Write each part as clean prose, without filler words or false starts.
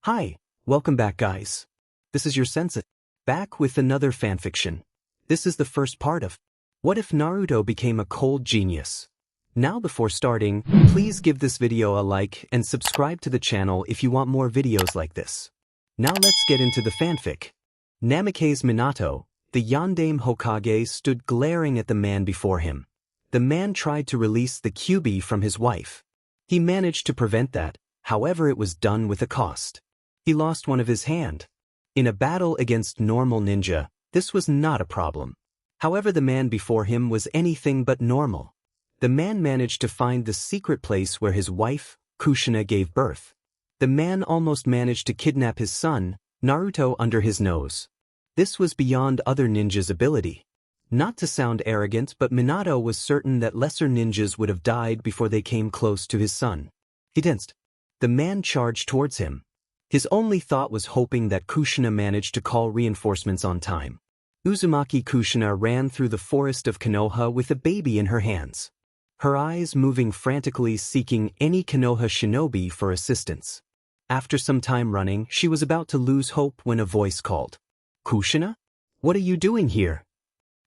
Hi, welcome back guys. This is your sensei, back with another fanfiction. This is the first part of What If Naruto Became a Cold Genius? Now before starting, please give this video a like and subscribe to the channel if you want more videos like this. Now let's get into the fanfic. Namake's Minato, the Yondaime Hokage, stood glaring at the man before him. The man tried to release the Kyuubi from his wife. He managed to prevent that, however it was done with a cost. He lost one of his hand. In a battle against normal ninja, this was not a problem. However, the man before him was anything but normal. The man managed to find the secret place where his wife, Kushina, gave birth. The man almost managed to kidnap his son, Naruto, under his nose. This was beyond other ninjas' ability. Not to sound arrogant, but Minato was certain that lesser ninjas would have died before they came close to his son. He tensed. The man charged towards him. His only thought was hoping that Kushina managed to call reinforcements on time. Uzumaki Kushina ran through the forest of Konoha with a baby in her hands. Her eyes moving frantically, seeking any Konoha shinobi for assistance. After some time running, she was about to lose hope when a voice called. "Kushina? What are you doing here?"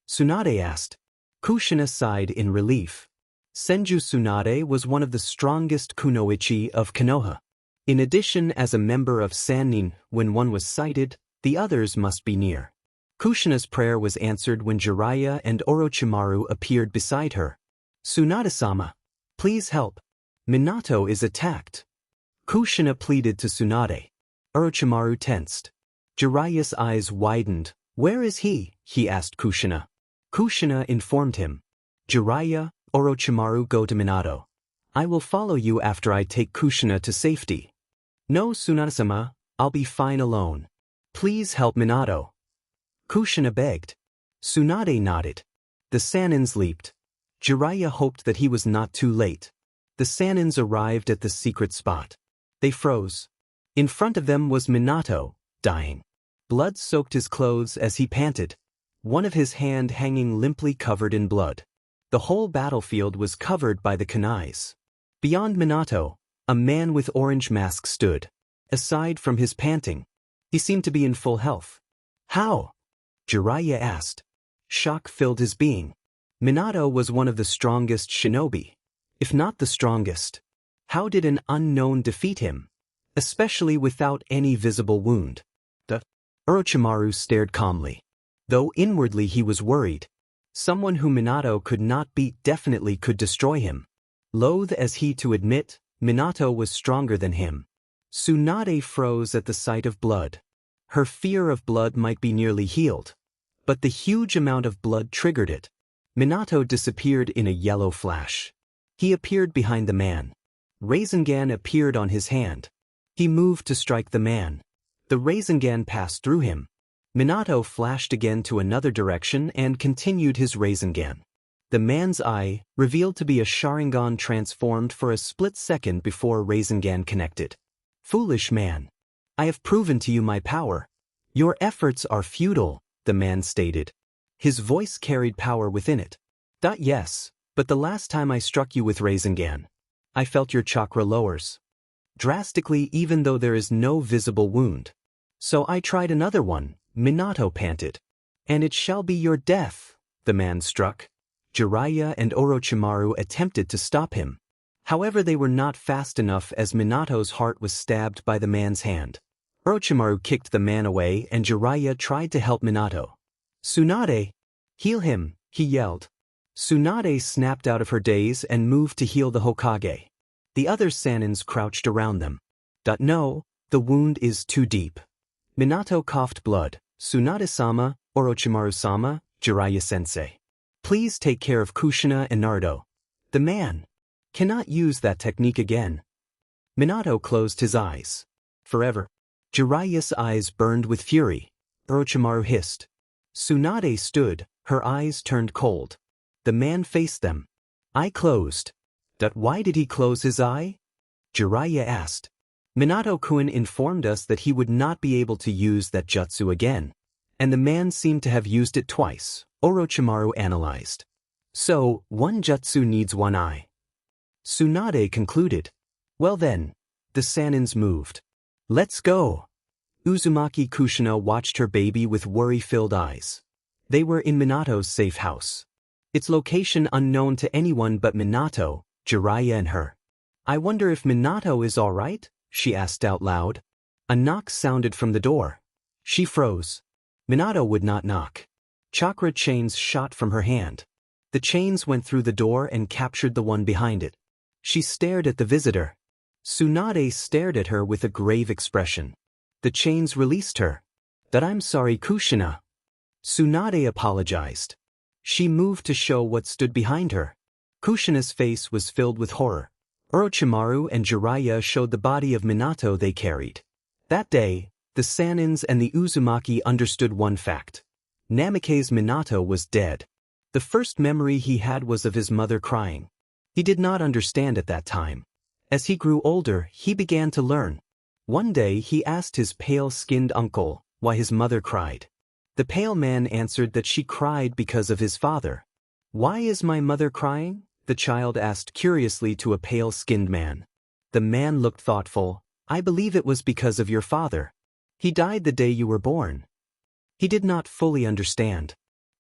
Tsunade asked. Kushina sighed in relief. Senju Tsunade was one of the strongest kunoichi of Konoha. In addition, as a member of Sennin, when one was sighted, the others must be near. Kushina's prayer was answered when Jiraiya and Orochimaru appeared beside her. "Tsunade-sama, please help. Minato is attacked." Kushina pleaded to Tsunade. Orochimaru tensed. Jiraiya's eyes widened. "Where is he?" he asked Kushina. Kushina informed him. "Jiraiya, Orochimaru, go to Minato. I will follow you after I take Kushina to safety." "No, Tsunade-sama, I'll be fine alone. Please help Minato." Kushina begged. Tsunade nodded. The Sannins leaped. Jiraiya hoped that he was not too late. The Sannins arrived at the secret spot. They froze. In front of them was Minato, dying. Blood soaked his clothes as he panted, one of his hand hanging limply covered in blood. The whole battlefield was covered by the kunais. Beyond Minato, a man with orange mask stood. Aside from his panting, he seemed to be in full health. "How?" Jiraiya asked. Shock filled his being. Minato was one of the strongest shinobi, if not the strongest. How did an unknown defeat him, especially without any visible wound? Orochimaru stared calmly, though inwardly he was worried. Someone whom Minato could not beat definitely could destroy him. Loath as he to admit, Minato was stronger than him. Tsunade froze at the sight of blood. Her fear of blood might be nearly healed, but the huge amount of blood triggered it. Minato disappeared in a yellow flash. He appeared behind the man. Rasengan appeared on his hand. He moved to strike the man. The Rasengan passed through him. Minato flashed again to another direction and continued his Rasengan. The man's eye, revealed to be a Sharingan, transformed for a split second before Rasengan connected. "Foolish man. I have proven to you my power. Your efforts are futile," the man stated. His voice carried power within it. "Yes, but the last time I struck you with Rasengan, I felt your chakra lowers drastically even though there is no visible wound. So I tried another one," Minato panted. "And it shall be your death," the man struck. Jiraiya and Orochimaru attempted to stop him. However, they were not fast enough as Minato's heart was stabbed by the man's hand. Orochimaru kicked the man away and Jiraiya tried to help Minato. "Tsunade, heal him," he yelled. Tsunade snapped out of her daze and moved to heal the Hokage. The other Sannins crouched around them. "No, the wound is too deep." Minato coughed blood. "Tsunade-sama, Orochimaru-sama, Jiraiya-sensei. Please take care of Kushina and Naruto. The man cannot use that technique again." Minato closed his eyes. "Forever." Jiraiya's eyes burned with fury. Orochimaru hissed. Tsunade stood, her eyes turned cold. The man faced them. "Eye closed." "Why did he close his eye?" Jiraiya asked. "Minato-kun informed us that he would not be able to use that jutsu again, and the man seemed to have used it twice," Orochimaru analyzed. "So, one jutsu needs one eye." Tsunade concluded. "Well then." The Sannins moved. Let's go. Uzumaki Kushina watched her baby with worry-filled eyes. They were in Minato's safe house. Its location unknown to anyone but Minato, Jiraiya and her. I wonder if Minato is all right, she asked out loud. A knock sounded from the door. She froze. Minato would not knock. Chakra chains shot from her hand. The chains went through the door and captured the one behind it. She stared at the visitor. Tsunade stared at her with a grave expression. The chains released her. That I'm sorry, Kushina. Tsunade apologized. She moved to show what stood behind her. Kushina's face was filled with horror. Orochimaru and Jiraiya showed the body of Minato they carried. That day, the Sannins and the Uzumaki understood one fact. Namikaze's Minato was dead. The first memory he had was of his mother crying. He did not understand at that time. As he grew older, he began to learn. One day he asked his pale-skinned uncle why his mother cried. The pale man answered that she cried because of his father. Why is my mother crying? The child asked curiously to a pale-skinned man. The man looked thoughtful. I believe it was because of your father. He died the day you were born. He did not fully understand.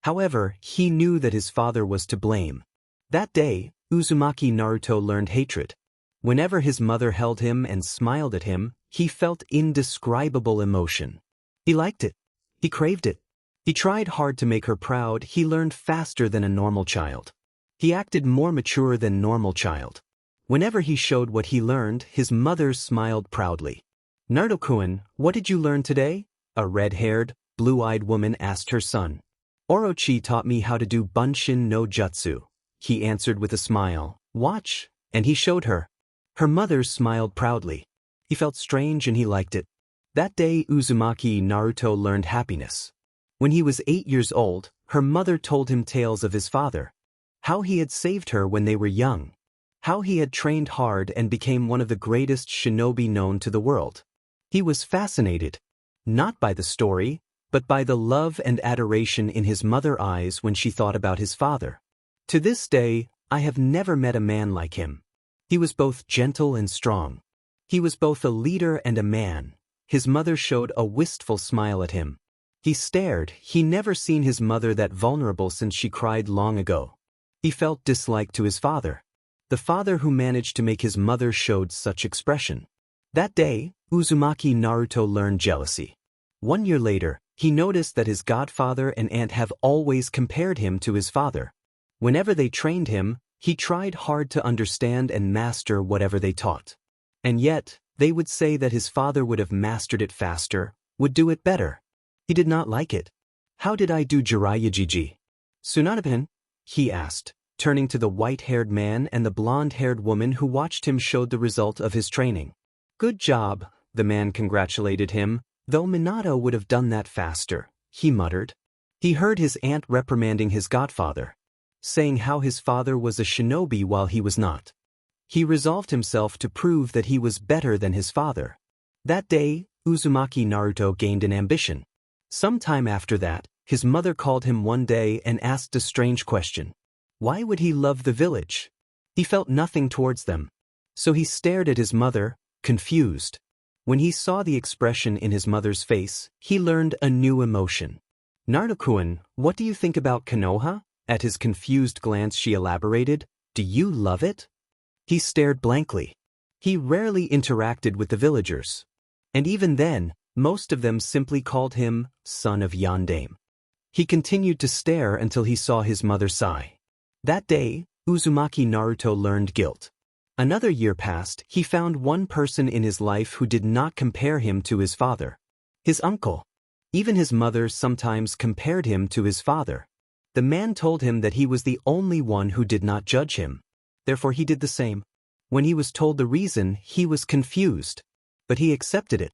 However, he knew that his father was to blame. That day, Uzumaki Naruto learned hatred. Whenever his mother held him and smiled at him, he felt indescribable emotion. He liked it. He craved it. He tried hard to make her proud. He learned faster than a normal child. He acted more mature than normal child. Whenever he showed what he learned, his mother smiled proudly. Naruto-kun, what did you learn today? A red-haired, blue-eyed woman asked her son. Orochi taught me how to do Bunshin no Jutsu. He answered with a smile. Watch, and he showed her. Her mother smiled proudly. He felt strange and he liked it. That day Uzumaki Naruto learned happiness. When he was 8 years old, her mother told him tales of his father. How he had saved her when they were young. How he had trained hard and became one of the greatest shinobi known to the world. He was fascinated, not by the story, but by the love and adoration in his mother's eyes when she thought about his father. To this day, I have never met a man like him. He was both gentle and strong. He was both a leader and a man. His mother showed a wistful smile at him. He stared. He never seen his mother that vulnerable since she cried long ago. He felt dislike to his father. The father who managed to make his mother showed such expression. That day, Uzumaki Naruto learned jealousy. 1 year later, he noticed that his godfather and aunt have always compared him to his father. Whenever they trained him, he tried hard to understand and master whatever they taught. And yet, they would say that his father would have mastered it faster, would do it better. He did not like it. How did I do Jiraiya Jiji? Tsunade-pen? He asked, turning to the white-haired man, and the blonde-haired woman who watched him showed the result of his training. Good job, the man congratulated him, though Minato would have done that faster, he muttered. He heard his aunt reprimanding his godfather, saying how his father was a shinobi while he was not. He resolved himself to prove that he was better than his father. That day, Uzumaki Naruto gained an ambition. Some time after that, his mother called him one day and asked a strange question. Why would he love the village? He felt nothing towards them. So he stared at his mother, confused. When he saw the expression in his mother's face, he learned a new emotion. Naruto-kun, what do you think about Konoha? At his confused glance she elaborated, do you love it? He stared blankly. He rarely interacted with the villagers. And even then, most of them simply called him son of Yondaime. He continued to stare until he saw his mother sigh. That day, Uzumaki Naruto learned guilt. Another year passed. He found one person in his life who did not compare him to his father. His uncle. Even his mother sometimes compared him to his father. The man told him that he was the only one who did not judge him. Therefore he did the same. When he was told the reason, he was confused. But he accepted it,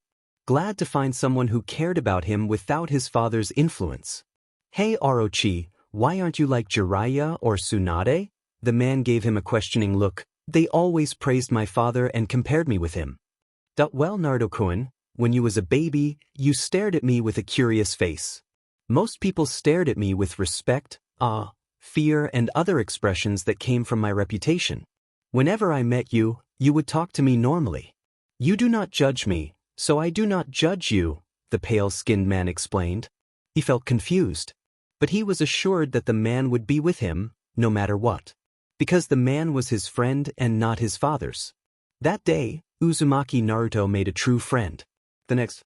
glad to find someone who cared about him without his father's influence. Hey Orochi, why aren't you like Jiraiya or Tsunade? The man gave him a questioning look. They always praised my father and compared me with him. Well, Naruto-kun, when you was a baby, you stared at me with a curious face. Most people stared at me with respect, awe, fear and other expressions that came from my reputation. Whenever I met you, you would talk to me normally. You do not judge me, So I do not judge you, the pale-skinned man explained. He felt confused, but he was assured that the man would be with him, no matter what. Because the man was his friend and not his father's. That day, Uzumaki Naruto made a true friend. The next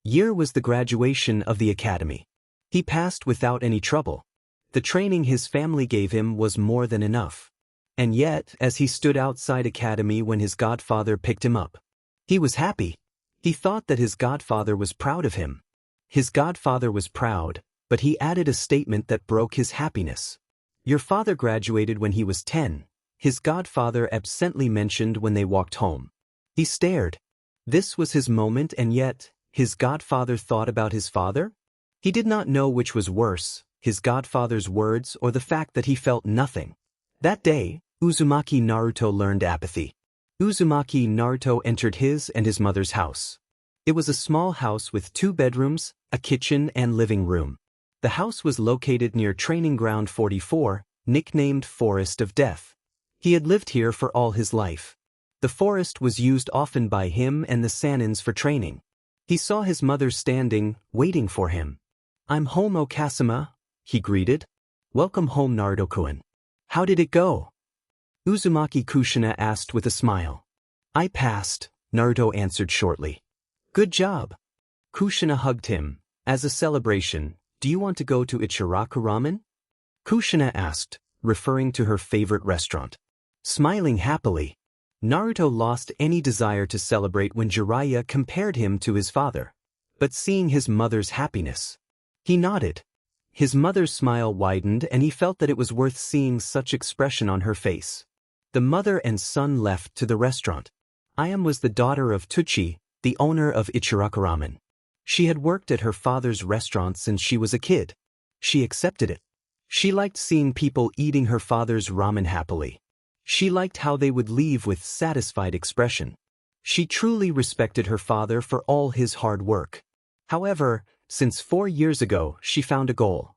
year was the graduation of the academy. He passed without any trouble. The training his family gave him was more than enough. And yet, as he stood outside academy when his godfather picked him up, he was happy. He thought that his godfather was proud of him. His godfather was proud, but he added a statement that broke his happiness. Your father graduated when he was 10, his godfather absently mentioned when they walked home. He stared. This was his moment, and yet, his godfather thought about his father? He did not know which was worse, his godfather's words or the fact that he felt nothing. That day, Uzumaki Naruto learned apathy. Uzumaki Naruto entered his and his mother's house. It was a small house with 2 bedrooms, a kitchen and living room. The house was located near Training Ground 44, nicknamed Forest of Death. He had lived here for all his life. The forest was used often by him and the Sennins for training. He saw his mother standing, waiting for him. I'm home, Okasama, he greeted. Welcome home, Naruto-kun. How did it go? Uzumaki Kushina asked with a smile. I passed, Naruto answered shortly. Good job. Kushina hugged him. As a celebration, do you want to go to Ichiraku Ramen? Kushina asked, referring to her favorite restaurant. Smiling happily, Naruto lost any desire to celebrate when Jiraiya compared him to his father. But seeing his mother's happiness, he nodded. His mother's smile widened and he felt that it was worth seeing such expression on her face. The mother and son left to the restaurant. Ayam was the daughter of Tuchi, the owner of Ichiraku Ramen. She had worked at her father's restaurant since she was a kid. She accepted it. She liked seeing people eating her father's ramen happily. She liked how they would leave with satisfied expression. She truly respected her father for all his hard work. However, since 4 years ago, she found a goal.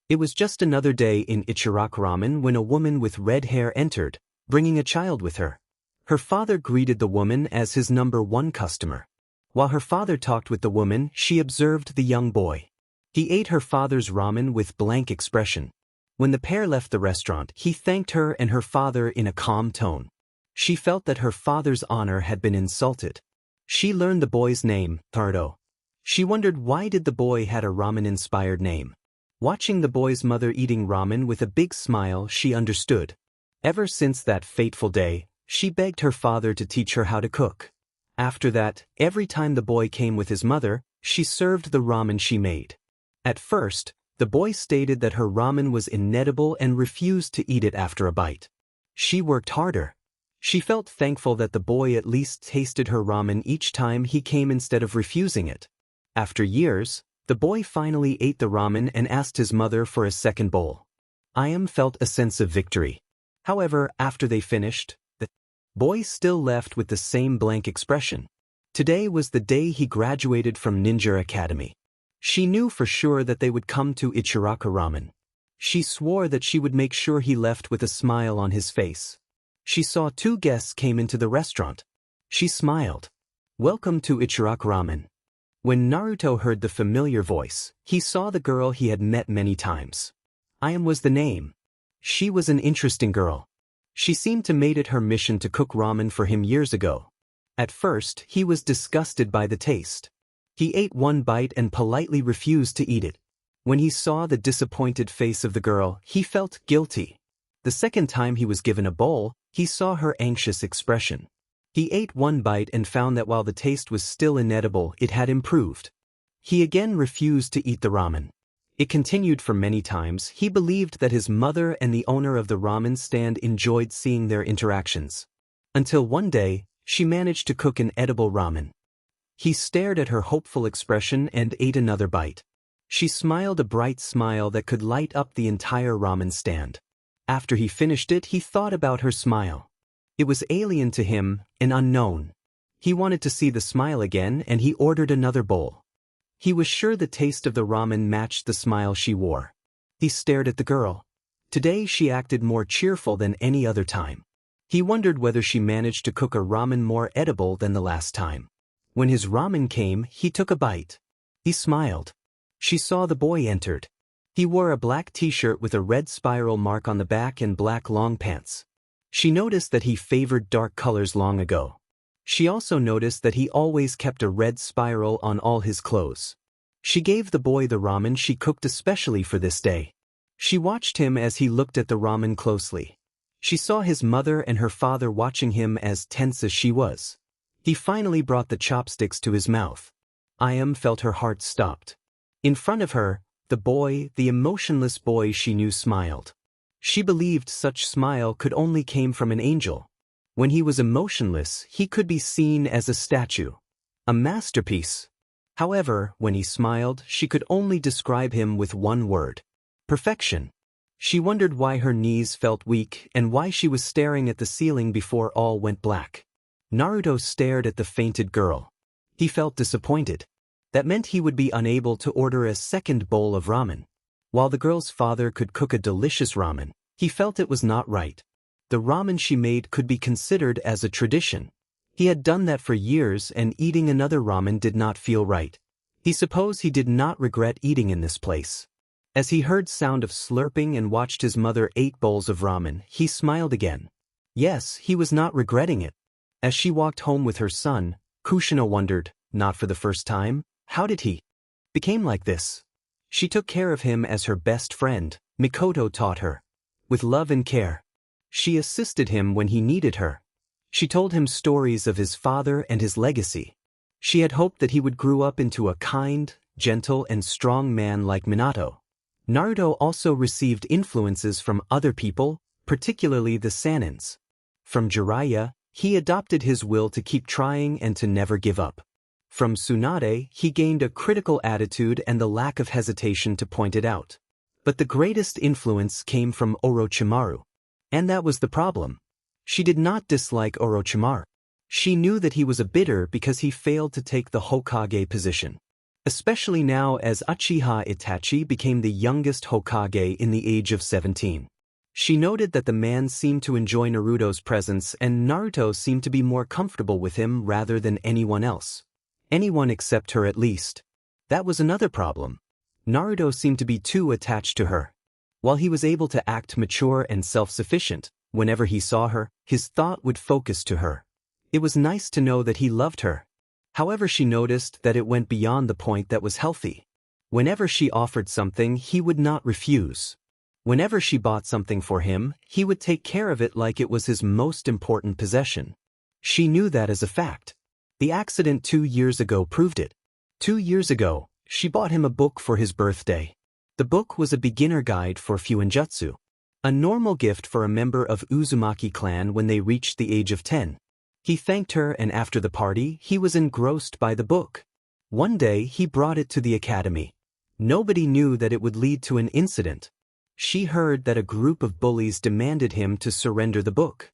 It was just another day in Ichiraku Ramen when a woman with red hair entered, bringing a child with her. Her father greeted the woman as his #1 customer. While her father talked with the woman, she observed the young boy. He ate her father's ramen with blank expression. When the pair left the restaurant, he thanked her and her father in a calm tone. She felt that her father's honor had been insulted. She learned the boy's name, Naruto. She wondered why did the boy had a ramen-inspired name. Watching the boy's mother eating ramen with a big smile, she understood. Ever since that fateful day, she begged her father to teach her how to cook. After that, every time the boy came with his mother, she served the ramen she made. At first, the boy stated that her ramen was inedible and refused to eat it after a bite. She worked harder. She felt thankful that the boy at least tasted her ramen each time he came instead of refusing it. After years, the boy finally ate the ramen and asked his mother for a second bowl. Ayam felt a sense of victory. However, after they finished, the boy still left with the same blank expression. Today was the day he graduated from Ninja Academy. She knew for sure that they would come to Ichiraku Ramen. She swore that she would make sure he left with a smile on his face. She saw 2 guests came into the restaurant. She smiled. Welcome to Ichiraku Ramen. When Naruto heard the familiar voice, he saw the girl he had met many times. Ayam was the name. She was an interesting girl. She seemed to made it her mission to cook ramen for him years ago. At first, he was disgusted by the taste. He ate 1 bite and politely refused to eat it. When he saw the disappointed face of the girl, he felt guilty. The second time he was given a bowl, he saw her anxious expression. He ate 1 bite and found that while the taste was still inedible, it had improved. He again refused to eat the ramen. It continued for many times. He believed that his mother and the owner of the ramen stand enjoyed seeing their interactions. Until one day, she managed to cook an edible ramen. He stared at her hopeful expression and ate another bite. She smiled a bright smile that could light up the entire ramen stand. After he finished it, he thought about her smile. It was alien to him, an unknown. He wanted to see the smile again and he ordered another bowl. He was sure the taste of the ramen matched the smile she wore. He stared at the girl. Today she acted more cheerful than any other time. He wondered whether she managed to cook a ramen more edible than the last time. When his ramen came, he took a bite. He smiled. She saw the boy entered. He wore a black t-shirt with a red spiral mark on the back and black long pants. She noticed that he favored dark colors long ago. She also noticed that he always kept a red spiral on all his clothes. She gave the boy the ramen she cooked especially for this day. She watched him as he looked at the ramen closely. She saw his mother and her father watching him as tense as she was. He finally brought the chopsticks to his mouth. Ayam felt her heart stopped. In front of her, the boy, the emotionless boy she knew, smiled. She believed such smile could only came from an angel. When he was emotionless, he could be seen as a statue. A masterpiece. However, when he smiled, she could only describe him with one word. Perfection. She wondered why her knees felt weak and why she was staring at the ceiling before all went black. Naruto stared at the fainted girl. He felt disappointed. That meant he would be unable to order a second bowl of ramen. While the girl's father could cook a delicious ramen, he felt it was not right. The ramen she made could be considered as a tradition. He had done that for years, and eating another ramen did not feel right. He supposed he did not regret eating in this place. As he heard sound of slurping and watched his mother eat bowls of ramen, he smiled again. Yes, he was not regretting it. As she walked home with her son, Kushina wondered, not for the first time, how did he became like this? She took care of him as her best friend, Mikoto taught her. With love and care. She assisted him when he needed her. She told him stories of his father and his legacy. She had hoped that he would grow up into a kind, gentle and strong man like Minato. Naruto also received influences from other people, particularly the Sennins. From Jiraiya, he adopted his will to keep trying and to never give up. From Tsunade, he gained a critical attitude and the lack of hesitation to point it out. But the greatest influence came from Orochimaru. And that was the problem. She did not dislike Orochimaru. She knew that he was a bitter because he failed to take the Hokage position. Especially now as Uchiha Itachi became the youngest Hokage in the age of 17. She noted that the man seemed to enjoy Naruto's presence and Naruto seemed to be more comfortable with him rather than anyone else. Anyone except her at least. That was another problem. Naruto seemed to be too attached to her. While he was able to act mature and self-sufficient, whenever he saw her, his thought would focus to her. It was nice to know that he loved her. However, she noticed that it went beyond the point that was healthy. Whenever she offered something, he would not refuse. Whenever she bought something for him, he would take care of it like it was his most important possession. She knew that as a fact. The accident 2 years ago proved it. 2 years ago, she bought him a book for his birthday. The book was a beginner guide for Fuinjutsu. A normal gift for a member of Uzumaki clan when they reached the age of 10. He thanked her and after the party, he was engrossed by the book. One day, he brought it to the academy. Nobody knew that it would lead to an incident. She heard that a group of bullies demanded him to surrender the book.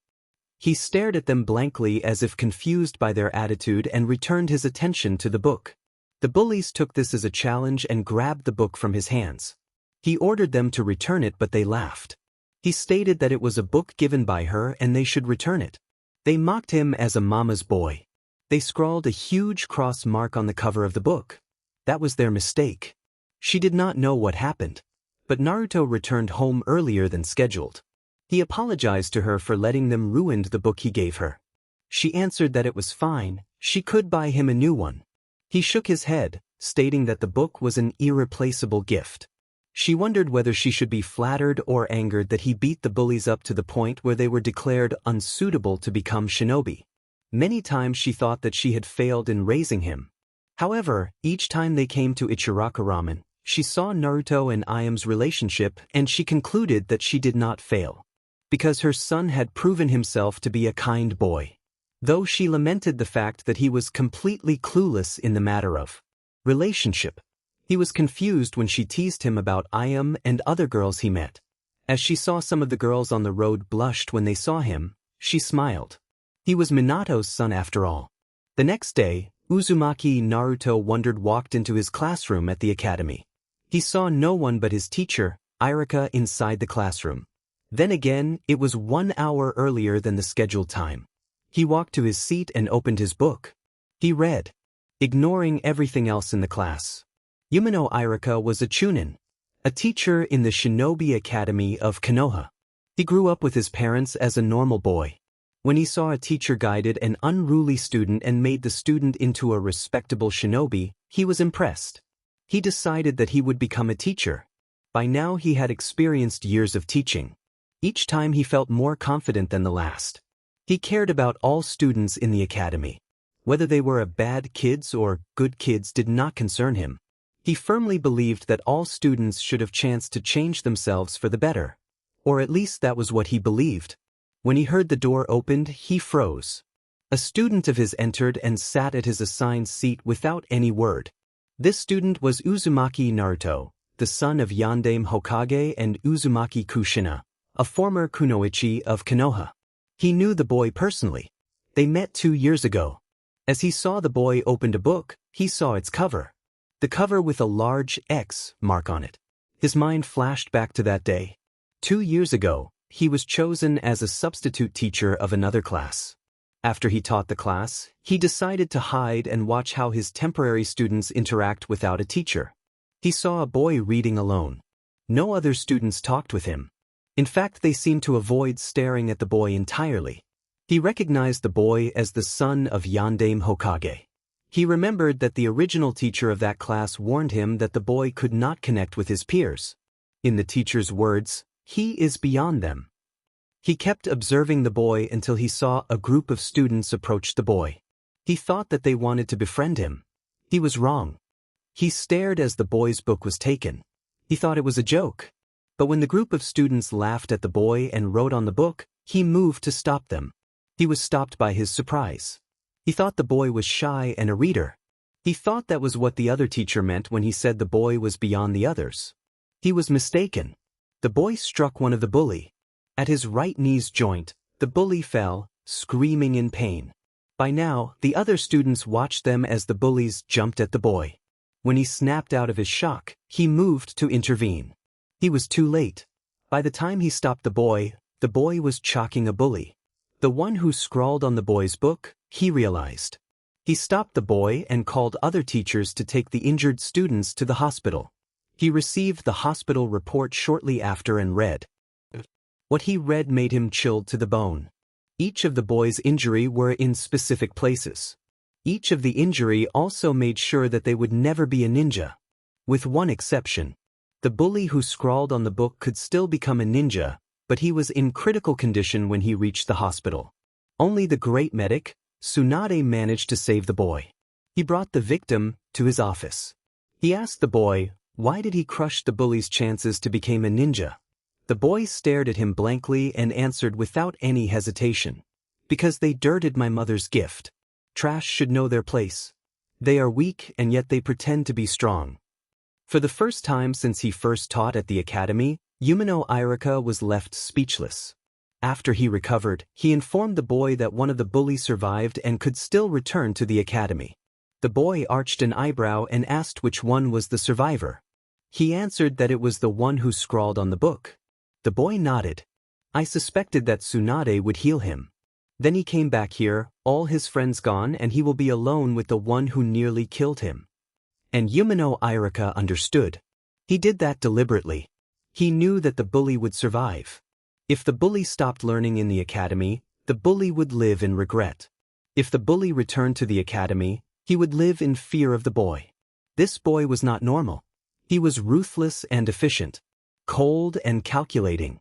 He stared at them blankly as if confused by their attitude and returned his attention to the book. The bullies took this as a challenge and grabbed the book from his hands. He ordered them to return it but they laughed. He stated that it was a book given by her and they should return it. They mocked him as a mama's boy. They scrawled a huge cross mark on the cover of the book. That was their mistake. She did not know what happened. But Naruto returned home earlier than scheduled. He apologized to her for letting them ruin the book he gave her. She answered that it was fine, she could buy him a new one. He shook his head, stating that the book was an irreplaceable gift. She wondered whether she should be flattered or angered that he beat the bullies up to the point where they were declared unsuitable to become shinobi. Many times she thought that she had failed in raising him. However, each time they came to Ichiraka Ramen, she saw Naruto and Ayam's relationship and she concluded that she did not fail. Because her son had proven himself to be a kind boy. Though she lamented the fact that he was completely clueless in the matter of relationship. He was confused when she teased him about Ayam and other girls he met. As she saw some of the girls on the road blushed when they saw him, she smiled. He was Minato's son after all. The next day, Uzumaki Naruto walked into his classroom at the academy. He saw no one but his teacher, Irika, inside the classroom. Then again, it was 1 hour earlier than the scheduled time. He walked to his seat and opened his book. He read. ignoring everything else in the class. Umino Irika was a chunin, a teacher in the Shinobi Academy of Konoha. He grew up with his parents as a normal boy. When he saw a teacher guided an unruly student and made the student into a respectable shinobi, he was impressed. He decided that he would become a teacher. By now he had experienced years of teaching. Each time he felt more confident than the last. He cared about all students in the academy. Whether they were bad kids or good kids did not concern him. He firmly believed that all students should have chance to change themselves for the better. Or at least that was what he believed. When he heard the door opened, he froze. A student of his entered and sat at his assigned seat without any word. This student was Uzumaki Naruto, the son of Yandame Hokage and Uzumaki Kushina, a former kunoichi of Konoha. He knew the boy personally. They met 2 years ago. As he saw the boy opened a book, he saw its cover. The cover with a large X mark on it. His mind flashed back to that day. 2 years ago, he was chosen as a substitute teacher of another class. After he taught the class, he decided to hide and watch how his temporary students interact without a teacher. He saw a boy reading alone. No other students talked with him. In fact, they seemed to avoid staring at the boy entirely. He recognized the boy as the son of Yandame Hokage. He remembered that the original teacher of that class warned him that the boy could not connect with his peers. In the teacher's words, he is beyond them. He kept observing the boy until he saw a group of students approach the boy. He thought that they wanted to befriend him. He was wrong. He stared as the boy's book was taken. He thought it was a joke. But when the group of students laughed at the boy and wrote on the book, he moved to stop them. He was stopped by his surprise. He thought the boy was shy and a reader. He thought that was what the other teacher meant when he said the boy was beyond the others. He was mistaken. The boy struck one of the bully. At his right knee's joint, the bully fell, screaming in pain. By now, the other students watched them as the bullies jumped at the boy. When he snapped out of his shock, he moved to intervene. He was too late. By the time he stopped the boy was chalking a bully. The one who scrawled on the boy's book, he realized. He stopped the boy and called other teachers to take the injured students to the hospital. He received the hospital report shortly after and read. What he read made him chilled to the bone. Each of the boys' injury were in specific places. Each of the injury also made sure that they would never be a ninja. With one exception. The bully who scrawled on the book could still become a ninja, but he was in critical condition when he reached the hospital. Only the great medic, Tsunade, managed to save the boy. He brought the victim to his office. He asked the boy, why did he crush the bully's chances to become a ninja? The boy stared at him blankly and answered without any hesitation. Because they dirted my mother's gift. Trash should know their place. They are weak and yet they pretend to be strong. For the first time since he first taught at the academy, Umino Irika was left speechless. After he recovered, he informed the boy that one of the bullies survived and could still return to the academy. The boy arched an eyebrow and asked which one was the survivor. He answered that it was the one who scrawled on the book. The boy nodded. I suspected that Tsunade would heal him. Then he came back here, all his friends gone, and he will be alone with the one who nearly killed him. And Umino Irika understood. He did that deliberately. He knew that the bully would survive. If the bully stopped learning in the academy, the bully would live in regret. If the bully returned to the academy, he would live in fear of the boy. This boy was not normal. He was ruthless and efficient, cold and calculating.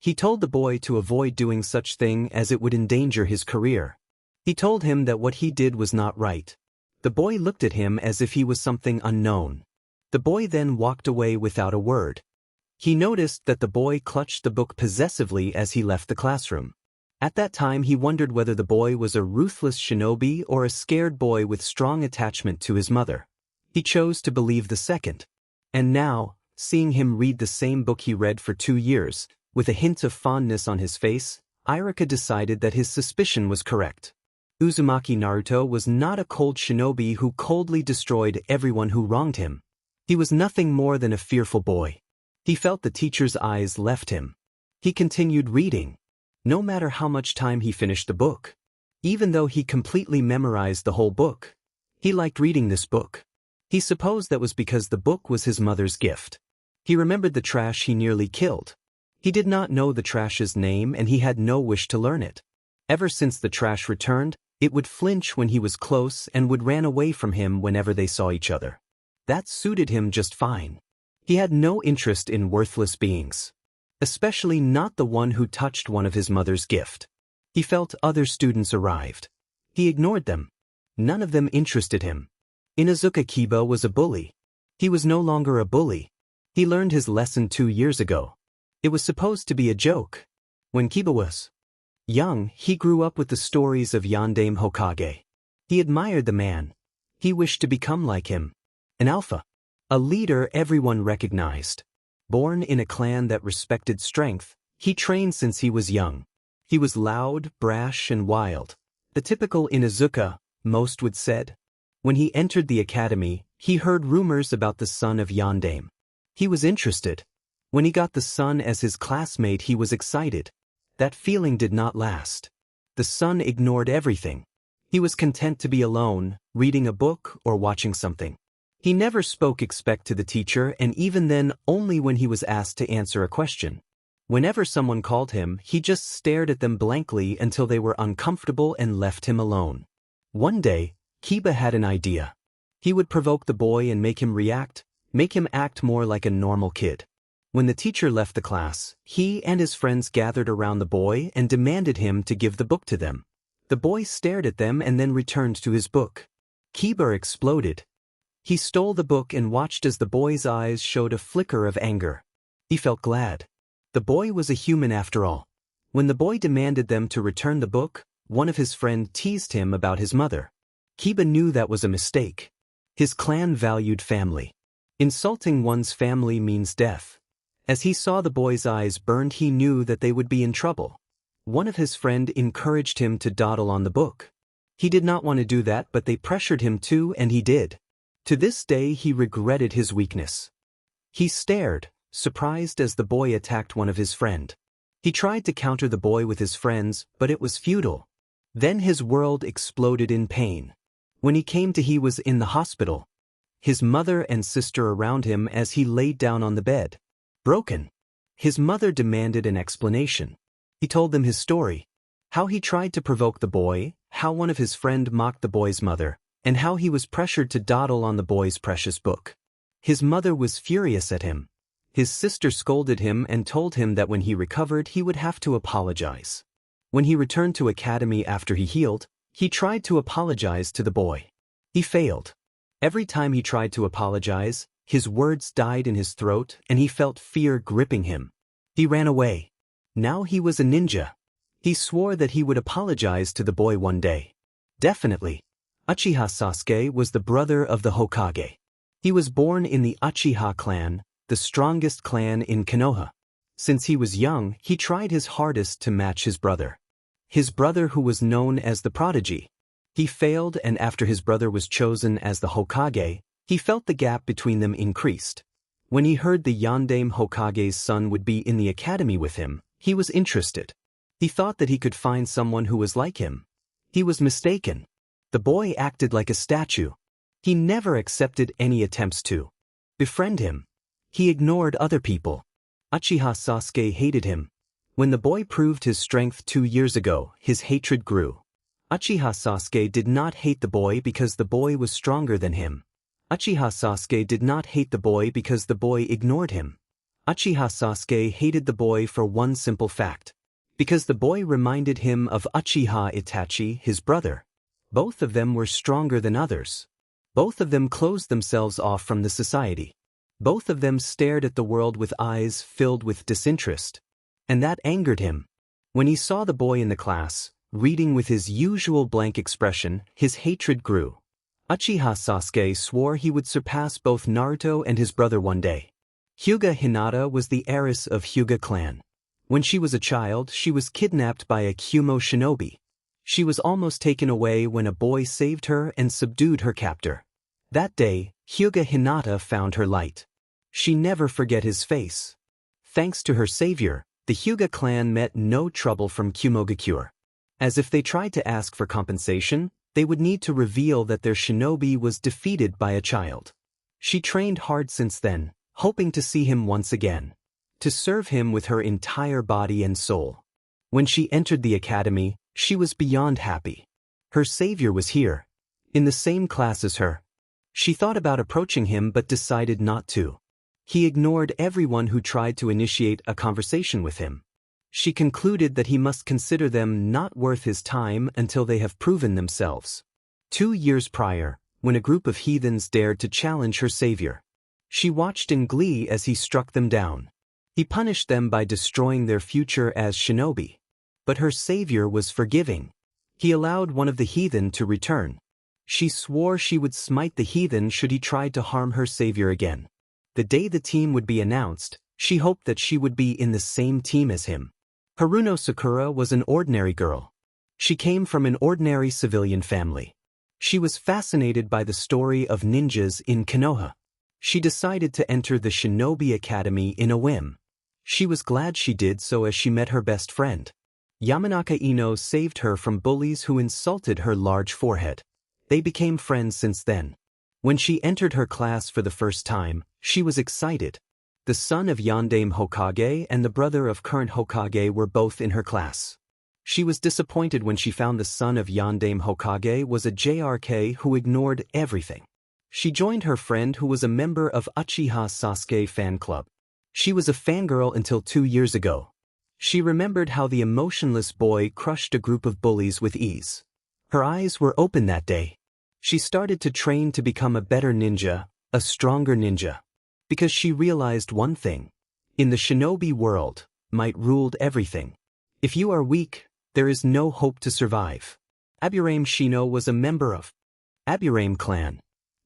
He told the boy to avoid doing such thing as it would endanger his career. He told him that what he did was not right. The boy looked at him as if he was something unknown. The boy then walked away without a word. He noticed that the boy clutched the book possessively as he left the classroom. At that time he wondered whether the boy was a ruthless shinobi or a scared boy with strong attachment to his mother. He chose to believe the second. And now, seeing him read the same book he read for 2 years, with a hint of fondness on his face, Irika decided that his suspicion was correct. Uzumaki Naruto was not a cold shinobi who coldly destroyed everyone who wronged him. He was nothing more than a fearful boy. He felt the teacher's eyes left him. He continued reading. No matter how much time he finished the book. Even though he completely memorized the whole book. He liked reading this book. He supposed that was because the book was his mother's gift. He remembered the trash he nearly killed. He did not know the trash's name and he had no wish to learn it. Ever since the trash returned, it would flinch when he was close and would ran away from him whenever they saw each other. That suited him just fine. He had no interest in worthless beings. Especially not the one who touched one of his mother's gift. He felt other students arrived. He ignored them. None of them interested him. Inuzuka Kiba was a bully. He was no longer a bully. He learned his lesson 2 years ago. It was supposed to be a joke. When Kiba was young, he grew up with the stories of Yondaime Hokage. He admired the man. He wished to become like him. An alpha. A leader everyone recognized. Born in a clan that respected strength, he trained since he was young. He was loud, brash, and wild. The typical Inuzuka, most would said. When he entered the academy, he heard rumors about the son of Yondaime. He was interested. When he got the son as his classmate, he was excited. That feeling did not last. The son ignored everything. He was content to be alone, reading a book or watching something. He never spoke except to the teacher, and even then only when he was asked to answer a question. Whenever someone called him, he just stared at them blankly until they were uncomfortable and left him alone. One day, Kiba had an idea. He would provoke the boy and make him react, make him act more like a normal kid. When the teacher left the class, he and his friends gathered around the boy and demanded him to give the book to them. The boy stared at them and then returned to his book. Kiba exploded. He stole the book and watched as the boy's eyes showed a flicker of anger. He felt glad. The boy was a human after all. When the boy demanded them to return the book, one of his friends teased him about his mother. Kiba knew that was a mistake. His clan valued family. Insulting one's family means death. As he saw the boy's eyes burned, he knew that they would be in trouble. One of his friends encouraged him to dawdle on the book. He did not want to do that, but they pressured him to, and he did. To this day he regretted his weakness. He stared, surprised as the boy attacked one of his friends. He tried to counter the boy with his friends, but it was futile. Then his world exploded in pain. When he was in the hospital. His mother and sister around him as he laid down on the bed. Broken. His mother demanded an explanation. He told them his story. How he tried to provoke the boy, how one of his friends mocked the boy's mother, and how he was pressured to dawdle on the boy's precious book. His mother was furious at him. His sister scolded him and told him that when he recovered he would have to apologize. When he returned to academy after he healed, he tried to apologize to the boy. He failed. Every time he tried to apologize, his words died in his throat and he felt fear gripping him. He ran away. Now he was a ninja. He swore that he would apologize to the boy one day. Definitely. Uchiha Sasuke was the brother of the Hokage. He was born in the Uchiha clan, the strongest clan in Konoha. Since he was young, he tried his hardest to match his brother. His brother, who was known as the prodigy. He failed, and after his brother was chosen as the Hokage, he felt the gap between them increased. When he heard the Yondaime Hokage's son would be in the academy with him, he was interested. He thought that he could find someone who was like him. He was mistaken. The boy acted like a statue. He never accepted any attempts to befriend him. He ignored other people. Uchiha Sasuke hated him. When the boy proved his strength 2 years ago, his hatred grew. Uchiha Sasuke did not hate the boy because the boy was stronger than him. Uchiha Sasuke did not hate the boy because the boy ignored him. Uchiha Sasuke hated the boy for one simple fact. Because the boy reminded him of Uchiha Itachi, his brother. Both of them were stronger than others. Both of them closed themselves off from the society. Both of them stared at the world with eyes filled with disinterest. And that angered him. When he saw the boy in the class, reading with his usual blank expression, his hatred grew. Uchiha Sasuke swore he would surpass both Naruto and his brother one day. Hyuga Hinata was the heiress of Hyuga clan. When she was a child, she was kidnapped by a Kumo shinobi. She was almost taken away when a boy saved her and subdued her captor. That day, Hyuga Hinata found her light. She never forget his face. Thanks to her savior, the Hyuga clan met no trouble from Kumogakure. As if they tried to ask for compensation, They would need to reveal that their shinobi was defeated by a child. She trained hard since then, hoping to see him once again, to serve him with her entire body and soul. When she entered the academy, she was beyond happy. Her savior was here, in the same class as her. She thought about approaching him but decided not to. He ignored everyone who tried to initiate a conversation with him. She concluded that he must consider them not worth his time until they have proven themselves. 2 years prior, when a group of heathens dared to challenge her savior, she watched in glee as he struck them down. He punished them by destroying their future as shinobi. But her savior was forgiving. He allowed one of the heathen to return. She swore she would smite the heathen should he try to harm her savior again. The day the team would be announced, she hoped that she would be in the same team as him. Haruno Sakura was an ordinary girl. She came from an ordinary civilian family. She was fascinated by the story of ninjas in Konoha. She decided to enter the Shinobi Academy in a whim. She was glad she did so as she met her best friend. Yamanaka Ino saved her from bullies who insulted her large forehead. They became friends since then. When she entered her class for the first time, she was excited. The son of Yandame Hokage and the brother of current Hokage were both in her class. She was disappointed when she found the son of Yandame Hokage was a JRK who ignored everything. She joined her friend who was a member of Uchiha Sasuke fan club. She was a fangirl until 2 years ago. She remembered how the emotionless boy crushed a group of bullies with ease. Her eyes were open that day. She started to train to become a better ninja, a stronger ninja. Because she realized one thing. In the shinobi world, might ruled everything. If you are weak, there is no hope to survive. Aburame Shino was a member of Aburame clan.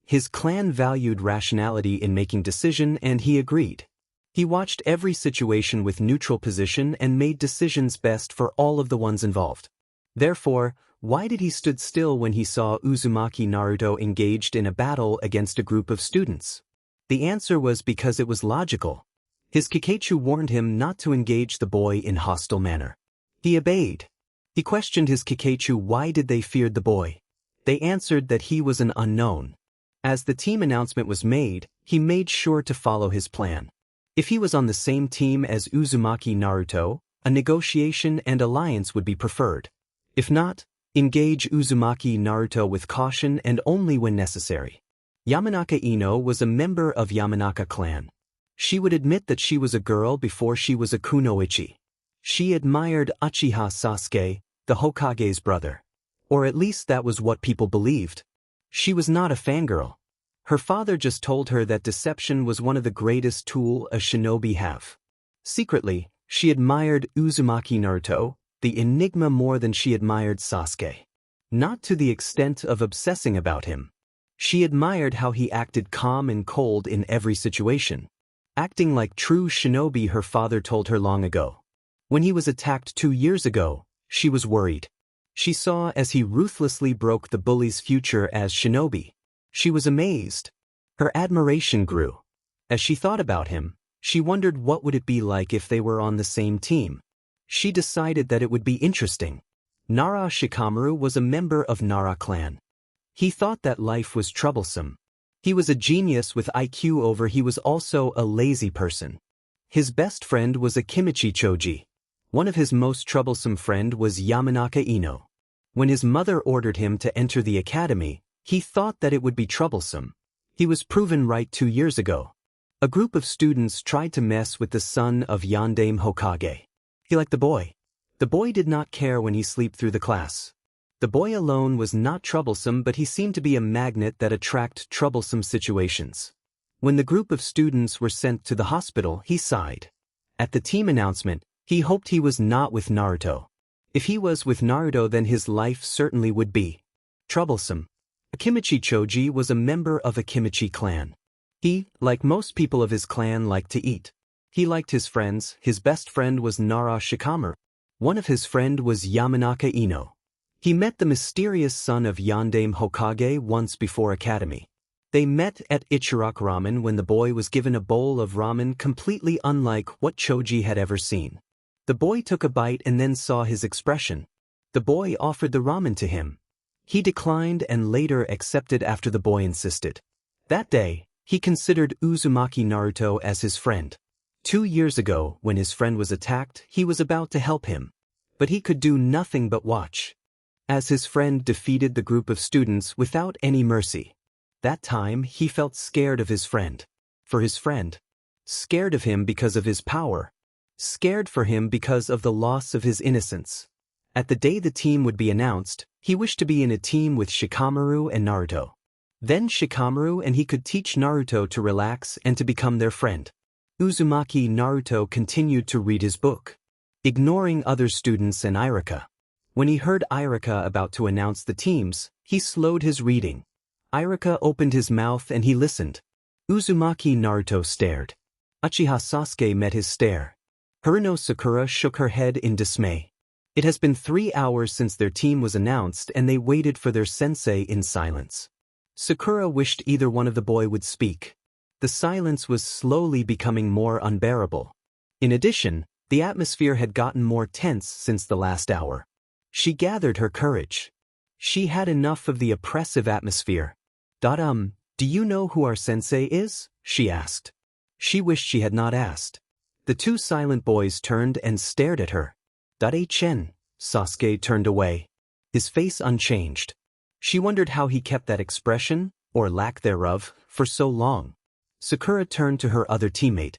His clan valued rationality in making decision and he agreed. He watched every situation with neutral position and made decisions best for all of the ones involved. Therefore, why did he stood still when he saw Uzumaki Naruto engaged in a battle against a group of students? The answer was because it was logical. His Kikeichu warned him not to engage the boy in hostile manner. He obeyed. He questioned his Kikeichu why did they feared the boy. They answered that he was an unknown. As the team announcement was made, he made sure to follow his plan. If he was on the same team as Uzumaki Naruto, a negotiation and alliance would be preferred. If not, engage Uzumaki Naruto with caution and only when necessary. Yamanaka Ino was a member of Yamanaka clan. She would admit that she was a girl before she was a kunoichi. She admired Uchiha Sasuke, the Hokage's brother. Or at least that was what people believed. She was not a fangirl. Her father just told her that deception was one of the greatest tools a shinobi have. Secretly, she admired Uzumaki Naruto, the enigma, more than she admired Sasuke. Not to the extent of obsessing about him. She admired how he acted calm and cold in every situation. Acting like true shinobi, her father told her long ago. When he was attacked 2 years ago, she was worried. She saw as he ruthlessly broke the bully's future as shinobi. She was amazed. Her admiration grew. As she thought about him, she wondered what would it be like if they were on the same team. She decided that it would be interesting. Nara Shikamaru was a member of Nara clan. He thought that life was troublesome. He was a genius with IQ over. He was also a lazy person. His best friend was a Kimichi Choji. One of his most troublesome friend was Yamanaka Ino. When his mother ordered him to enter the academy, he thought that it would be troublesome. He was proven right 2 years ago. A group of students tried to mess with the son of Yandame Hokage. He liked the boy. The boy did not care when he slept through the class. The boy alone was not troublesome, but he seemed to be a magnet that attracted troublesome situations. When the group of students were sent to the hospital, he sighed. At the team announcement, he hoped he was not with Naruto. If he was with Naruto, then his life certainly would be troublesome. Akimichi Choji was a member of a Kimichi clan. He, like most people of his clan, liked to eat. He liked his friends. His best friend was Nara Shikamaru. One of his friend was Yamanaka Ino. He met the mysterious son of Yandame Hokage once before academy. They met at Ichiraka Ramen when the boy was given a bowl of ramen completely unlike what Choji had ever seen. The boy took a bite and then saw his expression. The boy offered the ramen to him. He declined and later accepted after the boy insisted. That day, he considered Uzumaki Naruto as his friend. 2 years ago, when his friend was attacked, he was about to help him. But he could do nothing but watch, as his friend defeated the group of students without any mercy. That time, he felt scared of his friend. For his friend. Scared of him because of his power. Scared for him because of the loss of his innocence. At the day the team would be announced, he wished to be in a team with Shikamaru and Naruto. Then Shikamaru and he could teach Naruto to relax and to become their friend. Uzumaki Naruto continued to read his book, ignoring other students and Irika. When he heard Irika about to announce the teams, he slowed his reading. Irika opened his mouth and he listened. Uzumaki Naruto stared. Uchiha Sasuke met his stare. Haruno Sakura shook her head in dismay. It has been 3 hours since their team was announced and they waited for their sensei in silence. Sakura wished either one of the boy would speak. The silence was slowly becoming more unbearable. In addition, the atmosphere had gotten more tense since the last hour. She gathered her courage. She had enough of the oppressive atmosphere. Do you know who our sensei is? She asked. She wished she had not asked. The 2 silent boys turned and stared at her. Chen. Sasuke turned away, his face unchanged. She wondered how he kept that expression, or lack thereof, for so long. Sakura turned to her other teammate,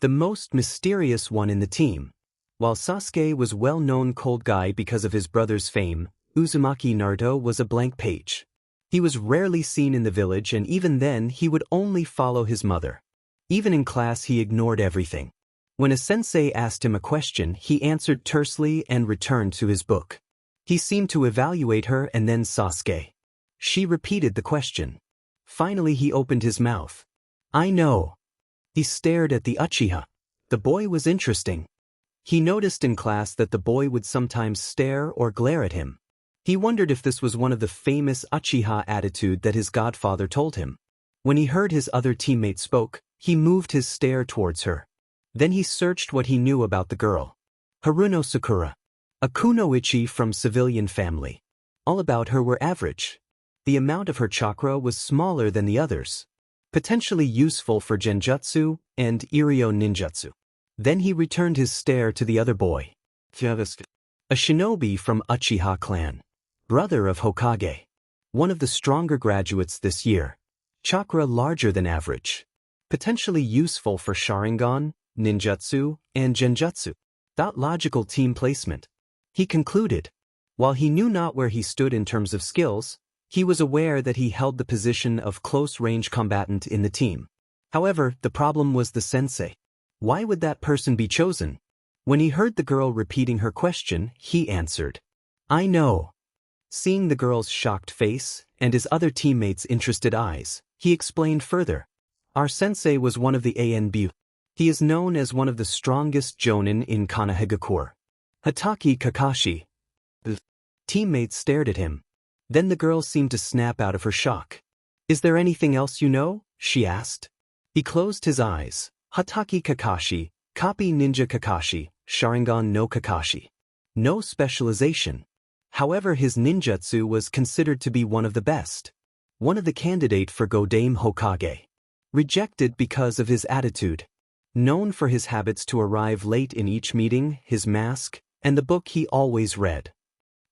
the most mysterious one in the team. While Sasuke was well-known cold guy because of his brother's fame, Uzumaki Naruto was a blank page. He was rarely seen in the village and even then he would only follow his mother. Even in class he ignored everything. When a sensei asked him a question, he answered tersely and returned to his book. He seemed to evaluate her and then Sasuke. She repeated the question. Finally he opened his mouth. I know. He stared at the Uchiha. The boy was interesting. He noticed in class that the boy would sometimes stare or glare at him. He wondered if this was one of the famous Uchiha attitude that his godfather told him. When he heard his other teammate spoke, he moved his stare towards her. Then he searched what he knew about the girl. Haruno Sakura. A kunoichi from civilian family. All about her were average. The amount of her chakra was smaller than the others. Potentially useful for genjutsu and Iryo ninjutsu. Then he returned his stare to the other boy. A shinobi from Uchiha clan. Brother of Hokage. One of the stronger graduates this year. Chakra larger than average. Potentially useful for Sharingan, ninjutsu, and genjutsu. Logical team placement. He concluded. While he knew not where he stood in terms of skills, he was aware that he held the position of close-range combatant in the team. However, the problem was the sensei. Why would that person be chosen? When he heard the girl repeating her question, he answered, I know. Seeing the girl's shocked face and his other teammates' interested eyes, he explained further. Our sensei was one of the ANB. He is known as one of the strongest jonin in Konohagakure. Hatake Kakashi. The teammates stared at him. Then the girl seemed to snap out of her shock. Is there anything else you know? She asked. He closed his eyes. Hatake Kakashi, copy ninja Kakashi, Sharingan no Kakashi. No specialization. However, his ninjutsu was considered to be one of the best. One of the candidate for Godame Hokage. Rejected because of his attitude. Known for his habits to arrive late in each meeting, his mask, and the book he always read.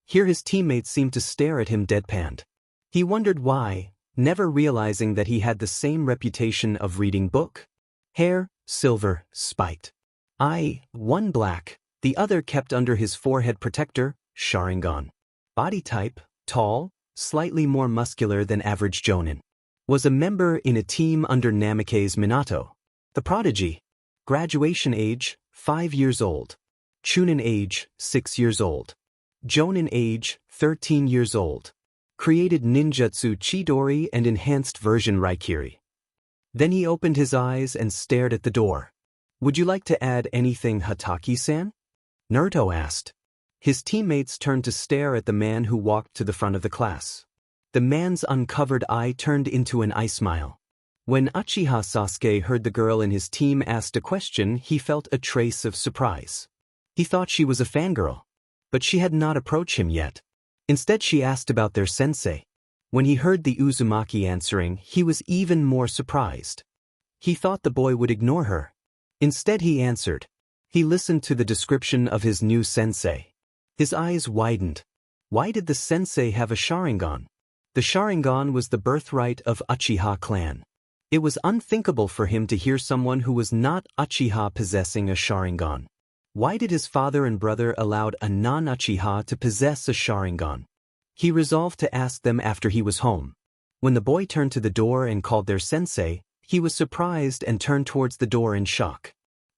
Here his teammates seemed to stare at him deadpanned. He wondered why, never realizing that he had the same reputation of reading book. Hair, silver, spiked. Eye, one black, the other kept under his forehead protector, Sharingan. Body type, tall, slightly more muscular than average jonin. Was a member in a team under Namake's Minato. The prodigy. Graduation age, 5 years old. Chunin age, 6 years old. Jonin age, 13 years old. Created ninjutsu Chidori and enhanced version Raikiri. Then he opened his eyes and stared at the door. Would you like to add anything, Hatake-san? Naruto asked. His teammates turned to stare at the man who walked to the front of the class. The man's uncovered eye turned into an eye smile. When Uchiha Sasuke heard the girl in his team asked a question, he felt a trace of surprise. He thought she was a fangirl. But she had not approached him yet. Instead she asked about their sensei. When he heard the Uzumaki answering, he was even more surprised. He thought the boy would ignore her. Instead he answered. He listened to the description of his new sensei. His eyes widened. Why did the sensei have a Sharingan? The Sharingan was the birthright of Uchiha clan. It was unthinkable for him to hear someone who was not Uchiha possessing a Sharingan. Why did his father and brother allow a non-Uchiha to possess a Sharingan? He resolved to ask them after he was home. When the boy turned to the door and called their sensei, he was surprised and turned towards the door in shock.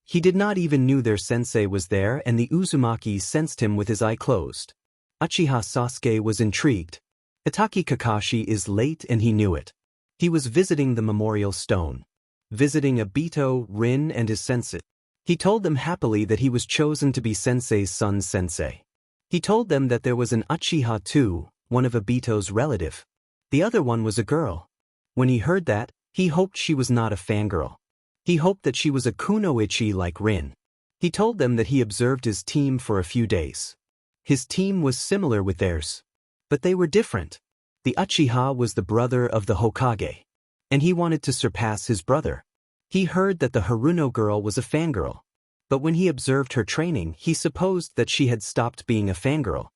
He did not even know their sensei was there, and the Uzumaki sensed him with his eye closed. Uchiha Sasuke was intrigued. Itachi Kakashi is late and he knew it. He was visiting the memorial stone. Visiting Obito, Rin and his sensei. He told them happily that he was chosen to be Sensei's son's sensei. He told them that there was an Uchiha too, one of Obito's relative. The other one was a girl. When he heard that, he hoped she was not a fangirl. He hoped that she was a kunoichi like Rin. He told them that he observed his team for a few days. His team was similar with theirs. But they were different. The Uchiha was the brother of the Hokage. And he wanted to surpass his brother. He heard that the Haruno girl was a fangirl. But when he observed her training, he supposed that she had stopped being a fangirl.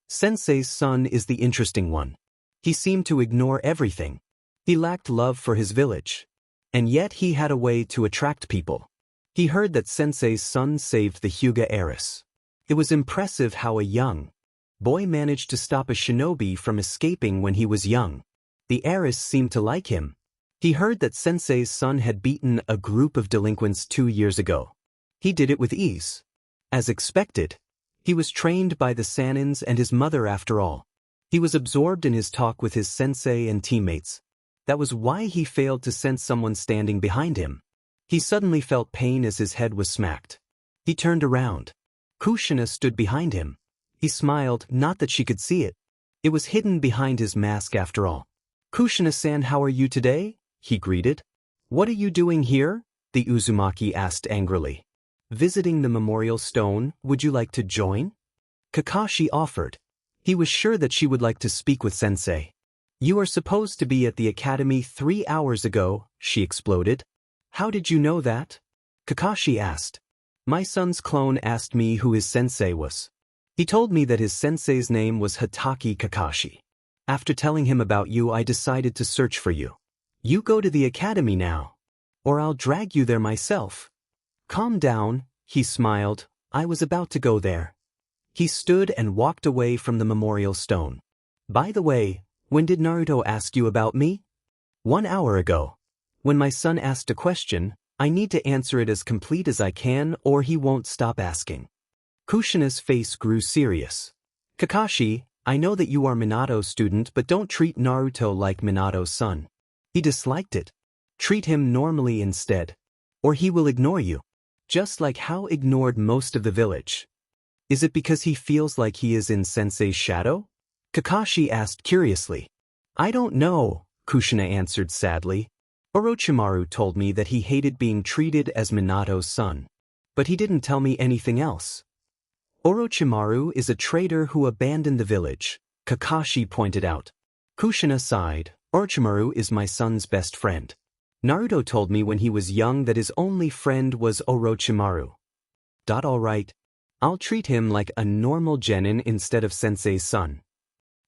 Sensei's son is the interesting one. He seemed to ignore everything. He lacked love for his village. And yet he had a way to attract people. He heard that Sensei's son saved the Hyuga heiress. It was impressive how a young boy managed to stop a shinobi from escaping when he was young. The heiress seemed to like him. He heard that Sensei's son had beaten a group of delinquents 2 years ago. He did it with ease. As expected, he was trained by the Sennins and his mother after all. He was absorbed in his talk with his sensei and teammates. That was why he failed to sense someone standing behind him. He suddenly felt pain as his head was smacked. He turned around. Kushina stood behind him. He smiled, not that she could see it. It was hidden behind his mask after all. "Kushina-san, how are you today?" he greeted. "What are you doing here?" the Uzumaki asked angrily. "Visiting the memorial stone, would you like to join?" Kakashi offered. He was sure that she would like to speak with Sensei. "You are supposed to be at the academy 3 hours ago," she exploded. "How did you know that?" Kakashi asked. "My son's clone asked me who his sensei was. He told me that his sensei's name was Hitaki Kakashi. After telling him about you, I decided to search for you. You go to the academy now, or I'll drag you there myself." "Calm down," he smiled. "I was about to go there." He stood and walked away from the memorial stone. "By the way, when did Naruto ask you about me?" "1 hour ago. When my son asked a question, I need to answer it as complete as I can or he won't stop asking." Kushina's face grew serious. "Kakashi, I know that you are Minato's student, but don't treat Naruto like Minato's son. He disliked it. Treat him normally instead, or he will ignore you. Just like how ignored most of the village." "Is it because he feels like he is in Sensei's shadow?" Kakashi asked curiously. "I don't know," Kushina answered sadly. "Orochimaru told me that he hated being treated as Minato's son. But he didn't tell me anything else." "Orochimaru is a traitor who abandoned the village," Kakashi pointed out. Kushina sighed. "Orochimaru is my son's best friend. Naruto told me when he was young that his only friend was Orochimaru." "All right. I'll treat him like a normal genin instead of Sensei's son."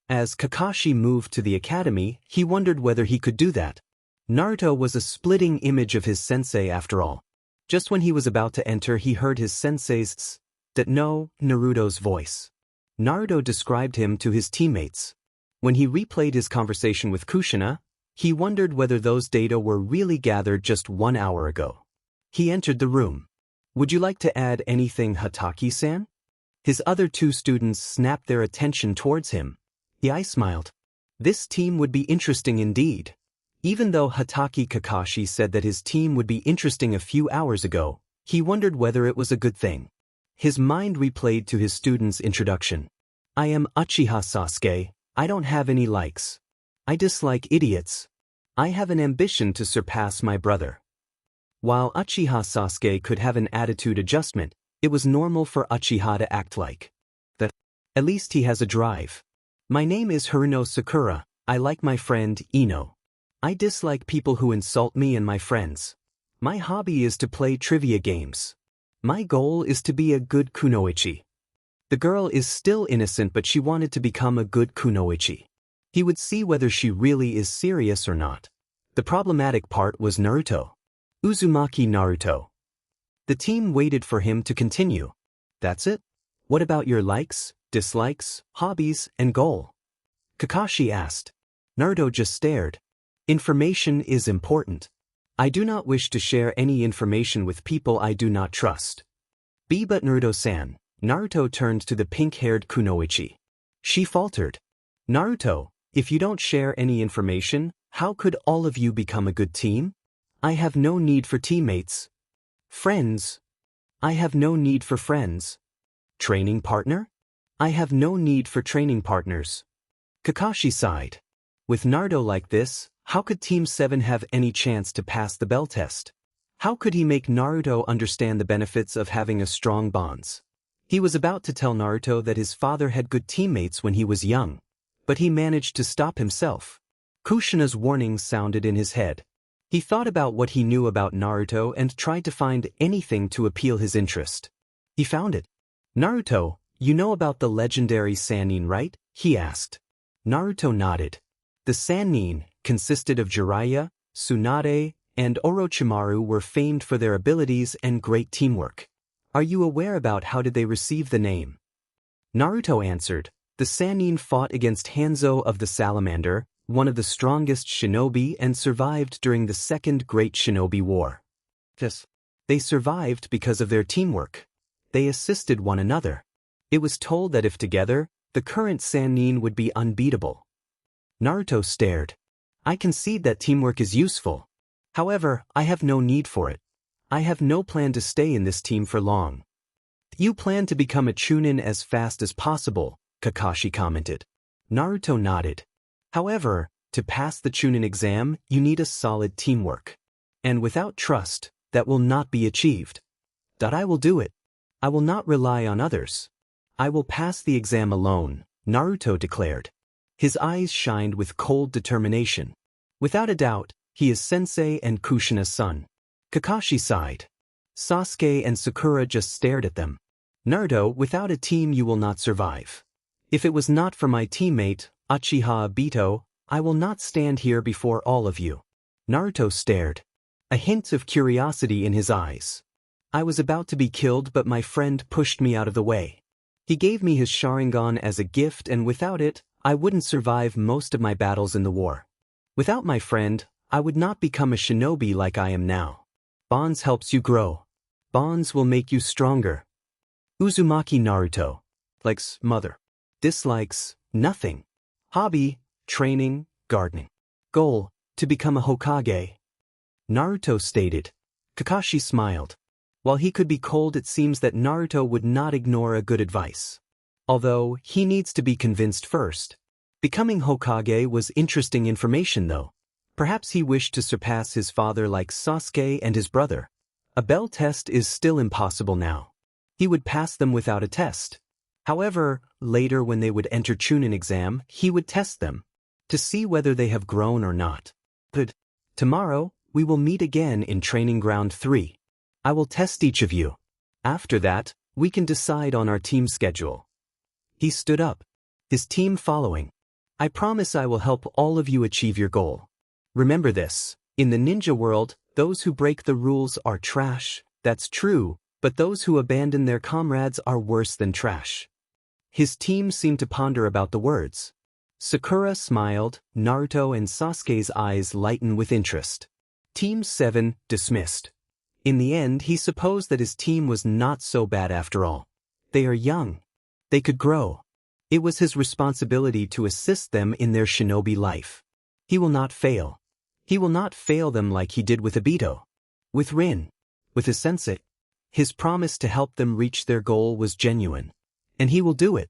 As Kakashi moved to the academy, he wondered whether he could do that. Naruto was a splitting image of his sensei after all. Just when he was about to enter, he heard his sensei's Naruto's voice. Naruto described him to his teammates. When he replayed his conversation with Kushina, he wondered whether those data were really gathered just 1 hour ago. He entered the room. "Would you like to add anything, Hitaki-san?" His other 2 students snapped their attention towards him. I smiled. This team would be interesting indeed. Even though Hitaki Kakashi said that his team would be interesting a few hours ago, he wondered whether it was a good thing. His mind replayed to his student's introduction. "I am Uchiha Sasuke. I don't have any likes. I dislike idiots. I have an ambition to surpass my brother." While Uchiha Sasuke could have an attitude adjustment, it was normal for Uchiha to act like that. At least he has a drive. My name is Haruno Sakura. I like my friend, Ino. I dislike people who insult me and my friends. My hobby is to play trivia games. My goal is to be a good kunoichi. The girl is still innocent, but she wanted to become a good kunoichi. He would see whether she really is serious or not. The problematic part was Naruto. Uzumaki Naruto. The team waited for him to continue. That's it? What about your likes, dislikes, hobbies, and goal? Kakashi asked. Naruto just stared. Information is important. I do not wish to share any information with people I do not trust. But Naruto-san. Naruto turned to the pink-haired kunoichi. She faltered. Naruto, if you don't share any information, how could all of you become a good team? I have no need for teammates. Friends? I have no need for friends. Training partner? I have no need for training partners. Kakashi sighed. With Naruto like this, how could Team 7 have any chance to pass the bell test? How could he make Naruto understand the benefits of having a strong bonds? He was about to tell Naruto that his father had good teammates when he was young, but he managed to stop himself. Kushina's warning sounded in his head. He thought about what he knew about Naruto and tried to find anything to appeal his interest. He found it. Naruto, you know about the legendary Sennin, right? He asked. Naruto nodded. The Sennin consisted of Jiraiya, Tsunade, and Orochimaru were famed for their abilities and great teamwork. Are you aware about how did they receive the name? Naruto answered. The Sennin fought against Hanzo of the Salamander, one of the strongest shinobi, and survived during the Second Great Shinobi War. Yes. They survived because of their teamwork. They assisted one another. It was told that if together, the current Sennin would be unbeatable. Naruto stared. I concede that teamwork is useful. However, I have no need for it. I have no plan to stay in this team for long. You plan to become a Chunin as fast as possible, Kakashi commented. Naruto nodded. However, to pass the Chunin exam, you need a solid teamwork. And without trust, that will not be achieved. I will do it. I will not rely on others. I will pass the exam alone, Naruto declared. His eyes shined with cold determination. Without a doubt, he is Sensei and Kushina's son. Kakashi sighed. Sasuke and Sakura just stared at them. Naruto, without a team you will not survive. If it was not for my teammate, Uchiha Obito, I will not stand here before all of you. Naruto stared. A hint of curiosity in his eyes. I was about to be killed, but my friend pushed me out of the way. He gave me his Sharingan as a gift, and without it, I wouldn't survive most of my battles in the war. Without my friend, I would not become a shinobi like I am now. Bonds helps you grow. Bonds will make you stronger. Uzumaki Naruto. Likes mother. Dislikes nothing. Hobby, training, gardening. Goal, to become a Hokage. Naruto stated. Kakashi smiled. While he could be cold, it seems that Naruto would not ignore a good advice. Although, he needs to be convinced first. Becoming Hokage was interesting information though. Perhaps he wished to surpass his father like Sasuke and his brother. A bell test is still impossible now. He would pass them without a test. However, later when they would enter Chunin exam, he would test them to see whether they have grown or not. But tomorrow, we will meet again in Training Ground 3. I will test each of you. After that, we can decide on our team schedule. He stood up, his team following. I promise I will help all of you achieve your goal. Remember this, in the ninja world, those who break the rules are trash, that's true, but those who abandon their comrades are worse than trash. His team seemed to ponder about the words. Sakura smiled, Naruto and Sasuke's eyes lightened with interest. Team 7 dismissed. In the end, he supposed that his team was not so bad after all. They are young. They could grow. It was his responsibility to assist them in their shinobi life. He will not fail. He will not fail them like he did with Obito. With Rin. With his sensei. His promise to help them reach their goal was genuine. And he will do it.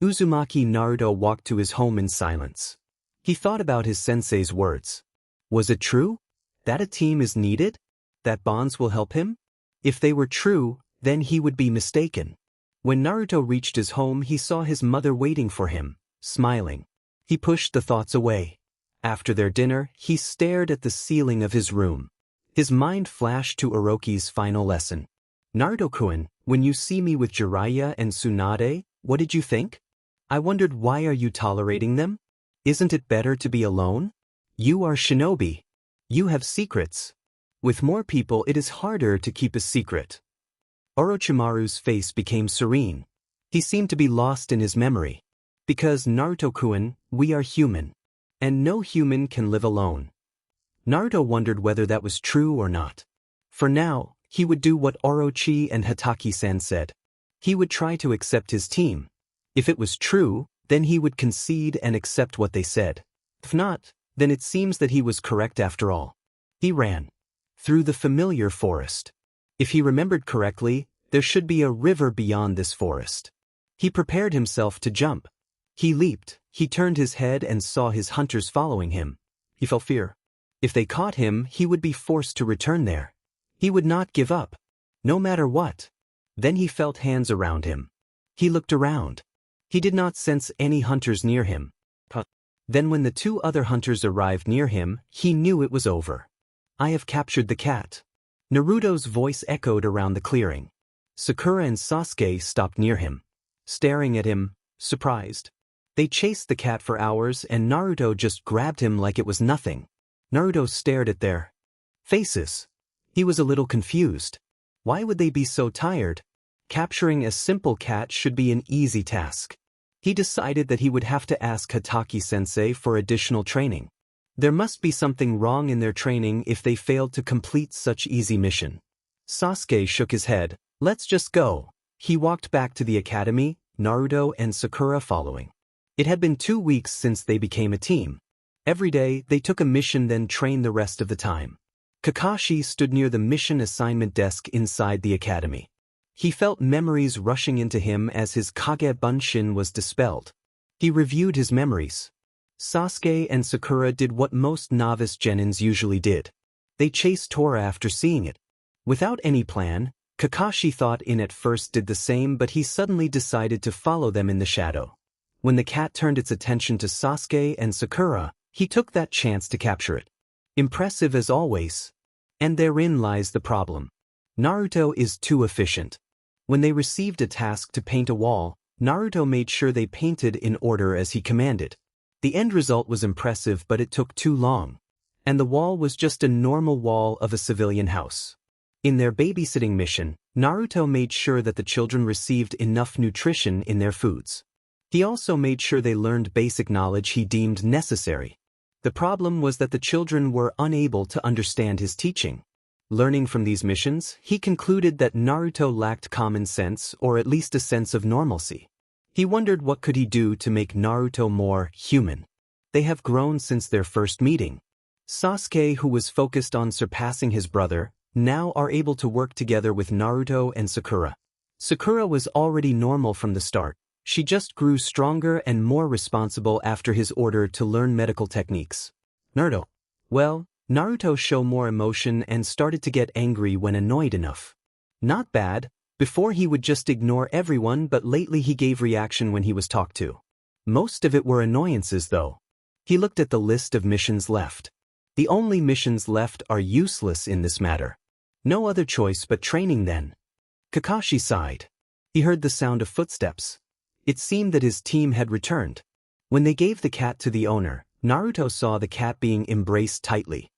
Uzumaki Naruto walked to his home in silence. He thought about his sensei's words. Was it true? That a team is needed? That bonds will help him? If they were true, then he would be mistaken. When Naruto reached his home, he saw his mother waiting for him, smiling. He pushed the thoughts away. After their dinner, he stared at the ceiling of his room. His mind flashed to Orochi's final lesson. Naruto-kun, when you see me with Jiraiya and Tsunade, what did you think? I wondered, why are you tolerating them? Isn't it better to be alone? You are shinobi. You have secrets. With more people it is harder to keep a secret. Orochimaru's face became serene. He seemed to be lost in his memory. Because Naruto-kun, we are human. And no human can live alone. Naruto wondered whether that was true or not. For now, he would do what Orochi and Hatake-san said. He would try to accept his team. If it was true, then he would concede and accept what they said. If not, then it seems that he was correct after all. He ran through the familiar forest. If he remembered correctly, there should be a river beyond this forest. He prepared himself to jump. He leaped, he turned his head and saw his hunters following him. He felt fear. If they caught him, he would be forced to return there. He would not give up, no matter what. Then he felt hands around him. He looked around. He did not sense any hunters near him. Then when the two other hunters arrived near him, he knew it was over. I have captured the cat. Naruto's voice echoed around the clearing. Sakura and Sasuke stopped near him, staring at him, surprised. They chased the cat for hours and Naruto just grabbed him like it was nothing. Naruto stared at their faces. He was a little confused. Why would they be so tired? Capturing a simple cat should be an easy task. He decided that he would have to ask Hatake-sensei for additional training. There must be something wrong in their training if they failed to complete such easy mission. Sasuke shook his head. Let's just go. He walked back to the academy, Naruto and Sakura following. It had been 2 weeks since they became a team. Every day, they took a mission then trained the rest of the time. Kakashi stood near the mission assignment desk inside the academy. He felt memories rushing into him as his Kage Bunshin was dispelled. He reviewed his memories. Sasuke and Sakura did what most novice genins usually did. They chased Tora after seeing it. Without any plan, Kakashi thought in at first did the same, but he suddenly decided to follow them in the shadow. When the cat turned its attention to Sasuke and Sakura, he took that chance to capture it. Impressive as always. And therein lies the problem. Naruto is too efficient. When they received a task to paint a wall, Naruto made sure they painted in order as he commanded. The end result was impressive, but it took too long. And the wall was just a normal wall of a civilian house. In their babysitting mission, Naruto made sure that the children received enough nutrition in their foods. He also made sure they learned basic knowledge he deemed necessary. The problem was that the children were unable to understand his teaching. Learning from these missions, he concluded that Naruto lacked common sense or at least a sense of normalcy. He wondered what could he do to make Naruto more human. They have grown since their first meeting. Sasuke, who was focused on surpassing his brother, now are able to work together with Naruto and Sakura. Sakura was already normal from the start. She just grew stronger and more responsible after his order to learn medical techniques. Naruto. Well, Naruto showed more emotion and started to get angry when annoyed enough. Not bad. Before he would just ignore everyone, but lately he gave reaction when he was talked to. Most of it were annoyances though. He looked at the list of missions left. The only missions left are useless in this matter. No other choice but training then. Kakashi sighed. He heard the sound of footsteps. It seemed that his team had returned. When they gave the cat to the owner, Naruto saw the cat being embraced tightly.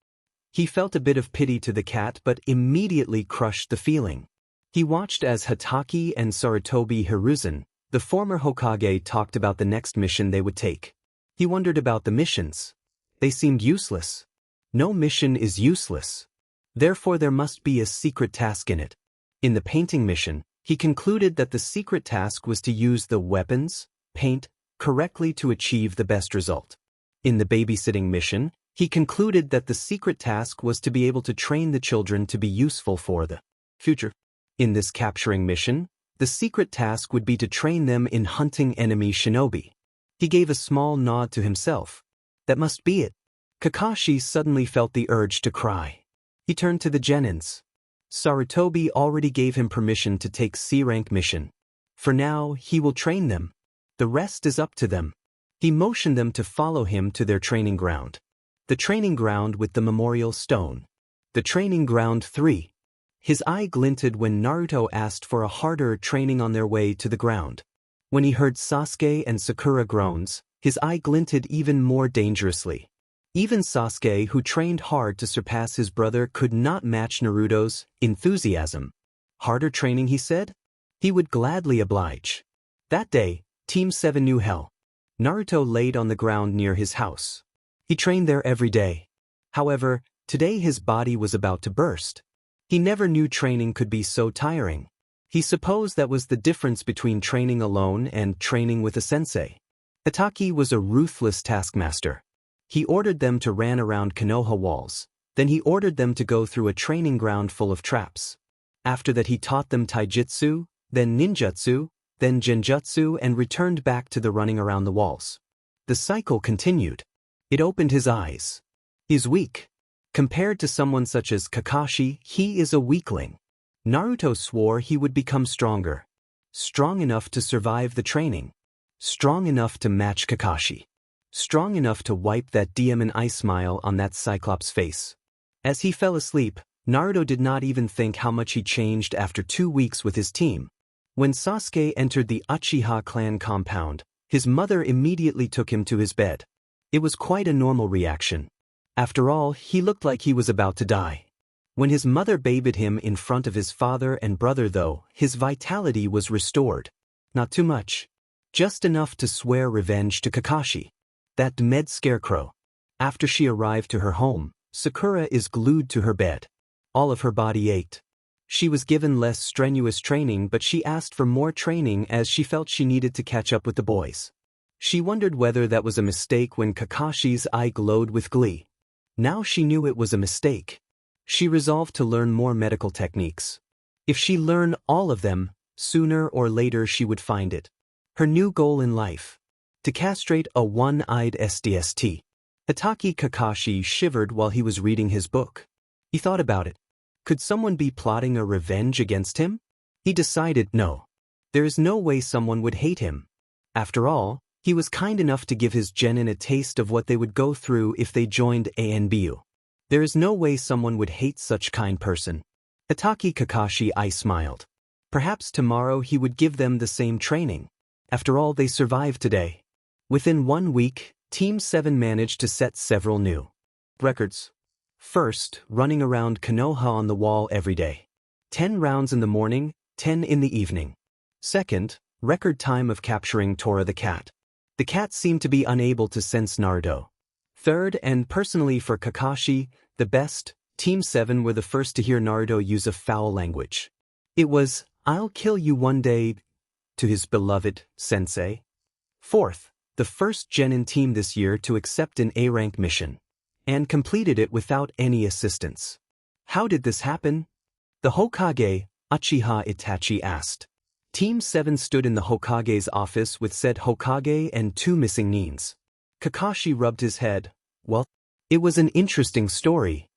He felt a bit of pity to the cat but immediately crushed the feeling. He watched as Hatake and Sarutobi Hiruzen, the former Hokage, talked about the next mission they would take. He wondered about the missions. They seemed useless. No mission is useless. Therefore there must be a secret task in it. In the painting mission, he concluded that the secret task was to use the weapons, paint, correctly to achieve the best result. In the babysitting mission, he concluded that the secret task was to be able to train the children to be useful for the future. In this capturing mission, the secret task would be to train them in hunting enemy shinobi. He gave a small nod to himself. That must be it. Kakashi suddenly felt the urge to cry. He turned to the genins. Sarutobi already gave him permission to take C-rank mission. For now, he will train them. The rest is up to them. He motioned them to follow him to their training ground. The training ground with the memorial stone. The training ground 3. His eye glinted when Naruto asked for a harder training on their way to the ground. When he heard Sasuke and Sakura groans, his eye glinted even more dangerously. Even Sasuke, who trained hard to surpass his brother, could not match Naruto's enthusiasm. Harder training, he said? He would gladly oblige. That day, Team 7 knew hell. Naruto laid on the ground near his house. He trained there every day. However, today his body was about to burst. He never knew training could be so tiring. He supposed that was the difference between training alone and training with a sensei. Itachi was a ruthless taskmaster. He ordered them to run around Konoha walls. Then he ordered them to go through a training ground full of traps. After that he taught them taijutsu, then ninjutsu, then genjutsu, and returned back to the running around the walls. The cycle continued. It opened his eyes. He's weak. Compared to someone such as Kakashi, he is a weakling. Naruto swore he would become stronger. Strong enough to survive the training. Strong enough to match Kakashi. Strong enough to wipe that DMNI smile on that Cyclops face. As he fell asleep, Naruto did not even think how much he changed after 2 weeks with his team. When Sasuke entered the Uchiha clan compound, his mother immediately took him to his bed. It was quite a normal reaction. After all, he looked like he was about to die. When his mother bathed him in front of his father and brother, though, his vitality was restored. Not too much. Just enough to swear revenge to Kakashi. That med scarecrow. After she arrived to her home, Sakura is glued to her bed. All of her body ached. She was given less strenuous training, but she asked for more training as she felt she needed to catch up with the boys. She wondered whether that was a mistake when Kakashi's eye glowed with glee. Now she knew it was a mistake. She resolved to learn more medical techniques. If she learned all of them, sooner or later she would find it. Her new goal in life. To castrate a one-eyed SDST. Itachi Kakashi shivered while he was reading his book. He thought about it. Could someone be plotting a revenge against him? He decided no. There is no way someone would hate him. After all, he was kind enough to give his genin a taste of what they would go through if they joined ANBU. There is no way someone would hate such kind person. Itachi Kakashi smiled. Perhaps tomorrow he would give them the same training. After all, they survived today. Within 1 week, Team 7 managed to set several new records. First, running around Konoha on the wall every day. 10 rounds in the morning, 10 in the evening. Second, record time of capturing Tora the cat. The cat seemed to be unable to sense Naruto. Third, and personally for Kakashi, the best, Team 7 were the first to hear Naruto use a foul language. It was, "I'll kill you one day," to his beloved sensei. Fourth, the first genin team this year to accept an A-rank mission. And completed it without any assistance. How did this happen? The Hokage, Uchiha Itachi asked. Team 7 stood in the Hokage's office with said Hokage and 2 missing nins. Kakashi rubbed his head. Well, it was an interesting story.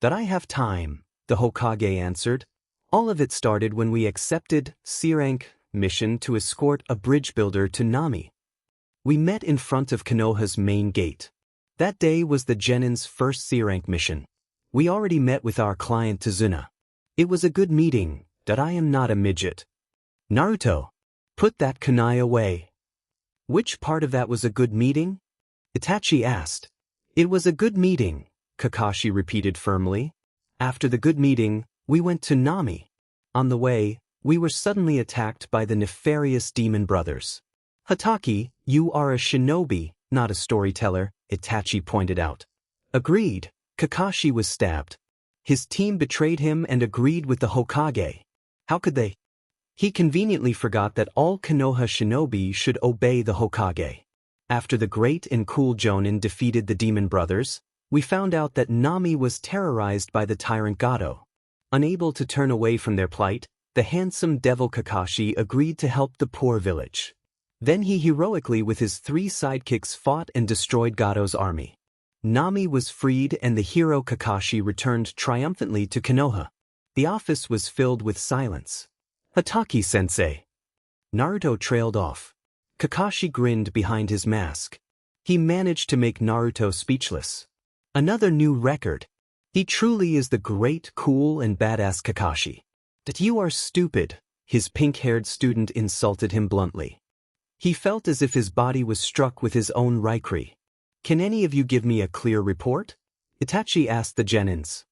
That I have time, the Hokage answered. All of it started when we accepted C-rank mission to escort a bridge builder to Nami. We met in front of Konoha's main gate. That day was the genin's first C-rank mission. We already met with our client Tazuna. It was a good meeting, that I am not a midget. Naruto, put that kunai away. Which part of that was a good meeting? Itachi asked. It was a good meeting, Kakashi repeated firmly. After the good meeting, we went to Nami. On the way, we were suddenly attacked by the nefarious demon brothers. Hataki, you are a shinobi, not a storyteller, Itachi pointed out. Agreed, Kakashi was stabbed. His team betrayed him and agreed with the Hokage. How could they? He conveniently forgot that all Konoha shinobi should obey the Hokage. After the great and cool Jonin defeated the demon brothers, we found out that Nami was terrorized by the tyrant Gato. Unable to turn away from their plight, the handsome devil Kakashi agreed to help the poor village. Then he heroically with his 3 sidekicks fought and destroyed Gato's army. Nami was freed and the hero Kakashi returned triumphantly to Konoha. The office was filled with silence. Hataki-sensei. Naruto trailed off. Kakashi grinned behind his mask. He managed to make Naruto speechless. Another new record. He truly is the great, cool, and badass Kakashi. That you are stupid, his pink-haired student insulted him bluntly. He felt as if his body was struck with his own Raikiri. Can any of you give me a clear report? Itachi asked the genins.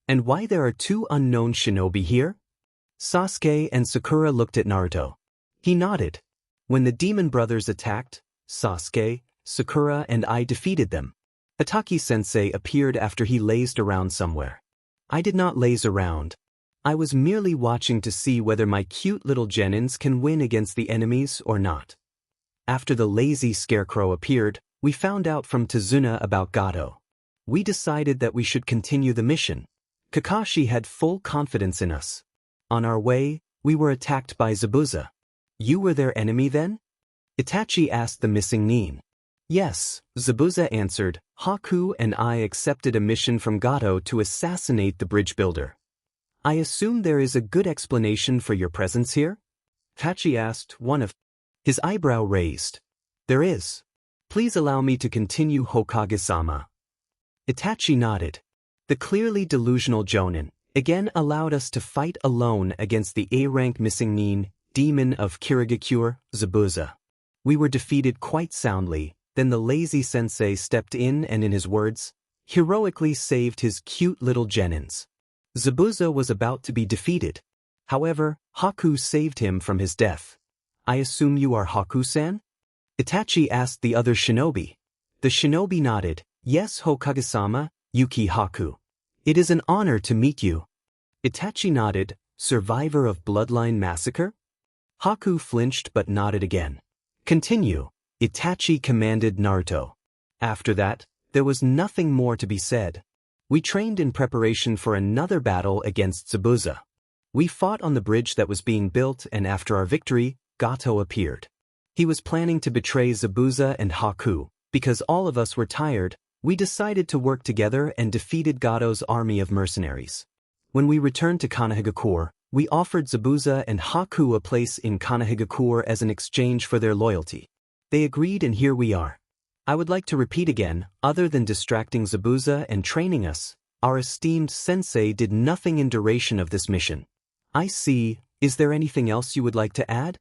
And why there are two unknown shinobi here? Sasuke and Sakura looked at Naruto. He nodded. When the demon brothers attacked, Sasuke, Sakura and I defeated them. Itachi-sensei appeared after he lazed around somewhere. I did not laze around. I was merely watching to see whether my cute little genins can win against the enemies or not. After the lazy scarecrow appeared, we found out from Tazuna about Gato. We decided that we should continue the mission. Kakashi had full confidence in us. On our way, we were attacked by Zabuza. You were their enemy then? Itachi asked the missing Nin. Yes, Zabuza answered. Haku and I accepted a mission from Gato to assassinate the bridge builder. I assume there is a good explanation for your presence here? Itachi asked, one of his eyebrow raised. There is. Please allow me to continue, Hokage-sama. Itachi nodded. The clearly delusional Jonin again allowed us to fight alone against the A-rank missing Nin, demon of Kirigakure, Zabuza. We were defeated quite soundly. Then the lazy sensei stepped in and, in his words, heroically saved his cute little genins. Zabuza was about to be defeated. However, Haku saved him from his death. I assume you are Haku-san? Itachi asked the other shinobi. The shinobi nodded. Yes, Hokage-sama, Yuki Haku. It is an honor to meet you. Itachi nodded. Survivor of Bloodline Massacre? Haku flinched but nodded again. Continue. Itachi commanded Naruto. After that, there was nothing more to be said. We trained in preparation for another battle against Zabuza. We fought on the bridge that was being built, and after our victory, Gato appeared. He was planning to betray Zabuza and Haku. Because all of us were tired, we decided to work together and defeated Gato's army of mercenaries. When we returned to Konohagakure, we offered Zabuza and Haku a place in Konohagakure as an exchange for their loyalty. They agreed, and here we are. I would like to repeat again, other than distracting Zabuza and training us, our esteemed sensei did nothing in duration of this mission. I see. Is there anything else you would like to add?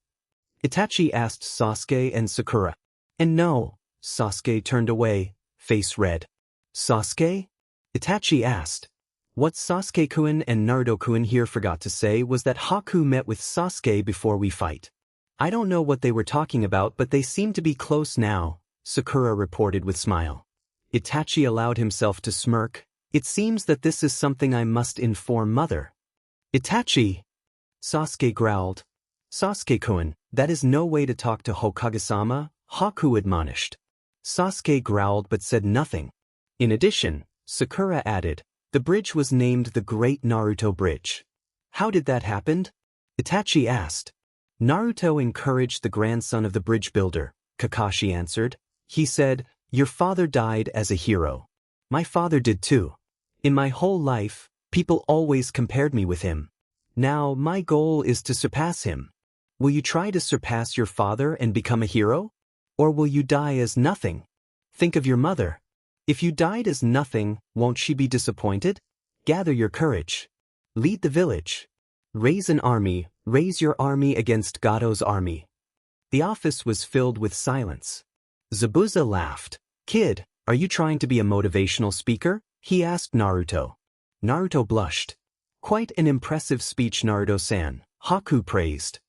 Itachi asked Sasuke and Sakura. And no, Sasuke turned away, face red. Sasuke? Itachi asked. What Sasuke-kun and Naruto-kun here forgot to say was that Haku met with Sasuke before we fight. I don't know what they were talking about, but they seem to be close now, Sakura reported with smile. Itachi allowed himself to smirk. It seems that this is something I must inform Mother. Itachi! Sasuke growled. Sasuke-kun, that is no way to talk to Hokage-sama, Haku admonished. Sasuke growled but said nothing. In addition, Sakura added, the bridge was named the Great Naruto Bridge. How did that happen? Itachi asked. Naruto encouraged the grandson of the bridge builder, Kakashi answered. He said, your father died as a hero. My father did too. In my whole life, people always compared me with him. Now my goal is to surpass him. Will you try to surpass your father and become a hero? Or will you die as nothing? Think of your mother. If you died as nothing, won't she be disappointed? Gather your courage. Lead the village. Raise an army. Raise your army against Gato's army. The office was filled with silence. Zabuza laughed. Kid, are you trying to be a motivational speaker? He asked Naruto. Naruto blushed. Quite an impressive speech, Naruto-san, Haku praised.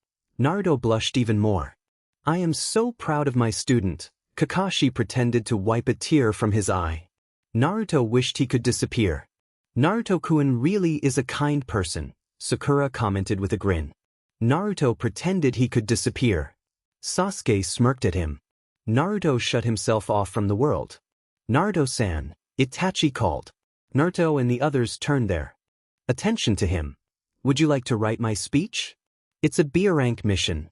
Naruto blushed even more. I am so proud of my student. Kakashi pretended to wipe a tear from his eye. Naruto wished he could disappear. Naruto-kun really is a kind person, Sakura commented with a grin. Naruto pretended he could disappear. Sasuke smirked at him. Naruto shut himself off from the world. Naruto-san, Itachi called. Naruto and the others turned their attention to him. Would you like to write my speech? It's a B-rank mission.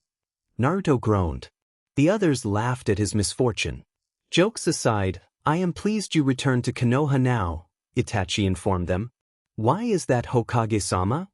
Naruto groaned. The others laughed at his misfortune. Jokes aside, I am pleased you returned to Konoha now, Itachi informed them. Why is that, Hokage-sama?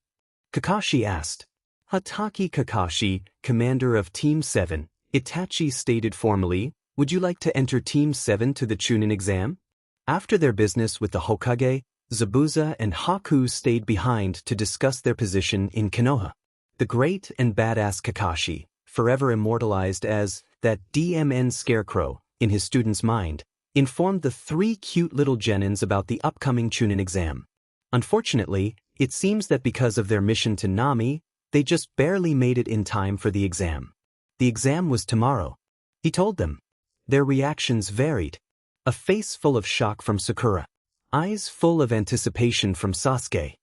Kakashi asked. Hatake Kakashi, commander of Team 7, Itachi stated formally, Would you like to enter Team 7 to the Chunin exam? After their business with the Hokage, Zabuza and Haku stayed behind to discuss their position in Konoha. The great and badass Kakashi, forever immortalized as that DMN scarecrow in his student's mind, informed the three cute little genins about the upcoming Chunin exam. Unfortunately, it seems that because of their mission to Nami, they just barely made it in time for the exam. The exam was tomorrow, he told them. Their reactions varied. A face full of shock from Sakura. Eyes full of anticipation from Sasuke.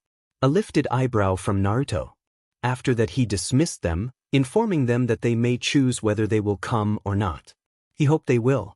A lifted eyebrow from Naruto. After that he dismissed them, informing them that they may choose whether they will come or not. He hoped they will.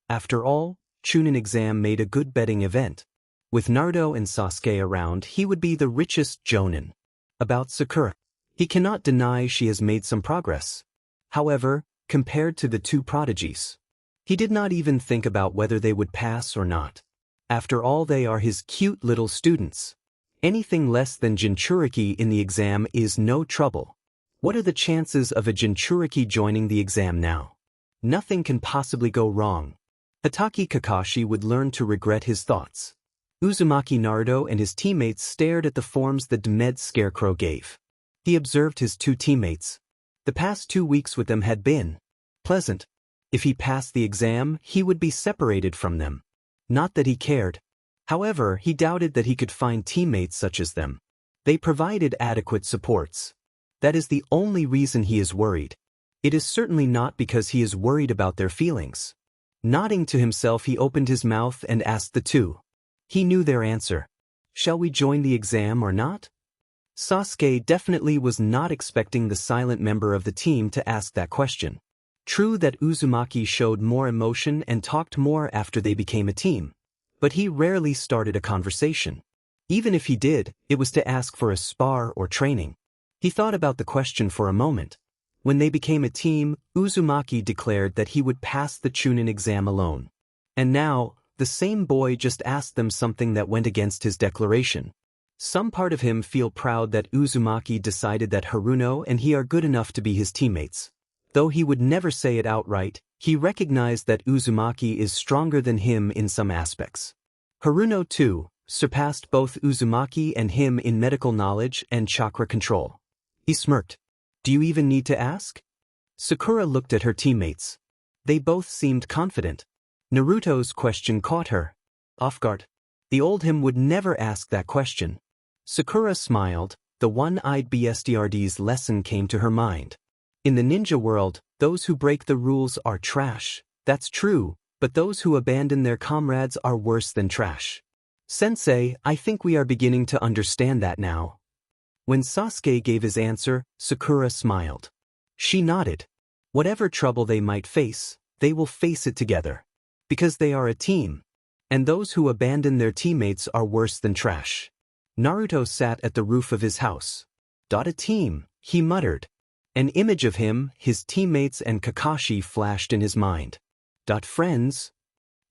After all, Chunin exam made a good betting event. With Naruto and Sasuke around, he would be the richest jonin. About Sakura, he cannot deny she has made some progress. However, compared to the two prodigies, he did not even think about whether they would pass or not. After all, they are his cute little students. Anything less than Jinchuriki in the exam is no trouble. What are the chances of a Jinchuriki joining the exam now? Nothing can possibly go wrong. Hatake Kakashi would learn to regret his thoughts. Uzumaki Naruto and his teammates stared at the forms the Demed Scarecrow gave. He observed his two teammates. The past 2 weeks with them had been pleasant. If he passed the exam, he would be separated from them. Not that he cared. However, he doubted that he could find teammates such as them. They provided adequate supports. That is the only reason he is worried. It is certainly not because he is worried about their feelings. Nodding to himself, he opened his mouth and asked the two. He knew their answer. Shall we join the exam or not? Sasuke definitely was not expecting the silent member of the team to ask that question. True that Uzumaki showed more emotion and talked more after they became a team, but he rarely started a conversation. Even if he did, it was to ask for a spar or training. He thought about the question for a moment. When they became a team, Uzumaki declared that he would pass the Chunin exam alone. And now, the same boy just asked them something that went against his declaration. Some part of him feel proud that Uzumaki decided that Haruno and he are good enough to be his teammates. Though he would never say it outright, he recognized that Uzumaki is stronger than him in some aspects. Haruno, too, surpassed both Uzumaki and him in medical knowledge and chakra control. He smirked. Do you even need to ask? Sakura looked at her teammates. They both seemed confident. Naruto's question caught her off guard. The old him would never ask that question. Sakura smiled. The one-eyed BSDRD's lesson came to her mind. In the ninja world, those who break the rules are trash. That's true, but those who abandon their comrades are worse than trash. Sensei, I think we are beginning to understand that now. When Sasuke gave his answer, Sakura smiled. She nodded. Whatever trouble they might face, they will face it together. Because they are a team. And those who abandon their teammates are worse than trash. Naruto sat at the roof of his house. A team, he muttered. An image of him, his teammates and Kakashi flashed in his mind. Friends?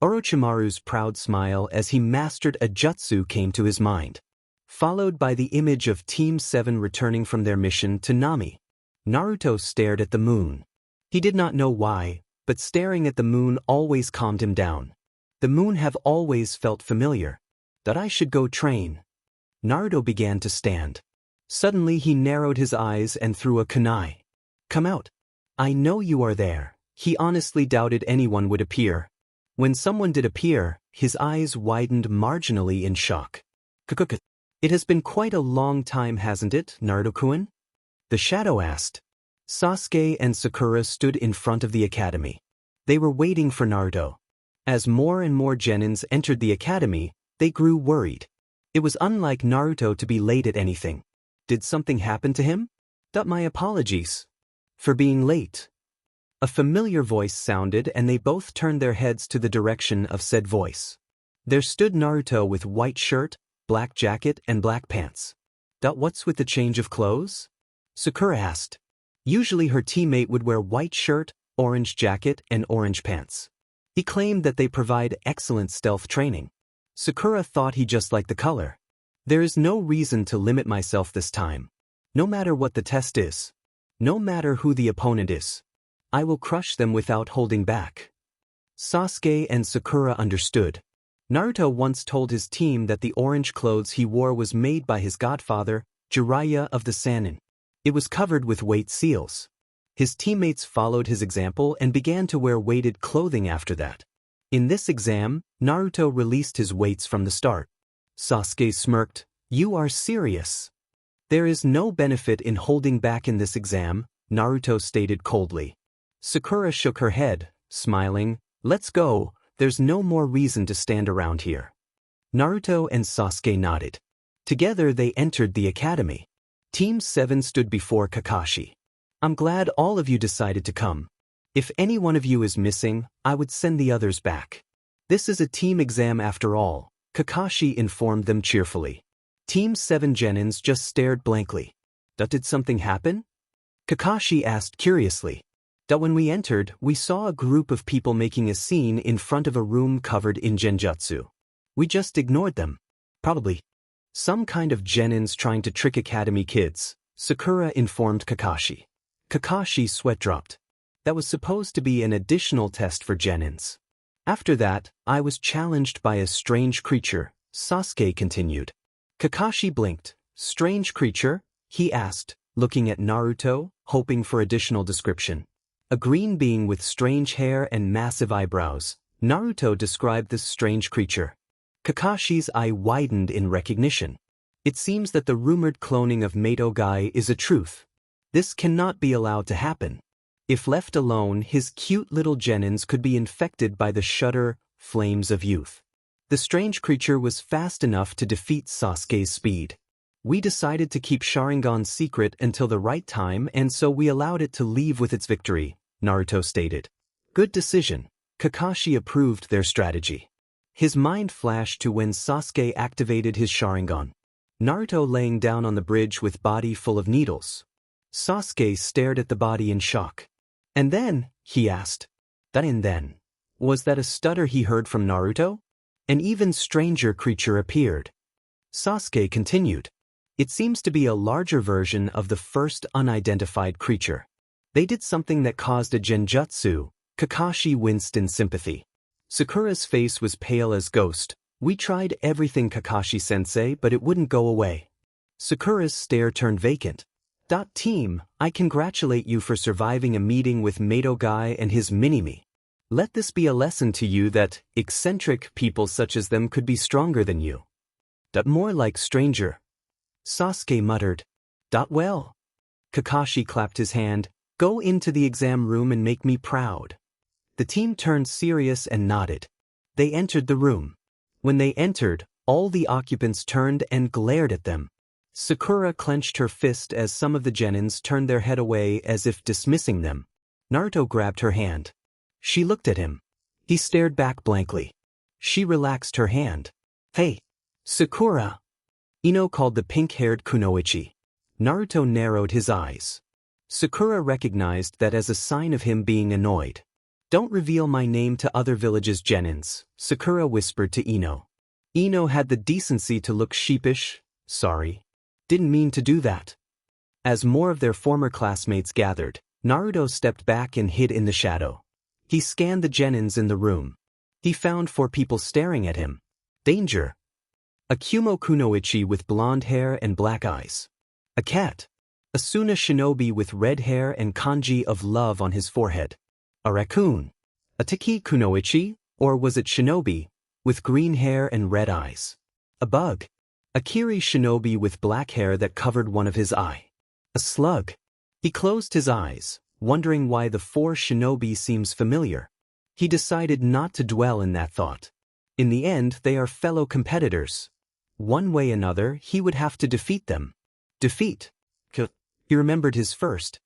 Orochimaru's proud smile as he mastered a jutsu came to his mind. Followed by the image of Team 7 returning from their mission to Nami. Naruto stared at the moon. He did not know why, but staring at the moon always calmed him down. The moon have always felt familiar. I should go train. Naruto began to stand. Suddenly he narrowed his eyes and threw a kunai. Come out. I know you are there. He honestly doubted anyone would appear. When someone did appear, his eyes widened marginally in shock. It has been quite a long time, hasn't it, Naruto-kun? The shadow asked. Sasuke and Sakura stood in front of the academy. They were waiting for Naruto. As more and more genins entered the academy, they grew worried. It was unlike Naruto to be late at anything. Did something happen to him? My apologies for being late. A familiar voice sounded and they both turned their heads to the direction of said voice. There stood Naruto with white shirt, black jacket and black pants. What's with the change of clothes? Sakura asked. Usually her teammate would wear white shirt, orange jacket and orange pants. He claimed that they provide excellent stealth training. Sakura thought he just liked the color. There is no reason to limit myself this time. No matter what the test is. No matter who the opponent is. I will crush them without holding back. Sasuke and Sakura understood. Naruto once told his team that the orange clothes he wore was made by his godfather, Jiraiya of the Sennin. It was covered with weight seals. His teammates followed his example and began to wear weighted clothing after that. In this exam, Naruto released his weights from the start. Sasuke smirked, "You are serious?" "There is no benefit in holding back in this exam," Naruto stated coldly. Sakura shook her head, smiling, "Let's go, there's no more reason to stand around here." Naruto and Sasuke nodded. Together they entered the academy. Team 7 stood before Kakashi. "I'm glad all of you decided to come. If any one of you is missing, I would send the others back. This is a team exam after all," Kakashi informed them cheerfully. Team 7 Genins just stared blankly. Did something happen?" Kakashi asked curiously. When we entered, we saw a group of people making a scene in front of a room covered in genjutsu. We just ignored them. Probably some kind of Genins trying to trick academy kids, Sakura informed Kakashi. Kakashi's sweat dropped. That was supposed to be an additional test for Genins. "After that, I was challenged by a strange creature," Sasuke continued. Kakashi blinked. "Strange creature?" he asked, looking at Naruto, hoping for additional description. "A green being with strange hair and massive eyebrows," Naruto described this strange creature. Kakashi's eye widened in recognition. It seems that the rumored cloning of Madogai is a truth. This cannot be allowed to happen. If left alone, his cute little Genins could be infected by the shudder flames of youth. The strange creature was fast enough to defeat Sasuke's speed. "We decided to keep Sharingan secret until the right time, and so we allowed it to leave with its victory," Naruto stated. "Good decision." Kakashi approved their strategy. His mind flashed to when Sasuke activated his Sharingan. Naruto laying down on the bridge with body full of needles. Sasuke stared at the body in shock. "And then?" he asked. "And then? Was that a stutter he heard from Naruto?" An even stranger creature appeared. Sasuke continued. "It seems to be a larger version of the first unidentified creature. They did something that caused a genjutsu." Kakashi winced in sympathy. Sakura's face was pale as ghost. "We tried everything, Kakashi-sensei, but it wouldn't go away." Sakura's stare turned vacant. "Team, I congratulate you for surviving a meeting with Madogai and his mini-me. Let this be a lesson to you that eccentric people such as them could be stronger than you." "More like stranger," Sasuke muttered. "Well." Kakashi clapped his hand. "Go into the exam room and make me proud." The team turned serious and nodded. They entered the room. When they entered, all the occupants turned and glared at them. Sakura clenched her fist as some of the Genins turned their head away as if dismissing them. Naruto grabbed her hand. She looked at him. He stared back blankly. She relaxed her hand. "Hey, Sakura!" Ino called the pink-haired Kunoichi. Naruto narrowed his eyes. Sakura recognized that as a sign of him being annoyed. "Don't reveal my name to other villages' Genins," Sakura whispered to Ino. Ino had the decency to look sheepish. "Sorry. Didn't mean to do that." As more of their former classmates gathered, Naruto stepped back and hid in the shadow. He scanned the Genins in the room. He found 4 people staring at him. Danger. A Kumo Kunoichi with blonde hair and black eyes. A cat. A Suna shinobi with red hair and kanji of love on his forehead. A raccoon. A Taki Kunoichi, or was it shinobi, with green hair and red eyes. A bug. A Kiri shinobi with black hair that covered one of his eye. A slug. He closed his eyes, wondering why the 4 shinobi seems familiar. He decided not to dwell in that thought. In the end, they are fellow competitors. One way or another, he would have to defeat them. Defeat. He remembered his first.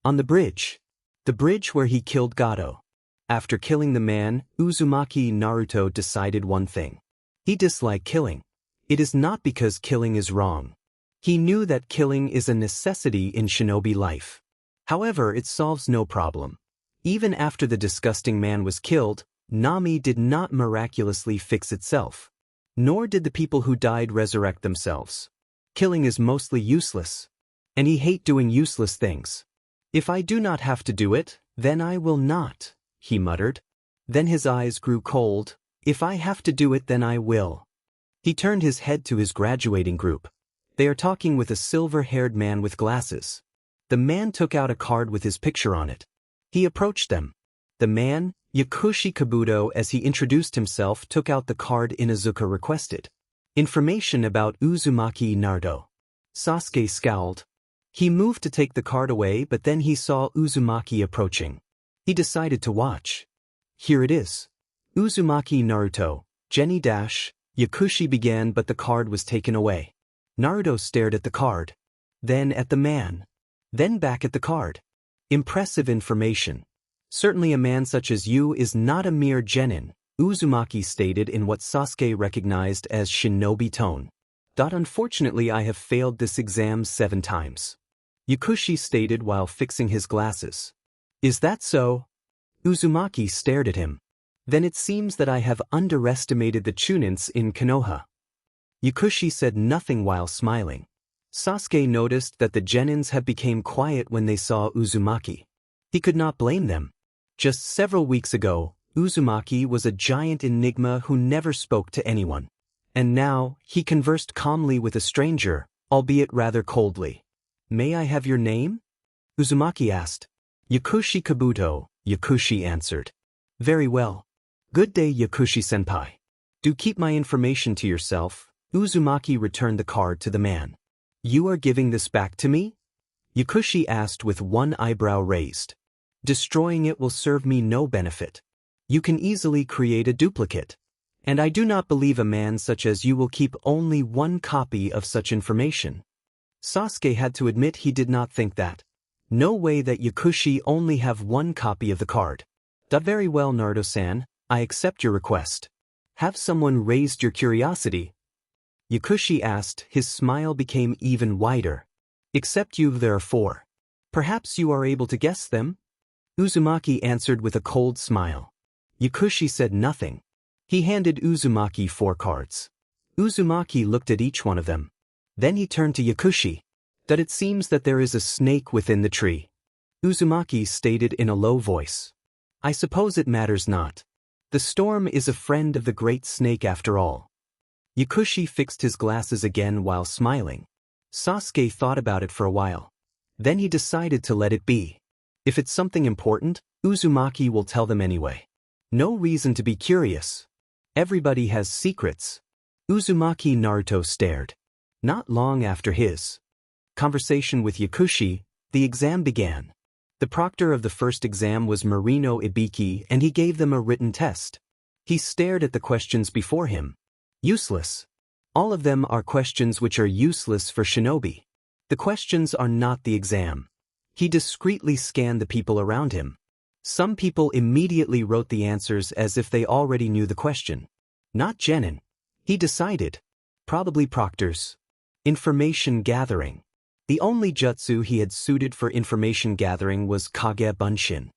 On the bridge. The bridge where he killed Gato. After killing the man, Uzumaki, Naruto decided one thing. He disliked killing. It is not because killing is wrong. He knew that killing is a necessity in shinobi life. However, it solves no problem. Even after the disgusting man was killed, Nami did not miraculously fix itself. Nor did the people who died resurrect themselves. Killing is mostly useless. And he hates doing useless things. "If I do not have to do it, then I will not," he muttered. Then his eyes grew cold. If I have to do it, then I will. He turned his head to his graduating group. They are talking with a silver-haired man with glasses. The man took out a card with his picture on it. He approached them. The man, Yakushi Kabuto, as he introduced himself, took out the card Inuzuka requested. Information about Uzumaki Naruto. Sasuke scowled. He moved to take the card away, but then he saw Uzumaki approaching. He decided to watch. Here it is. Uzumaki Naruto, Jenny Dash, Yakushi began, but the card was taken away. Naruto stared at the card. Then at the man. Then back at the card. Impressive information. Certainly a man such as you is not a mere genin, Uzumaki stated in what Sasuke recognized as shinobi tone. Unfortunately, I have failed this exam 7 times. Yakushi stated while fixing his glasses. Is that so? Uzumaki stared at him. Then it seems that I have underestimated the chunins in Konoha. Yakushi said nothing while smiling. Sasuke noticed that the genins had become quiet when they saw Uzumaki. He could not blame them. Just several weeks ago, Uzumaki was a giant enigma who never spoke to anyone. And now, he conversed calmly with a stranger, albeit rather coldly. May I have your name? Uzumaki asked. Yakushi Kabuto, Yakushi answered. Very well. Good day, Yakushi-senpai. Do keep my information to yourself. Uzumaki returned the card to the man. You are giving this back to me? Yakushi asked with one eyebrow raised. Destroying it will serve me no benefit. You can easily create a duplicate. And I do not believe a man such as you will keep only one copy of such information. Sasuke had to admit he did not think that. No way that Yakushi only have one copy of the card. Very well, Naruto-san, I accept your request. Have someone raised your curiosity? Yakushi asked, his smile became even wider. Except you, there are 4. Perhaps you are able to guess them? Uzumaki answered with a cold smile. Yakushi said nothing. He handed Uzumaki 4 cards. Uzumaki looked at each one of them. Then he turned to Yakushi. That it seems that there is a snake within the tree. Uzumaki stated in a low voice. I suppose it matters not. The storm is a friend of the great snake after all. Yakushi fixed his glasses again while smiling. Sasuke thought about it for a while. Then he decided to let it be. If it's something important, Uzumaki will tell them anyway. No reason to be curious. Everybody has secrets. Uzumaki Naruto stared. Not long after his conversation with Yakushi, the exam began. The proctor of the first exam was Marino Ibiki, and he gave them a written test. He stared at the questions before him. Useless. All of them are questions which are useless for shinobi. The questions are not the exam. He discreetly scanned the people around him. Some people immediately wrote the answers as if they already knew the question. Not genin. He decided. Probably proctors. Information gathering. The only jutsu he had suited for information gathering was Kage Bunshin.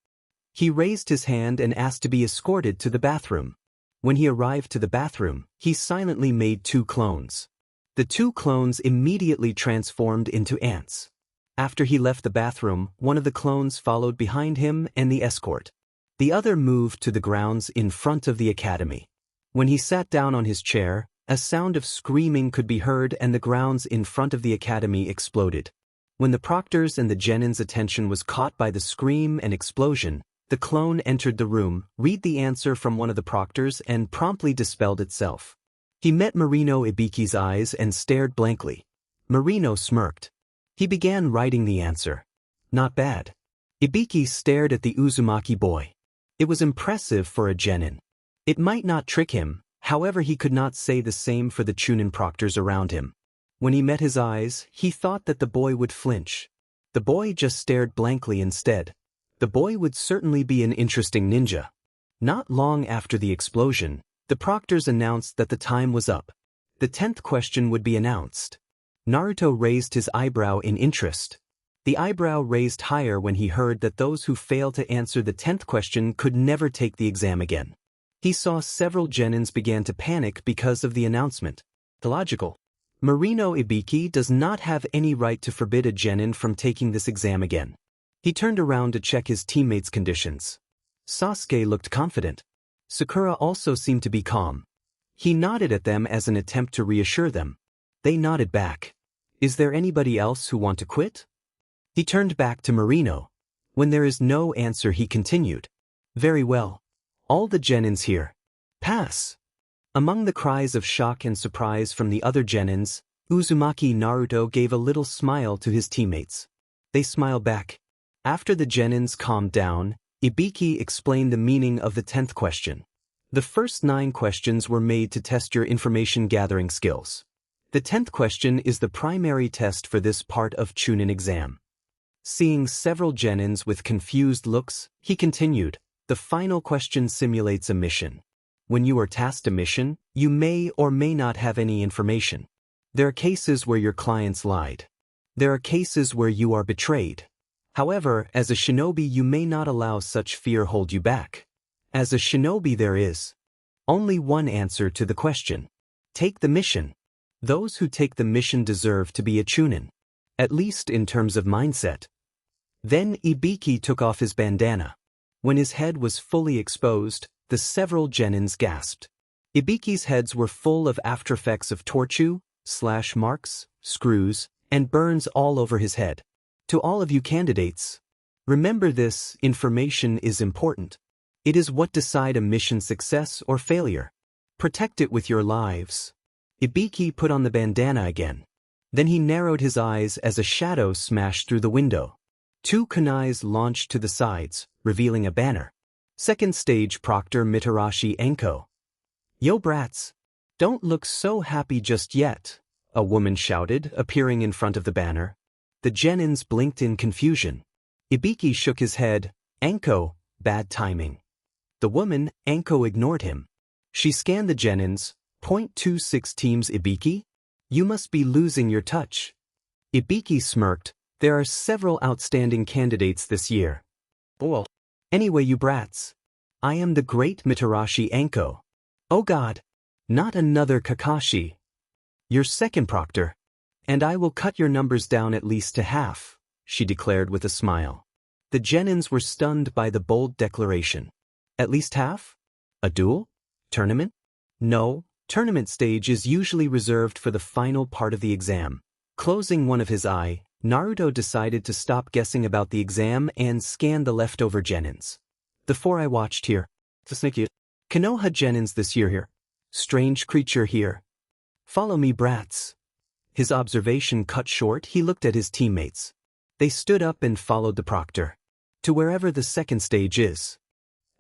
He raised his hand and asked to be escorted to the bathroom. When he arrived to the bathroom, he silently made 2 clones. The 2 clones immediately transformed into ants. After he left the bathroom, one of the clones followed behind him and the escort. The other moved to the grounds in front of the academy. When he sat down on his chair, a sound of screaming could be heard and the grounds in front of the academy exploded. When the proctor's and the genin's attention was caught by the scream and explosion, the clone entered the room, read the answer from one of the proctors and promptly dispelled itself. He met Marino Ibiki's eyes and stared blankly. Marino smirked. He began writing the answer. Not bad. Ibiki stared at the Uzumaki boy. It was impressive for a genin. It might not trick him, however he could not say the same for the chunin proctors around him. When he met his eyes, he thought that the boy would flinch. The boy just stared blankly instead. The boy would certainly be an interesting ninja. Not long after the explosion, the proctors announced that the time was up. The 10th question would be announced. Naruto raised his eyebrow in interest. The eyebrow raised higher when he heard that those who failed to answer the 10th question could never take the exam again. He saw several genins began to panic because of the announcement. Illogical. Marino Ibiki does not have any right to forbid a genin from taking this exam again. He turned around to check his teammates' conditions. Sasuke looked confident. Sakura also seemed to be calm. He nodded at them as an attempt to reassure them. They nodded back. Is there anybody else who want to quit? He turned back to Marino. When there is no answer, he continued. Very well. All the genins here. Pass. Among the cries of shock and surprise from the other genins, Uzumaki Naruto gave a little smile to his teammates. They smiled back. After the genins calmed down, Ibiki explained the meaning of the 10th question. The first 9 questions were made to test your information-gathering skills. The 10th question is the primary test for this part of Chunin exam. Seeing several genins with confused looks, he continued, the final question simulates a mission. When you are tasked a mission, you may or may not have any information. There are cases where your clients lied. There are cases where you are betrayed. However, as a shinobi you may not allow such fear hold you back. As a shinobi there is only one answer to the question. Take the mission. Those who take the mission deserve to be a Chunin. At least in terms of mindset. Then Ibiki took off his bandana. When his head was fully exposed, the several genins gasped. Ibiki's heads were full of aftereffects of torchu, slash marks, screws, and burns all over his head. To all of you candidates, remember this information is important. It is what decide a mission success or failure. Protect it with your lives. Ibiki put on the bandana again. Then he narrowed his eyes as a shadow smashed through the window. 2 kunais launched to the sides, revealing a banner. Second stage Proctor Mitarashi Enko. Yo brats! Don't look so happy just yet, a woman shouted, appearing in front of the banner. The genins blinked in confusion. Ibiki shook his head. Enko, bad timing. The woman, Enko, ignored him. She scanned the genins. 0.26 teams Ibiki? You must be losing your touch. Ibiki smirked. There are several outstanding candidates this year. Well, anyway you brats. I am the great Mitarashi Enko. Oh God. Not another Kakashi. Your second proctor. And I will cut your numbers down at least to half, she declared with a smile. The genins were stunned by the bold declaration. At least half? A duel? Tournament? No, tournament stage is usually reserved for the final part of the exam. Closing one of his eye, Naruto decided to stop guessing about the exam and scan the leftover genins. The 4 I watched here. Konoha genins this year here. Strange creature here. Follow me brats. His observation cut short, he looked at his teammates. They stood up and followed the proctor. To wherever the second stage is.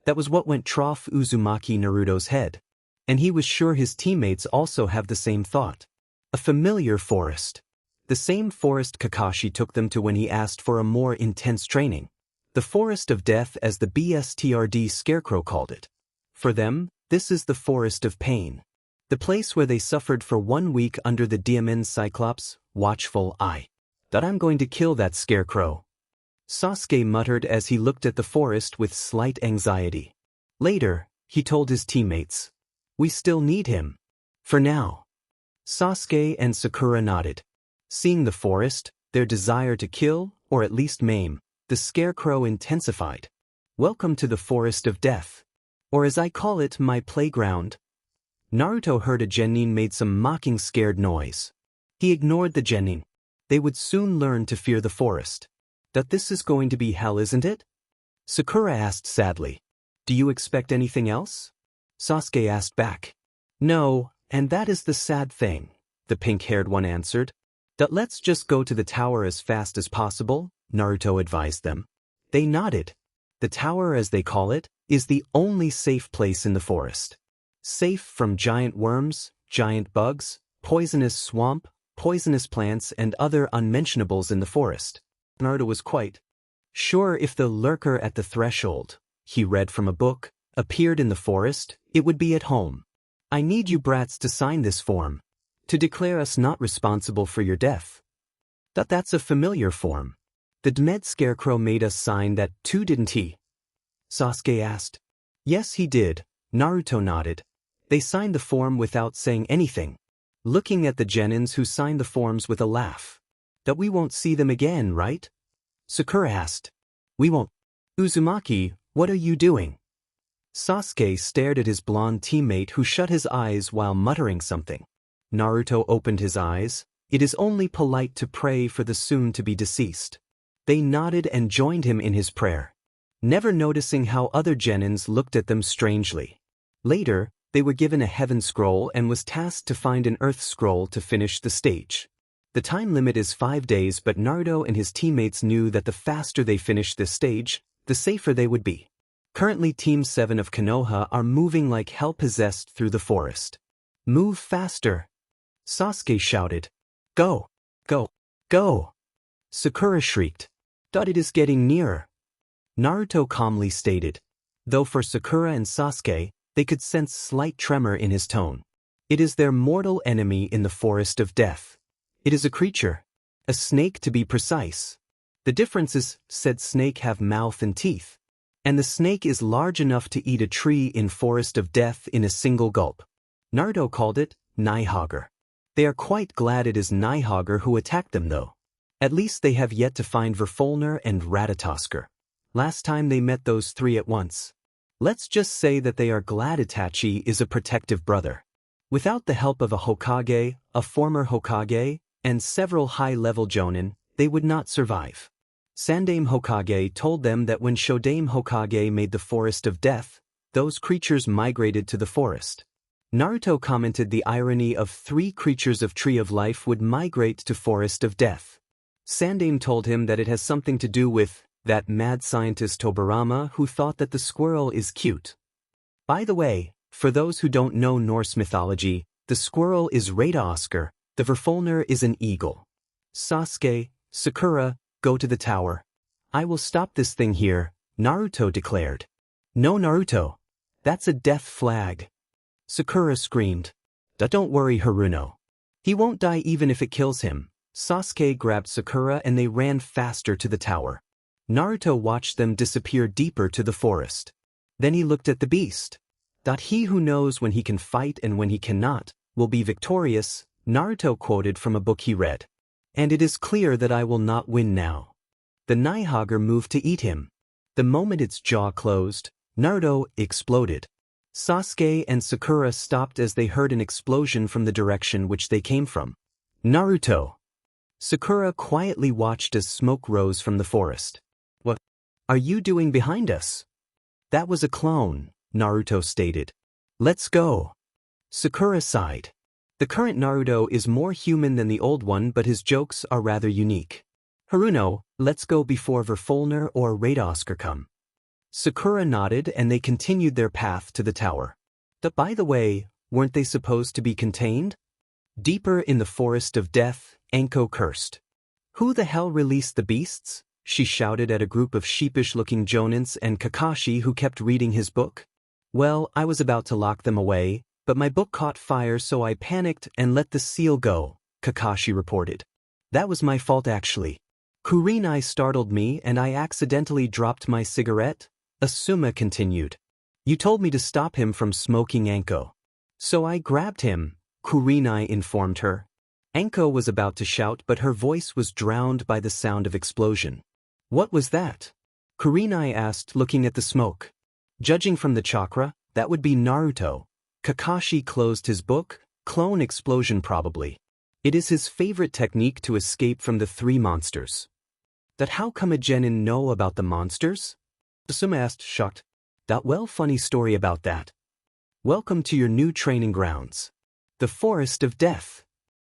That was what went trough Uzumaki Naruto's head. And he was sure his teammates also have the same thought. A familiar forest. The same forest Kakashi took them to when he asked for a more intense training. The forest of death, as the BSTRD Scarecrow called it. For them, this is the forest of pain. The place where they suffered for 1 week under the Diamond Cyclops' watchful eye. That I'm going to kill that scarecrow. Sasuke muttered as he looked at the forest with slight anxiety. Later, he told his teammates. We still need him. For now. Sasuke and Sakura nodded. Seeing the forest, their desire to kill, or at least maim, the scarecrow intensified. Welcome to the forest of death. Or as I call it, my playground. Naruto heard a genin made some mocking scared noise. He ignored the genin. They would soon learn to fear the forest. That this is going to be hell, isn't it? Sakura asked sadly. Do you expect anything else? Sasuke asked back. No, and that is the sad thing, the pink-haired one answered. That let's just go to the tower as fast as possible, Naruto advised them. They nodded. The tower, as they call it, is the only safe place in the forest. Safe from giant worms, giant bugs, poisonous swamp, poisonous plants, and other unmentionables in the forest. Naruto was quite sure if the lurker at the threshold, he read from a book, appeared in the forest, it would be at home. I need you brats to sign this form. To declare us not responsible for your death. That's a familiar form. The Demed Scarecrow made us sign that too, didn't he? Sasuke asked. Yes, he did, Naruto nodded. They signed the form without saying anything. Looking at the genins who signed the forms with a laugh. That we won't see them again, right? Sakura asked. We won't. Uzumaki, what are you doing? Sasuke stared at his blonde teammate who shut his eyes while muttering something. Naruto opened his eyes. It is only polite to pray for the soon-to-be deceased. They nodded and joined him in his prayer, never noticing how other genins looked at them strangely. Later, they were given a heaven scroll and was tasked to find an earth scroll to finish the stage. The time limit is 5 days, but Naruto and his teammates knew that the faster they finished this stage, the safer they would be. Currently Team 7 of Konoha are moving like hell-possessed through the forest. Move faster! Sasuke shouted. Go! Go! Go! Sakura shrieked. It is getting nearer. Naruto calmly stated. Though for Sakura and Sasuke, they could sense slight tremor in his tone. It is their mortal enemy in the forest of death. It is a creature. A snake to be precise. The difference is, said snake have mouth and teeth. And the snake is large enough to eat a tree in forest of death in a single gulp. Naruto called it Nihauger. They are quite glad it is Nihauger who attacked them though. At least they have yet to find Verfolner and Ratatosker. Last time they met those three at once. Let's just say that they are glad Itachi is a protective brother. Without the help of a Hokage, a former Hokage, and several high-level Jonin, they would not survive. Sandaime Hokage told them that when Shodaime Hokage made the Forest of Death, those creatures migrated to the forest. Naruto commented the irony of 3 creatures of Tree of Life would migrate to Forest of Death. Sandaime told him that it has something to do with that mad scientist Tobirama who thought that the squirrel is cute. By the way, for those who don't know Norse mythology, the squirrel is Rikudō, the Verfolner is an eagle. Sasuke, Sakura, go to the tower. I will stop this thing here, Naruto declared. No Naruto. That's a death flag. Sakura screamed. Don't worry Haruno. He won't die even if it kills him. Sasuke grabbed Sakura and they ran faster to the tower. Naruto watched them disappear deeper to the forest. Then he looked at the beast. He who knows when he can fight and when he cannot, will be victorious, Naruto quoted from a book he read. And it is clear that I will not win now. The Nihauger moved to eat him. The moment its jaw closed, Naruto exploded. Sasuke and Sakura stopped as they heard an explosion from the direction which they came from. Naruto. Sakura quietly watched as smoke rose from the forest. What are you doing behind us? That was a clone, Naruto stated. Let's go. Sakura sighed. The current Naruto is more human than the old one, but his jokes are rather unique. Haruno, let's go before Verfolner or Rikudō come. Sakura nodded and they continued their path to the tower. By the way, weren't they supposed to be contained? Deeper in the forest of death, Anko cursed. Who the hell released the beasts? She shouted at a group of sheepish-looking Jonins and Kakashi who kept reading his book. Well, I was about to lock them away, but my book caught fire so I panicked and let the seal go, Kakashi reported. That was my fault actually. Kurenai startled me and I accidentally dropped my cigarette, Asuma continued. You told me to stop him from smoking Anko. So I grabbed him, Kurenai informed her. Anko was about to shout but her voice was drowned by the sound of explosion. What was that? Kurenai asked looking at the smoke. Judging from the chakra, that would be Naruto. Kakashi closed his book, clone explosion probably. It is his favorite technique to escape from the 3 monsters. How come a genin know about the monsters? Asuma asked shocked. Well, funny story about that. Welcome to your new training grounds. The Forest of Death.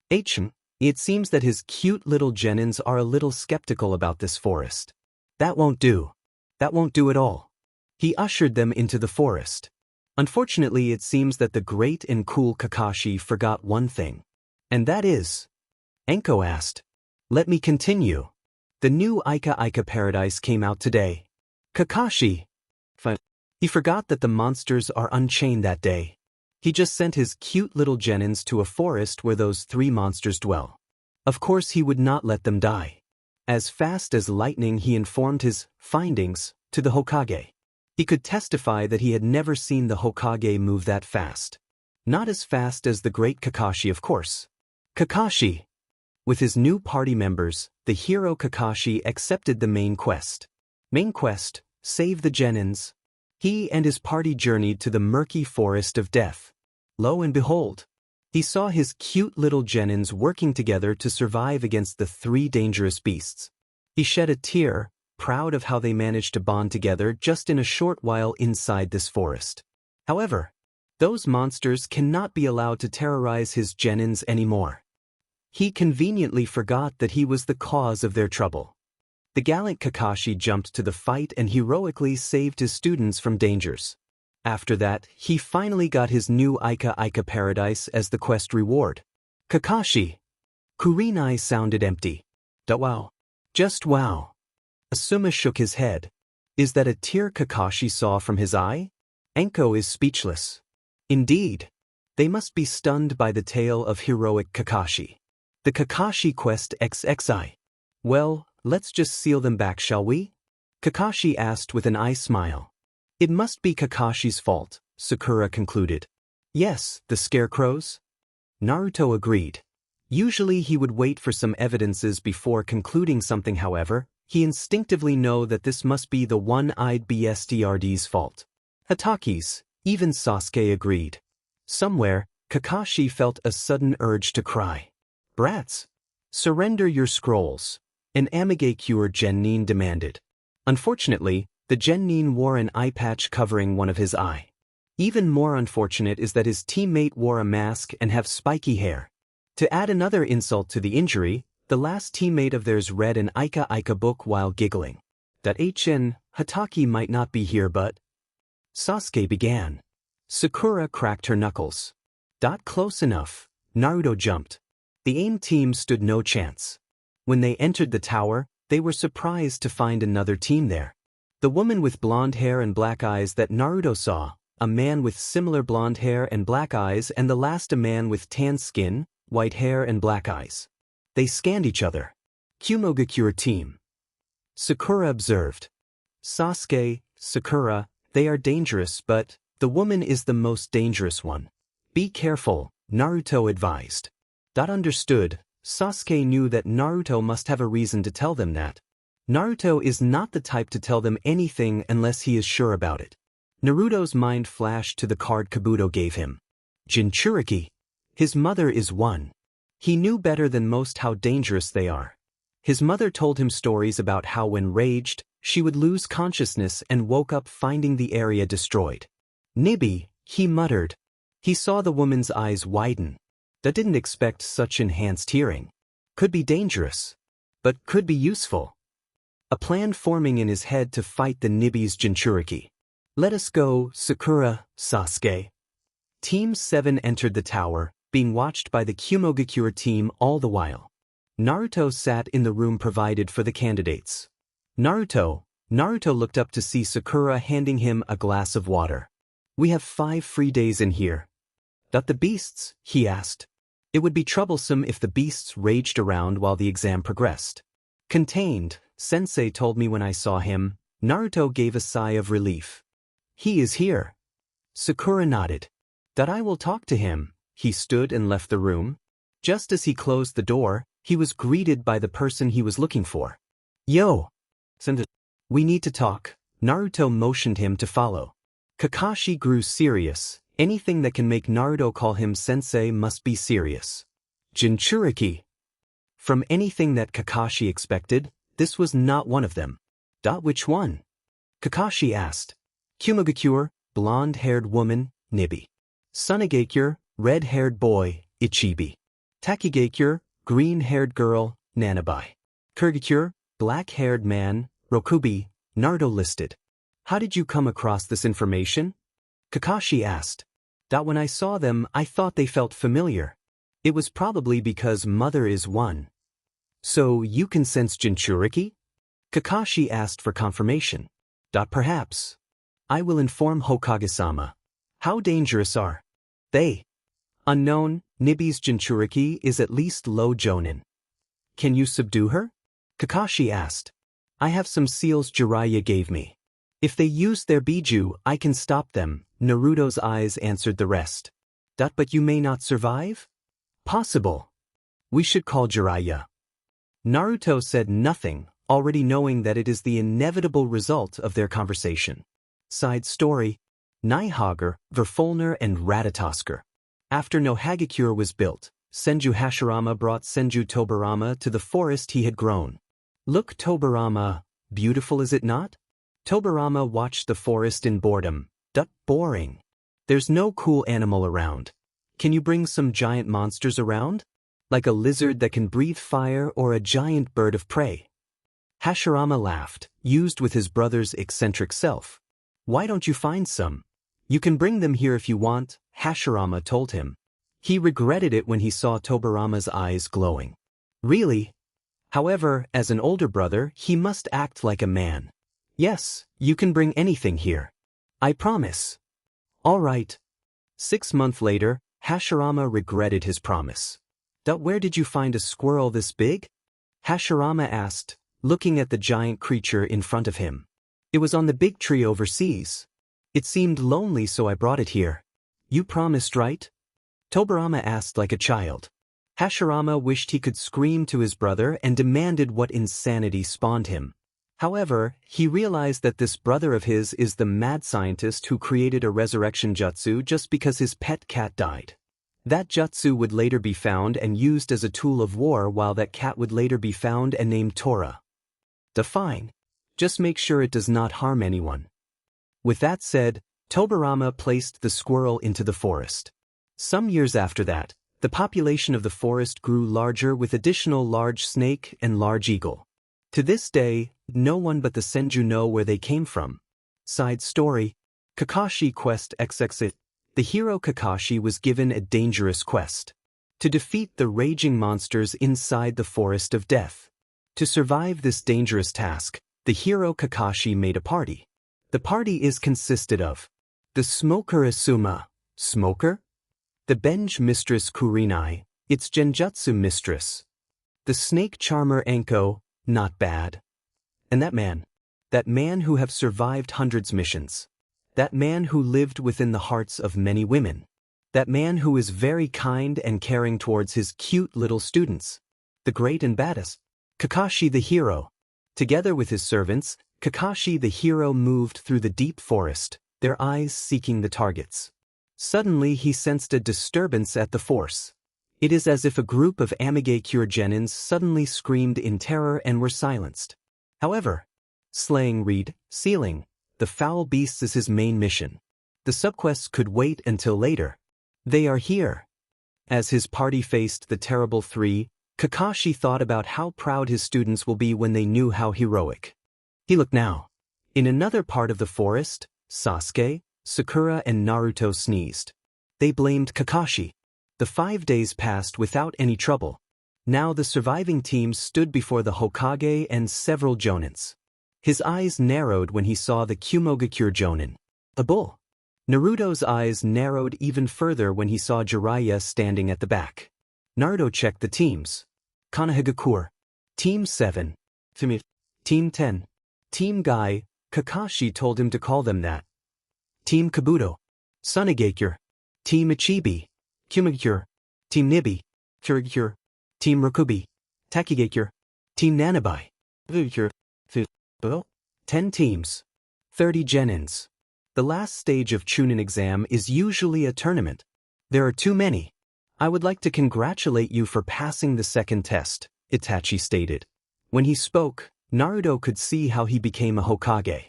It seems that his cute little genins are a little skeptical about this forest. That won't do. That won't do at all. He ushered them into the forest. Unfortunately, it seems that the great and cool Kakashi forgot one thing. And that is? Anko asked. Let me continue. The new Ika Ika Paradise came out today. Kakashi. He forgot that the monsters are unchained that day. He just sent his cute little genins to a forest where those 3 monsters dwell. Of course he would not let them die. As fast as lightning he informed his findings to the Hokage. He could testify that he had never seen the Hokage move that fast. Not as fast as the great Kakashi of course. Kakashi. With his new party members, the hero Kakashi accepted the main quest. Main quest, save the genins. He and his party journeyed to the murky forest of death. Lo and behold, he saw his cute little genins working together to survive against the 3 dangerous beasts. He shed a tear, proud of how they managed to bond together just in a short while inside this forest. However, those monsters cannot be allowed to terrorize his genins anymore. He conveniently forgot that he was the cause of their trouble. The gallant Kakashi jumped to the fight and heroically saved his students from dangers. After that, he finally got his new Ika paradise as the quest reward. Kakashi. Kurenai sounded empty. Wow. Just wow. Asuma shook his head. Is that a tear Kakashi saw from his eye? Anko is speechless. Indeed. They must be stunned by the tale of heroic Kakashi. The Kakashi Quest XXI. Well, let's just seal them back, shall we? Kakashi asked with an eye smile. It must be Kakashi's fault, Sakura concluded. Yes, the scarecrows? Naruto agreed. Usually he would wait for some evidences before concluding something. However, he instinctively know that this must be the one-eyed BSTRD's fault. Hataki's, even Sasuke agreed. Somewhere, Kakashi felt a sudden urge to cry. Brats! Surrender your scrolls, an Amigakure Genin demanded. Unfortunately, the Genin wore an eye patch covering one of his eye. Even more unfortunate is that his teammate wore a mask and have spiky hair. To add another insult to the injury, the last teammate of theirs read an Ika book while giggling. That Hataki might not be here but... Sasuke began. Sakura cracked her knuckles. Close enough. Naruto jumped. The AIM team stood no chance. When they entered the tower, they were surprised to find another team there. The woman with blonde hair and black eyes that Naruto saw, a man with similar blonde hair and black eyes, and the last a man with tan skin, white hair and black eyes. They scanned each other. Kumogakure team. Sakura observed. Sasuke, Sakura, they are dangerous, but the woman is the most dangerous one. Be careful, Naruto advised. Understood, Sasuke knew that Naruto must have a reason to tell them that. Naruto is not the type to tell them anything unless he is sure about it. Naruto's mind flashed to the card Kabuto gave him. Jinchuriki. His mother is one. He knew better than most how dangerous they are. His mother told him stories about how when raged, she would lose consciousness and woke up finding the area destroyed. Nibi, he muttered. He saw the woman's eyes widen. Didn't expect such enhanced hearing. Could be dangerous, but could be useful. A plan forming in his head to fight the Nibi's Jinchuriki. Let us go, Sakura, Sasuke. Team 7 entered the tower, being watched by the Kumogakure team all the while. Naruto sat in the room provided for the candidates. Naruto looked up to see Sakura handing him a glass of water. We have 5 free days in here. The beasts? He asked. It would be troublesome if the beasts raged around while the exam progressed. Contained, Sensei told me when I saw him. Naruto gave a sigh of relief. He is here. Sakura nodded. I will talk to him. He stood and left the room. Just as he closed the door, he was greeted by the person he was looking for. Yo! Sensei. We need to talk. Naruto motioned him to follow. Kakashi grew serious. Anything that can make Naruto call him sensei must be serious. Jinchuriki. From anything that Kakashi expected, this was not one of them. Which one? Kakashi asked. Kumogakure, blonde-haired woman, Nibi. Sunagakure, red-haired boy, Ichibi. Takigakure, green-haired girl, Nanabai. Kurgakure, black-haired man, Rokubi, Naruto listed. How did you come across this information? Kakashi asked. When I saw them, I thought they felt familiar. It was probably because mother is one. So you can sense Jinchuriki? Kakashi asked for confirmation. Perhaps. I will inform Hokage-sama. How dangerous are they? Unknown, Nibi's Jinchuriki is at least low Jonin. Can you subdue her? Kakashi asked. I have some seals Jiraiya gave me. If they use their Biju, I can stop them. Naruto's eyes answered the rest. But you may not survive? Possible. We should call Jiraiya. Naruto said nothing, already knowing that it is the inevitable result of their conversation. Side story: Nihāgar, Verfolner and Ratatosker. After no Hagakure was built, Senju Hashirama brought Senju Tobarama to the forest he had grown. Look, Tobarama, beautiful is it not? Tobarama watched the forest in boredom. Boring. There's no cool animal around. Can you bring some giant monsters around? Like a lizard that can breathe fire or a giant bird of prey? Hashirama laughed, used with his brother's eccentric self. Why don't you find some? You can bring them here if you want, Hashirama told him. He regretted it when he saw Tobarama's eyes glowing. Really? However, as an older brother, he must act like a man. Yes, you can bring anything here. I promise. All right. 6 months later, Hashirama regretted his promise. Where did you find a squirrel this big? Hashirama asked, looking at the giant creature in front of him. It was on the big tree overseas. It seemed lonely, so I brought it here. You promised, right? Tobarama asked like a child. Hashirama wished he could scream to his brother and demanded what insanity spawned him. However, he realized that this brother of his is the mad scientist who created a resurrection jutsu just because his pet cat died. That jutsu would later be found and used as a tool of war, while that cat would later be found and named Tora. Fine. Just make sure it does not harm anyone. With that said, Tobarama placed the squirrel into the forest. Some years after that, the population of the forest grew larger with additional large snake and large eagle. To this day, no one but the Senju know where they came from. Side story: Kakashi Quest XX. The hero Kakashi was given a dangerous quest: to defeat the raging monsters inside the Forest of Death. To survive this dangerous task, the hero Kakashi made a party. The party consisted of the smoker Asuma, smoker, the bench mistress Kurinai, its genjutsu mistress, the snake charmer Enko, not bad, and that man who have survived hundreds missions. That man who lived within the hearts of many women. That man who is very kind and caring towards his cute little students. The great and baddest, Kakashi the hero. Together with his servants, Kakashi the hero moved through the deep forest, their eyes seeking the targets. Suddenly he sensed a disturbance at the force. It is as if a group of Amigakure genins suddenly screamed in terror and were silenced. However, sealing the foul beasts is his main mission. The subquests could wait until later. They are here. As his party faced the terrible three, Kakashi thought about how proud his students will be when they knew how heroic he looked now. In another part of the forest, Sasuke, Sakura and Naruto sneezed. They blamed Kakashi. The 5 days passed without any trouble. Now the surviving team stood before the Hokage and several jonins. His eyes narrowed when he saw the Kumogakure Jonin, a bull. Naruto's eyes narrowed even further when he saw Jiraiya standing at the back. Naruto checked the teams. Konohagakure, Team 7, Team 10, Team Guy. Kakashi told him to call them that. Team Kabuto, Sunagakure, Team Ichibi, Kumogakure, Team Nibi, Kurigakure, Team Rakubi, Takigakure, Team Nanabai, 10 teams, 30 genins. The last stage of Chunin exam is usually a tournament. There are too many. I would like to congratulate you for passing the second test, Itachi stated. When he spoke, Naruto could see how he became a Hokage.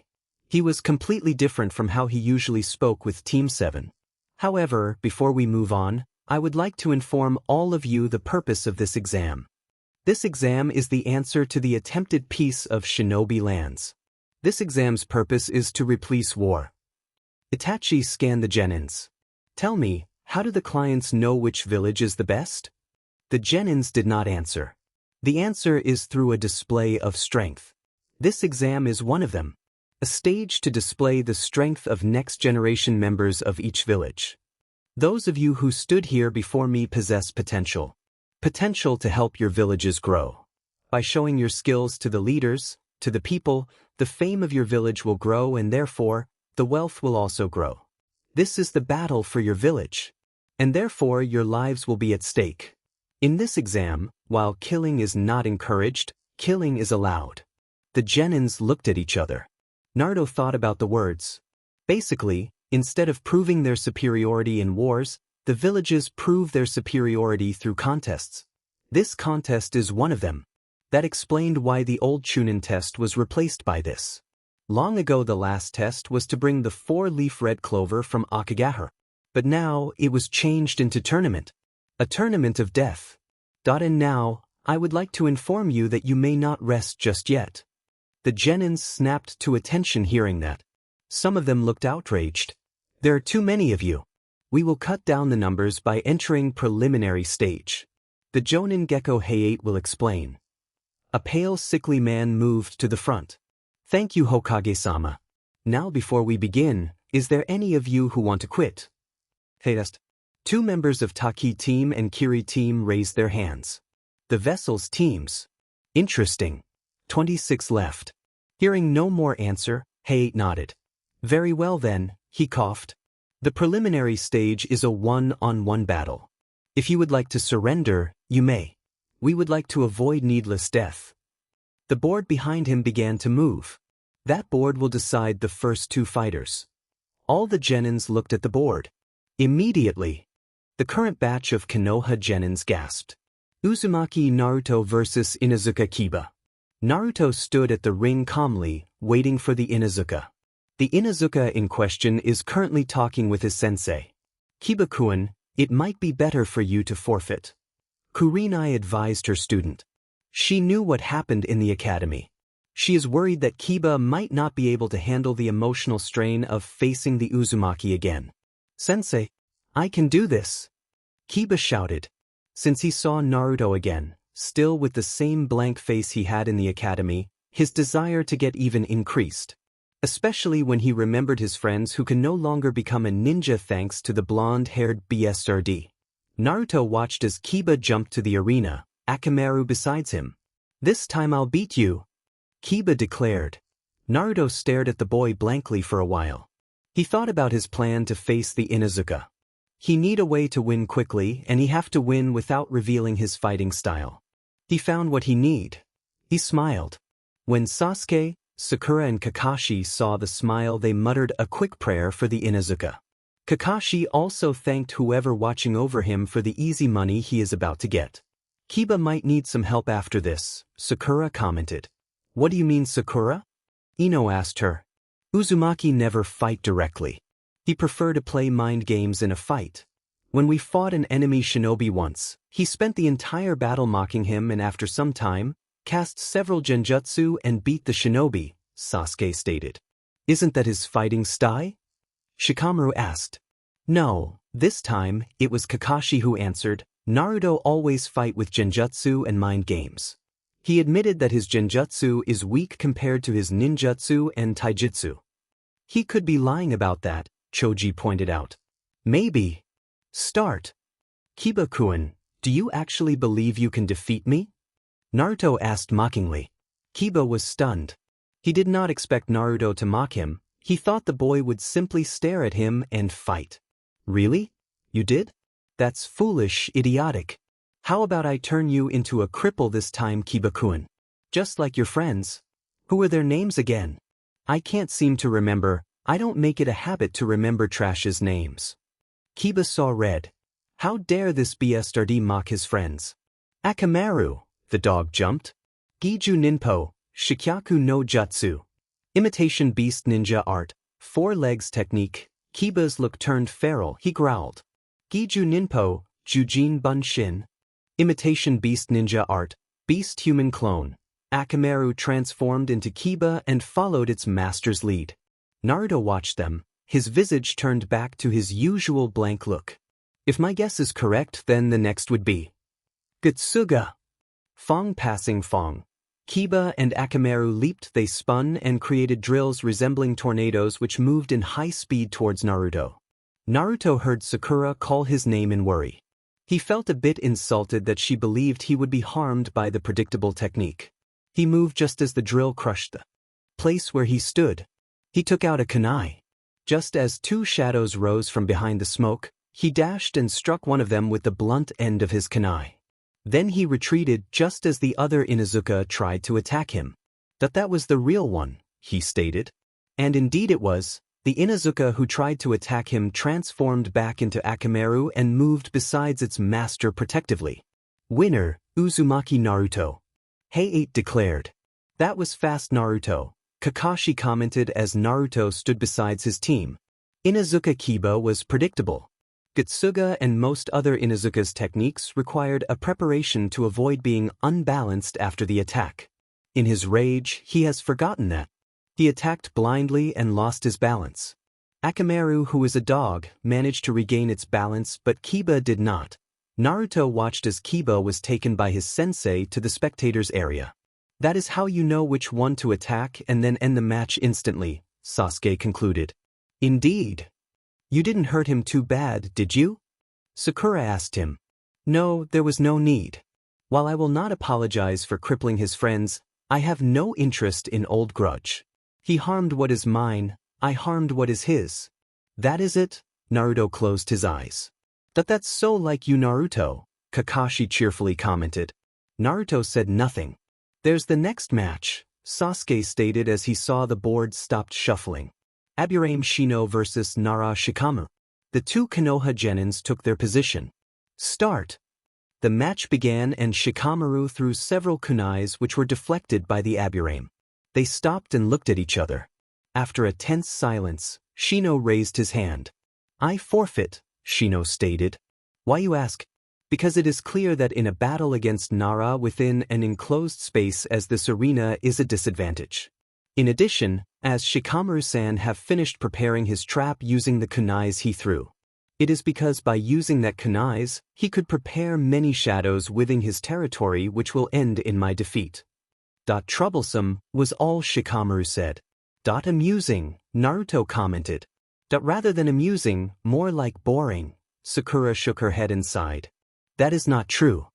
He was completely different from how he usually spoke with Team 7. However, before we move on, I would like to inform all of you the purpose of this exam. This exam is the answer to the attempted peace of Shinobi lands. This exam's purpose is to replace war. Itachi scanned the genins. Tell me, how do the clients know which village is the best? The genins did not answer. The answer is through a display of strength. This exam is one of them. A stage to display the strength of next-generation members of each village. Those of you who stood here before me possess potential. Potential to help your villages grow. By showing your skills to the leaders, to the people, the fame of your village will grow and therefore, the wealth will also grow. This is the battle for your village. And therefore your lives will be at stake. In this exam, while killing is not encouraged, killing is allowed. The genins looked at each other. Naruto thought about the words. Basically, instead of proving their superiority in wars, the villages prove their superiority through contests. This contest is one of them. That explained why the old Chunin test was replaced by this. Long ago the last test was to bring the 4-leaf red clover from Akagahara. But now it was changed into tournament. A tournament of death. And now, I would like to inform you that you may not rest just yet. The genins snapped to attention hearing that. Some of them looked outraged. There are too many of you. We will cut down the numbers by entering preliminary stage. The Jonin Gecko Heiate will explain. A pale, sickly man moved to the front. Thank you, Hokage-sama. Now before we begin, is there any of you who want to quit? Heiast. 2 members of Taki team and Kiri team raised their hands. The vessels teams. Interesting. 26 left. Hearing no more answer, Heiate nodded. Very well then, he coughed. The preliminary stage is a one-on-one battle. If you would like to surrender, you may. We would like to avoid needless death. The board behind him began to move. That board will decide the first 2 fighters. All the genins looked at the board. Immediately, the current batch of Konoha genins gasped. Uzumaki Naruto vs Inuzuka Kiba. Naruto stood at the ring calmly, waiting for the Inuzuka. The Inuzuka in question is currently talking with his sensei. Kiba-kun, it might be better for you to forfeit. Kurenai advised her student. She knew what happened in the academy. She is worried that Kiba might not be able to handle the emotional strain of facing the Uzumaki again. Sensei, I can do this. Kiba shouted. Since he saw Naruto again, still with the same blank face he had in the academy, his desire to get even increased. Especially when he remembered his friends who can no longer become a ninja thanks to the blonde-haired BSRD. Naruto watched as Kiba jumped to the arena, Akamaru besides him. This time I'll beat you, Kiba declared. Naruto stared at the boy blankly for a while. He thought about his plan to face the Inuzuka. He need a way to win quickly and he have to win without revealing his fighting style. He found what he need. He smiled. When Sasuke, Sakura and Kakashi saw the smile they muttered a quick prayer for the Inuzuka. Kakashi also thanked whoever watching over him for the easy money he is about to get. Kiba might need some help after this, Sakura commented. What do you mean, Sakura? Ino asked her. Uzumaki never fight directly. He preferred to play mind games in a fight. When we fought an enemy shinobi once, he spent the entire battle mocking him and after some time, cast several genjutsu and beat the shinobi, Sasuke stated. Isn't that his fighting style? Shikamaru asked. No, this time, it was Kakashi who answered. Naruto always fight with genjutsu and mind games. He admitted that his genjutsu is weak compared to his ninjutsu and taijutsu. He could be lying about that, Choji pointed out. Maybe. Start. Kiba-kun, do you actually believe you can defeat me? Naruto asked mockingly. Kiba was stunned. He did not expect Naruto to mock him. He thought the boy would simply stare at him and fight. Really? You did? That's foolish, idiotic. How about I turn you into a cripple this time, Kiba-kun? Just like your friends. Who are their names again? I can't seem to remember. I don't make it a habit to remember trash's names. Kiba saw red. How dare this BSRD mock his friends? Akamaru, the dog jumped. Giju Ninpo, Shikyaku no Jutsu. Imitation beast ninja art, 4 legs technique. Kiba's look turned feral, he growled. Giju Ninpo, Jujin Bunshin. Imitation beast ninja art, beast human clone. Akamaru transformed into Kiba and followed its master's lead. Naruto watched them, his visage turned back to his usual blank look. If my guess is correct, then the next would be Gutsuga. Fong passing Fong. Kiba and Akamaru leaped, they spun and created drills resembling tornadoes which moved in high speed towards Naruto. Naruto heard Sakura call his name in worry. He felt a bit insulted that she believed he would be harmed by the predictable technique. He moved just as the drill crushed the place where he stood. He took out a kunai. Just as 2 shadows rose from behind the smoke, he dashed and struck one of them with the blunt end of his kunai. Then he retreated just as the other Inuzuka tried to attack him. That was the real one, he stated. And indeed it was. The Inuzuka who tried to attack him transformed back into Akamaru and moved beside its master protectively. Winner, Uzumaki Naruto. Hey 8 declared. That was fast Naruto, Kakashi commented as Naruto stood beside his team. Inuzuka Kiba was predictable. Getsuga and most other Inuzuka's techniques required a preparation to avoid being unbalanced after the attack. In his rage, he has forgotten that. He attacked blindly and lost his balance. Akamaru, who is a dog, managed to regain its balance, but Kiba did not. Naruto watched as Kiba was taken by his sensei to the spectators' area. That is how you know which one to attack and then end the match instantly, Sasuke concluded. Indeed. You didn't hurt him too bad, did you? Sakura asked him. No, there was no need. While I will not apologize for crippling his friends, I have no interest in old grudge. He harmed what is mine, I harmed what is his. That is it? Naruto closed his eyes. That's so like you, Naruto, Kakashi cheerfully commented. Naruto said nothing. There's the next match, Sasuke stated as he saw the board stopped shuffling. Aburame Shino vs Nara Shikamaru. The two Konoha genins took their position. Start. The match began and Shikamaru threw several kunais which were deflected by the Aburame. They stopped and looked at each other. After a tense silence, Shino raised his hand. I forfeit, Shino stated. Why you ask? Because it is clear that in a battle against Nara within an enclosed space as this arena is a disadvantage. In addition, as Shikamaru-san have finished preparing his trap using the kunais he threw. It is because by using that kunais, he could prepare many shadows within his territory which will end in my defeat. Troublesome, was all Shikamaru said. Amusing, Naruto commented. Rather than amusing, more like boring, Sakura shook her head and sighed. That is not true.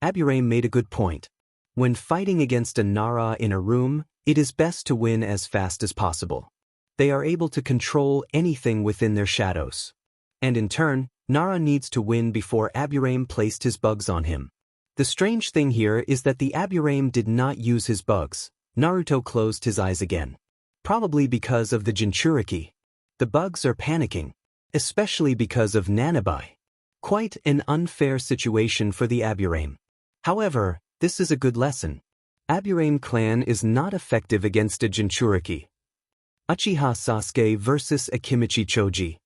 Aburame made a good point. When fighting against a Nara in a room, it is best to win as fast as possible. They are able to control anything within their shadows. And in turn, Nara needs to win before Aburame placed his bugs on him. The strange thing here is that the Aburame did not use his bugs. Naruto closed his eyes again. Probably because of the Jinchuriki. The bugs are panicking. Especially because of Nanabai. Quite an unfair situation for the Aburame. However, this is a good lesson. Aburame clan is not effective against a Jinchuriki. Uchiha Sasuke vs Akimichi Choji.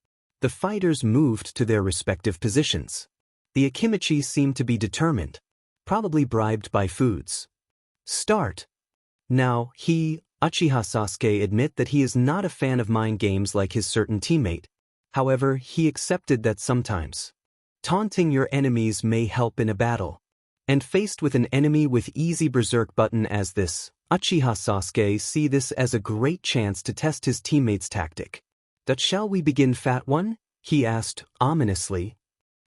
The fighters moved to their respective positions. The Akimichi seemed to be determined. Probably bribed by foods. Start. Now, Uchiha Sasuke admit that he is not a fan of mind games like his certain teammate. However, he accepted that sometimes taunting your enemies may help in a battle. And faced with an enemy with easy berserk button as this, Uchiha Sasuke see this as a great chance to test his teammate's tactic. Shall we begin, fat one? He asked, ominously.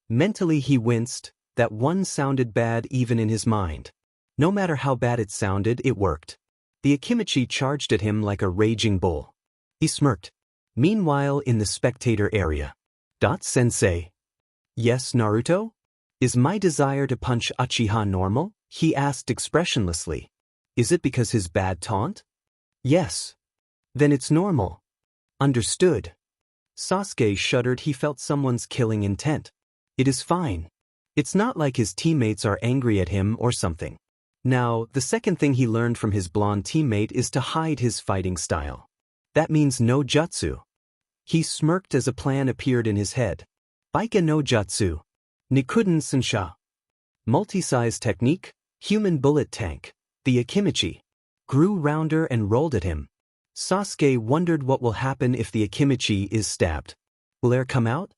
Mentally he winced. That one sounded bad even in his mind. No matter how bad it sounded, it worked. The Akimichi charged at him like a raging bull. He smirked. Meanwhile in the spectator area. Sensei. Yes, Naruto? Is my desire to punch Uchiha normal? He asked expressionlessly. Is it because his bad taunt? Yes. Then it's normal. Understood. Sasuke shuddered. He felt someone's killing intent. It is fine. It's not like his teammates are angry at him or something. Now, the second thing he learned from his blonde teammate is to hide his fighting style. That means no jutsu. He smirked as a plan appeared in his head. Baika no jutsu. Nikuden Sensha. Multi-size technique, human bullet tank. The Akimichi grew rounder and rolled at him. Sasuke wondered what will happen if the Akimichi is stabbed. Will air come out?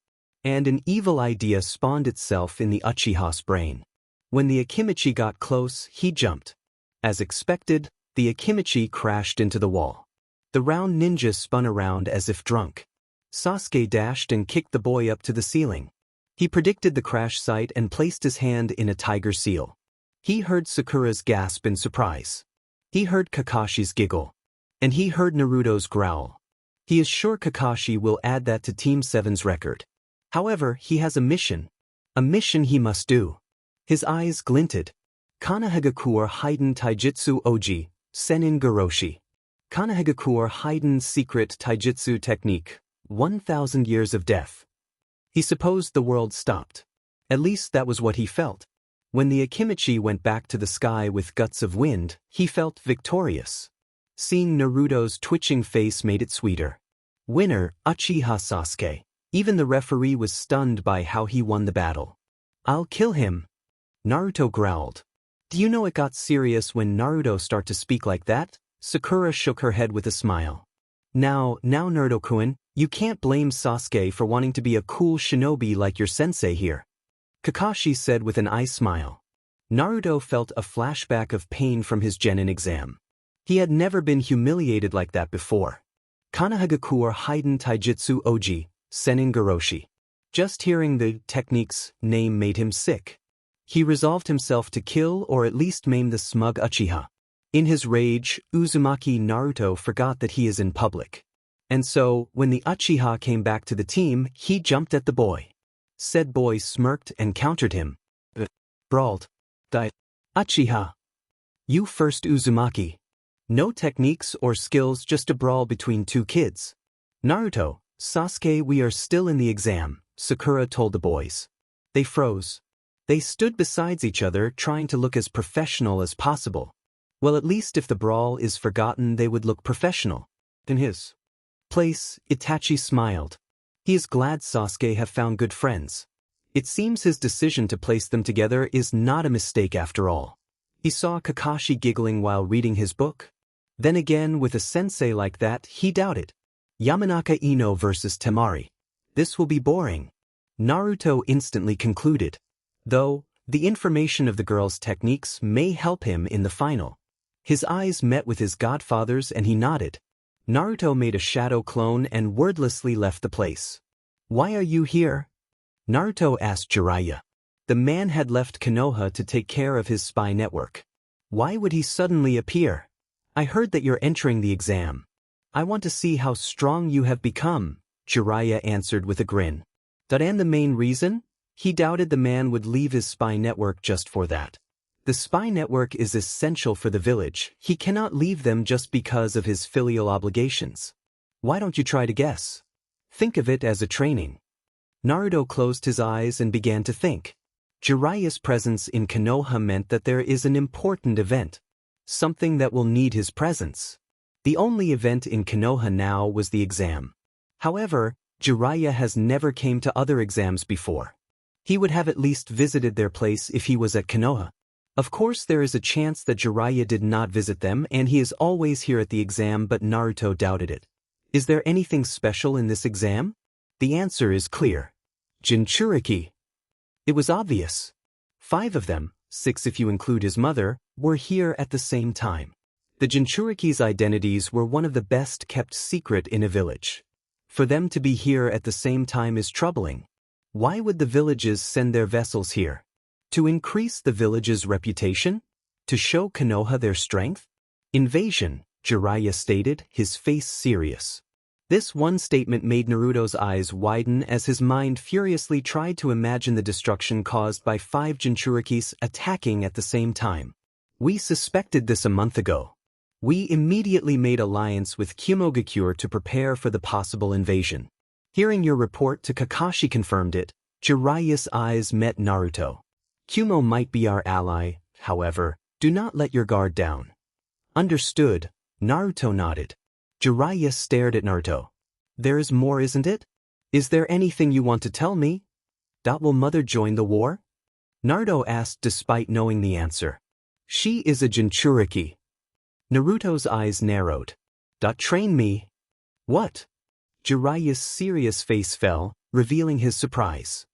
And an evil idea spawned itself in the Uchiha's brain. When the Akimichi got close, he jumped. As expected, the Akimichi crashed into the wall. The round ninja spun around as if drunk. Sasuke dashed and kicked the boy up to the ceiling. He predicted the crash site and placed his hand in a tiger seal. He heard Sakura's gasp in surprise. He heard Kakashi's giggle. And he heard Naruto's growl. He is sure Kakashi will add that to Team 7's record. However, he has a mission. A mission he must do. His eyes glinted. Kanahagakur Haiden Taijutsu Oji, Sennin Goroshi. Kanahagakur hidden secret taijutsu technique, 1,000 years of death. He supposed the world stopped. At least that was what he felt. When the Akimichi went back to the sky with guts of wind, he felt victorious. Seeing Naruto's twitching face made it sweeter. Winner, Uchiha Sasuke. Even the referee was stunned by how he won the battle. I'll kill him. Naruto growled. Do you know it got serious when Naruto started to speak like that? Sakura shook her head with a smile. Now Naruto-kun, you can't blame Sasuke for wanting to be a cool shinobi like your sensei here. Kakashi said with an eye smile. Naruto felt a flashback of pain from his genin exam. He had never been humiliated like that before. Kanahagakur Hiden Taijutsu Oji, Sennin Goroshi. Just hearing the technique's name made him sick. He resolved himself to kill or at least maim the smug Uchiha. In his rage, Uzumaki Naruto forgot that he is in public. And so, when the Uchiha came back to the team, he jumped at the boy. Said boy smirked and countered him. Brawled. Uchiha. You first, Uzumaki. No techniques or skills, just a brawl between two kids. Naruto, Sasuke, we are still in the exam, Sakura told the boys. They froze. They stood beside each other trying to look as professional as possible. Well, at least if the brawl is forgotten they would look professional. In his place, Itachi smiled. He is glad Sasuke have found good friends. It seems his decision to place them together is not a mistake after all. He saw Kakashi giggling while reading his book. Then again, with a sensei like that, he doubted. Yamanaka Ino versus Temari. This will be boring. Naruto instantly concluded. Though, the information of the girl's techniques may help him in the final. His eyes met with his godfather's and he nodded. Naruto made a shadow clone and wordlessly left the place. Why are you here? Naruto asked Jiraiya. The man had left Konoha to take care of his spy network. Why would he suddenly appear? I heard that you're entering the exam. I want to see how strong you have become, Jiraiya answered with a grin. And the main reason? He doubted the man would leave his spy network just for that. The spy network is essential for the village. He cannot leave them just because of his filial obligations. Why don't you try to guess? Think of it as a training. Naruto closed his eyes and began to think. Jiraiya's presence in Konoha meant that there is an important event. Something that will need his presence. The only event in Konoha now was the exam. However, Jiraiya has never came to other exams before. He would have at least visited their place if he was at Konoha. Of course there is a chance that Jiraiya did not visit them and he is always here at the exam, but Naruto doubted it. Is there anything special in this exam? The answer is clear. Jinchuriki. It was obvious. 5 of them, 6 if you include his mother, were here at the same time. The Jinchuriki's identities were one of the best kept secret in a village. For them to be here at the same time is troubling. Why would the villages send their vessels here? To increase the village's reputation? To show Konoha their strength? Invasion, Jiraiya stated, his face serious. This one statement made Naruto's eyes widen as his mind furiously tried to imagine the destruction caused by 5 Jinchurikis attacking at the same time. We suspected this a month ago. We immediately made alliance with Kumogakure to prepare for the possible invasion. Hearing your report to Kakashi confirmed it. Jiraiya's eyes met Naruto. Kumo might be our ally, however, do not let your guard down. Understood, Naruto nodded. Jiraiya stared at Naruto. There is more, isn't it? Is there anything you want to tell me? Will mother join the war? Naruto asked despite knowing the answer. She is a Jinchuriki. Naruto's eyes narrowed. Train me? What? Jiraiya's serious face fell, revealing his surprise.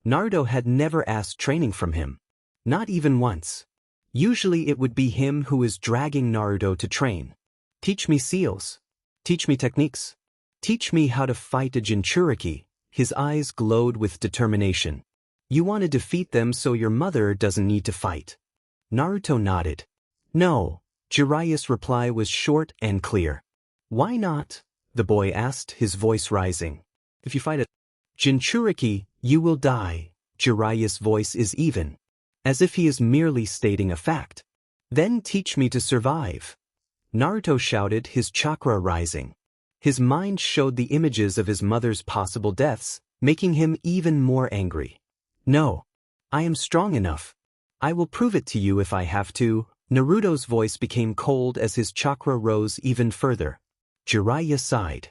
Naruto had never asked training from him. Not even once. Usually it would be him who is dragging Naruto to train. Teach me seals. Teach me techniques. Teach me how to fight a Jinchuriki. His eyes glowed with determination. You want to defeat them so your mother doesn't need to fight. Naruto nodded. No. Jiraiya's reply was short and clear. Why not? The boy asked, his voice rising. If you fight a Jinchuriki, you will die. Jiraiya's voice is even. As if he is merely stating a fact. Then teach me to survive. Naruto shouted, his chakra rising. His mind showed the images of his mother's possible deaths, making him even more angry. No. I am strong enough. I will prove it to you if I have to. Naruto's voice became cold as his chakra rose even further. Jiraiya sighed.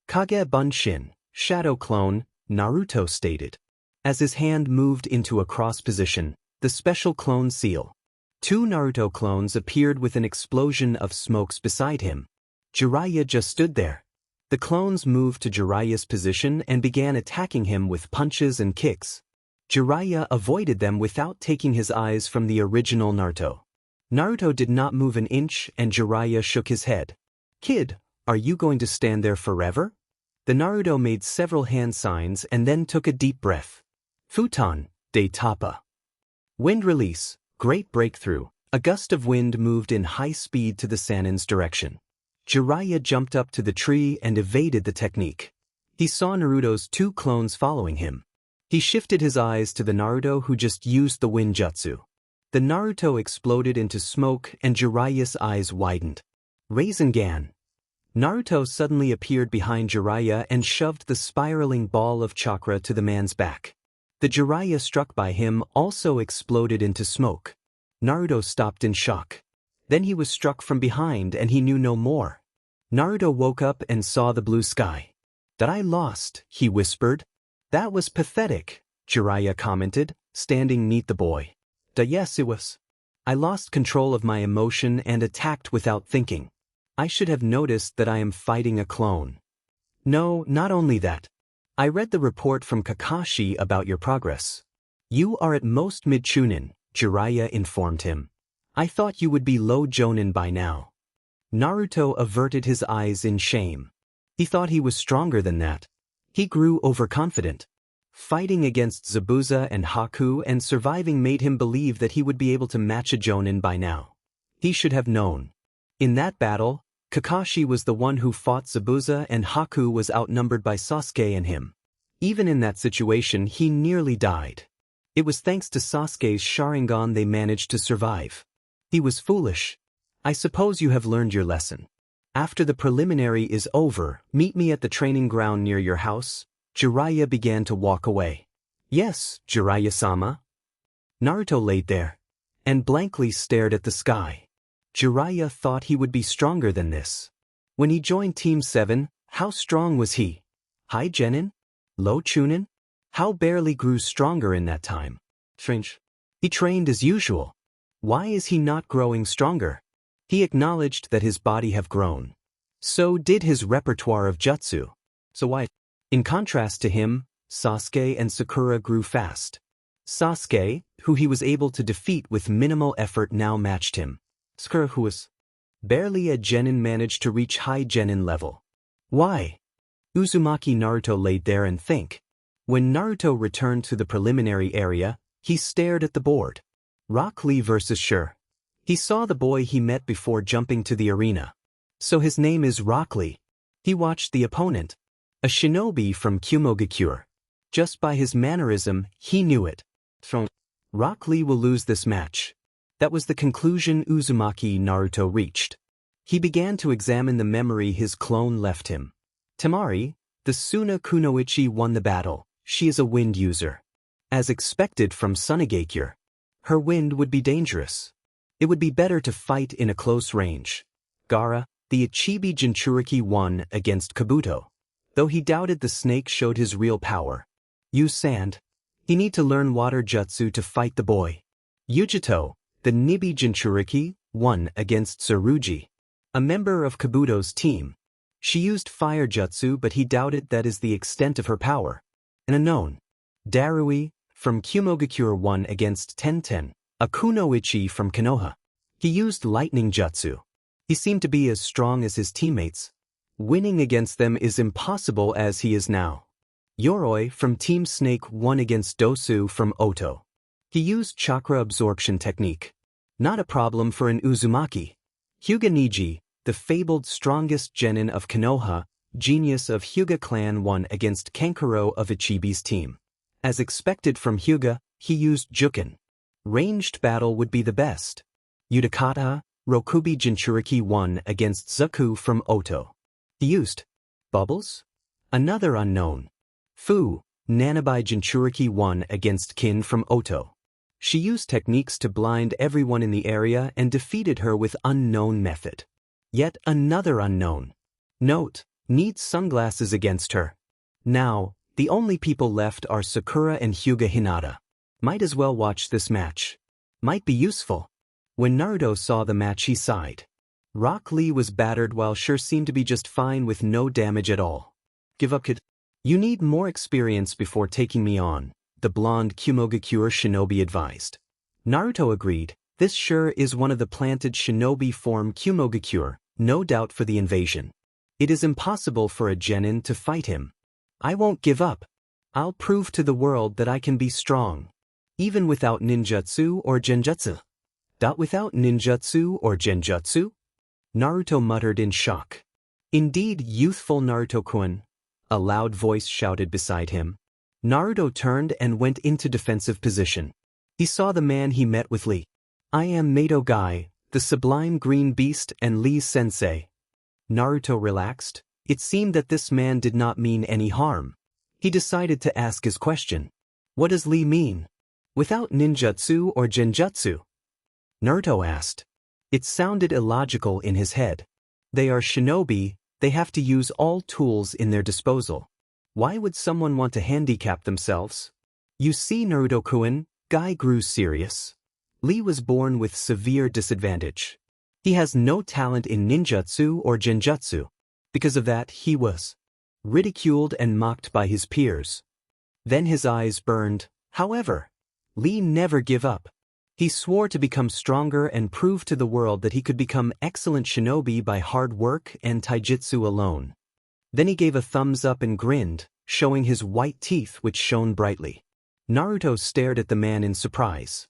Kage Bunshin, shadow clone, Naruto stated. As his hand moved into a cross position, the special clone seal. 2 Naruto clones appeared with an explosion of smokes beside him. Jiraiya just stood there. The clones moved to Jiraiya's position and began attacking him with punches and kicks. Jiraiya avoided them without taking his eyes from the original Naruto. Naruto did not move an inch and Jiraiya shook his head. Kid, are you going to stand there forever? The Naruto made several hand signs and then took a deep breath. Futon, de Tapa. Wind release, great breakthrough. A gust of wind moved in high speed to the Sennin's direction. Jiraiya jumped up to the tree and evaded the technique. He saw Naruto's 2 clones following him. He shifted his eyes to the Naruto who just used the wind jutsu. The Naruto exploded into smoke and Jiraiya's eyes widened. Rasengan. Naruto suddenly appeared behind Jiraiya and shoved the spiraling ball of chakra to the man's back. The Jiraiya struck by him also exploded into smoke. Naruto stopped in shock. Then he was struck from behind and he knew no more. Naruto woke up and saw the blue sky. That I lost, he whispered. That was pathetic, Jiraiya commented, standing near the boy. Yes, it was. I lost control of my emotion and attacked without thinking. I should have noticed that I am fighting a clone. No, not only that. I read the report from Kakashi about your progress. You are at most mid-chunin, Jiraiya informed him. I thought you would be low jonin by now. Naruto averted his eyes in shame. He thought he was stronger than that. He grew overconfident. Fighting against Zabuza and Haku and surviving made him believe that he would be able to match a jonin by now. He should have known. In that battle, Kakashi was the one who fought Zabuza and Haku was outnumbered by Sasuke and him. Even in that situation he nearly died. It was thanks to Sasuke's Sharingan they managed to survive. He was foolish. I suppose you have learned your lesson. After the preliminary is over, meet me at the training ground near your house. Jiraiya began to walk away. Yes, Jiraiya-sama. Naruto laid there and blankly stared at the sky. Jiraiya thought he would be stronger than this. When he joined Team 7, how strong was he? High Genin? Low Chunin? How barely grew stronger in that time? Strange. He trained as usual. Why is he not growing stronger? He acknowledged that his body have grown. So did his repertoire of jutsu. So why? In contrast to him, Sasuke and Sakura grew fast. Sasuke, who he was able to defeat with minimal effort, now matched him. Sakura, who was barely a genin, managed to reach high genin level. Why? Uzumaki Naruto laid there and think. When Naruto returned to the preliminary area, he stared at the board. Rock Lee versus Sure. He saw the boy he met before jumping to the arena. So his name is Rock Lee. He watched the opponent. A shinobi from Kumogakure. Just by his mannerism, he knew it. So, Rock Lee will lose this match. That was the conclusion Uzumaki Naruto reached. He began to examine the memory his clone left him. Temari, the Suna Kunoichi, won the battle. She is a wind user. As expected from Sunagakure. Her wind would be dangerous. It would be better to fight in a close range. Gaara, the Ichibi Jinchuriki, won against Kabuto. Though he doubted the snake showed his real power. Use sand. He need to learn water jutsu to fight the boy. Yujito, the Nibi Jinchuriki, won against Tsurugi, a member of Kabuto's team. She used fire jutsu but he doubted that is the extent of her power. An unknown. Darui, from Kumogakure, won against Tenten, a kunoichi from Konoha. He used lightning jutsu. He seemed to be as strong as his teammates. Winning against them is impossible as he is now. Yoroi from Team Snake won against Dosu from Oto. He used chakra absorption technique. Not a problem for an Uzumaki. Hyuga Niji, the fabled strongest genin of Konoha, genius of Hyuga clan, won against Kankuro of Ichibi's team. As expected from Hyuga, he used Juken. Ranged battle would be the best. Udakata, Rokubi Jinchuriki 1 against Zuku from Oto. He used bubbles? Another unknown. Fu, Nanabai Jinchuriki 1 against Kin from Oto. She used techniques to blind everyone in the area and defeated her with unknown method. Yet another unknown. Note, needs sunglasses against her. Now, the only people left are Sakura and Hyuga Hinata. Might as well watch this match. Might be useful. When Naruto saw the match he sighed. Rock Lee was battered while Sure seemed to be just fine with no damage at all. Give up, kid. You need more experience before taking me on, the blonde Kumogakure shinobi advised. Naruto agreed, this Sure is one of the planted shinobi form Kumogakure, no doubt for the invasion. It is impossible for a genin to fight him. I won't give up. I'll prove to the world that I can be strong. Even without ninjutsu or genjutsu. Without ninjutsu or genjutsu? Naruto muttered in shock. Indeed, youthful Naruto-kun, a loud voice shouted beside him. Naruto turned and went into defensive position. He saw the man he met with Lee. I am Mato Guy, the sublime green beast and Lee's sensei. Naruto relaxed. It seemed that this man did not mean any harm. He decided to ask his question. What does Lee mean? Without ninjutsu or genjutsu? Naruto asked. It sounded illogical in his head. They are shinobi, they have to use all tools in their disposal. Why would someone want to handicap themselves? You see, Naruto-kun, Guy grew serious. Lee was born with severe disadvantage. He has no talent in ninjutsu or genjutsu. Because of that, he was ridiculed and mocked by his peers. Then his eyes burned. However, Lee never gave up. He swore to become stronger and prove to the world that he could become excellent shinobi by hard work and taijutsu alone. Then he gave a thumbs up and grinned, showing his white teeth which shone brightly. Naruto stared at the man in surprise.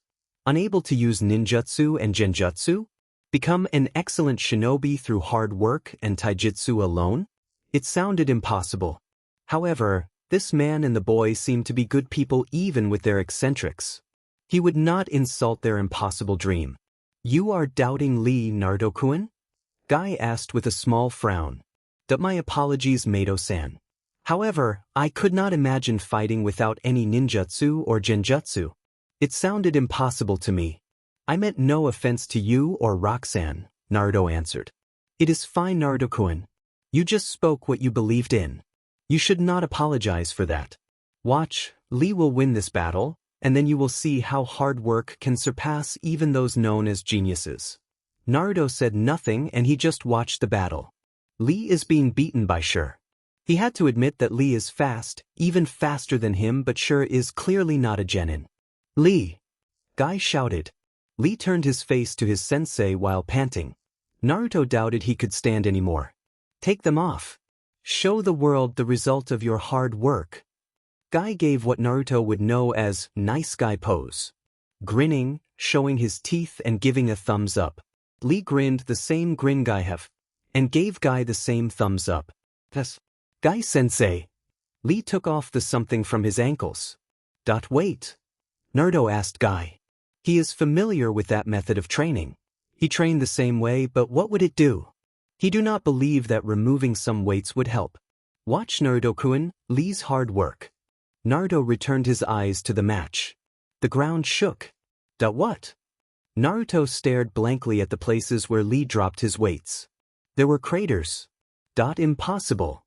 Unable to use ninjutsu and genjutsu? Become an excellent shinobi through hard work and taijutsu alone? It sounded impossible. However, this man and the boy seemed to be good people even with their eccentrics. He would not insult their impossible dream. You are doubting Lee, Naruto-kun? Guy asked with a small frown. My apologies, Mato-san. However, I could not imagine fighting without any ninjutsu or genjutsu. It sounded impossible to me. I meant no offense to you or Roxanne, Naruto answered. It is fine, Naruto-kun. You just spoke what you believed in. You should not apologize for that. Watch, Lee will win this battle, and then you will see how hard work can surpass even those known as geniuses. Naruto said nothing and he just watched the battle. Lee is being beaten by Sure. He had to admit that Lee is fast, even faster than him, but Sure is clearly not a genin. Lee! Guy shouted. Lee turned his face to his sensei while panting. Naruto doubted he could stand anymore. Take them off. Show the world the result of your hard work. Guy gave what Naruto would know as nice guy pose. Grinning, showing his teeth and giving a thumbs up. Lee grinned the same grin Guy have, and gave Guy the same thumbs up. Thus, Guy-sensei. Lee took off the something from his ankles. Wait. Naruto asked Guy. He is familiar with that method of training. He trained the same way, but what would it do? He do not believe that removing some weights would help. Watch, Naruto-kun, Lee's hard work. Naruto returned his eyes to the match. The ground shook. What? Naruto stared blankly at the places where Lee dropped his weights. There were craters. Impossible.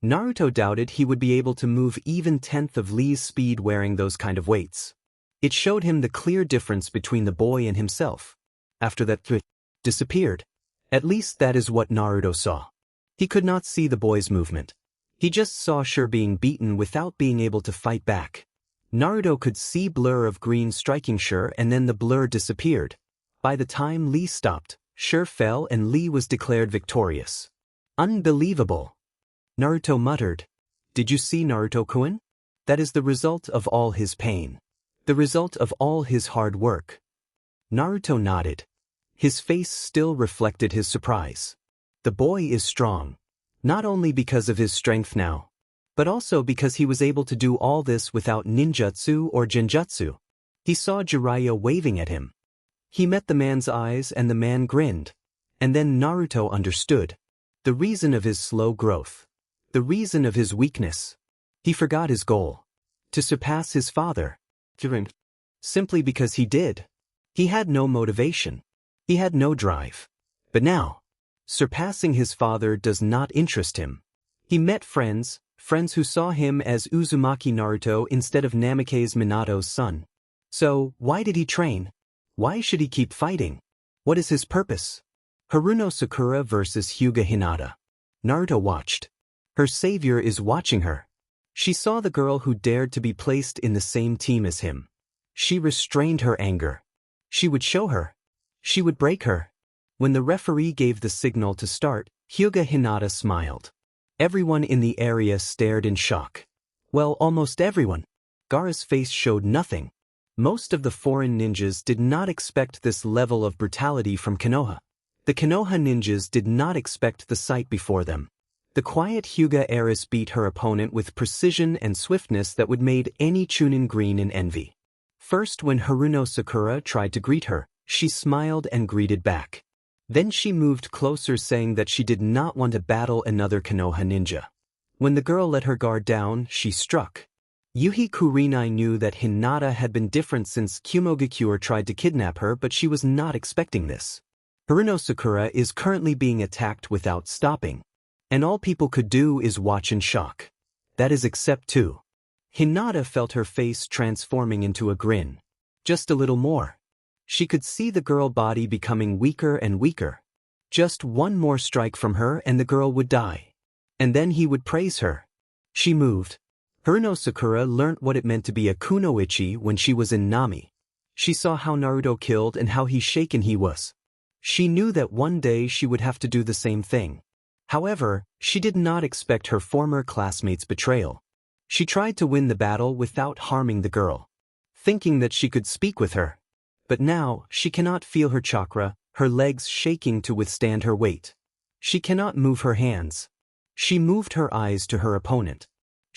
Naruto doubted he would be able to move even tenth of Lee's speed wearing those kind of weights. It showed him the clear difference between the boy and himself. After that threat disappeared. At least that is what Naruto saw. He could not see the boy's movement. He just saw Sure being beaten without being able to fight back. Naruto could see blur of green striking Sure and then the blur disappeared. By the time Lee stopped, Sure fell and Lee was declared victorious. Unbelievable. Naruto muttered. Did you see, Naruto-kun? That is the result of all his pain. The result of all his hard work. Naruto nodded. His face still reflected his surprise. The boy is strong. Not only because of his strength now, but also because he was able to do all this without ninjutsu or genjutsu. He saw Jiraiya waving at him. He met the man's eyes and the man grinned. And then Naruto understood. The reason of his slow growth. The reason of his weakness. He forgot his goal. To surpass his father. Simply because he did. He had no motivation. He had no drive. But now, surpassing his father does not interest him. He met friends who saw him as Uzumaki Naruto instead of Namake's Minato's son. So, why did he train? Why should he keep fighting? What is his purpose? Haruno Sakura versus Hyuga Hinata. Naruto watched. Her savior is watching her. She saw the girl who dared to be placed in the same team as him. She restrained her anger. She would show her. She would break her. When the referee gave the signal to start, Hyuga Hinata smiled. Everyone in the area stared in shock. Well, almost everyone. Gaara's face showed nothing. Most of the foreign ninjas did not expect this level of brutality from Konoha. The Konoha ninjas did not expect the sight before them. The quiet Hyuga heiress beat her opponent with precision and swiftness that would made any Chunin green in envy. First, when Haruno Sakura tried to greet her, she smiled and greeted back. Then she moved closer saying that she did not want to battle another Konoha ninja. When the girl let her guard down, she struck. Yuhi Kurenai knew that Hinata had been different since Kumogakure tried to kidnap her, but she was not expecting this. Haruno Sakura is currently being attacked without stopping. And all people could do is watch in shock. That is except two. Hinata felt her face transforming into a grin. Just a little more. She could see the girl body becoming weaker and weaker. Just one more strike from her and the girl would die. And then he would praise her. She moved. Haruno Sakura learnt what it meant to be a kunoichi when she was in Nami. She saw how Naruto killed and how shaken he was. She knew that one day she would have to do the same thing. However, she did not expect her former classmate's betrayal. She tried to win the battle without harming the girl, thinking that she could speak with her. But now, she cannot feel her chakra, her legs shaking to withstand her weight. She cannot move her hands. She moved her eyes to her opponent.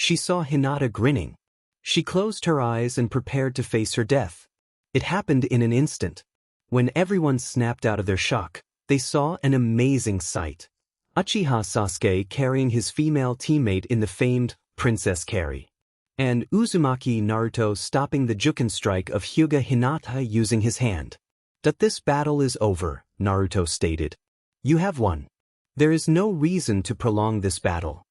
She saw Hinata grinning. She closed her eyes and prepared to face her death. It happened in an instant. When everyone snapped out of their shock, they saw an amazing sight. Uchiha Sasuke carrying his female teammate in the famed Princess Carry. And Uzumaki Naruto stopping the Juken strike of Hyuga Hinata using his hand. That this battle is over, Naruto stated. You have won. There is no reason to prolong this battle.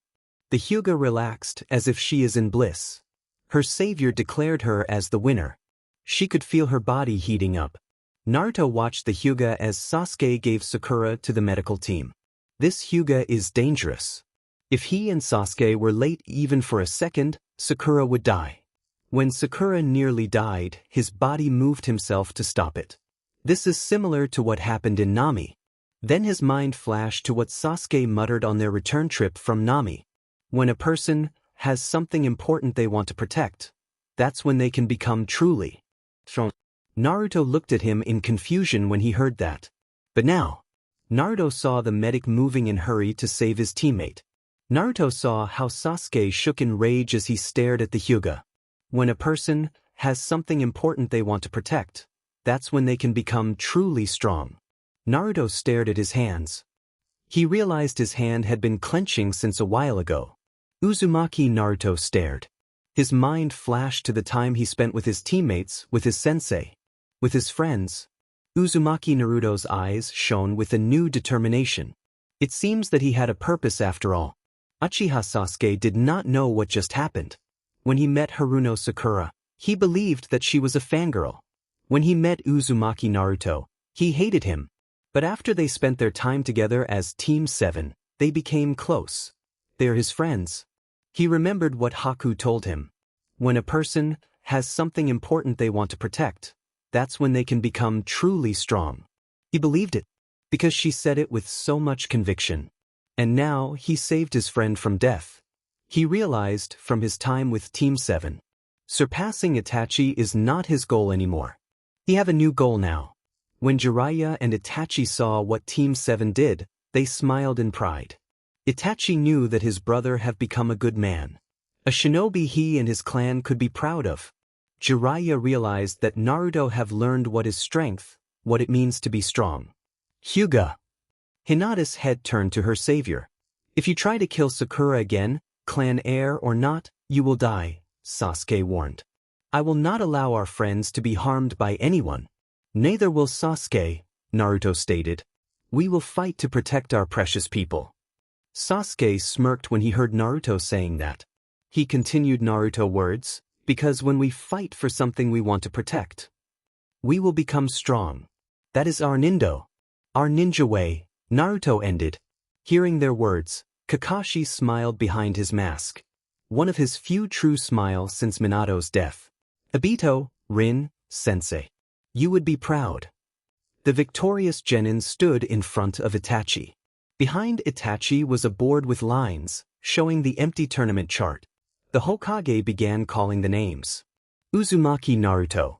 The Hyuga relaxed as if she is in bliss. Her savior declared her as the winner. She could feel her body heating up. Naruto watched the Hyuga as Sasuke gave Sakura to the medical team. This Hyuga is dangerous. If he and Sasuke were late even for a second, Sakura would die. When Sakura nearly died, his body moved himself to stop it. This is similar to what happened in Nami. Then his mind flashed to what Sasuke muttered on their return trip from Nami. When a person has something important they want to protect, that's when they can become truly strong. Naruto looked at him in confusion when he heard that. But now, Naruto saw the medic moving in hurry to save his teammate. Naruto saw how Sasuke shook in rage as he stared at the Hyuga. When a person has something important they want to protect, that's when they can become truly strong. Naruto stared at his hands. He realized his hand had been clenching since a while ago. Uzumaki Naruto stared. His mind flashed to the time he spent with his teammates, with his sensei, with his friends. Uzumaki Naruto's eyes shone with a new determination. It seems that he had a purpose after all. Uchiha Sasuke did not know what just happened. When he met Haruno Sakura, he believed that she was a fangirl. When he met Uzumaki Naruto, he hated him. But after they spent their time together as Team 7, they became close. They are his friends. He remembered what Haku told him. When a person has something important they want to protect, that's when they can become truly strong. He believed it, because she said it with so much conviction. And now he saved his friend from death. He realized from his time with Team 7, surpassing Itachi is not his goal anymore. He have a new goal now. When Jiraiya and Itachi saw what Team 7 did, they smiled in pride. Itachi knew that his brother have become a good man. A shinobi he and his clan could be proud of. Jiraiya realized that Naruto have learned what is strength, what it means to be strong. Hyuga. Hinata's head turned to her savior. If you try to kill Sakura again, clan heir or not, you will die, Sasuke warned. I will not allow our friends to be harmed by anyone. Neither will Sasuke, Naruto stated. We will fight to protect our precious people. Sasuke smirked when he heard Naruto saying that. He continued Naruto words, because when we fight for something we want to protect, we will become strong. That is our ninja way, Naruto ended. Hearing their words, Kakashi smiled behind his mask. One of his few true smiles since Minato's death. Obito, Rin, Sensei. You would be proud. The victorious genin stood in front of Itachi. Behind Itachi was a board with lines, showing the empty tournament chart. The Hokage began calling the names. Uzumaki Naruto.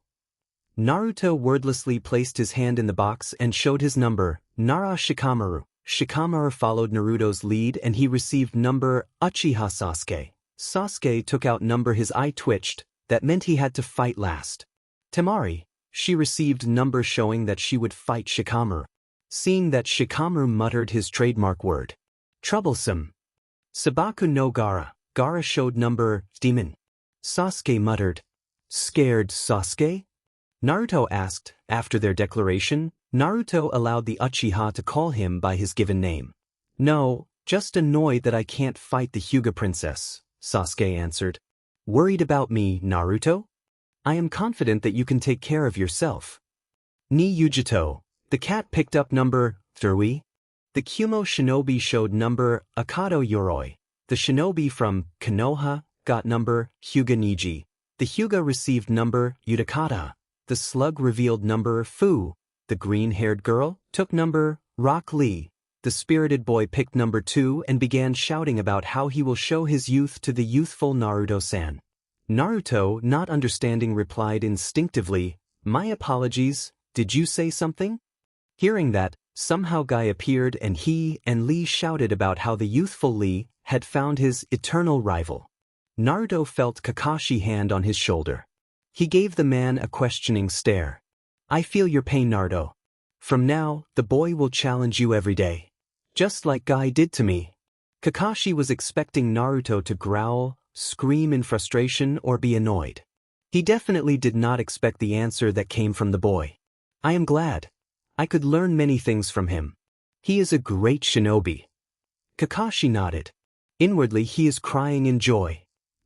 Naruto wordlessly placed his hand in the box and showed his number, Nara Shikamaru. Shikamaru followed Naruto's lead and he received number Uchiha Sasuke. Sasuke took out number, his eye twitched, that meant he had to fight last. Temari. She received number showing that she would fight Shikamaru. Seeing that, Shikamaru muttered his trademark word. Troublesome. Sabaku no Gaara. Gaara showed number, demon. Sasuke muttered. Scared Sasuke? Naruto asked. After their declaration, Naruto allowed the Uchiha to call him by his given name. No, just annoyed that I can't fight the Hyuga princess, Sasuke answered. Worried about me, Naruto? I am confident that you can take care of yourself. Ni Yujito. The cat picked up number 3. The Kumo shinobi showed number Akado Yoroi. The shinobi from Konoha got number Hyuga Niji. The Hyuga received number Utakata. The slug revealed number Fu. The green-haired girl took number Rock Lee. The spirited boy picked number 2 and began shouting about how he will show his youth to the youthful Naruto-san. Naruto, not understanding, replied instinctively, My apologies, did you say something? Hearing that, somehow Guy appeared and he and Lee shouted about how the youthful Lee had found his eternal rival. Naruto felt Kakashi's hand on his shoulder. He gave the man a questioning stare. I feel your pain, Naruto. From now, the boy will challenge you every day. Just like Guy did to me. Kakashi was expecting Naruto to growl, scream in frustration, or be annoyed. He definitely did not expect the answer that came from the boy. I am glad. I could learn many things from him. He is a great shinobi. Kakashi nodded. Inwardly he is crying in joy.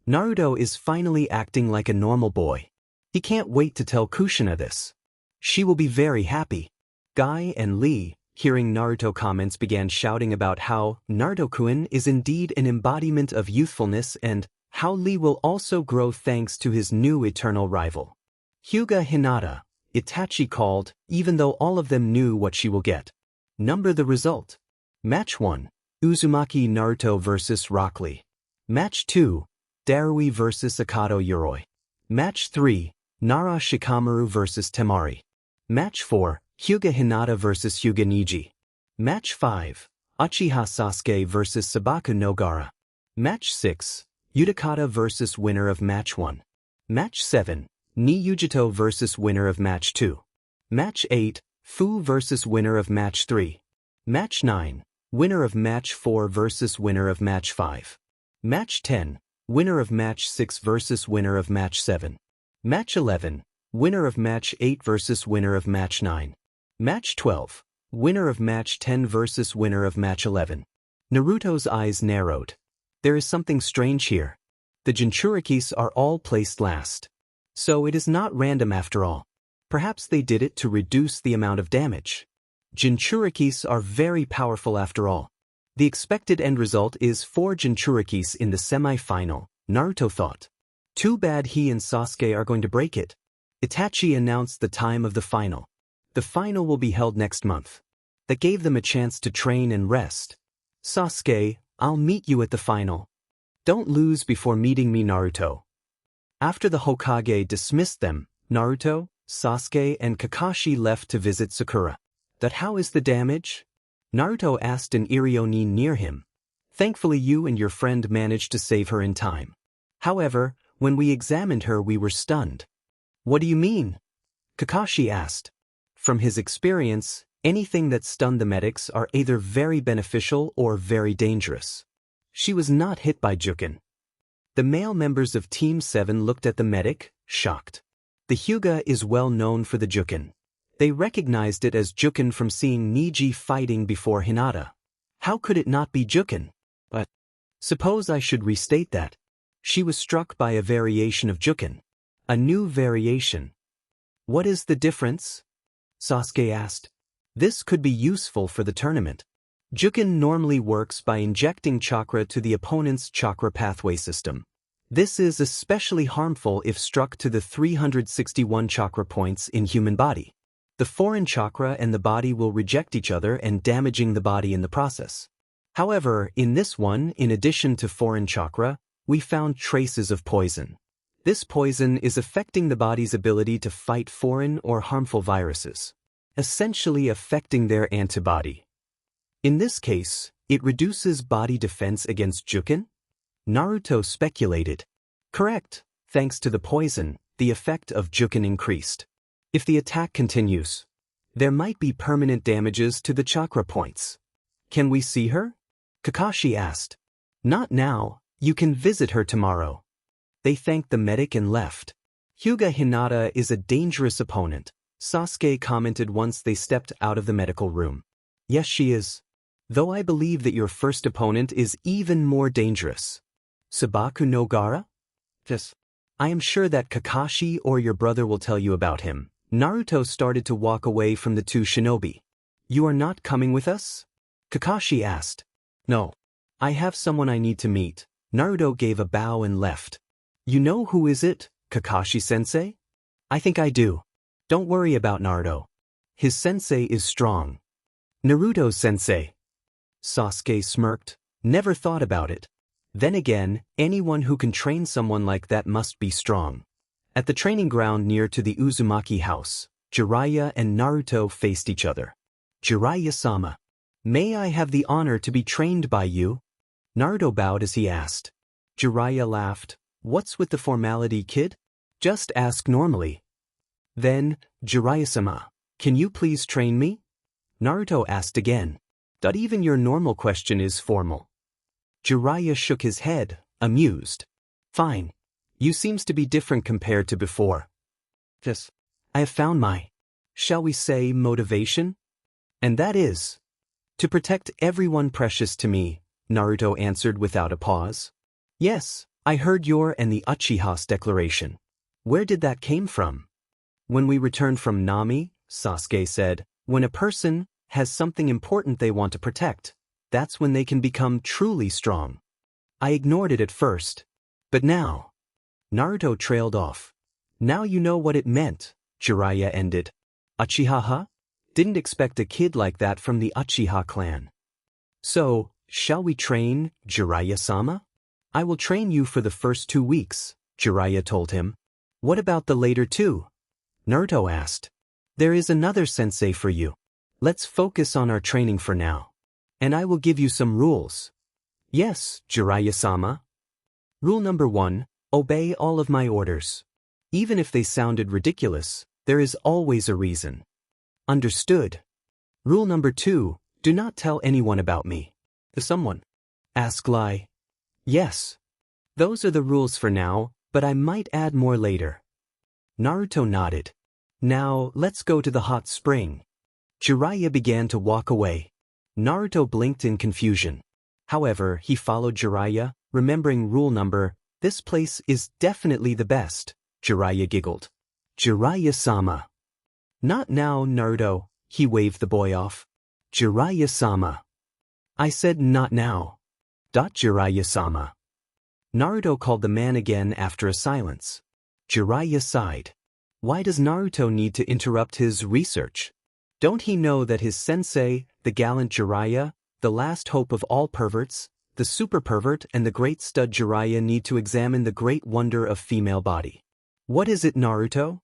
Naruto is finally acting like a normal boy. He can't wait to tell Kushina this. She will be very happy. Guy and Lee, hearing Naruto comments, began shouting about how Naruto-kun is indeed an embodiment of youthfulness and how Lee will also grow thanks to his new eternal rival. Hyuga Hinata, Itachi called, even though all of them knew what she will get. Number the result. Match 1. Uzumaki Naruto vs Rock Lee. Match 2. Darui vs Akado Yoroi. Match 3. Nara Shikamaru vs Temari. Match 4. Hyuga Hinata vs Hyuga Niji. Match 5. Uchiha Sasuke vs Sabaku no Gaara. Match 6. Utakata vs winner of Match 1. Match 7. Ni Yujito vs winner of Match 2. Match 8. Fu vs winner of Match 3. Match 9. Winner of Match 4 vs winner of Match 5. Match 10. Winner of Match 6 vs winner of Match 7. Match 11. Winner of Match 8 vs winner of Match 9. Match 12. Winner of Match 10 vs winner of Match 11. Naruto's eyes narrowed. There is something strange here. The Jinchurikis are all placed last. So it is not random after all. Perhaps they did it to reduce the amount of damage. Jinchurikis are very powerful after all. The expected end result is 4 Jinchurikis in the semi-final, Naruto thought. Too bad he and Sasuke are going to break it. Itachi announced the time of the final. The final will be held next month. That gave them a chance to train and rest. Sasuke, I'll meet you at the final. Don't lose before meeting me, Naruto. After the Hokage dismissed them, Naruto, Sasuke and Kakashi left to visit Sakura. That how is the damage? Naruto asked an Irioni near him. Thankfully you and your friend managed to save her in time. However, when we examined her we were stunned. What do you mean? Kakashi asked. From his experience, anything that stunned the medics are either very beneficial or very dangerous. She was not hit by Jukin. The male members of Team 7 looked at the medic, shocked. The Hyuga is well known for the Jukin. They recognized it as Jukin from seeing Niji fighting before Hinata. How could it not be Jukin? But suppose I should restate that. She was struck by a variation of Jukin. A new variation. What is the difference? Sasuke asked. This could be useful for the tournament. Jukin normally works by injecting chakra to the opponent's chakra pathway system. This is especially harmful if struck to the 361 chakra points in human body. The foreign chakra and the body will reject each other and damaging the body in the process. However, in this one, in addition to foreign chakra, we found traces of poison. This poison is affecting the body's ability to fight foreign or harmful viruses, essentially affecting their antibody. In this case, it reduces body defense against Jukin? Naruto speculated. Correct. Thanks to the poison, the effect of Jukin increased. If the attack continues, there might be permanent damages to the chakra points. Can we see her? Kakashi asked. Not now, you can visit her tomorrow. They thanked the medic and left. Hyuga Hinata is a dangerous opponent, Sasuke commented once they stepped out of the medical room. Yes, she is. Though I believe that your first opponent is even more dangerous. Sabaku no Gaara? Yes. I am sure that Kakashi or your brother will tell you about him. Naruto started to walk away from the two shinobi. You are not coming with us? Kakashi asked. No. I have someone I need to meet. Naruto gave a bow and left. You know who is it, Kakashi-sensei? I think I do. Don't worry about Naruto. His sensei is strong. Naruto-sensei. Sasuke smirked. Never thought about it. Then again, anyone who can train someone like that must be strong. At the training ground near to the Uzumaki house, Jiraiya and Naruto faced each other. Jiraiya-sama. May I have the honor to be trained by you? Naruto bowed as he asked. Jiraiya laughed. What's with the formality, kid? Just ask normally. Then, Jiraiya-sama, can you please train me? Naruto asked again. Not even your normal question is formal. Jiraiya shook his head, amused. Fine. You seems to be different compared to before. Yes. I have found my, shall we say, motivation? And that is, to protect everyone precious to me, Naruto answered without a pause. Yes, I heard your and the Uchiha's declaration. Where did that came from? When we returned from Nami, Sasuke said, when a person has something important they want to protect, that's when they can become truly strong. I ignored it at first, but now. Naruto trailed off. Now you know what it meant, Jiraiya ended. Uchiha? Didn't expect a kid like that from the Uchiha clan. So, shall we train, Jiraiya-sama? I will train you for the first 2 weeks, Jiraiya told him. What about the later 2? Naruto asked. There is another sensei for you. Let's focus on our training for now. And I will give you some rules. Yes, Jiraiya-sama. Rule number 1, obey all of my orders. Even if they sounded ridiculous, there is always a reason. Understood. Rule number 2, do not tell anyone about me. To someone. Ask Lai. Yes. Those are the rules for now, but I might add more later. Naruto nodded. Now, let's go to the hot spring. Jiraiya began to walk away. Naruto blinked in confusion. However, he followed Jiraiya, remembering rule number, this place is definitely the best. Jiraiya giggled. Jiraiya-sama. Not now, Naruto, he waved the boy off. Jiraiya-sama. I said not now. Jiraiya-sama. Naruto called the man again after a silence. Jiraiya sighed. Why does Naruto need to interrupt his research? Don't he know that his sensei, the gallant Jiraiya, the last hope of all perverts, the super pervert and the great stud Jiraiya need to examine the great wonder of female body? What is it, Naruto?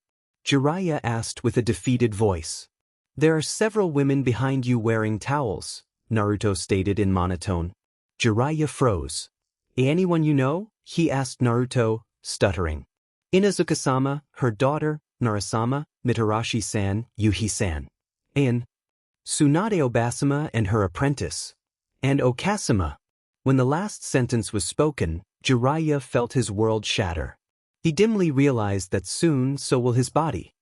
Jiraiya asked with a defeated voice. There are several women behind you wearing towels, Naruto stated in monotone. Jiraiya froze. Anyone you know? He asked Naruto, stuttering. Inazuka-sama, her daughter, Narasama, Mitarashi-san, Yuhi-san. And Tsunade Obasama and her apprentice. And Okasama. When the last sentence was spoken, Jiraiya felt his world shatter. He dimly realized that soon so will his body.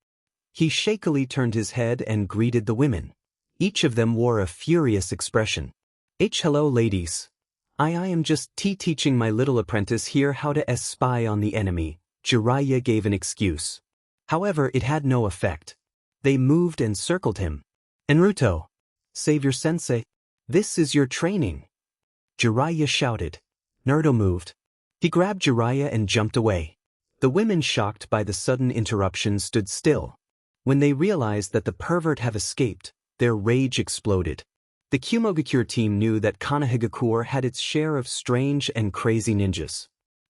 He shakily turned his head and greeted the women. Each of them wore a furious expression. Hello ladies. I am just teaching my little apprentice here how to spy on the enemy. Jiraiya gave an excuse. However, it had no effect. They moved and circled him. Naruto. Savior Sensei. This is your training. Jiraiya shouted. Naruto moved. He grabbed Jiraiya and jumped away. The women, shocked by the sudden interruption, stood still. When they realized that the pervert had escaped, their rage exploded. The Kumogakure team knew that Konohagakure had its share of strange and crazy ninjas.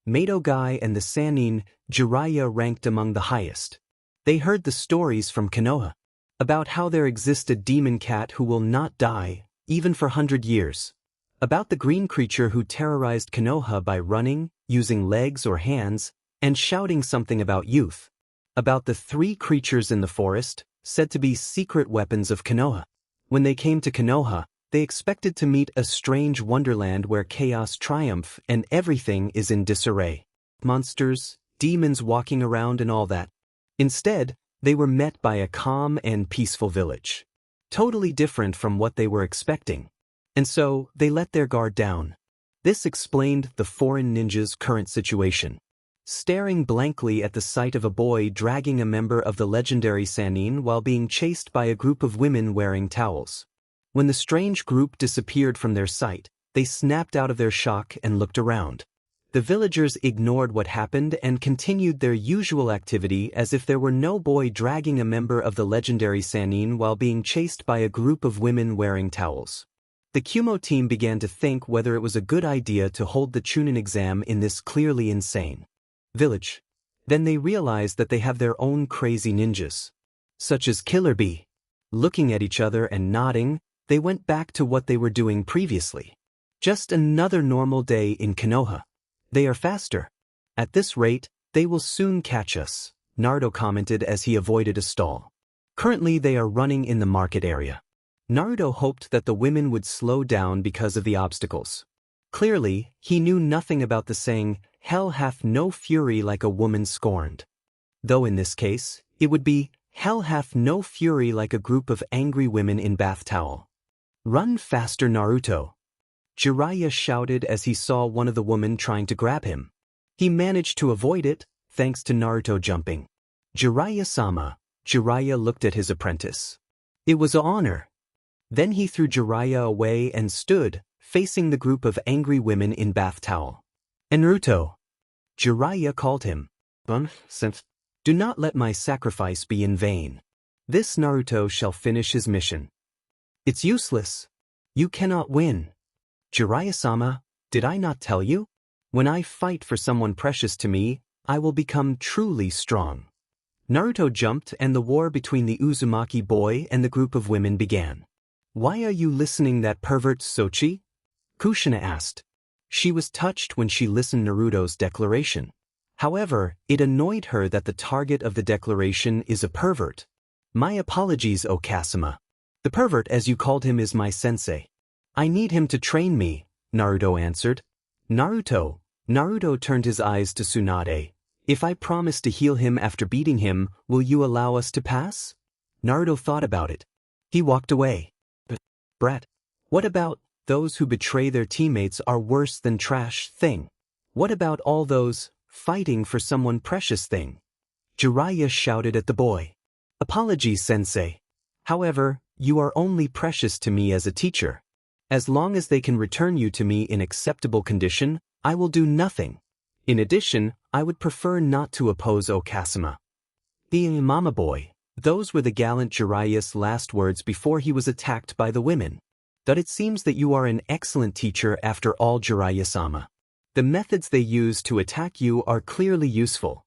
Madogai and the Sennin, Jiraiya ranked among the highest. They heard the stories from Konoha about how there exists a demon cat who will not die, even for 100 years. About the green creature who terrorized Konoha by running, using legs or hands, and shouting something about youth. About the 3 creatures in the forest, said to be secret weapons of Konoha. When they came to Konoha, they expected to meet a strange wonderland where chaos triumphs and everything is in disarray. Monsters, demons walking around and all that. Instead, they were met by a calm and peaceful village. Totally different from what they were expecting. And so, they let their guard down. This explained the foreign ninja's current situation. Staring blankly at the sight of a boy dragging a member of the legendary Sennin while being chased by a group of women wearing towels. When the strange group disappeared from their sight, they snapped out of their shock and looked around. The villagers ignored what happened and continued their usual activity as if there were no boy dragging a member of the legendary Sennin while being chased by a group of women wearing towels. The Kumo team began to think whether it was a good idea to hold the Chunin exam in this clearly insane village. Then they realized that they have their own crazy ninjas, such as Killer Bee. Looking at each other and nodding, they went back to what they were doing previously. Just another normal day in Konoha. They are faster. At this rate, they will soon catch us, Naruto commented as he avoided a stall. Currently they are running in the market area. Naruto hoped that the women would slow down because of the obstacles. Clearly, he knew nothing about the saying, "Hell hath no fury like a woman scorned." Though in this case, it would be, "Hell hath no fury like a group of angry women in bath towel." Run faster, Naruto. Jiraiya shouted as he saw one of the women trying to grab him. He managed to avoid it, thanks to Naruto jumping. Jiraiya-sama. Jiraiya looked at his apprentice. It was an honor. Then he threw Jiraiya away and stood, facing the group of angry women in bath towel. Naruto. Jiraiya called him. Do not let my sacrifice be in vain. This Naruto shall finish his mission. It's useless. You cannot win. Jiraiya-sama, did I not tell you? When I fight for someone precious to me, I will become truly strong. Naruto jumped and the war between the Uzumaki boy and the group of women began. Why are you listening, that pervert Sochi? Kushina asked. She was touched when she listened Naruto's declaration. However, it annoyed her that the target of the declaration is a pervert. My apologies, Okasama. The pervert, as you called him, is my sensei. I need him to train me, Naruto answered. Naruto turned his eyes to Tsunade. If I promise to heal him after beating him, will you allow us to pass? Naruto thought about it. He walked away. Brat, what about those who betray their teammates are worse than trash thing? What about all those fighting for someone precious thing? Jiraiya shouted at the boy. Apologies, sensei. However, you are only precious to me as a teacher. As long as they can return you to me in acceptable condition, I will do nothing. In addition, I would prefer not to oppose Okasama. The mama boy. Those were the gallant Jiraiya's last words before he was attacked by the women. But it seems that you are an excellent teacher after all, Jiraiya-sama. The methods they use to attack you are clearly useful.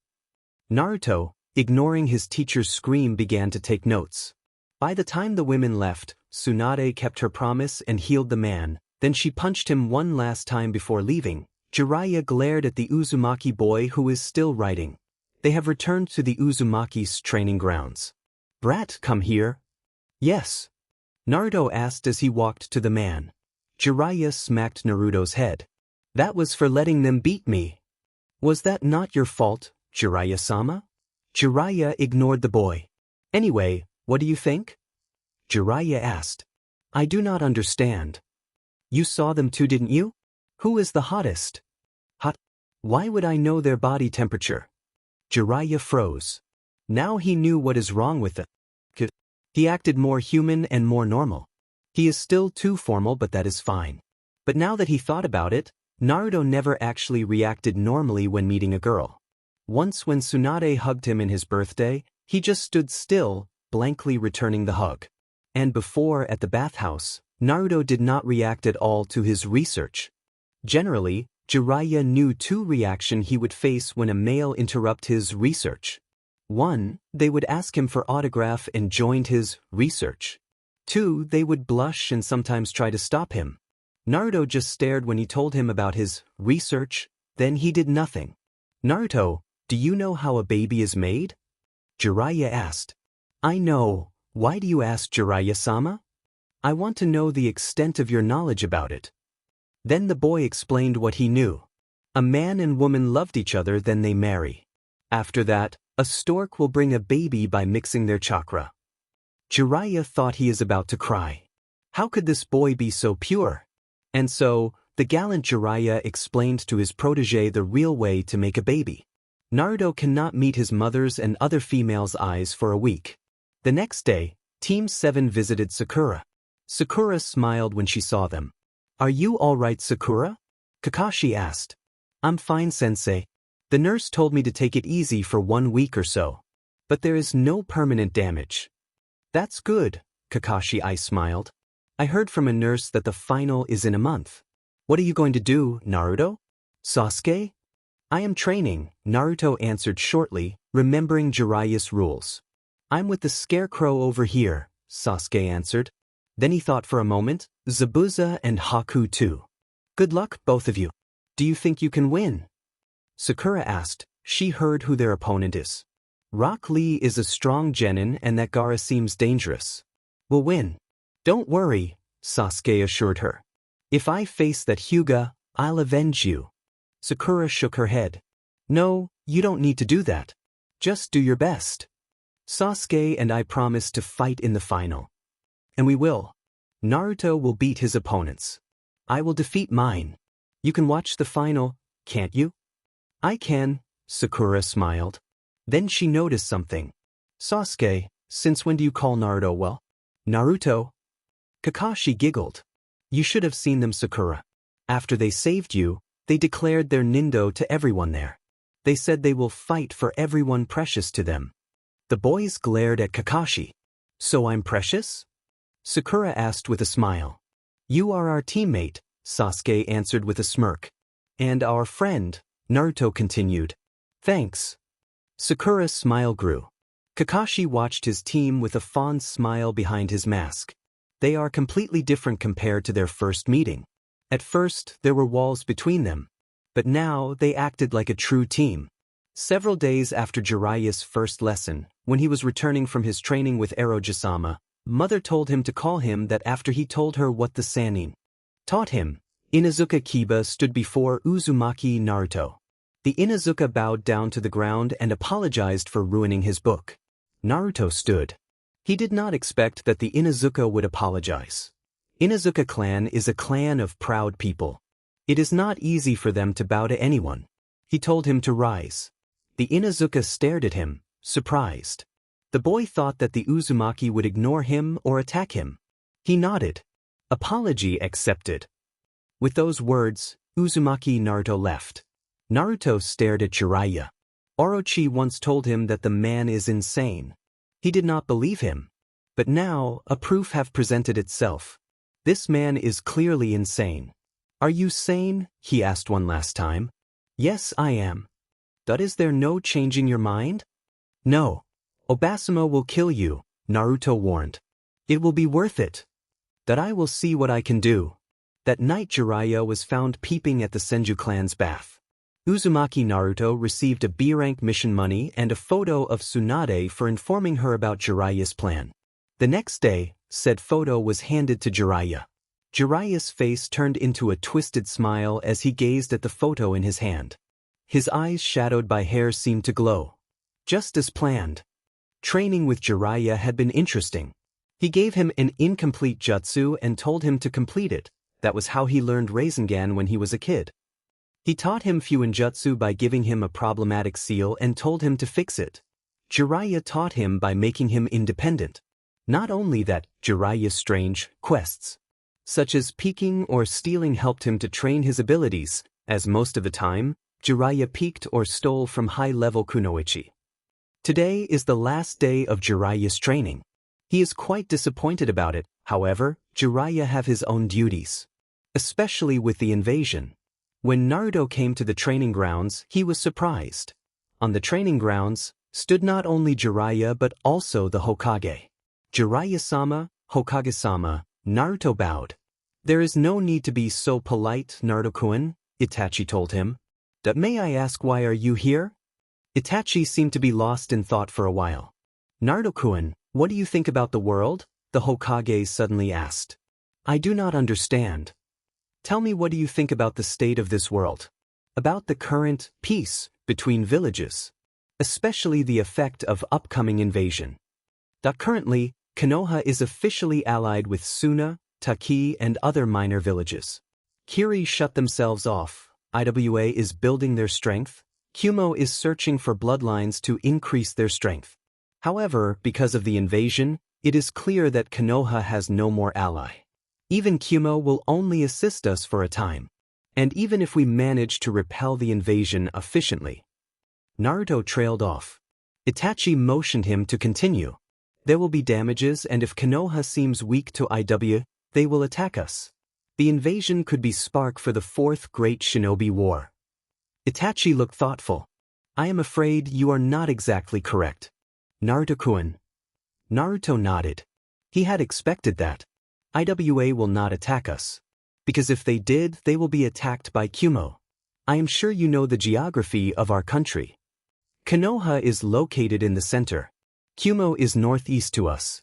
Naruto, ignoring his teacher's scream, began to take notes. By the time the women left, Tsunade kept her promise and healed the man, then she punched him one last time before leaving. Jiraiya glared at the Uzumaki boy who is still writing. They have returned to the Uzumaki's training grounds. Brat, come here. Yes. Naruto asked as he walked to the man. Jiraiya smacked Naruto's head. That was for letting them beat me. Was that not your fault, Jiraiya-sama? Jiraiya ignored the boy. Anyway, what do you think? Jiraiya asked. I do not understand. You saw them too, didn't you? Who is the hottest? Hot? Why would I know their body temperature? Jiraiya froze. Now he knew what is wrong with it. He acted more human and more normal. He is still too formal, but that is fine. But now that he thought about it, Naruto never actually reacted normally when meeting a girl. Once when Tsunade hugged him in his birthday, he just stood still, blankly returning the hug. And before, at the bathhouse, Naruto did not react at all to his research. Generally, Jiraiya knew two reactions he would face when a male interrupted his research. 1. They would ask him for autograph and joined his research. 2. They would blush and sometimes try to stop him. Naruto just stared when he told him about his research, then he did nothing. Naruto, do you know how a baby is made? Jiraiya asked. I know. Why do you ask, Jiraiya-sama? I want to know the extent of your knowledge about it. Then the boy explained what he knew. A man and woman loved each other, then they marry. After that, a stork will bring a baby by mixing their chakra. Jiraiya thought he is about to cry. How could this boy be so pure? And so, the gallant Jiraiya explained to his protege the real way to make a baby. Naruto cannot meet his mother's and other females' eyes for a week. The next day, Team 7 visited Sakura. Sakura smiled when she saw them. Are you all right, Sakura? Kakashi asked. I'm fine, sensei. The nurse told me to take it easy for 1 week or so. But there is no permanent damage. That's good, Kakashi smiled. I heard from a nurse that the final is in a month. What are you going to do, Naruto? Sasuke? I am training, Naruto answered shortly, remembering Jiraiya's rules. I'm with the scarecrow over here, Sasuke answered. Then he thought for a moment, Zabuza and Haku too. Good luck, both of you. Do you think you can win? Sakura asked. She heard who their opponent is. Rock Lee is a strong genin and that Gaara seems dangerous. We'll win. Don't worry, Sasuke assured her. If I face that Hyuga, I'll avenge you. Sakura shook her head. No, you don't need to do that. Just do your best. Sasuke and I promise to fight in the final. And we will. Naruto will beat his opponents. I will defeat mine. You can watch the final, can't you? I can, Sakura smiled. Then she noticed something. Sasuke, since when do you call Naruto well? Naruto? Kakashi giggled. You should have seen them, Sakura. After they saved you, they declared their nindo to everyone there. They said they will fight for everyone precious to them. The boys glared at Kakashi. So I'm precious? Sakura asked with a smile. You are our teammate, Sasuke answered with a smirk. And our friend, Naruto continued. Thanks. Sakura's smile grew. Kakashi watched his team with a fond smile behind his mask. They are completely different compared to their first meeting. At first, there were walls between them. But now, they acted like a true team. Several days after Jiraiya's first lesson, when he was returning from his training with Oroji-sama, Mother told him to call him that after he told her what the Sennin taught him. Inuzuka Kiba stood before Uzumaki Naruto. The Inuzuka bowed down to the ground and apologized for ruining his book. Naruto stood. He did not expect that the Inuzuka would apologize. Inuzuka clan is a clan of proud people. It is not easy for them to bow to anyone. He told him to rise. The Inuzuka stared at him, surprised. The boy thought that the Uzumaki would ignore him or attack him. He nodded. Apology accepted. With those words, Uzumaki Naruto left. Naruto stared at Jiraiya. Orochi once told him that the man is insane. He did not believe him. But now, a proof have presented itself. This man is clearly insane. Are you sane? He asked one last time. Yes, I am. But is there no changing your mind? No. Obasama will kill you, Naruto warned. It will be worth it. That I will see what I can do. That night Jiraiya was found peeping at the Senju clan's bath. Uzumaki Naruto received a B-rank mission money and a photo of Tsunade for informing her about Jiraiya's plan. The next day, said photo was handed to Jiraiya. Jiraiya's face turned into a twisted smile as he gazed at the photo in his hand. His eyes shadowed by hair seemed to glow. Just as planned. Training with Jiraiya had been interesting. He gave him an incomplete jutsu and told him to complete it. That was how he learned Rasengan when he was a kid. He taught him Fuinjutsu by giving him a problematic seal and told him to fix it. Jiraiya taught him by making him independent. Not only that, Jiraiya's strange quests, such as peeking or stealing, helped him to train his abilities, as most of the time, Jiraiya peeked or stole from high-level kunoichi. Today is the last day of Jiraiya's training. He is quite disappointed about it. However, Jiraiya have his own duties, especially with the invasion. When Naruto came to the training grounds, he was surprised. On the training grounds stood not only Jiraiya but also the Hokage. Jiraiya-sama, Hokage-sama, Naruto bowed. There is no need to be so polite, Naruto-kun, Itachi told him. May I ask, why are you here? Itachi seemed to be lost in thought for a while. Naruto-kun, what do you think about the world? The Hokage suddenly asked. I do not understand. Tell me, what do you think about the state of this world? About the current peace between villages, especially the effect of upcoming invasion. Currently, Konoha is officially allied with Suna, Taki, and other minor villages. Kiri shut themselves off. Iwa is building their strength. Kumo is searching for bloodlines to increase their strength. However, because of the invasion, it is clear that Konoha has no more ally. Even Kumo will only assist us for a time. And even if we manage to repel the invasion efficiently. Naruto trailed off. Itachi motioned him to continue. There will be damages, and if Konoha seems weak to Iwa, they will attack us. The invasion could be spark for the Fourth Great Shinobi War. Itachi looked thoughtful. I am afraid you are not exactly correct. Naruto-kun. Naruto nodded. He had expected that. Iwa will not attack us. Because if they did, they will be attacked by Kumo. I am sure you know the geography of our country. Konoha is located in the center. Kumo is northeast to us.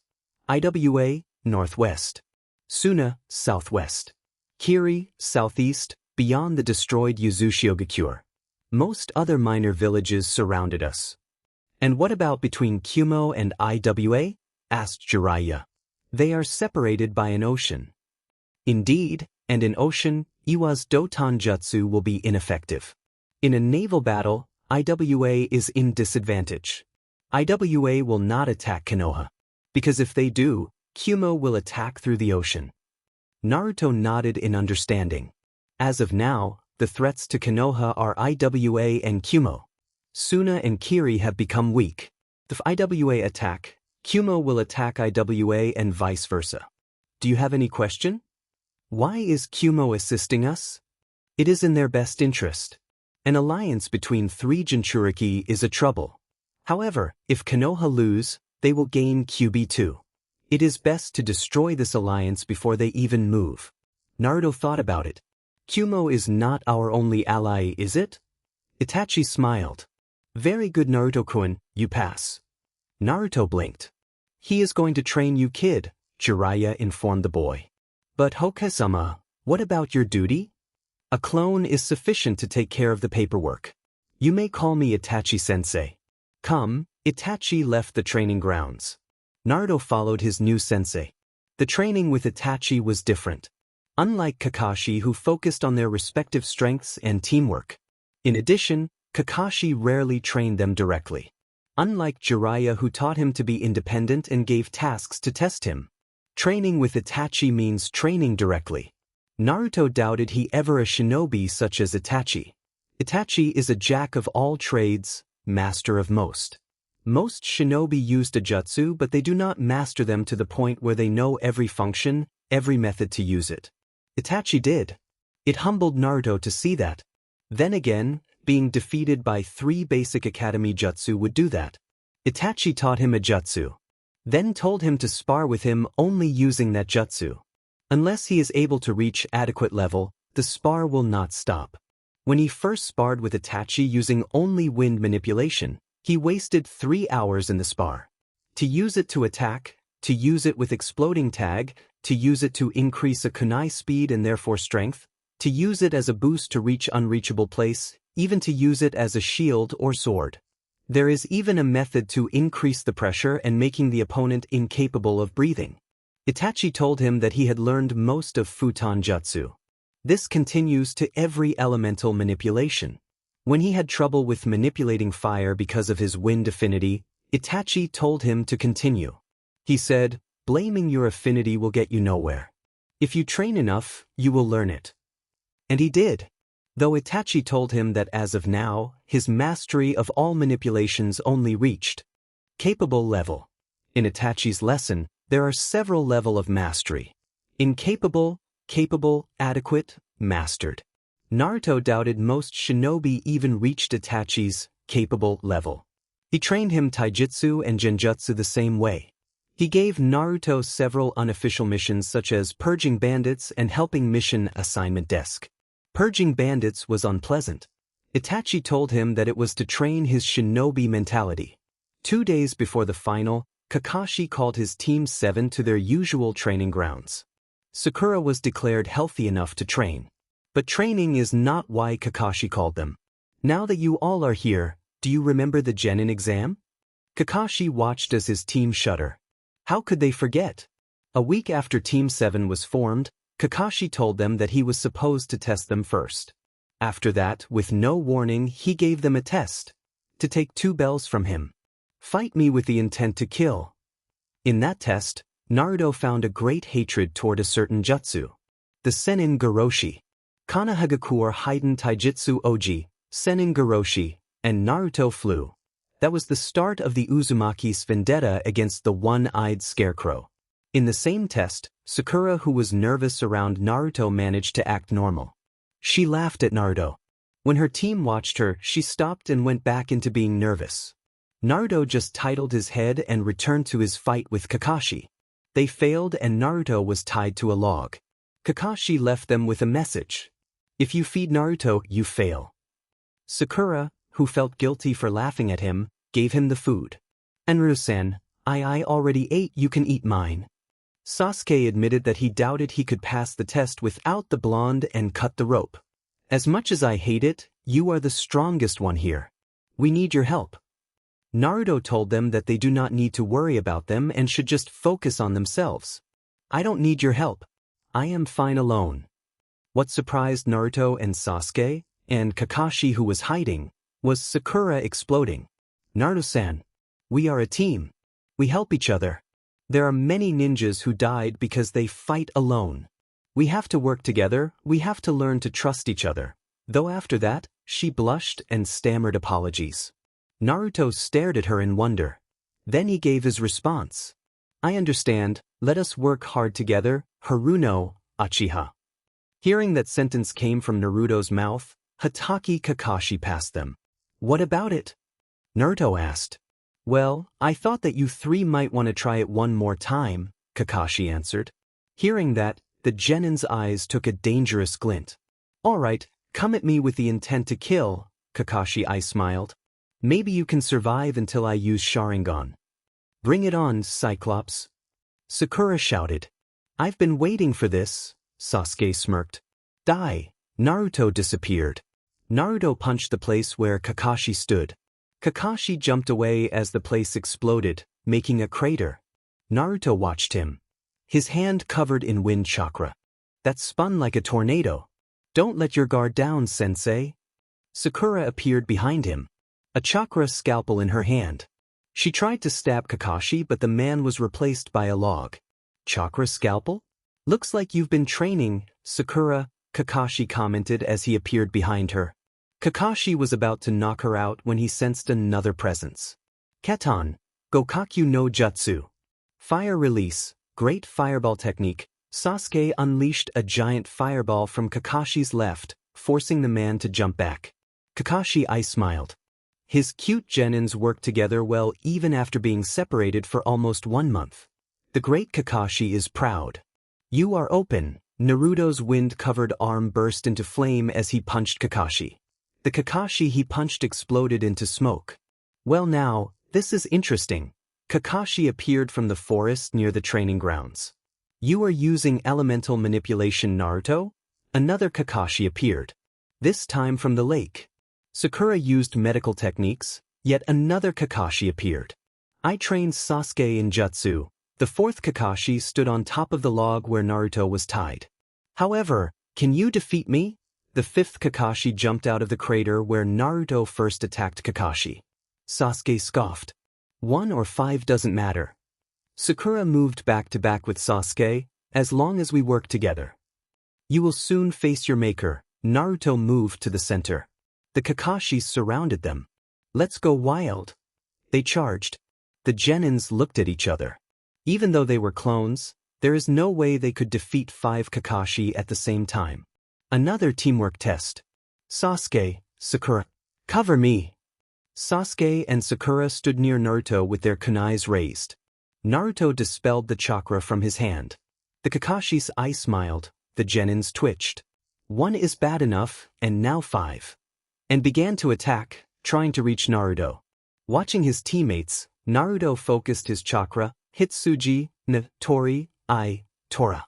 Iwa, northwest. Suna, southwest. Kiri, southeast, beyond the destroyed Yuzushigakure. Most other minor villages surrounded us. And what about between Kumo and Iwa? Asked Jiraiya. They are separated by an ocean. Indeed, and in ocean, Iwa's Doton Jutsu will be ineffective. In a naval battle, Iwa is in disadvantage. Iwa will not attack Konoha. Because if they do, Kumo will attack through the ocean. Naruto nodded in understanding. As of now, the threats to Konoha are Iwa and Kumo. Suna and Kiri have become weak. If Iwa attack, Kumo will attack Iwa and vice versa. Do you have any question? Why is Kumo assisting us? It is in their best interest. An alliance between three Jinchuriki is a trouble. However, if Konoha lose, they will gain QB too. It is best to destroy this alliance before they even move. Naruto thought about it. Kumo is not our only ally, is it? Itachi smiled. Very good, Naruto-kun, you pass. Naruto blinked. He is going to train you, kid, Jiraiya informed the boy. But Hokage-sama, what about your duty? A clone is sufficient to take care of the paperwork. You may call me Itachi-sensei. Come, Itachi left the training grounds. Naruto followed his new sensei. The training with Itachi was different. Unlike Kakashi, who focused on their respective strengths and teamwork. In addition, Kakashi rarely trained them directly. Unlike Jiraiya, who taught him to be independent and gave tasks to test him. Training with Itachi means training directly. Naruto doubted he ever a shinobi such as Itachi. Itachi is a jack of all trades, master of most. Most shinobi used a jutsu, but they do not master them to the point where they know every function, every method to use it. Itachi did. It humbled Naruto to see that. Then again, being defeated by 3 basic academy jutsu would do that. Itachi taught him a jutsu. Then told him to spar with him only using that jutsu. Unless he is able to reach adequate level, the spar will not stop. When he first sparred with Itachi using only wind manipulation, he wasted 3 hours in the spar. To use it to attack, to use it with exploding tag, to use it to increase a kunai speed and therefore strength, to use it as a boost to reach unreachable place, even to use it as a shield or sword. There is even a method to increase the pressure and making the opponent incapable of breathing. Itachi told him that he had learned most of Futon Jutsu. This continues to every elemental manipulation. When he had trouble with manipulating fire because of his wind affinity, Itachi told him to continue. He said, "Blaming your affinity will get you nowhere. If you train enough, you will learn it." And he did. Though Itachi told him that as of now, his mastery of all manipulations only reached capable level. In Itachi's lesson, there are several levels of mastery. Incapable, capable, adequate, mastered. Naruto doubted most shinobi even reached Itachi's capable level. He trained him taijutsu and genjutsu the same way. He gave Naruto several unofficial missions such as purging bandits and helping mission assignment desk. Purging bandits was unpleasant. Itachi told him that it was to train his shinobi mentality. 2 days before the final, Kakashi called his Team 7 to their usual training grounds. Sakura was declared healthy enough to train. But training is not why Kakashi called them. Now that you all are here, do you remember the Genin exam? Kakashi watched as his team shudder. How could they forget? A week after Team 7 was formed, Kakashi told them that he was supposed to test them first. After that, with no warning, he gave them a test. To take 2 bells from him. Fight me with the intent to kill. In that test, Naruto found a great hatred toward a certain jutsu. The Sennin Goroshi. Kana Hagakur Haiden Taijutsu Oji, Sennin Goroshi, and Naruto flew. That was the start of the Uzumaki's vendetta against the one-eyed scarecrow. In the same test, Sakura, who was nervous around Naruto, managed to act normal. She laughed at Naruto. When her team watched her, she stopped and went back into being nervous. Naruto just titled his head and returned to his fight with Kakashi. They failed and Naruto was tied to a log. Kakashi left them with a message. If you feed Naruto, you fail. Sakura, who felt guilty for laughing at him, gave him the food. Enru-san, I already ate, you can eat mine. Sasuke admitted that he doubted he could pass the test without the blonde and cut the rope. As much as I hate it, you are the strongest one here. We need your help. Naruto told them that they do not need to worry about them and should just focus on themselves. I don't need your help. I am fine alone. What surprised Naruto and Sasuke, and Kakashi who was hiding, was Sakura exploding. Naruto-san, we are a team. We help each other. There are many ninjas who died because they fight alone. We have to work together, we have to learn to trust each other. Though after that, she blushed and stammered apologies. Naruto stared at her in wonder. Then he gave his response. I understand, let us work hard together, Haruno, Uchiha. Hearing that sentence came from Naruto's mouth, Hatake Kakashi passed them. What about it? Naruto asked. Well, I thought that you 3 might want to try it one more time, Kakashi answered. Hearing that, the Genin's eyes took a dangerous glint. All right, come at me with the intent to kill, Kakashi smiled. Maybe you can survive until I use Sharingan. Bring it on, Cyclops. Sakura shouted. I've been waiting for this, Sasuke smirked. Die. Naruto disappeared. Naruto punched the place where Kakashi stood. Kakashi jumped away as the place exploded, making a crater. Naruto watched him. His hand covered in wind chakra. That spun like a tornado. Don't let your guard down, sensei. Sakura appeared behind him. A chakra scalpel in her hand. She tried to stab Kakashi, but the man was replaced by a log. Chakra scalpel? Looks like you've been training, Sakura, Kakashi commented as he appeared behind her. Kakashi was about to knock her out when he sensed another presence. Keton, Gokakyu no Jutsu. Fire release, great fireball technique. Sasuke unleashed a giant fireball from Kakashi's left, forcing the man to jump back. Kakashi smiled. His cute genins worked together well even after being separated for almost 1 month. The great Kakashi is proud. You are open. Naruto's wind-covered arm burst into flame as he punched Kakashi. The Kakashi he punched exploded into smoke. Well now, this is interesting. Kakashi appeared from the forest near the training grounds. You are using elemental manipulation, Naruto? Another Kakashi appeared. This time from the lake. Sakura used medical techniques, yet another Kakashi appeared. I trained Sasuke in jutsu. The fourth Kakashi stood on top of the log where Naruto was tied. However, can you defeat me? The fifth Kakashi jumped out of the crater where Naruto first attacked Kakashi. Sasuke scoffed. 1 or 5 doesn't matter. Sakura moved back to back with Sasuke, as long as we work together. You will soon face your maker. Naruto moved to the center. The Kakashis surrounded them. Let's go wild. They charged. The Genins looked at each other. Even though they were clones, there is no way they could defeat 5 Kakashi at the same time. Another teamwork test. Sasuke, Sakura. Cover me. Sasuke and Sakura stood near Naruto with their kunais raised. Naruto dispelled the chakra from his hand. The Kakashi's eye smiled, the Genins twitched. 1 is bad enough, and now 5. And began to attack, trying to reach Naruto. Watching his teammates, Naruto focused his chakra, Hitsuji, Tori, I, Tora.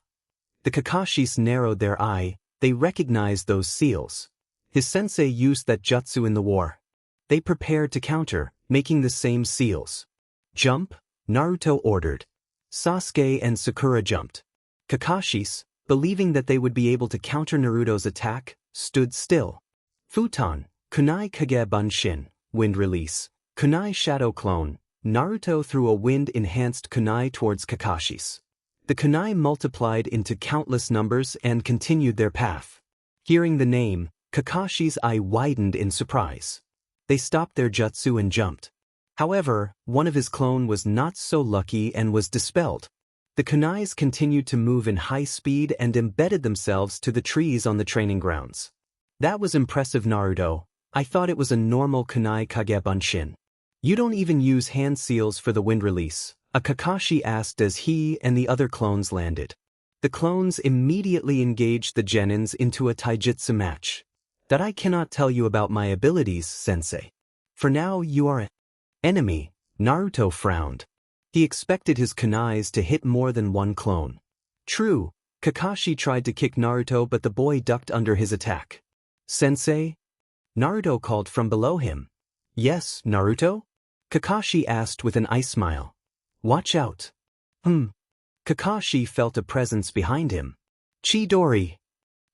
The Kakashis narrowed their eye, they recognized those seals. His sensei used that jutsu in the war. They prepared to counter, making the same seals. Jump, Naruto ordered. Sasuke and Sakura jumped. Kakashis, believing that they would be able to counter Naruto's attack, stood still. Futon, Kunai Kage Bunshin, wind release. Kunai shadow clone. Naruto threw a wind-enhanced kunai towards Kakashis. The kunai multiplied into countless numbers and continued their path. Hearing the name, Kakashi's eye widened in surprise. They stopped their jutsu and jumped. However, one of his clone was not so lucky and was dispelled. The kunais continued to move in high speed and embedded themselves to the trees on the training grounds. That was impressive, Naruto. I thought it was a normal kunai Kage Bunshin. You don't even use hand seals for the wind release, a Kakashi asked as he and the other clones landed. The clones immediately engaged the Genins into a taijutsu match. That I cannot tell you about my abilities, sensei. For now you are an enemy, Naruto frowned. He expected his kunais to hit more than one clone. True, Kakashi tried to kick Naruto but the boy ducked under his attack. Sensei? Naruto called from below him. Yes, Naruto? Kakashi asked with an eye smile. Watch out. Kakashi felt a presence behind him. Chidori.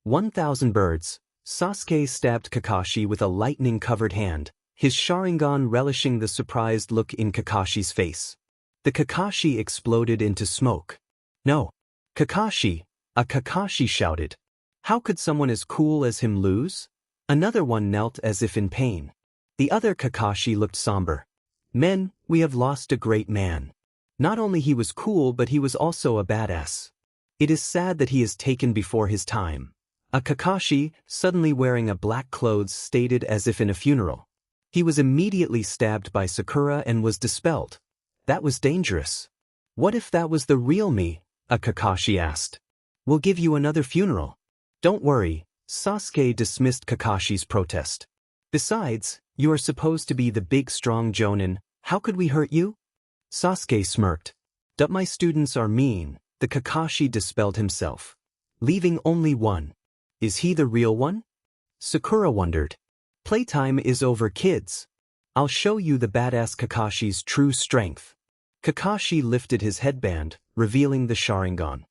1,000 birds. Sasuke stabbed Kakashi with a lightning-covered hand, his Sharingan relishing the surprised look in Kakashi's face. The Kakashi exploded into smoke. No. Kakashi, a Kakashi shouted. How could someone as cool as him lose? Another one knelt as if in pain. The other Kakashi looked somber. Men, we have lost a great man. Not only he was cool but he was also a badass. It is sad that he is taken before his time. A Kakashi, suddenly wearing a black clothes, stated as if in a funeral. He was immediately stabbed by Sakura and was dispelled. That was dangerous. What if that was the real me? A Kakashi asked. We'll give you another funeral. Don't worry, Sasuke dismissed Kakashi's protest. Besides, you are supposed to be the big strong Jonin, how could we hurt you? Sasuke smirked. But my students are mean, the Kakashi dispelled himself. Leaving only one. Is he the real one? Sakura wondered. Playtime is over, kids. I'll show you the badass Kakashi's true strength. Kakashi lifted his headband, revealing the Sharingan.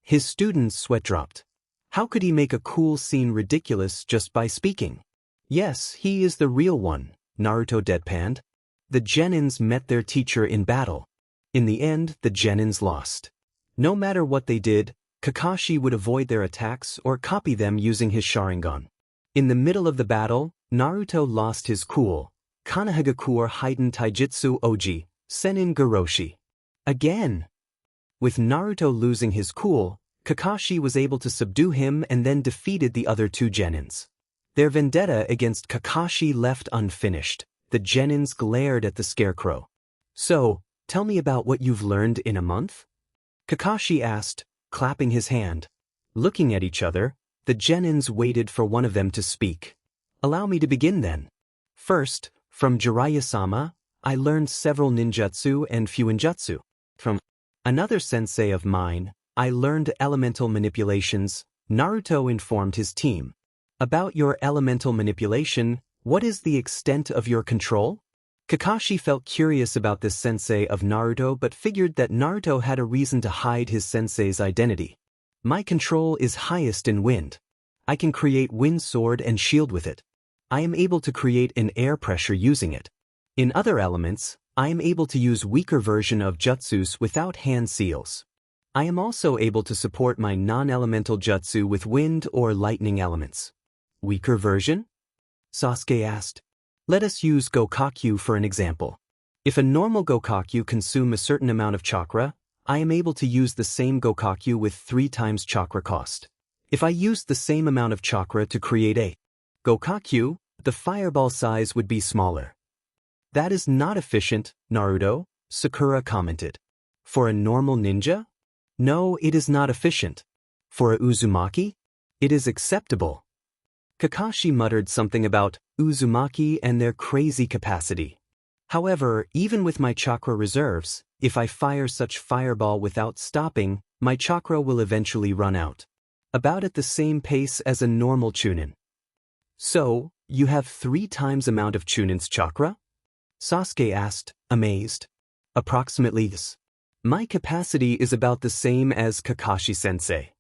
His students' sweat dropped. How could he make a cool scene ridiculous just by speaking? Yes, he is the real one, Naruto deadpanned. The Genins met their teacher in battle. In the end, the Genins lost. No matter what they did, Kakashi would avoid their attacks or copy them using his Sharingan. In the middle of the battle, Naruto lost his cool Kanahagakur Haiden Taijutsu Oji, Sennin Goroshi. Again! With Naruto losing his cool, Kakashi was able to subdue him and then defeated the other 2 Genins. Their vendetta against Kakashi left unfinished. The Genins glared at the scarecrow. So, tell me about what you've learned in a month? Kakashi asked, clapping his hand. Looking at each other, the Genins waited for one of them to speak. Allow me to begin then. First, from Jiraiya-sama, I learned several ninjutsu and fuinjutsu. From another sensei of mine, I learned elemental manipulations. Naruto informed his team. About your elemental manipulation, what is the extent of your control? Kakashi felt curious about this sensei of Naruto but figured that Naruto had a reason to hide his sensei's identity. My control is highest in wind. I can create wind sword and shield with it. I am able to create an air pressure using it. In other elements, I am able to use weaker version of jutsus without hand seals. I am also able to support my non-elemental jutsu with wind or lightning elements. Weaker version? Sasuke asked. Let us use Gokakyu for an example. If a normal Gokakyu consumes a certain amount of chakra, I am able to use the same Gokakyu with 3 times chakra cost. If I used the same amount of chakra to create a Gokakyu, the fireball size would be smaller. That is not efficient, Naruto, Sakura commented. For a normal ninja? No, it is not efficient. For a Uzumaki? It is acceptable. Kakashi muttered something about Uzumaki and their crazy capacity. However, even with my chakra reserves, if I fire such fireball without stopping, my chakra will eventually run out. About at the same pace as a normal Chunin. So, you have 3 times amount of Chunin's chakra? Sasuke asked, amazed. Approximately this. My capacity is about the same as Kakashi-sensei.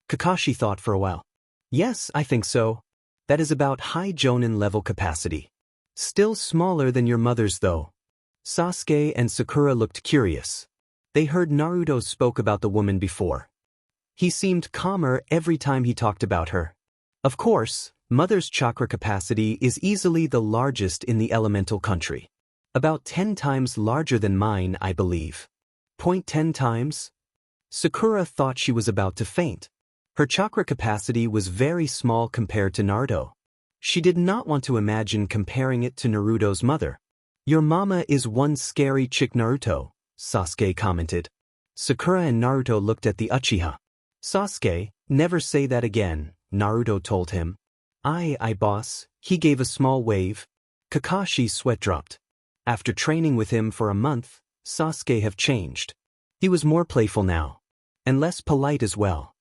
Kakashi thought for a while. Yes, I think so. That is about high Jonin level capacity. Still smaller than your mother's though. Sasuke and Sakura looked curious. They heard Naruto spoke about the woman before. He seemed calmer every time he talked about her. Of course, mother's chakra capacity is easily the largest in the elemental country. About 10 times larger than mine, I believe. 10 times? Sakura thought she was about to faint. Her chakra capacity was very small compared to Naruto. She did not want to imagine comparing it to Naruto's mother. Your mama is one scary chick, Naruto, Sasuke commented. Sakura and Naruto looked at the Uchiha. Sasuke, never say that again, Naruto told him. Aye, boss, he gave a small wave. Kakashi's sweat dropped. After training with him for a month, Sasuke have changed. He was more playful now. And less polite as well.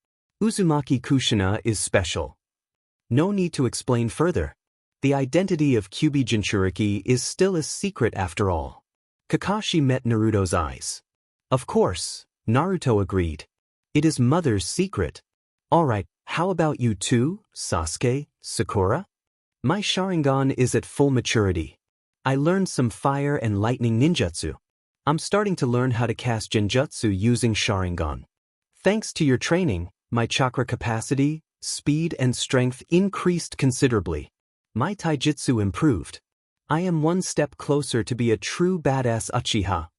Uzumaki Kushina is special. No need to explain further. The identity of Kyuubi Jinchuriki is still a secret after all. Kakashi met Naruto's eyes. Of course, Naruto agreed. It is mother's secret. Alright, how about you two, Sasuke, Sakura? My Sharingan is at full maturity. I learned some fire and lightning ninjutsu. I'm starting to learn how to cast genjutsu using Sharingan. Thanks to your training, my chakra capacity, speed and strength increased considerably. My taijutsu improved. I am one step closer to be a true badass Uchiha.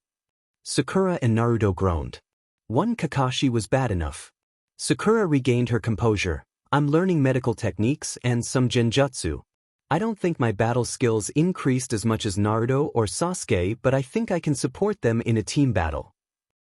Sakura and Naruto groaned. One Kakashi was bad enough. Sakura regained her composure. I'm learning medical techniques and some genjutsu. I don't think my battle skills increased as much as Naruto or Sasuke, but I think I can support them in a team battle.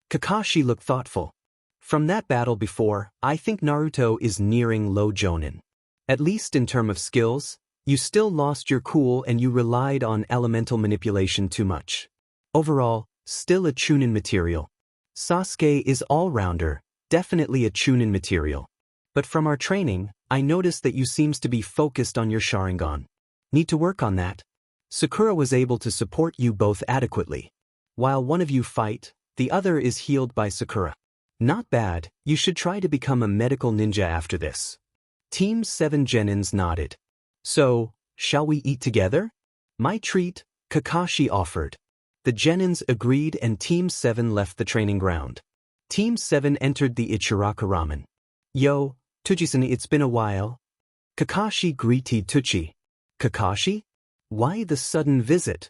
Kakashi looked thoughtful. From that battle before, I think Naruto is nearing low Jonin. At least in terms of skills, you still lost your cool and you relied on elemental manipulation too much. Overall, still a Chunin material. Sasuke is all-rounder, definitely a Chunin material. But from our training, I noticed that you seems to be focused on your Sharingan. Need to work on that. Sakura was able to support you both adequately. While one of you fight, the other is healed by Sakura. Not bad, you should try to become a medical ninja after this. Team 7 Genins nodded. So, shall we eat together? My treat, Kakashi offered. The Genins agreed and Team 7 left the training ground. Team 7 entered the Ichiraka Ramen. Yo, Tuchi-san, it's been a while. Kakashi greeted Tuchi. Kakashi? Why the sudden visit?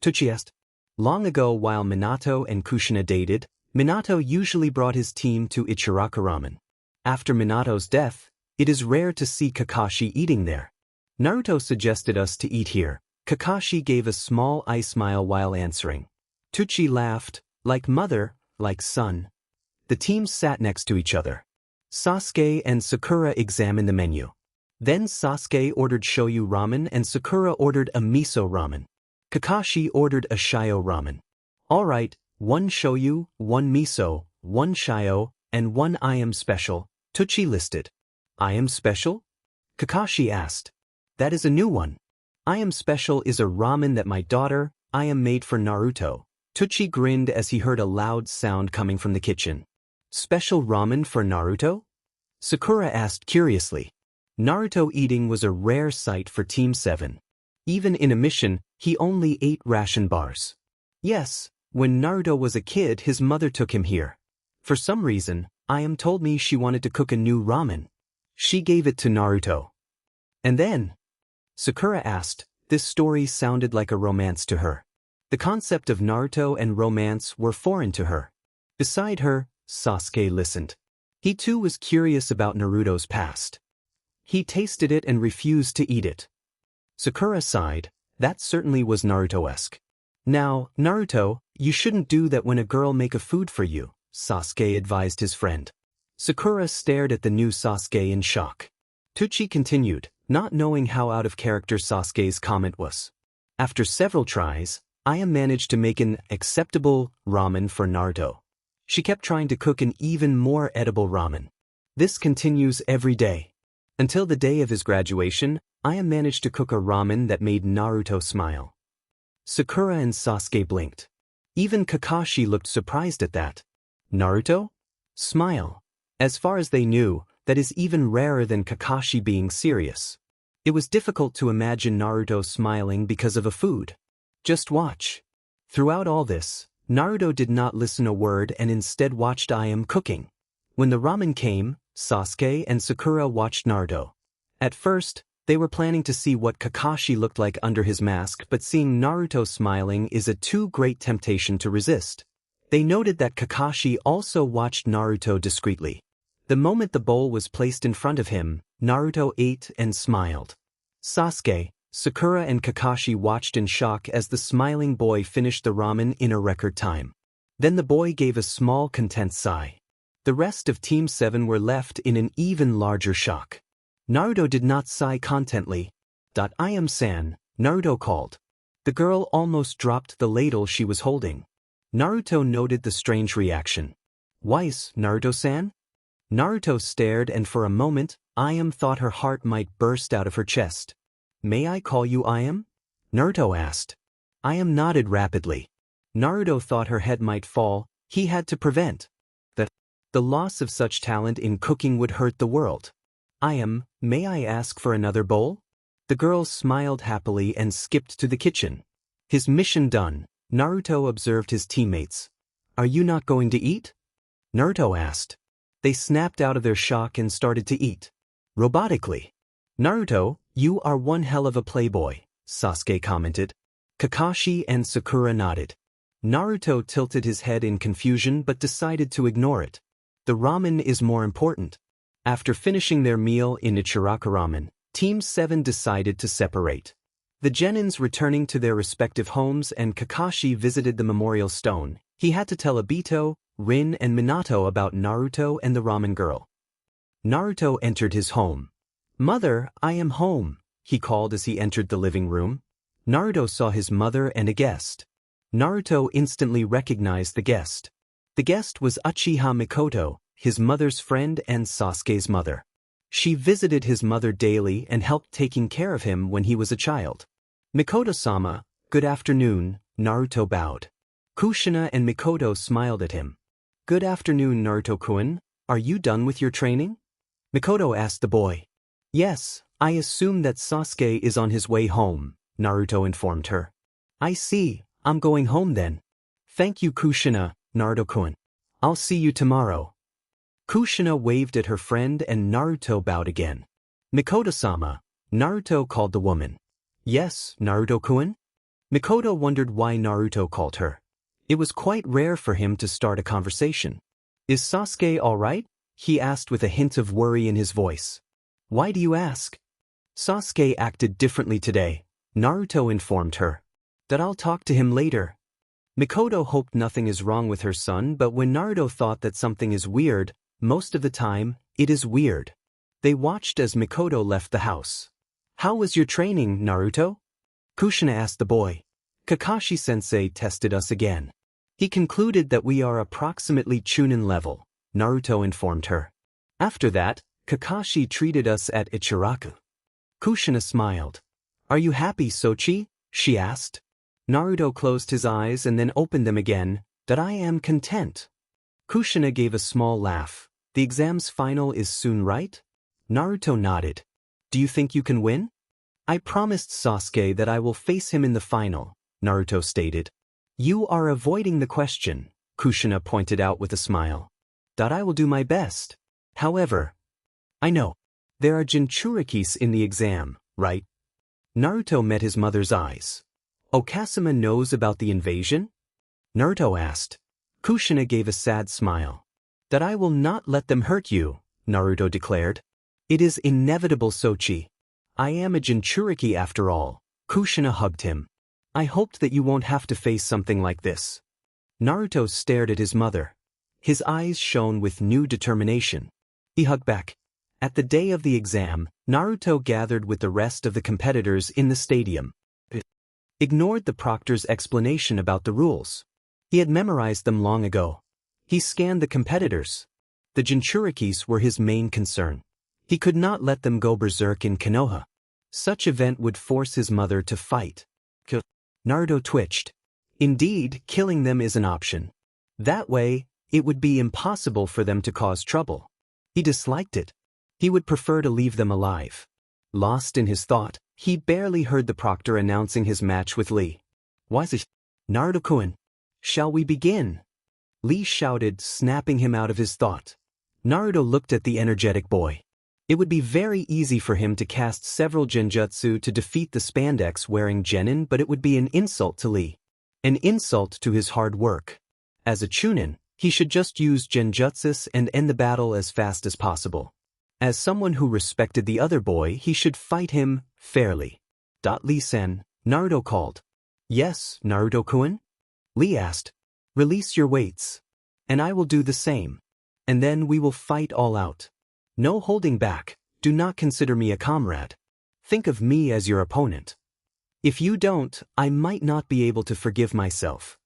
Tuchi asked. Long ago while Minato and Kushina dated, Minato usually brought his team to Ichiraka Ramen. After Minato's death, it is rare to see Kakashi eating there. Naruto suggested us to eat here. Kakashi gave a small eye smile while answering. Tuchi laughed, like mother, like son. The teams sat next to each other. Sasuke and Sakura examined the menu. Then Sasuke ordered shoyu ramen and Sakura ordered a miso ramen. Kakashi ordered a shio ramen. Alright, 1 shoyu, 1 miso, 1 shio, and 1 I am special, Teuchi listed. I am special? Kakashi asked. That is a new one. I am special is a ramen that my daughter, I am made for Naruto. Teuchi grinned as he heard a loud sound coming from the kitchen. Special ramen for Naruto? Sakura asked curiously. Naruto eating was a rare sight for Team 7. Even in a mission, he only ate ration bars. Yes, when Naruto was a kid his mother took him here. For some reason, Ayam told me she wanted to cook a new ramen. She gave it to Naruto. And then? Sakura asked. This story sounded like a romance to her. The concept of Naruto and romance were foreign to her. Beside her, Sasuke listened. He too was curious about Naruto's past. He tasted it and refused to eat it. Sakura sighed. That certainly was Naruto-esque. Now, Naruto, you shouldn't do that when a girl make a food for you, Sasuke advised his friend. Sakura stared at the new Sasuke in shock. Teuchi continued, not knowing how out of character Sasuke's comment was. After several tries, Aya managed to make an acceptable ramen for Naruto. She kept trying to cook an even more edible ramen. This continues every day. Until the day of his graduation, Aya managed to cook a ramen that made Naruto smile. Sakura and Sasuke blinked. Even Kakashi looked surprised at that. Naruto? Smile. As far as they knew, that is even rarer than Kakashi being serious. It was difficult to imagine Naruto smiling because of a food. Just watch. Throughout all this, Naruto did not listen a word and instead watched Ayam cooking. When the ramen came, Sasuke and Sakura watched Naruto. At first, they were planning to see what Kakashi looked like under his mask, but seeing Naruto smiling is a too great temptation to resist. They noted that Kakashi also watched Naruto discreetly. The moment the bowl was placed in front of him, Naruto ate and smiled. Sasuke, Sakura and Kakashi watched in shock as the smiling boy finished the ramen in a record time. Then the boy gave a small content sigh. The rest of Team 7 were left in an even larger shock. Naruto did not sigh contently. I am San, Naruto called. The girl almost dropped the ladle she was holding. Naruto noted the strange reaction. Weiss, Naruto-san? Naruto stared and for a moment, Ayam thought her heart might burst out of her chest. May I call you Ayam? Naruto asked. Ayam nodded rapidly. Naruto thought her head might fall. He had to prevent. The loss of such talent in cooking would hurt the world. Ayam, may I ask for another bowl? The girl smiled happily and skipped to the kitchen. His mission done, Naruto observed his teammates. Are you not going to eat? Naruto asked. They snapped out of their shock and started to eat. Robotically. Naruto, you are one hell of a playboy, Sasuke commented. Kakashi and Sakura nodded. Naruto tilted his head in confusion but decided to ignore it. The ramen is more important. After finishing their meal in Ichiraka Ramen, Team 7 decided to separate. The Genins returning to their respective homes and Kakashi visited the memorial stone. He had to tell Obito, Rin and Minato about Naruto and the ramen girl. Naruto entered his home. Mother, I am home, he called as he entered the living room. Naruto saw his mother and a guest. Naruto instantly recognized the guest. The guest was Uchiha Mikoto, his mother's friend and Sasuke's mother. She visited his mother daily and helped taking care of him when he was a child. Mikoto-sama, good afternoon, Naruto bowed. Kushina and Mikoto smiled at him. Good afternoon, Naruto-kun, are you done with your training? Mikoto asked the boy. Yes, I assume that Sasuke is on his way home, Naruto informed her. I see, I'm going home then. Thank you, Kushina, Naruto-kun. I'll see you tomorrow. Kushina waved at her friend and Naruto bowed again. Mikoto-sama, Naruto called the woman. Yes, Naruto-kun? Mikoto wondered why Naruto called her. It was quite rare for him to start a conversation. Is Sasuke all right? He asked with a hint of worry in his voice. Why do you ask? Sasuke acted differently today, Naruto informed her. That I'll talk to him later. Mikoto hoped nothing is wrong with her son, but when Naruto thought that something is weird, most of the time, it is weird. They watched as Mikoto left the house. How was your training, Naruto? Kushina asked the boy. Kakashi-sensei tested us again. He concluded that we are approximately Chunin level, Naruto informed her. After that, Kakashi treated us at Ichiraku. Kushina smiled. Are you happy, Sochi? She asked. Naruto closed his eyes and then opened them again. That I am content. Kushina gave a small laugh. The exam's final is soon, right? Naruto nodded. Do you think you can win? I promised Sasuke that I will face him in the final, Naruto stated. You are avoiding the question, Kushina pointed out with a smile. That I will do my best. However, I know. There are Jinchurikis in the exam, right? Naruto met his mother's eyes. Okasama knows about the invasion? Naruto asked. Kushina gave a sad smile. That I will not let them hurt you, Naruto declared. It is inevitable, Sochi. I am a Jinchuriki after all. Kushina hugged him. I hoped that you won't have to face something like this. Naruto stared at his mother. His eyes shone with new determination. He hugged back. At the day of the exam, Naruto gathered with the rest of the competitors in the stadium. Ignored the proctor's explanation about the rules. He had memorized them long ago. He scanned the competitors. The Jinchurikis were his main concern. He could not let them go berserk in Konoha. Such event would force his mother to fight. Naruto twitched. Indeed, killing them is an option. That way, it would be impossible for them to cause trouble. He disliked it. He would prefer to leave them alive. Lost in his thought, he barely heard the proctor announcing his match with Lee. Naruto-kun. Shall we begin? Lee shouted, snapping him out of his thought. Naruto looked at the energetic boy. It would be very easy for him to cast several genjutsu to defeat the spandex wearing genin, but it would be an insult to Lee. An insult to his hard work. As a chunin, he should just use genjutsu and end the battle as fast as possible. As someone who respected the other boy, he should fight him fairly. Lee-sen, Naruto called. Yes, Naruto-kun? Lee asked. Release your weights. And I will do the same. And then we will fight all out. No holding back. Do not consider me a comrade. Think of me as your opponent. If you don't, I might not be able to forgive myself.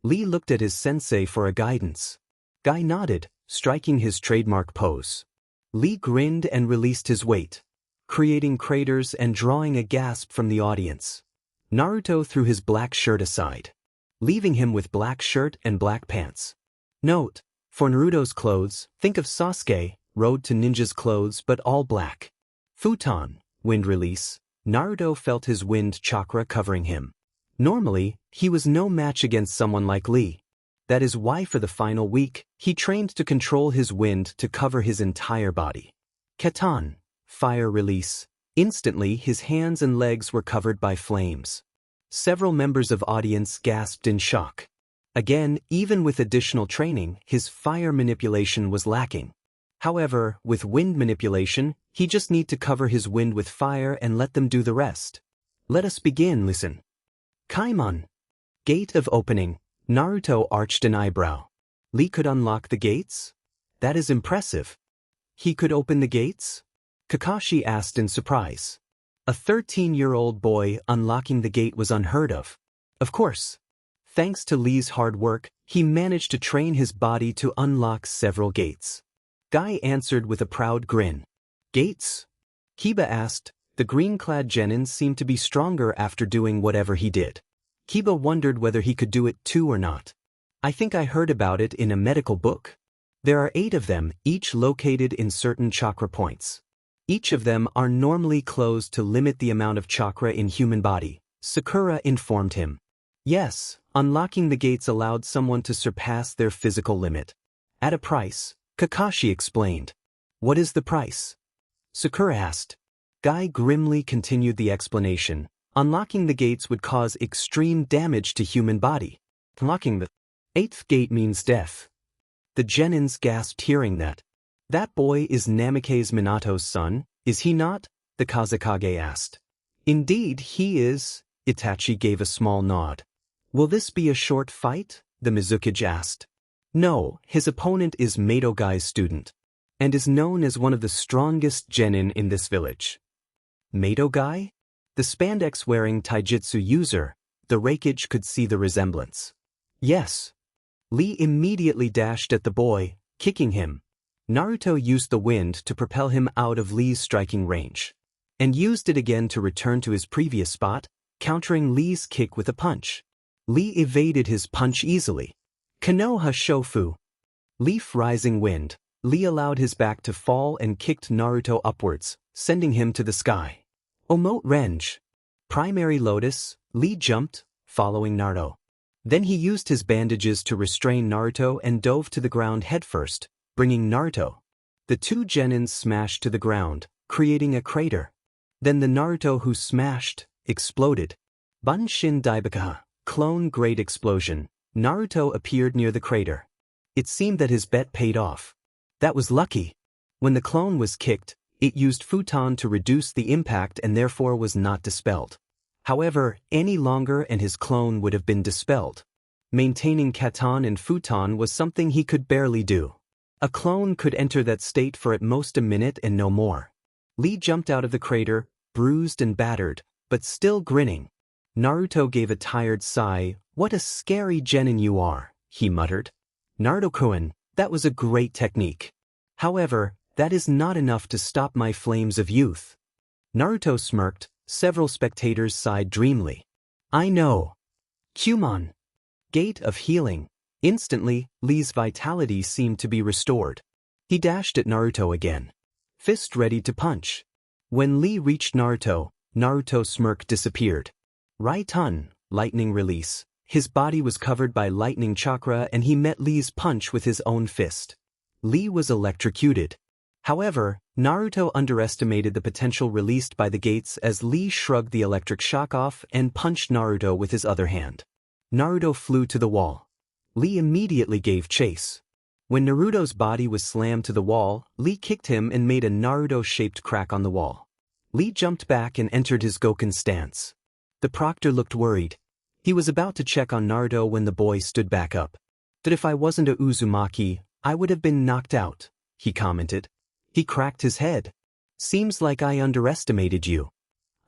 Lee looked at his sensei for a guidance. Guy nodded, striking his trademark pose. Lee grinned and released his weight, creating craters and drawing a gasp from the audience. Naruto threw his black shirt aside, leaving him with black shirt and black pants. Note, for Naruto's clothes, think of Sasuke, Road to Ninja's clothes but all black. Futon, wind release. Naruto felt his wind chakra covering him. Normally, he was no match against someone like Lee. That is why for the final week, he trained to control his wind to cover his entire body. Katan, fire release. Instantly, his hands and legs were covered by flames. Several members of audience gasped in shock. Again, even with additional training, his fire manipulation was lacking. However, with wind manipulation, he just need to cover his wind with fire and let them do the rest. Let us begin, listen. Kaimon. Gate of opening. Naruto arched an eyebrow. Lee could unlock the gates? That is impressive. He could open the gates? Kakashi asked in surprise. A 13-year-old boy unlocking the gate was unheard of. Of course. Thanks to Lee's hard work, he managed to train his body to unlock several gates. Guy answered with a proud grin. Gates? Kiba asked. The green-clad genin seemed to be stronger after doing whatever he did. Kiba wondered whether he could do it too or not. I think I heard about it in a medical book. There are 8 of them, each located in certain chakra points. Each of them are normally closed to limit the amount of chakra in human body, Sakura informed him. Yes, unlocking the gates allowed someone to surpass their physical limit. At a price, Kakashi explained. What is the price? Sakura asked. Guy grimly continued the explanation. Unlocking the gates would cause extreme damage to human body. Unlocking the 8th gate means death. The genins gasped hearing that. That boy is Namikaze Minato's son, is he not? The Kazekage asked. Indeed he is, Itachi gave a small nod. Will this be a short fight? The Mizukage asked. No, his opponent is Mato Guy's student. and is known as one of the strongest genin in this village. Mato guy? The spandex-wearing taijutsu user, the Reikage could see the resemblance. Yes. Lee immediately dashed at the boy, kicking him. Naruto used the wind to propel him out of Lee's striking range, and used it again to return to his previous spot, countering Lee's kick with a punch. Lee evaded his punch easily. Konoha Shofu. Leaf Rising Wind. Lee allowed his back to fall and kicked Naruto upwards, sending him to the sky. Omote Renge. Primary Lotus. Lee jumped, following Naruto. Then he used his bandages to restrain Naruto and dove to the ground headfirst, bringing Naruto. The two genins smashed to the ground, creating a crater. Then the Naruto who smashed, exploded. Banshin Daibakaha. Clone Great Explosion. Naruto appeared near the crater. It seemed that his bet paid off. That was lucky. When the clone was kicked, it used futon to reduce the impact and therefore was not dispelled. However, any longer and his clone would have been dispelled. Maintaining katon and futon was something he could barely do. A clone could enter that state for at most a minute and no more. Lee jumped out of the crater, bruised and battered, but still grinning. Naruto gave a tired sigh. What a scary genin you are, he muttered. Naruto-kun, that was a great technique. However, that is not enough to stop my flames of youth. Naruto smirked. Several spectators sighed dreamily. I know. Kumon. Gate of Healing. Instantly, Lee's vitality seemed to be restored. He dashed at Naruto again. Fist ready to punch. When Lee reached Naruto, Naruto's smirk disappeared. Raitun, lightning release. His body was covered by lightning chakra and he met Lee's punch with his own fist. Lee was electrocuted. However, Naruto underestimated the potential released by the gates as Lee shrugged the electric shock off and punched Naruto with his other hand. Naruto flew to the wall. Lee immediately gave chase. When Naruto's body was slammed to the wall, Lee kicked him and made a Naruto-shaped crack on the wall. Lee jumped back and entered his Goken stance. The proctor looked worried. He was about to check on Naruto when the boy stood back up. That if I wasn't a Uzumaki, I would have been knocked out, he commented. He cracked his head. Seems like I underestimated you.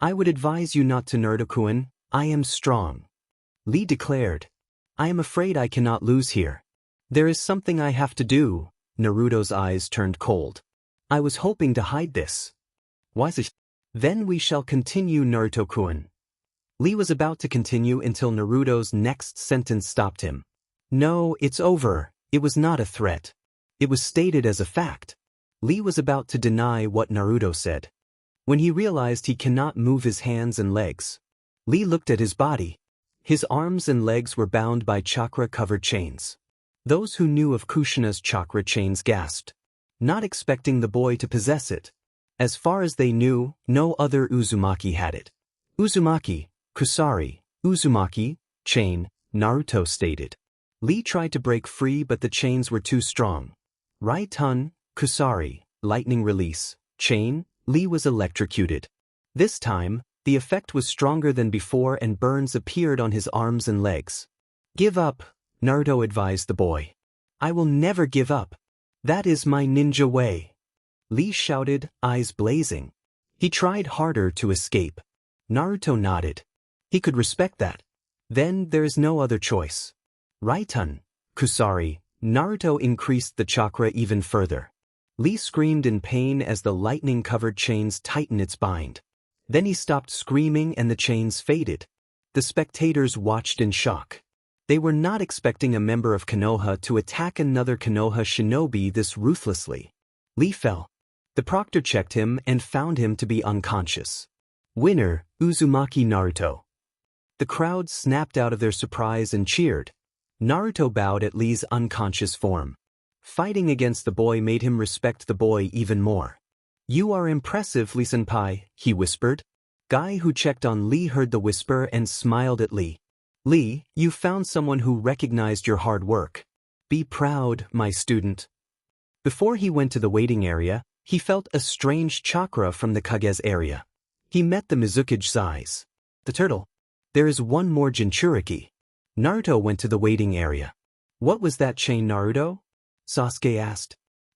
I would advise you not to, Naruto-kun. I am strong. Lee declared. I am afraid I cannot lose here. There is something I have to do. Naruto's eyes turned cold. I was hoping to hide this. Was it? Then we shall continue, Naruto-kun. Lee was about to continue until Naruto's next sentence stopped him. No, it's over. It was not a threat. It was stated as a fact. Lee was about to deny what Naruto said. When he realized he cannot move his hands and legs, Lee looked at his body. His arms and legs were bound by chakra-covered chains. Those who knew of Kushina's chakra chains gasped, not expecting the boy to possess it. As far as they knew, no other Uzumaki had it. Uzumaki, Kusari, Uzumaki, chain, Naruto stated. Lee tried to break free but the chains were too strong. Raitun, Kusari, lightning release, chain, Lee was electrocuted. This time, the effect was stronger than before and burns appeared on his arms and legs. Give up, Naruto advised the boy. I will never give up. That is my ninja way. Lee shouted, eyes blazing. He tried harder to escape. Naruto nodded. He could respect that. Then there is no other choice. Raitun, Kusari, Naruto increased the chakra even further. Lee screamed in pain as the lightning-covered chains tightened its bind. Then he stopped screaming and the chains faded. The spectators watched in shock. They were not expecting a member of Konoha to attack another Konoha shinobi this ruthlessly. Lee fell. The proctor checked him and found him to be unconscious. Winner, Uzumaki Naruto. The crowd snapped out of their surprise and cheered. Naruto bowed at Lee's unconscious form. Fighting against the boy made him respect the boy even more. You are impressive, Lee-senpai, he whispered. Guy who checked on Lee heard the whisper and smiled at Lee. Lee, you found someone who recognized your hard work. Be proud, my student. Before he went to the waiting area, he felt a strange chakra from the Kage's area. He met the Mizukage size. The turtle. There is one more Jinchuriki. Naruto went to the waiting area. What was that chain, Naruto? Sasuke asked.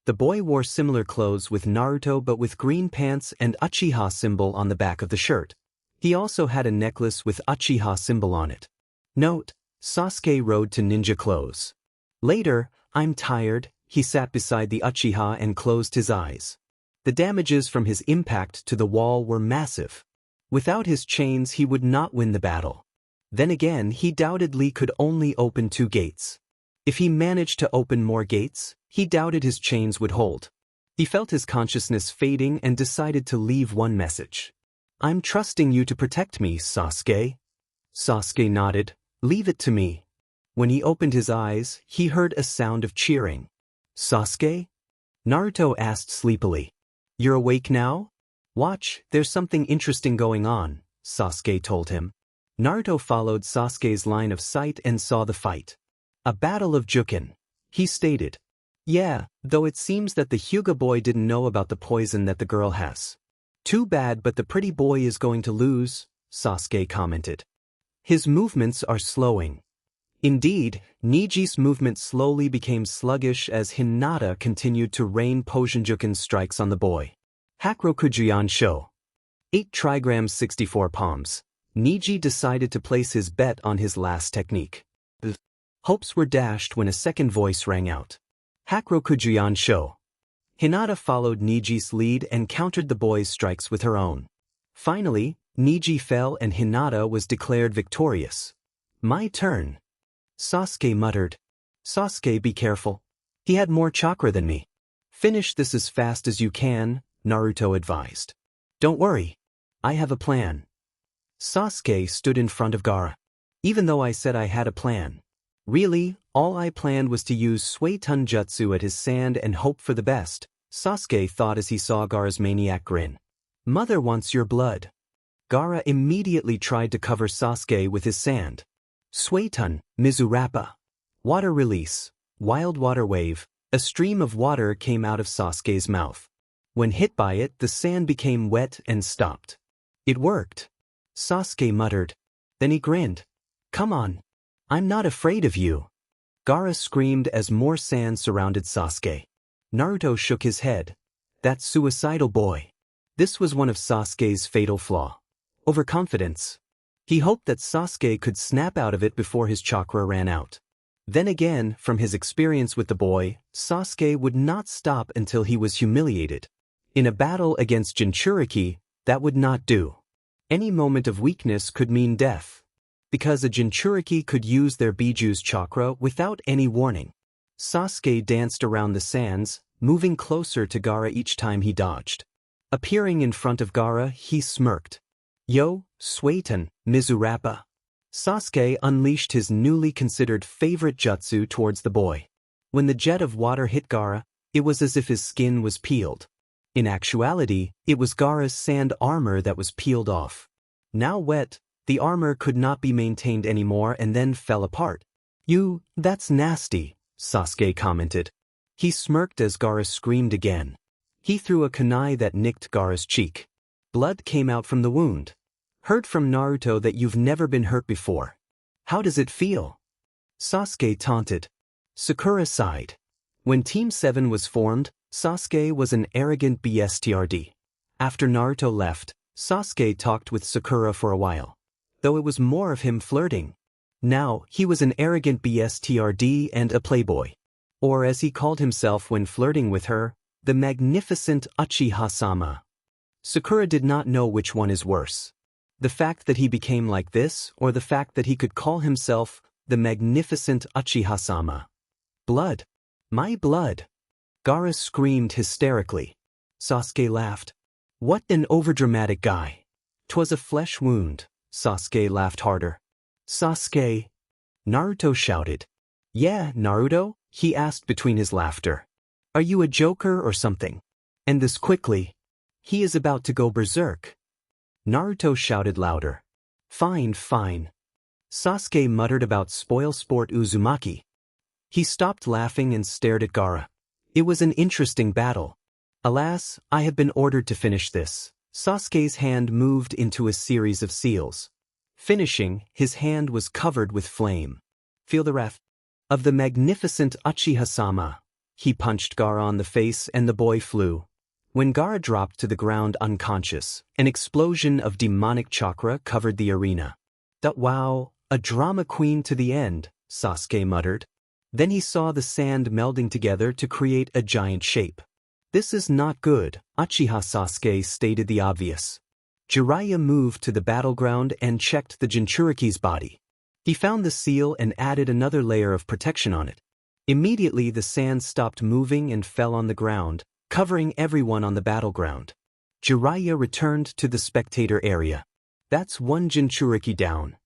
The boy wore similar clothes with Naruto but with green pants and Uchiha symbol on the back of the shirt. He also had a necklace with Uchiha symbol on it. Note: Sasuke rode to ninja clothes. Later, I'm tired, he sat beside the Uchiha and closed his eyes. The damages from his impact to the wall were massive. Without his chains he would not win the battle. Then again, he doubted Lee could only open 2 gates. If he managed to open more gates, he doubted his chains would hold. He felt his consciousness fading and decided to leave one message. I'm trusting you to protect me, Sasuke. Sasuke nodded. Leave it to me. When he opened his eyes, he heard a sound of cheering. Sasuke? Naruto asked sleepily. You're awake now? Watch, there's something interesting going on, Sasuke told him. Naruto followed Sasuke's line of sight and saw the fight. A battle of Jukin. He stated. Yeah, though it seems that the Hyuga boy didn't know about the poison that the girl has. Too bad, but the pretty boy is going to lose, Sasuke commented. His movements are slowing. Indeed, Niji's movement slowly became sluggish as Hinata continued to rain Poisonjuken strikes on the boy. Hakurokujian Sho. 8 trigrams 64 palms. Niji decided to place his bet on his last technique. Hopes were dashed when a second voice rang out. Hakurokujian Sho. Hinata followed Niji's lead and countered the boy's strikes with her own. Finally, Niji fell and Hinata was declared victorious. My turn. Sasuke muttered. Sasuke, be careful. He had more chakra than me. Finish this as fast as you can, Naruto advised. Don't worry. I have a plan. Sasuke stood in front of Gaara. Even though I said I had a plan. Really, all I planned was to use Suiton Jutsu at his sand and hope for the best, Sasuke thought as he saw Gaara's maniac grin. Mother wants your blood. Gaara immediately tried to cover Sasuke with his sand. Suiton, Mizurappa. Water release. Wild water wave. A stream of water came out of Sasuke's mouth. When hit by it, the sand became wet and stopped. It worked. Sasuke muttered. Then he grinned. Come on. I'm not afraid of you. Gaara screamed as more sand surrounded Sasuke. Naruto shook his head. That suicidal boy. This was one of Sasuke's fatal flaw. Overconfidence. He hoped that Sasuke could snap out of it before his chakra ran out. Then again, from his experience with the boy, Sasuke would not stop until he was humiliated. In a battle against Jinchuriki, that would not do. Any moment of weakness could mean death. Because a Jinchuriki could use their Biju's chakra without any warning. Sasuke danced around the sands, moving closer to Gaara each time he dodged. Appearing in front of Gaara, he smirked. Yo, Suiton, Mizurappa. Sasuke unleashed his newly considered favorite jutsu towards the boy. When the jet of water hit Gaara, it was as if his skin was peeled. In actuality, it was Gaara's sand armor that was peeled off. Now wet, the armor could not be maintained anymore and then fell apart. That's nasty, Sasuke commented. He smirked as Gaara screamed again. He threw a kunai that nicked Gaara's cheek. Blood came out from the wound. Heard from Naruto that you've never been hurt before. How does it feel? Sasuke taunted. Sakura sighed. When Team 7 was formed, Sasuke was an arrogant BSTRD. After Naruto left, Sasuke talked with Sakura for a while. Though it was more of him flirting. Now, he was an arrogant BSTRD and a playboy. Or as he called himself when flirting with her, the magnificent Uchiha-sama. Sakura did not know which one is worse. The fact that he became like this, or the fact that he could call himself the magnificent Uchiha-sama. Blood. My blood. Gaara screamed hysterically. Sasuke laughed. What an overdramatic guy. 'Twas a flesh wound. Sasuke laughed harder. Sasuke. Naruto shouted. Yeah, Naruto? He asked between his laughter. Are you a joker or something? And this quickly. He is about to go berserk. Naruto shouted louder. Fine, fine. Sasuke muttered about spoil sport Uzumaki. He stopped laughing and stared at Gaara. It was an interesting battle. Alas, I have been ordered to finish this. Sasuke's hand moved into a series of seals. Finishing, his hand was covered with flame. Feel the wrath of the magnificent Uchiha-sama. He punched Gaara on the face and the boy flew. When Gaara dropped to the ground unconscious, an explosion of demonic chakra covered the arena. Wow, a drama queen to the end, Sasuke muttered. Then he saw the sand melding together to create a giant shape. This is not good, Uchiha Sasuke stated the obvious. Jiraiya moved to the battleground and checked the Jinchuriki's body. He found the seal and added another layer of protection on it. Immediately the sand stopped moving and fell on the ground, covering everyone on the battleground. Jiraiya returned to the spectator area. That's one Jinchuriki down.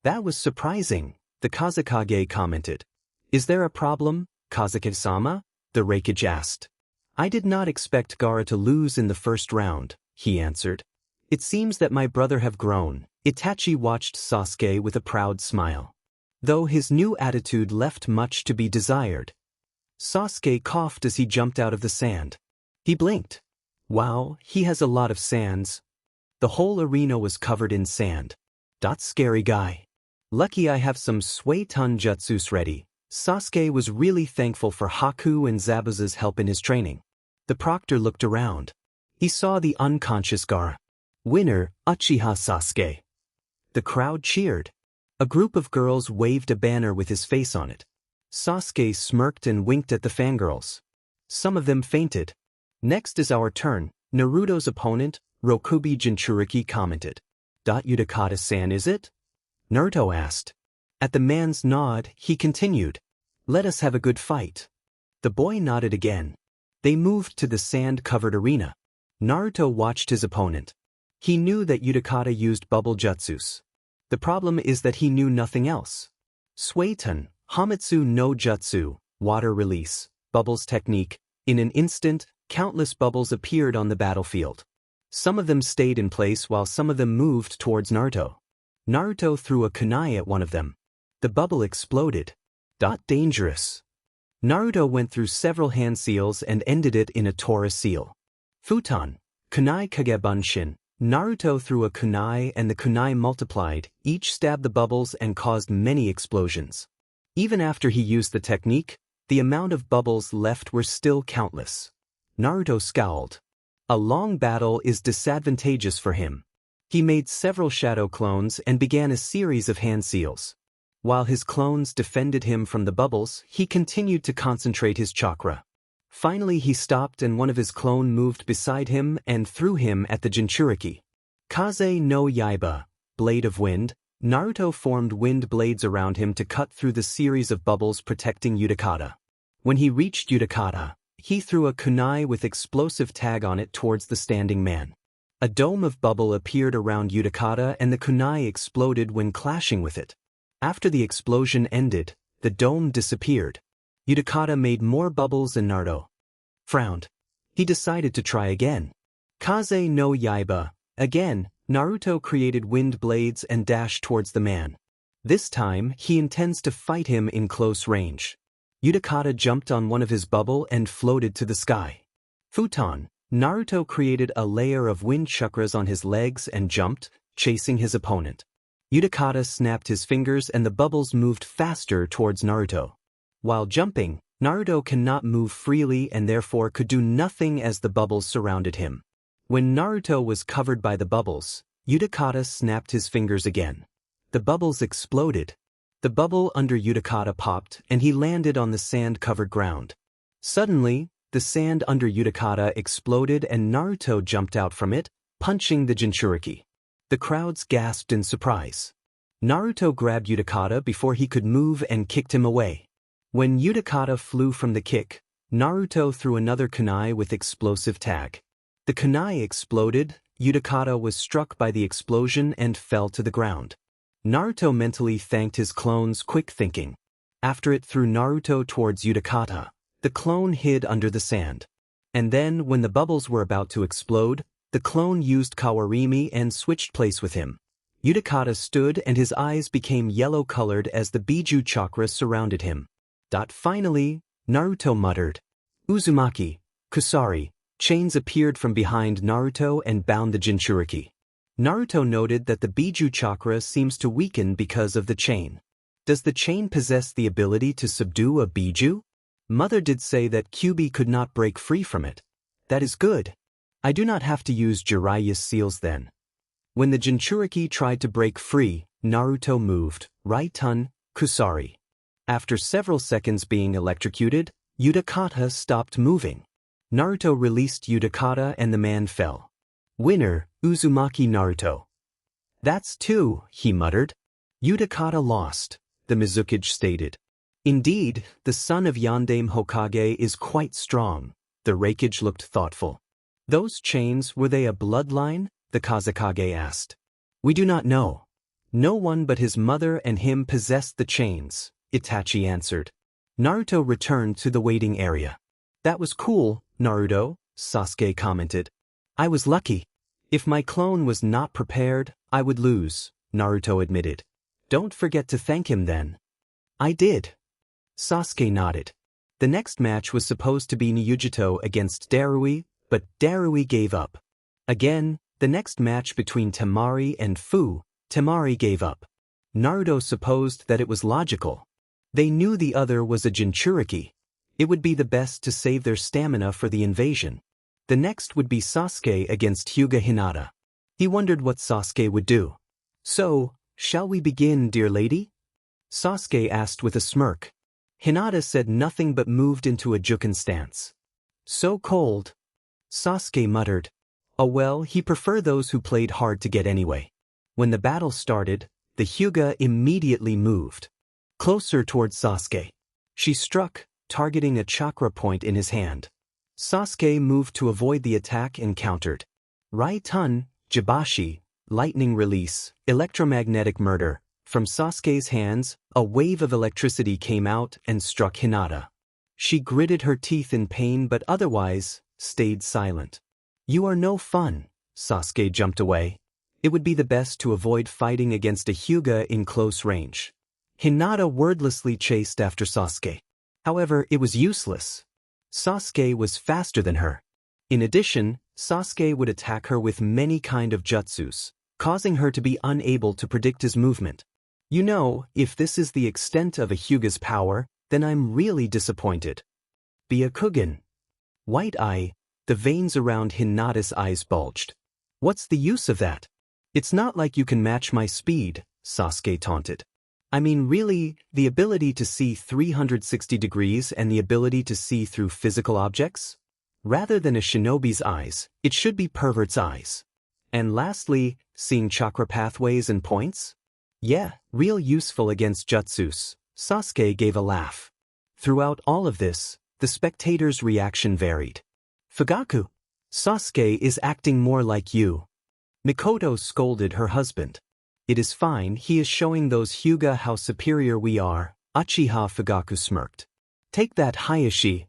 That was surprising, the Kazekage commented. Is there a problem, Kazekage-sama? The Raikage asked. I did not expect Gaara to lose in the first round, he answered. It seems that my brother have grown. Itachi watched Sasuke with a proud smile. Though his new attitude left much to be desired. Sasuke coughed as he jumped out of the sand. He blinked. Wow, he has a lot of sands. The whole arena was covered in sand. Scary guy. Lucky I have some Suiton jutsus ready. Sasuke was really thankful for Haku and Zabuza's help in his training. The proctor looked around. He saw the unconscious Gaara. Winner, Uchiha Sasuke. The crowd cheered. A group of girls waved a banner with his face on it. Sasuke smirked and winked at the fangirls. Some of them fainted. Next is our turn, Naruto's opponent, Rokubi Jinchuriki commented. Utakata-san is it? Naruto asked. At the man's nod, he continued. Let us have a good fight. The boy nodded again. They moved to the sand-covered arena. Naruto watched his opponent. He knew that Utakata used bubble jutsus. The problem is that he knew nothing else. Suiton, Hamitsu no Jutsu, water release, bubbles technique. In an instant, countless bubbles appeared on the battlefield. Some of them stayed in place while some of them moved towards Naruto. Naruto threw a kunai at one of them. The bubble exploded. Dangerous. Naruto went through several hand seals and ended it in a Tora seal. Futon, kunai kagebunshin. Naruto threw a kunai and the kunai multiplied, each stabbed the bubbles and caused many explosions. Even after he used the technique, the amount of bubbles left were still countless. Naruto scowled. A long battle is disadvantageous for him. He made several shadow clones and began a series of hand seals. While his clones defended him from the bubbles, he continued to concentrate his chakra. Finally he stopped and one of his clone moved beside him and threw him at the Jinchuriki. Kaze no Yaiba, blade of wind, Naruto formed wind blades around him to cut through the series of bubbles protecting Utakata. When he reached Utakata, he threw a kunai with explosive tag on it towards the standing man. A dome of bubble appeared around Utakata and the kunai exploded when clashing with it. After the explosion ended, the dome disappeared. Utakata made more bubbles and Naruto frowned. He decided to try again. Kaze no Yaiba. Again, Naruto created wind blades and dashed towards the man. This time, he intends to fight him in close range. Utakata jumped on one of his bubble and floated to the sky. Futon, Naruto created a layer of wind chakras on his legs and jumped, chasing his opponent. Utakata snapped his fingers and the bubbles moved faster towards Naruto. While jumping, Naruto cannot move freely and therefore could do nothing as the bubbles surrounded him. When Naruto was covered by the bubbles, Utakata snapped his fingers again. The bubbles exploded. The bubble under Utakata popped and he landed on the sand-covered ground. Suddenly, the sand under Utakata exploded and Naruto jumped out from it, punching the Jinchuriki. The crowds gasped in surprise. Naruto grabbed Utakata before he could move and kicked him away. When Utakata flew from the kick, Naruto threw another kunai with explosive tag. The kunai exploded, Utakata was struck by the explosion and fell to the ground. Naruto mentally thanked his clone's quick thinking. After it threw Naruto towards Utakata, the clone hid under the sand. And then, when the bubbles were about to explode, the clone used Kawarimi and switched place with him. Utakata stood and his eyes became yellow-colored as the Biju chakra surrounded him. Finally, Naruto muttered. Uzumaki, Kusari. Chains appeared from behind Naruto and bound the Jinchuriki. Naruto noted that the Biju chakra seems to weaken because of the chain. Does the chain possess the ability to subdue a Biju? Mother did say that Kyuubi could not break free from it. That is good. I do not have to use Jiraiya's seals then. When the Jinchuriki tried to break free, Naruto moved, Raitun, Kusari. After several seconds being electrocuted, Yudakata stopped moving. Naruto released Yudakata and the man fell. Winner, Uzumaki Naruto. That's two, he muttered. Yudakata lost, the Mizukage stated. Indeed, the son of Yondaime Hokage is quite strong. The Raikage looked thoughtful. Those chains, were they a bloodline? The Kazekage asked. We do not know. No one but his mother and him possessed the chains, Itachi answered. Naruto returned to the waiting area. That was cool, Naruto, Sasuke commented. I was lucky. If my clone was not prepared, I would lose, Naruto admitted. Don't forget to thank him then. I did. Sasuke nodded. The next match was supposed to be Nyujito against Darui, but Darui gave up. Again, the next match between Temari and Fu, Temari gave up. Naruto supposed that it was logical. They knew the other was a Jinchuriki. It would be the best to save their stamina for the invasion. The next would be Sasuke against Hyuga Hinata. He wondered what Sasuke would do. So, shall we begin, dear lady? Sasuke asked with a smirk. Hinata said nothing but moved into a Juken stance. So cold. Sasuke muttered. Oh well, he preferred those who played hard to get anyway. When the battle started, the Hyuga immediately moved. Closer towards Sasuke. She struck, targeting a chakra point in his hand. Sasuke moved to avoid the attack and countered. Raitun, Jibashi, lightning release, electromagnetic murder. From Sasuke's hands, a wave of electricity came out and struck Hinata. She gritted her teeth in pain but otherwise stayed silent. You are no fun. Sasuke jumped away. It would be the best to avoid fighting against a Hyuga in close range. Hinata wordlessly chased after Sasuke. However, it was useless. Sasuke was faster than her. In addition, Sasuke would attack her with many kind of jutsus, causing her to be unable to predict his movement. You know, if this is the extent of a Hyuga's power, then I'm really disappointed. Byakugan. White eye, the veins around Hinata's eyes bulged. What's the use of that? It's not like you can match my speed, Sasuke taunted. I mean really, the ability to see 360 degrees and the ability to see through physical objects? Rather than a shinobi's eyes, it should be pervert's eyes. And lastly, seeing chakra pathways and points? Yeah, real useful against jutsus. Sasuke gave a laugh. Throughout all of this, the spectators' reaction varied. Fugaku, Sasuke is acting more like you. Mikoto scolded her husband. It is fine, he is showing those Hyuga how superior we are, Uchiha Fugaku smirked. Take that Hayashi.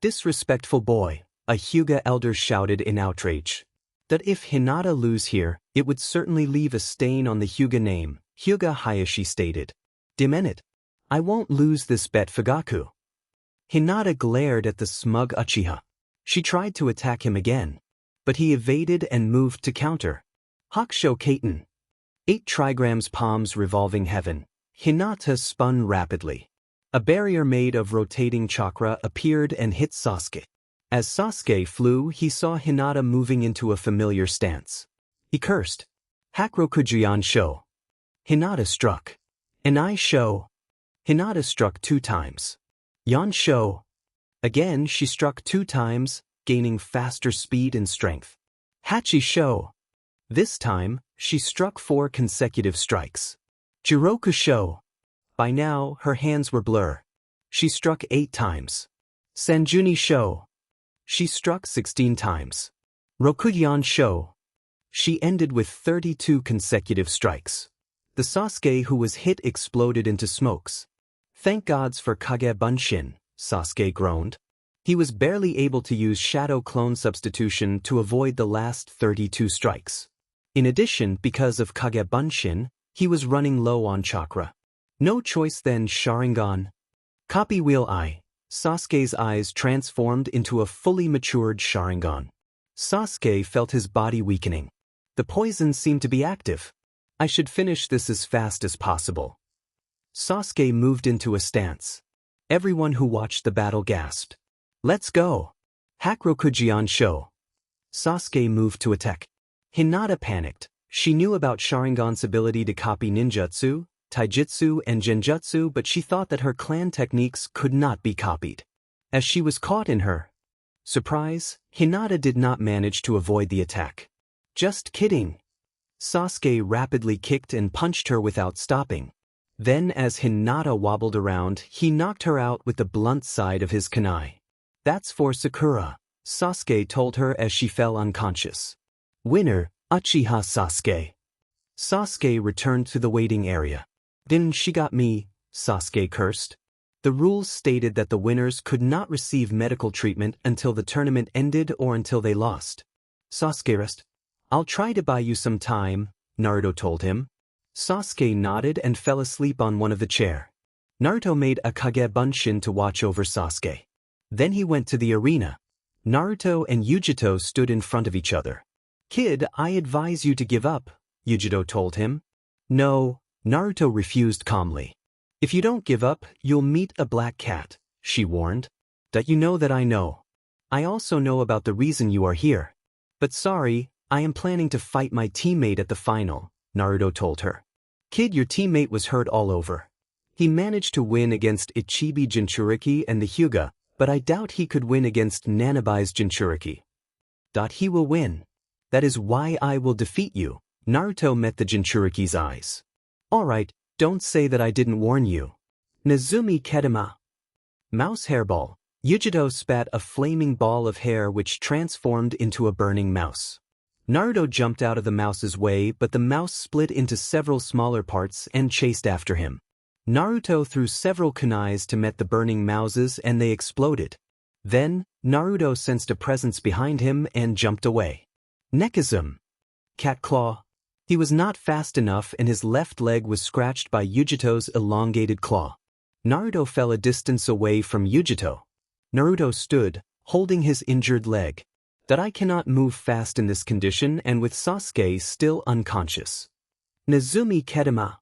Disrespectful boy, a Hyuga elder shouted in outrage. That if Hinata lose here, it would certainly leave a stain on the Hyuga name, Hyuga Hayashi stated. Damn it. I won't lose this bet, Fugaku. Hinata glared at the smug Uchiha. She tried to attack him again. But he evaded and moved to counter. Hakusho Kaiten. 8 trigrams palms revolving heaven. Hinata spun rapidly. A barrier made of rotating chakra appeared and hit Sasuke. As Sasuke flew, he saw Hinata moving into a familiar stance. He cursed. Hakurokujian Sho. Hinata struck. Enai Sho. Hinata struck 2 times. Yan Sho. Again she struck 2 times, gaining faster speed and strength. Hachi Sho. This time, she struck 4 consecutive strikes. Jiroku Sho. By now, her hands were blur. She struck 8 times. Sanjuni Sho. She struck 16 times. Rokugyan Sho. She ended with 32 consecutive strikes. The Sasuke who was hit exploded into smokes. Thank gods for Kage Bunshin, Sasuke groaned. He was barely able to use shadow clone substitution to avoid the last 32 strikes. In addition, because of Kage Bunshin, he was running low on chakra. No choice then Sharingan. Copy wheel eye. Sasuke's eyes transformed into a fully matured Sharingan. Sasuke felt his body weakening. The poison seemed to be active. I should finish this as fast as possible. Sasuke moved into a stance. Everyone who watched the battle gasped. Let's go! Hakurokujian Sho. Sasuke moved to attack. Hinata panicked. She knew about Sharingan's ability to copy ninjutsu, taijutsu and genjutsu, but she thought that her clan techniques could not be copied. As she was caught in her surprise, Hinata did not manage to avoid the attack. Just kidding. Sasuke rapidly kicked and punched her without stopping. Then as Hinata wobbled around, he knocked her out with the blunt side of his kunai. That's for Sakura, Sasuke told her as she fell unconscious. Winner, Uchiha Sasuke. Sasuke returned to the waiting area. Didn't she got me, Sasuke cursed. The rules stated that the winners could not receive medical treatment until the tournament ended or until they lost. Sasuke rest. I'll try to buy you some time, Naruto told him. Sasuke nodded and fell asleep on one of the chair. Naruto made a Kage Bunshin to watch over Sasuke. Then he went to the arena. Naruto and Yujito stood in front of each other. Kid, I advise you to give up, Yujito told him. No, Naruto refused calmly. If you don't give up, you'll meet a black cat, she warned. That you know that I know. I also know about the reason you are here. But sorry, I am planning to fight my teammate at the final, Naruto told her. Kid, your teammate was hurt all over. He managed to win against Ichibi Jinchuriki and the Hyuga, but I doubt he could win against Nanabai's Jinchuriki. He will win. That is why I will defeat you. Naruto met the Jinchuriki's eyes. Alright, don't say that I didn't warn you. Nezumi Kedama. Mouse hairball. Yujito spat a flaming ball of hair which transformed into a burning mouse. Naruto jumped out of the mouse's way, but the mouse split into several smaller parts and chased after him. Naruto threw several kunais to meet the burning mouses and they exploded. Then, Naruto sensed a presence behind him and jumped away. Nekizum. Cat claw. He was not fast enough and his left leg was scratched by Yujito's elongated claw. Naruto fell a distance away from Yujito. Naruto stood, holding his injured leg. That I cannot move fast in this condition and with Sasuke still unconscious. Nezumi Kedama.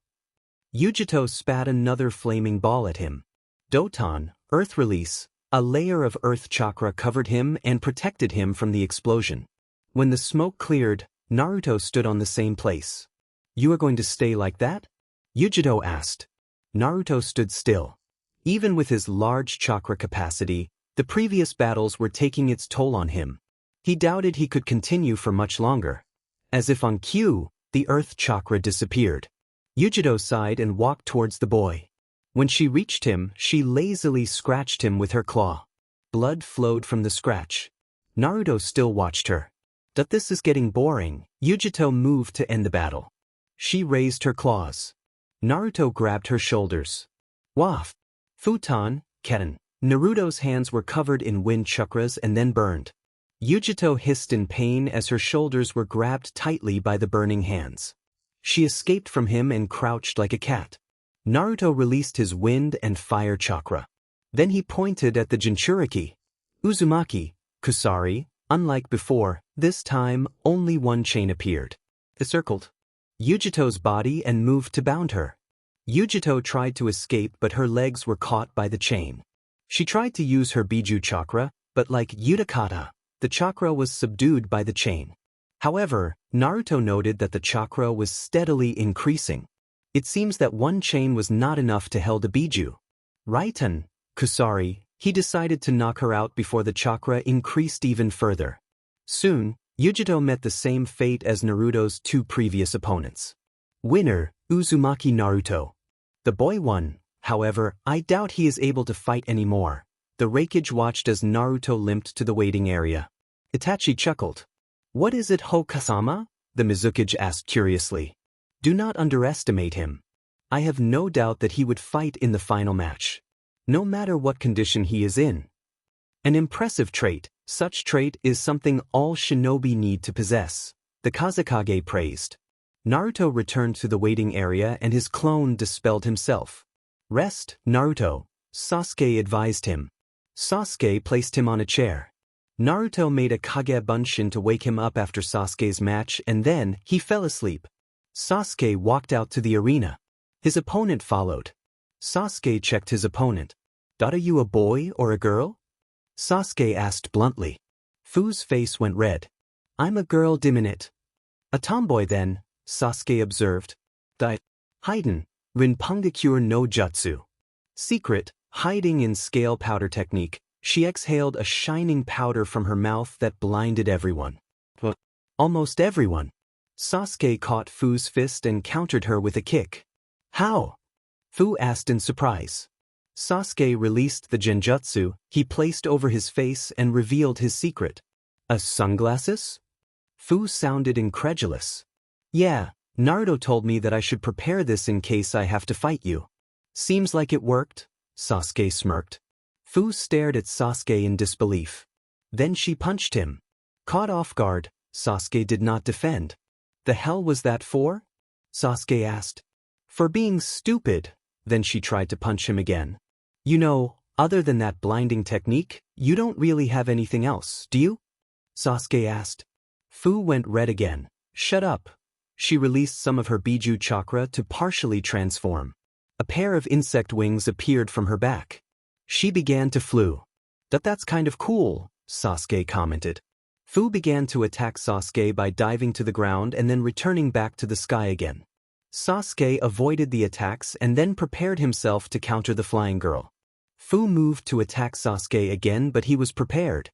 Yujito spat another flaming ball at him. Doton, earth release, a layer of earth chakra covered him and protected him from the explosion. When the smoke cleared, Naruto stood on the same place. You are going to stay like that? Yujito asked. Naruto stood still. Even with his large chakra capacity, the previous battles were taking its toll on him. He doubted he could continue for much longer. As if on cue, the earth chakra disappeared. Yujito sighed and walked towards the boy. When she reached him, she lazily scratched him with her claw. Blood flowed from the scratch. Naruto still watched her. That this is getting boring, Yujito moved to end the battle. She raised her claws. Naruto grabbed her shoulders. Waff. Futon, Ketten. Naruto's hands were covered in wind chakras and then burned. Yujito hissed in pain as her shoulders were grabbed tightly by the burning hands. She escaped from him and crouched like a cat. Naruto released his wind and fire chakra. Then he pointed at the Jinchuriki. Uzumaki, Kusari. Unlike before, this time only one chain appeared. It circled Yujito's body and moved to bound her. Yujito tried to escape but her legs were caught by the chain. She tried to use her Biju chakra, but like Utakata, the chakra was subdued by the chain. However, Naruto noted that the chakra was steadily increasing. It seems that one chain was not enough to hold a Biju. Raitan, Kusari, he decided to knock her out before the chakra increased even further. Soon, Yujito met the same fate as Naruto's two previous opponents. Winner, Uzumaki Naruto. The boy won, however, I doubt he is able to fight anymore. The Raikage watched as Naruto limped to the waiting area. Itachi chuckled. What is it, Hokasama? The Mizukage asked curiously. Do not underestimate him. I have no doubt that he would fight in the final match. No matter what condition he is in. An impressive trait, such trait is something all shinobi need to possess, the Kazekage praised. Naruto returned to the waiting area and his clone dispelled himself. Rest, Naruto, Sasuke advised him. Sasuke placed him on a chair. Naruto made a Kage Bunshin to wake him up after Sasuke's match and then he fell asleep. Sasuke walked out to the arena. His opponent followed. Sasuke checked his opponent. Are you a boy or a girl? Sasuke asked bluntly. Fu's face went red. I'm a girl diminute. A tomboy then, Sasuke observed. Hiden, Rinpungakure no Jutsu. Secret, hiding in scale powder technique, she exhaled a shining powder from her mouth that blinded everyone. Almost everyone. Sasuke caught Fu's fist and countered her with a kick. How? Fu asked in surprise. Sasuke released the genjutsu he placed over his face and revealed his secret. A sunglasses? Fu sounded incredulous. Yeah, Naruto told me that I should prepare this in case I have to fight you. Seems like it worked, Sasuke smirked. Fu stared at Sasuke in disbelief. Then she punched him. Caught off guard, Sasuke did not defend. The hell was that for? Sasuke asked. For being stupid. Then she tried to punch him again. You know, other than that blinding technique, you don't really have anything else, do you? Sasuke asked. Fu went red again. Shut up. She released some of her Biju chakra to partially transform. A pair of insect wings appeared from her back. She began to flew. That's kind of cool, Sasuke commented. Fu began to attack Sasuke by diving to the ground and then returning back to the sky again. Sasuke avoided the attacks and then prepared himself to counter the flying girl. Fu moved to attack Sasuke again, but he was prepared.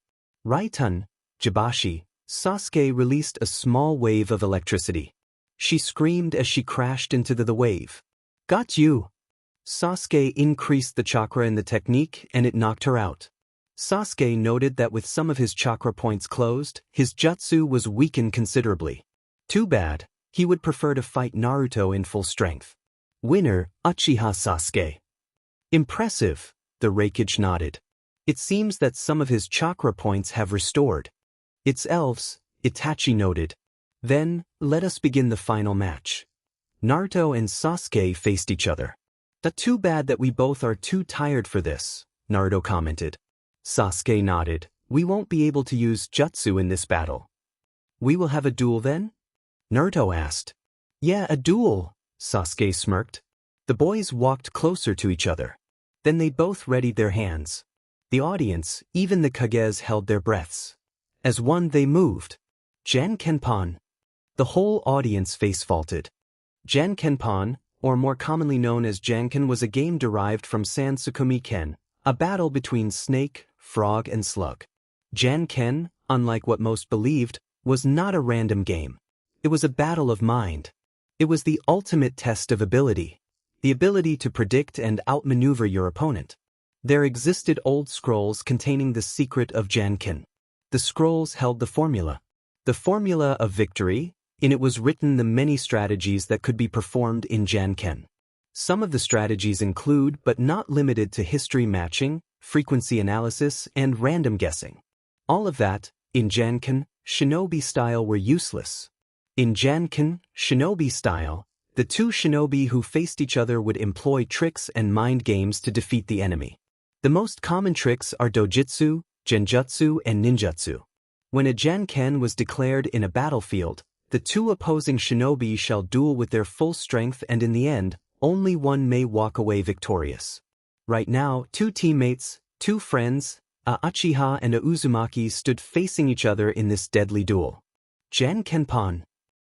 Raitun, Jibashi, Sasuke released a small wave of electricity. She screamed as she crashed into the wave. Got you! Sasuke increased the chakra in the technique and it knocked her out. Sasuke noted that with some of his chakra points closed, his jutsu was weakened considerably. Too bad, he would prefer to fight Naruto in full strength. Winner, Uchiha Sasuke. Impressive, the Raikage nodded. It seems that some of his chakra points have restored. It's elves, Itachi noted. Then, let us begin the final match. Naruto and Sasuke faced each other. Too bad that we both are too tired for this, Naruto commented. Sasuke nodded. We won't be able to use jutsu in this battle. We will have a duel then? Naruto asked. Yeah, a duel, Sasuke smirked. The boys walked closer to each other. Then they both readied their hands. The audience, even the Kages, held their breaths. As one they moved. Jankenpon. The whole audience face-faulted. Jankenpon, or more commonly known as Janken, was a game derived from Sansukumi-ken, a battle between snake, frog and slug. Janken, unlike what most believed, was not a random game. It was a battle of mind. It was the ultimate test of ability. The ability to predict and outmaneuver your opponent. There existed old scrolls containing the secret of Janken. The scrolls held the formula. The formula of victory. In it was written the many strategies that could be performed in Janken. Some of the strategies include, but not limited to, history matching, frequency analysis, and random guessing. All of that, in Janken, shinobi style, were useless. In Janken, shinobi style, the two shinobi who faced each other would employ tricks and mind games to defeat the enemy. The most common tricks are dojutsu, genjutsu, and ninjutsu. When a Janken was declared in a battlefield, the two opposing shinobi shall duel with their full strength, and in the end, only one may walk away victorious. Right now, two teammates, two friends, a Uchiha and a Uzumaki, stood facing each other in this deadly duel. Jankenpon.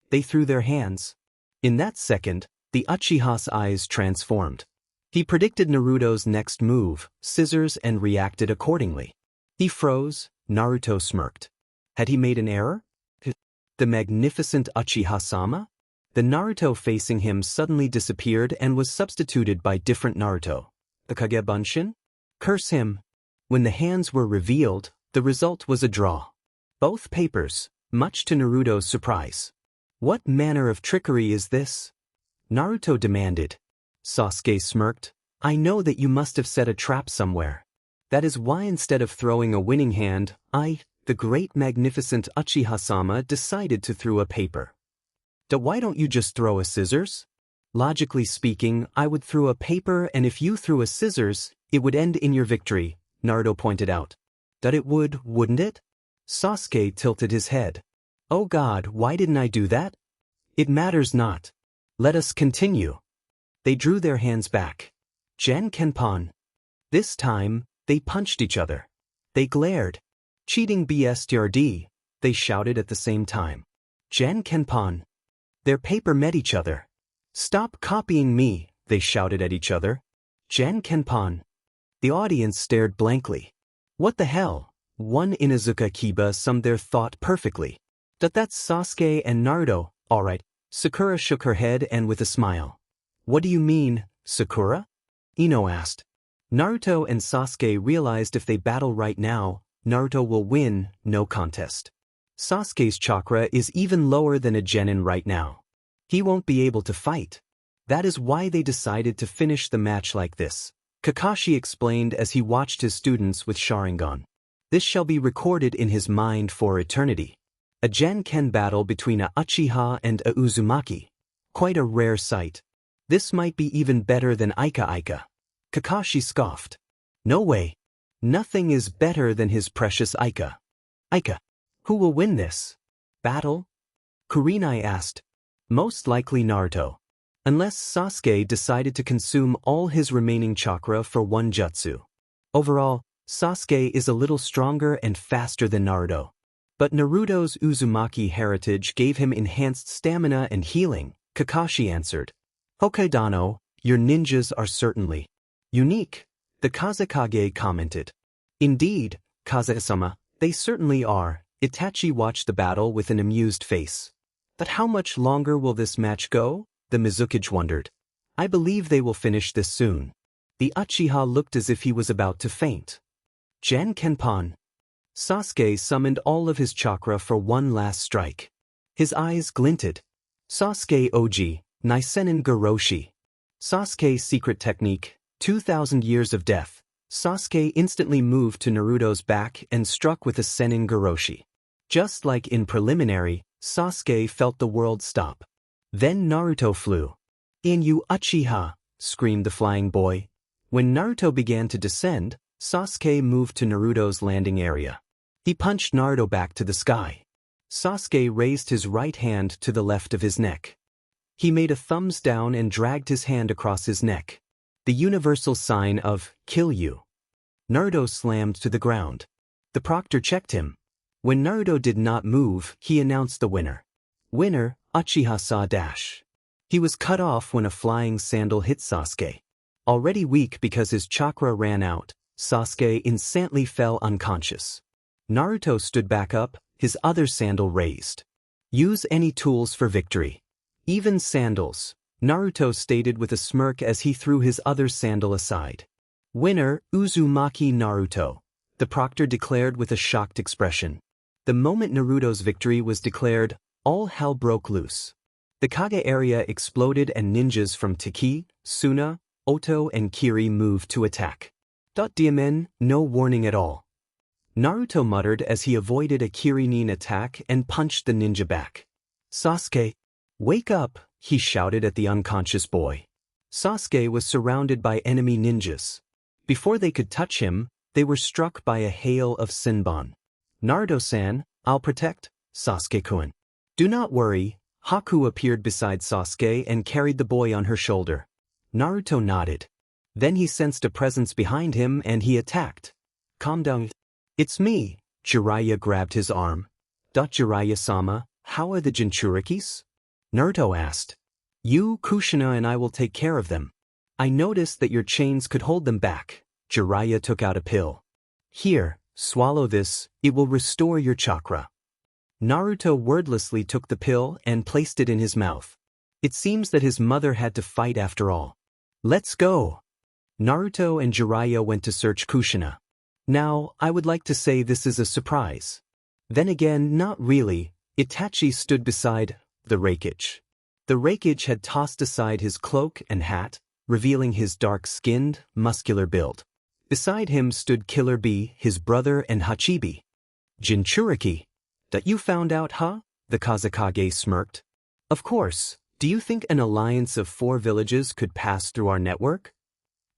They threw their hands. In that second, the Uchiha's eyes transformed. He predicted Naruto's next move, scissors, and reacted accordingly. He froze. Naruto smirked. Had he made an error? The magnificent Uchiha-sama? The Naruto facing him suddenly disappeared and was substituted by different Naruto. The Kage Bunshin? Curse him. When the hands were revealed, the result was a draw. Both papers, much to Naruto's surprise. What manner of trickery is this? Naruto demanded. Sasuke smirked. I know that you must have set a trap somewhere. That is why instead of throwing a winning hand, the great magnificent Uchiha-sama, decided to throw a paper. Why don't you just throw a scissors? Logically speaking, I would throw a paper, and if you threw a scissors, it would end in your victory, Naruto pointed out. That it would, wouldn't it? Sasuke tilted his head. Oh God, why didn't I do that? It matters not. Let us continue. They drew their hands back. Jankenpon. This time, they punched each other. They glared. Cheating BSTRD, they shouted at the same time. Jan Kenpon. Their paper met each other. Stop copying me, they shouted at each other. Jan Kenpon. The audience stared blankly. What the hell? One Inuzuka Kiba summed their thought perfectly. That's Sasuke and Naruto, alright. Sakura shook her head and with a smile. What do you mean, Sakura? Ino asked. Naruto and Sasuke realized if they battle right now, Naruto will win, no contest. Sasuke's chakra is even lower than a genin right now. He won't be able to fight. That is why they decided to finish the match like this. Kakashi explained as he watched his students with Sharingan. This shall be recorded in his mind for eternity. A Janken battle between a Uchiha and a Uzumaki. Quite a rare sight. This might be even better than Ika Ika. Kakashi scoffed. No way. Nothing is better than his precious Ika. Ika. Who will win this battle? Kurenai asked. Most likely Naruto. Unless Sasuke decided to consume all his remaining chakra for one jutsu. Overall, Sasuke is a little stronger and faster than Naruto. But Naruto's Uzumaki heritage gave him enhanced stamina and healing, Kakashi answered. Hokaidano, your ninjas are certainly unique, the Kazekage commented. Indeed, Kaze-sama, they certainly are. Itachi watched the battle with an amused face. But how much longer will this match go? The Mizukage wondered. I believe they will finish this soon. The Uchiha looked as if he was about to faint. Jan Kenpon. Sasuke summoned all of his chakra for one last strike. His eyes glinted. Sasuke Oji, Sennin Goroshi. Sasuke's secret technique, 2,000 years of death. Sasuke instantly moved to Naruto's back and struck with a Sennin Goroshi. Just like in preliminary, Sasuke felt the world stop. Then Naruto flew. In you Uchiha, screamed the flying boy. When Naruto began to descend, Sasuke moved to Naruto's landing area. He punched Naruto back to the sky. Sasuke raised his right hand to the left of his neck. He made a thumbs down and dragged his hand across his neck. The universal sign of, kill you. Naruto slammed to the ground. The proctor checked him. When Naruto did not move, he announced the winner. Winner, Uchiha Sa-. He was cut off when a flying sandal hit Sasuke. Already weak because his chakra ran out, Sasuke instantly fell unconscious. Naruto stood back up, his other sandal raised. Use any tools for victory. Even sandals, Naruto stated with a smirk as he threw his other sandal aside. Winner, Uzumaki Naruto, the proctor declared with a shocked expression. The moment Naruto's victory was declared, all hell broke loose. The Kage area exploded and ninjas from Taki, Suna, Oto and Kiri moved to attack. Diamen, no warning at all. Naruto muttered as he avoided a Kiri-nin attack and punched the ninja back. Sasuke, wake up, he shouted at the unconscious boy. Sasuke was surrounded by enemy ninjas. Before they could touch him, they were struck by a hail of Senbon. Naruto-san, I'll protect, Sasuke-kun. Do not worry, Haku appeared beside Sasuke and carried the boy on her shoulder. Naruto nodded. Then he sensed a presence behind him and he attacked. Calm down. It's me, Jiraiya grabbed his arm. Jiraiya-sama, how are the Jinchurikis? Naruto asked. You, Kushina and I will take care of them. I noticed that your chains could hold them back. Jiraiya took out a pill. Here, swallow this, it will restore your chakra. Naruto wordlessly took the pill and placed it in his mouth. It seems that his mother had to fight after all. Let's go. Naruto and Jiraiya went to search Kushina. Now, I would like to say this is a surprise. Then again, not really. Itachi stood beside the Rikudō. The Rikudō had tossed aside his cloak and hat, revealing his dark-skinned, muscular build. Beside him stood Killer Bee, his brother and Hachibi. Jinchuriki. That you found out, huh? The Kazekage smirked. Of course. Do you think an alliance of 4 villages could pass through our network?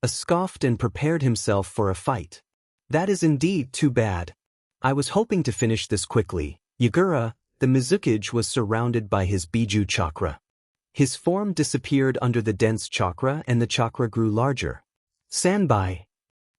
A scoffed and prepared himself for a fight. That is indeed too bad. I was hoping to finish this quickly. Yagura, the Mizukage was surrounded by his Biju chakra. His form disappeared under the dense chakra and the chakra grew larger. Sanbai.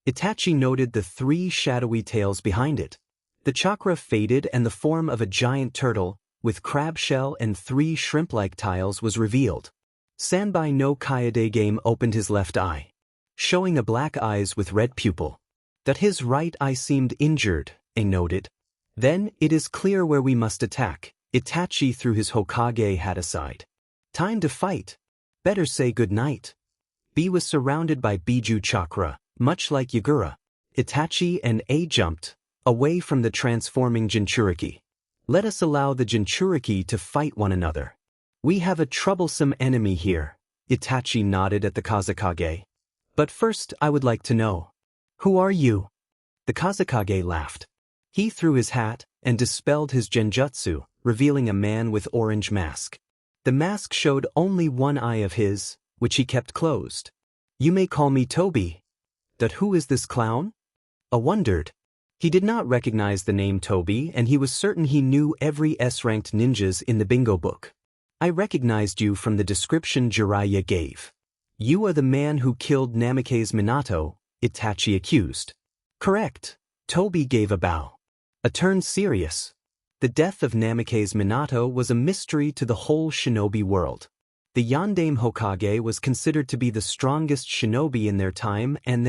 Itachi noted the 3 shadowy tails behind it. The chakra faded and the form of a giant turtle, with crab shell and 3 shrimp-like tiles was revealed. Sanbai no Kaede Game opened his left eye, showing a black eyes with red pupil. That his right eye seemed injured, he noted. Then, it is clear where we must attack. Itachi threw his Hokage hat aside. Time to fight. Better say good night. B was surrounded by Biju chakra, much like Yagura. Itachi and A jumped away from the transforming Jinchuriki. Let us allow the Jinchuriki to fight one another. We have a troublesome enemy here. Itachi nodded at the Kazekage. But first I would like to know. Who are you? The Kazekage laughed. He threw his hat and dispelled his genjutsu, revealing a man with orange mask. The mask showed only one eye of his, which he kept closed. You may call me Toby. But who is this clown? A wondered. He did not recognize the name Toby, and he was certain he knew every S-ranked ninjas in the bingo book. I recognized you from the description Jiraiya gave. You are the man who killed Namake's Minato, Itachi accused. Correct. Toby gave a bow. A turn serious. The death of Namake's Minato was a mystery to the whole shinobi world. The Yondaime Hokage was considered to be the strongest shinobi in their time, and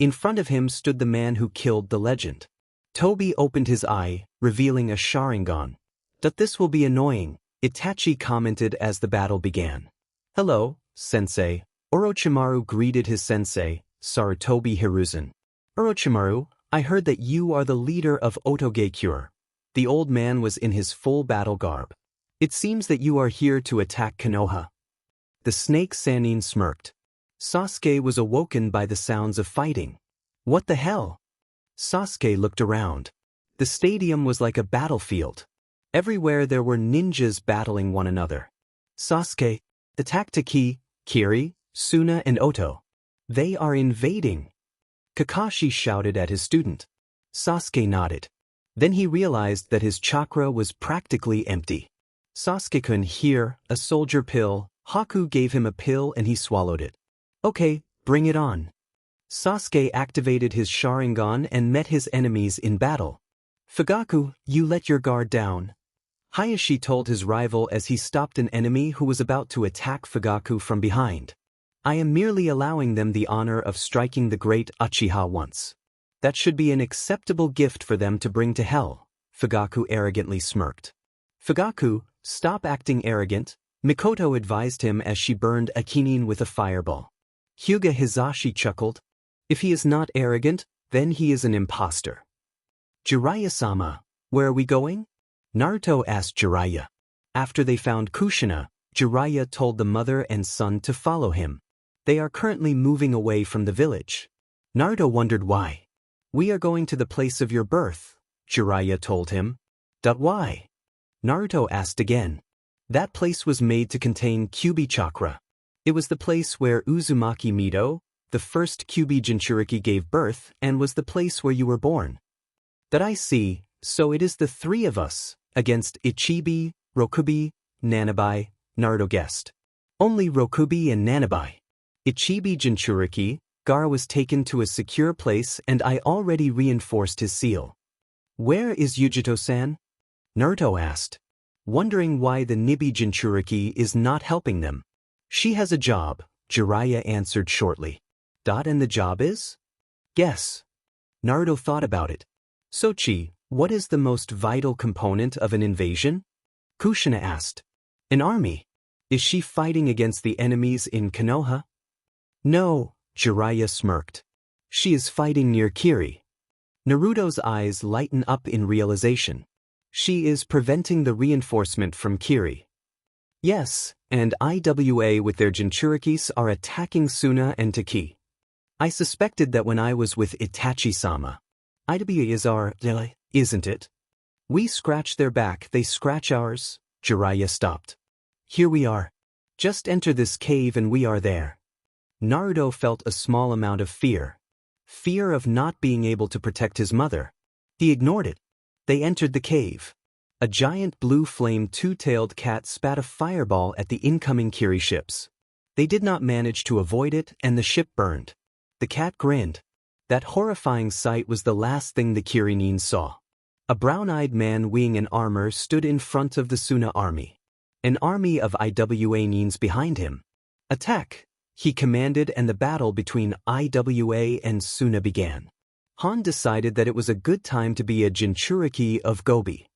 in front of him stood the man who killed the legend. Toby opened his eye, revealing a Sharingan. That this will be annoying, Itachi commented as the battle began. Hello, sensei. Orochimaru greeted his sensei, Sarutobi Hiruzen. Orochimaru, I heard that you are the leader of Otogakure. The old man was in his full battle garb. It seems that you are here to attack Konoha. The snake Sennin smirked. Sasuke was awoken by the sounds of fighting. What the hell? Sasuke looked around. The stadium was like a battlefield. Everywhere there were ninjas battling one another. Sasuke, attack Taki, Kiri, Suna and Oto. They are invading. Kakashi shouted at his student. Sasuke nodded. Then he realized that his chakra was practically empty. Sasuke-kun here, a soldier pill. Haku gave him a pill and he swallowed it. Okay, bring it on. Sasuke activated his Sharingan and met his enemies in battle. Fugaku, you let your guard down. Hayashi told his rival as he stopped an enemy who was about to attack Fugaku from behind. I am merely allowing them the honor of striking the great Uchiha once. That should be an acceptable gift for them to bring to hell, Fugaku arrogantly smirked. Fugaku, stop acting arrogant, Mikoto advised him as she burned Akinin with a fireball. Hyuga Hizashi chuckled. If he is not arrogant, then he is an imposter. Jiraiya-sama, where are we going? Naruto asked Jiraiya. After they found Kushina, Jiraiya told the mother and son to follow him. They are currently moving away from the village. Naruto wondered why. We are going to the place of your birth, Jiraiya told him. Why? Naruto asked again. That place was made to contain Kyuubi chakra. It was the place where Uzumaki Mido, the first Kyuubi Jinchuriki, gave birth and was the place where you were born. That I see, so it is the 3 of us, against Ichibi, Rokubi, Nanabai, Naruto guessed. Only Rokubi and Nanabai. Ichibi Jinchuriki, Gaara was taken to a secure place and I already reinforced his seal. Where is Yujito-san? Naruto asked, wondering why the Nibi Jinchuriki is not helping them. She has a job, Jiraiya answered shortly. And the job is? Guess. Naruto thought about it. Sochi, what is the most vital component of an invasion? Kushina asked. An army. Is she fighting against the enemies in Konoha? No, Jiraiya smirked. She is fighting near Kiri. Naruto's eyes lighten up in realization. She is preventing the reinforcement from Kiri. Yes, and IWA with their Jinchurikis are attacking Suna and Taki. I suspected that when I was with Itachi-sama. IWA is our, isn't it? We scratch their back, they scratch ours. Jiraiya stopped. Here we are. Just enter this cave and we are there. Naruto felt a small amount of fear. Fear of not being able to protect his mother. He ignored it. They entered the cave. A giant blue flame two-tailed cat spat a fireball at the incoming Kiri ships. They did not manage to avoid it and the ship burned. The cat grinned. That horrifying sight was the last thing the Kirinins saw. A brown-eyed man wearing an armor stood in front of the Suna army. An army of IWA Nins behind him. Attack! He commanded, and the battle between IWA and Suna began. Han decided that it was a good time to be a Jinchuriki of Gobi.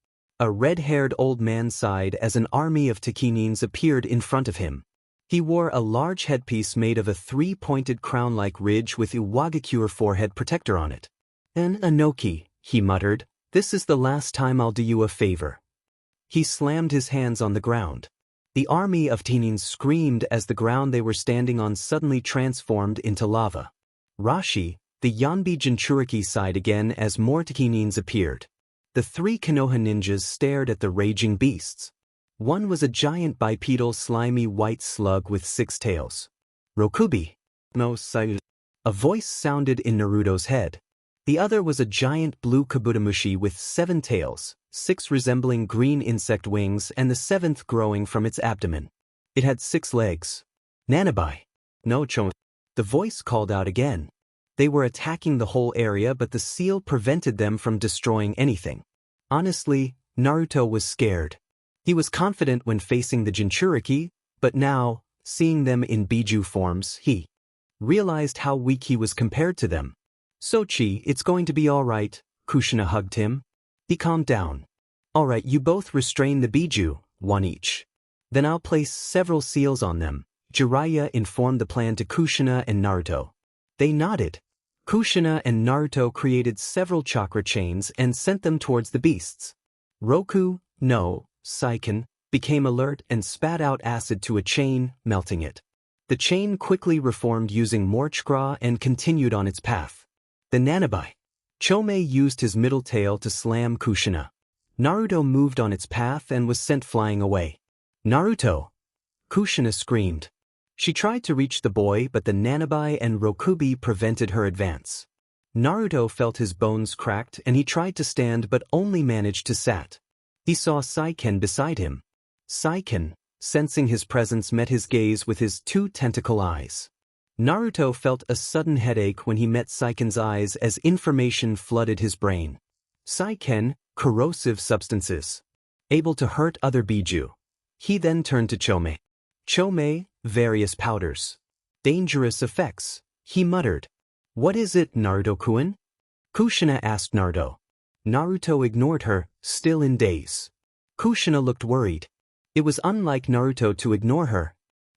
A red-haired old man sighed as an army of Takinins appeared in front of him. He wore a large headpiece made of a three-pointed crown-like ridge with Iwagakure forehead protector on it. "And Anoki," he muttered, "this is the last time I'll do you a favor." He slammed his hands on the ground. The army of Takinins screamed as the ground they were standing on suddenly transformed into lava. Rashi, the Yanbi Jinchuriki, sighed again as more Takinins appeared. The three Konoha ninjas stared at the raging beasts. One was a giant bipedal slimy white slug with 6 tails. "Rokubi no Sayu." A voice sounded in Naruto's head. The other was a giant blue kabutomushi with 7 tails, 6 resembling green insect wings and the 7th growing from its abdomen. It had 6 legs. "Nanabai no Cho." The voice called out again. They were attacking the whole area, but the seal prevented them from destroying anything. Honestly, Naruto was scared. He was confident when facing the Jinchuriki, but now, seeing them in Biju forms, he realized how weak he was compared to them. "Sochi, it's going to be all right," Kushina hugged him. He calmed down. "All right, you both restrain the Biju, one each. Then I'll place several seals on them." Jiraiya informed the plan to Kushina and Naruto. They nodded. Kushina and Naruto created several chakra chains and sent them towards the beasts. Roku no Saiken became alert and spat out acid to a chain, melting it. The chain quickly reformed using more chakra and continued on its path. The Nanabai Chome used his middle tail to slam Kushina. Naruto moved on its path and was sent flying away. "Naruto!" Kushina screamed. She tried to reach the boy, but the Nanabai and Rokubi prevented her advance. Naruto felt his bones cracked and he tried to stand but only managed to sat. He saw Saiken beside him. Saiken, sensing his presence, met his gaze with his 2 tentacle eyes. Naruto felt a sudden headache when he met Saiken's eyes as information flooded his brain. Saiken, corrosive substances. Able to hurt other Biju. He then turned to Chome. "Chome, various powders. Dangerous effects," he muttered. "What is it, Naruto-kun?" Kushina asked Naruto. Naruto ignored her, still in daze. Kushina looked worried. It was unlike Naruto to ignore her.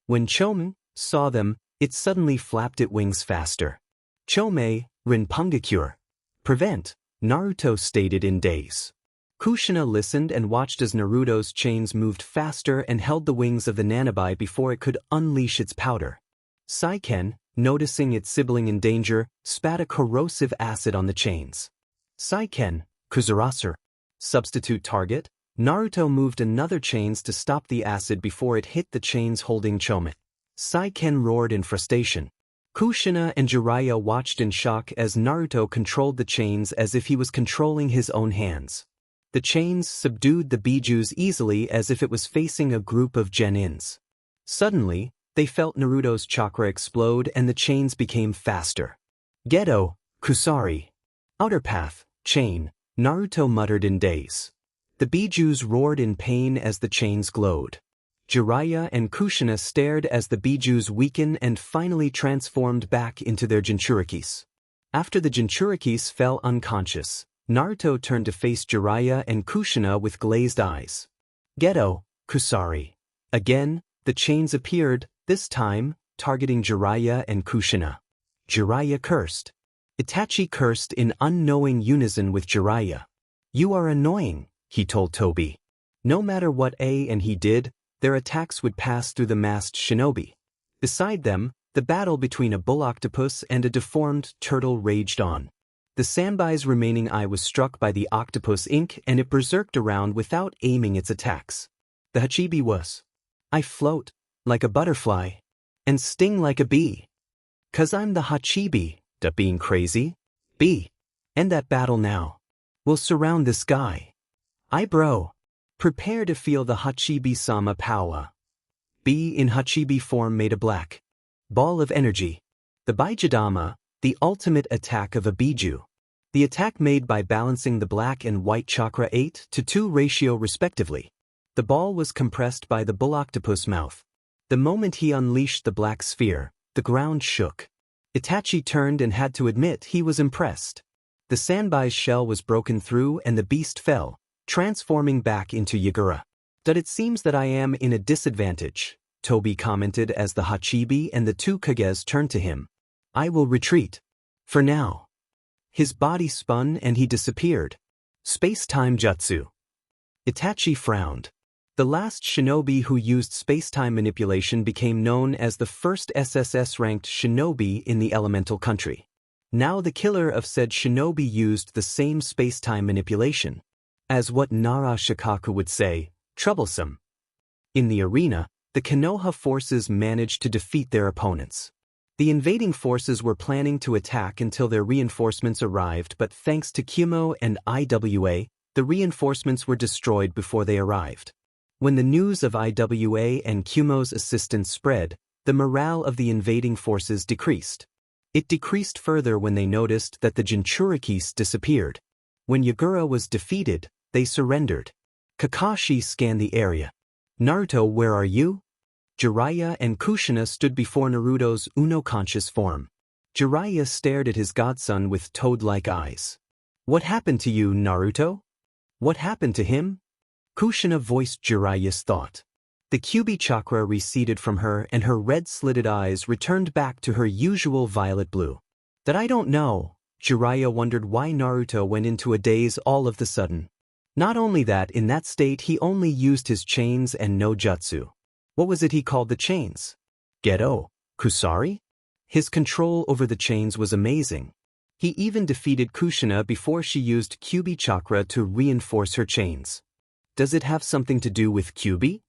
When Chome saw them, it suddenly flapped its wings faster. "Chome, Rinpungakure. Prevent," Naruto stated in daze. Kushina listened and watched as Naruto's chains moved faster and held the wings of the Nanabai before it could unleash its powder. Saiken, noticing its sibling in danger, spat a corrosive acid on the chains. Saiken, Kuzuraser. Substitute target. Naruto moved another chains to stop the acid before it hit the chains holding Chome. Saiken roared in frustration. Kushina and Jiraiya watched in shock as Naruto controlled the chains as if he was controlling his own hands. The chains subdued the Bijus easily as if it was facing a group of Genins. Suddenly, they felt Naruto's chakra explode and the chains became faster. "Geto, Kusari." "Outer path, chain," Naruto muttered in daze. The Bijus roared in pain as the chains glowed. Jiraiya and Kushina stared as the Bijus weakened and finally transformed back into their Jinchurikis. After the Jinchurikis fell unconscious, Naruto turned to face Jiraiya and Kushina with glazed eyes. "Geto, Kusari." Again, the chains appeared, this time, targeting Jiraiya and Kushina. Jiraiya cursed. Itachi cursed in unknowing unison with Jiraiya. "You are annoying," he told Tobi. No matter what A and he did, their attacks would pass through the masked shinobi. Beside them, the battle between a bull octopus and a deformed turtle raged on. The Sanbai's remaining eye was struck by the octopus ink and it berserked around without aiming its attacks. The Hachibi was, "I float like a butterfly and sting like a bee. 'Cause I'm the Hachibi, da being crazy. B. End that battle now. We'll surround this guy. I bro. Prepare to feel the Hachibi-sama power." B in Hachibi form made a black ball of energy. The Baijidama, The ultimate attack of a Biju. The attack made by balancing the black and white chakra 8:2 ratio respectively. The ball was compressed by the bull octopus mouth. The moment he unleashed the black sphere, the ground shook. Itachi turned and had to admit he was impressed. The Sanbai's shell was broken through and the beast fell, transforming back into Yagura. "But it seems that I am in a disadvantage," Tobi commented as the Hachibi and the two Kages turned to him. "I will retreat. For now." His body spun and he disappeared. Space-time jutsu. Itachi frowned. The last shinobi who used space-time manipulation became known as the first SSS-ranked shinobi in the elemental country. Now the killer of said shinobi used the same space-time manipulation. As what Nara Shikaku would say, troublesome. In the arena, the Konoha forces managed to defeat their opponents. The invading forces were planning to attack until their reinforcements arrived, but thanks to Kumo and IWA, the reinforcements were destroyed before they arrived. When the news of IWA and Kumo's assistance spread, the morale of the invading forces decreased. It decreased further when they noticed that the Jinchurikis disappeared. When Yagura was defeated, they surrendered. Kakashi scanned the area. "Naruto, where are you?" Jiraiya and Kushina stood before Naruto's Uno-conscious form. Jiraiya stared at his godson with toad-like eyes. "What happened to you, Naruto? What happened to him?" Kushina voiced Jiraiya's thought. The Kyuubi chakra receded from her and her red-slitted eyes returned back to her usual violet blue. "That I don't know." Jiraiya wondered why Naruto went into a daze all of the sudden. Not only that, in that state he only used his chains and no jutsu. What was it he called the chains? Geto? Kusari? His control over the chains was amazing. He even defeated Kushina before she used Kyuubi chakra to reinforce her chains. Does it have something to do with Kyuubi?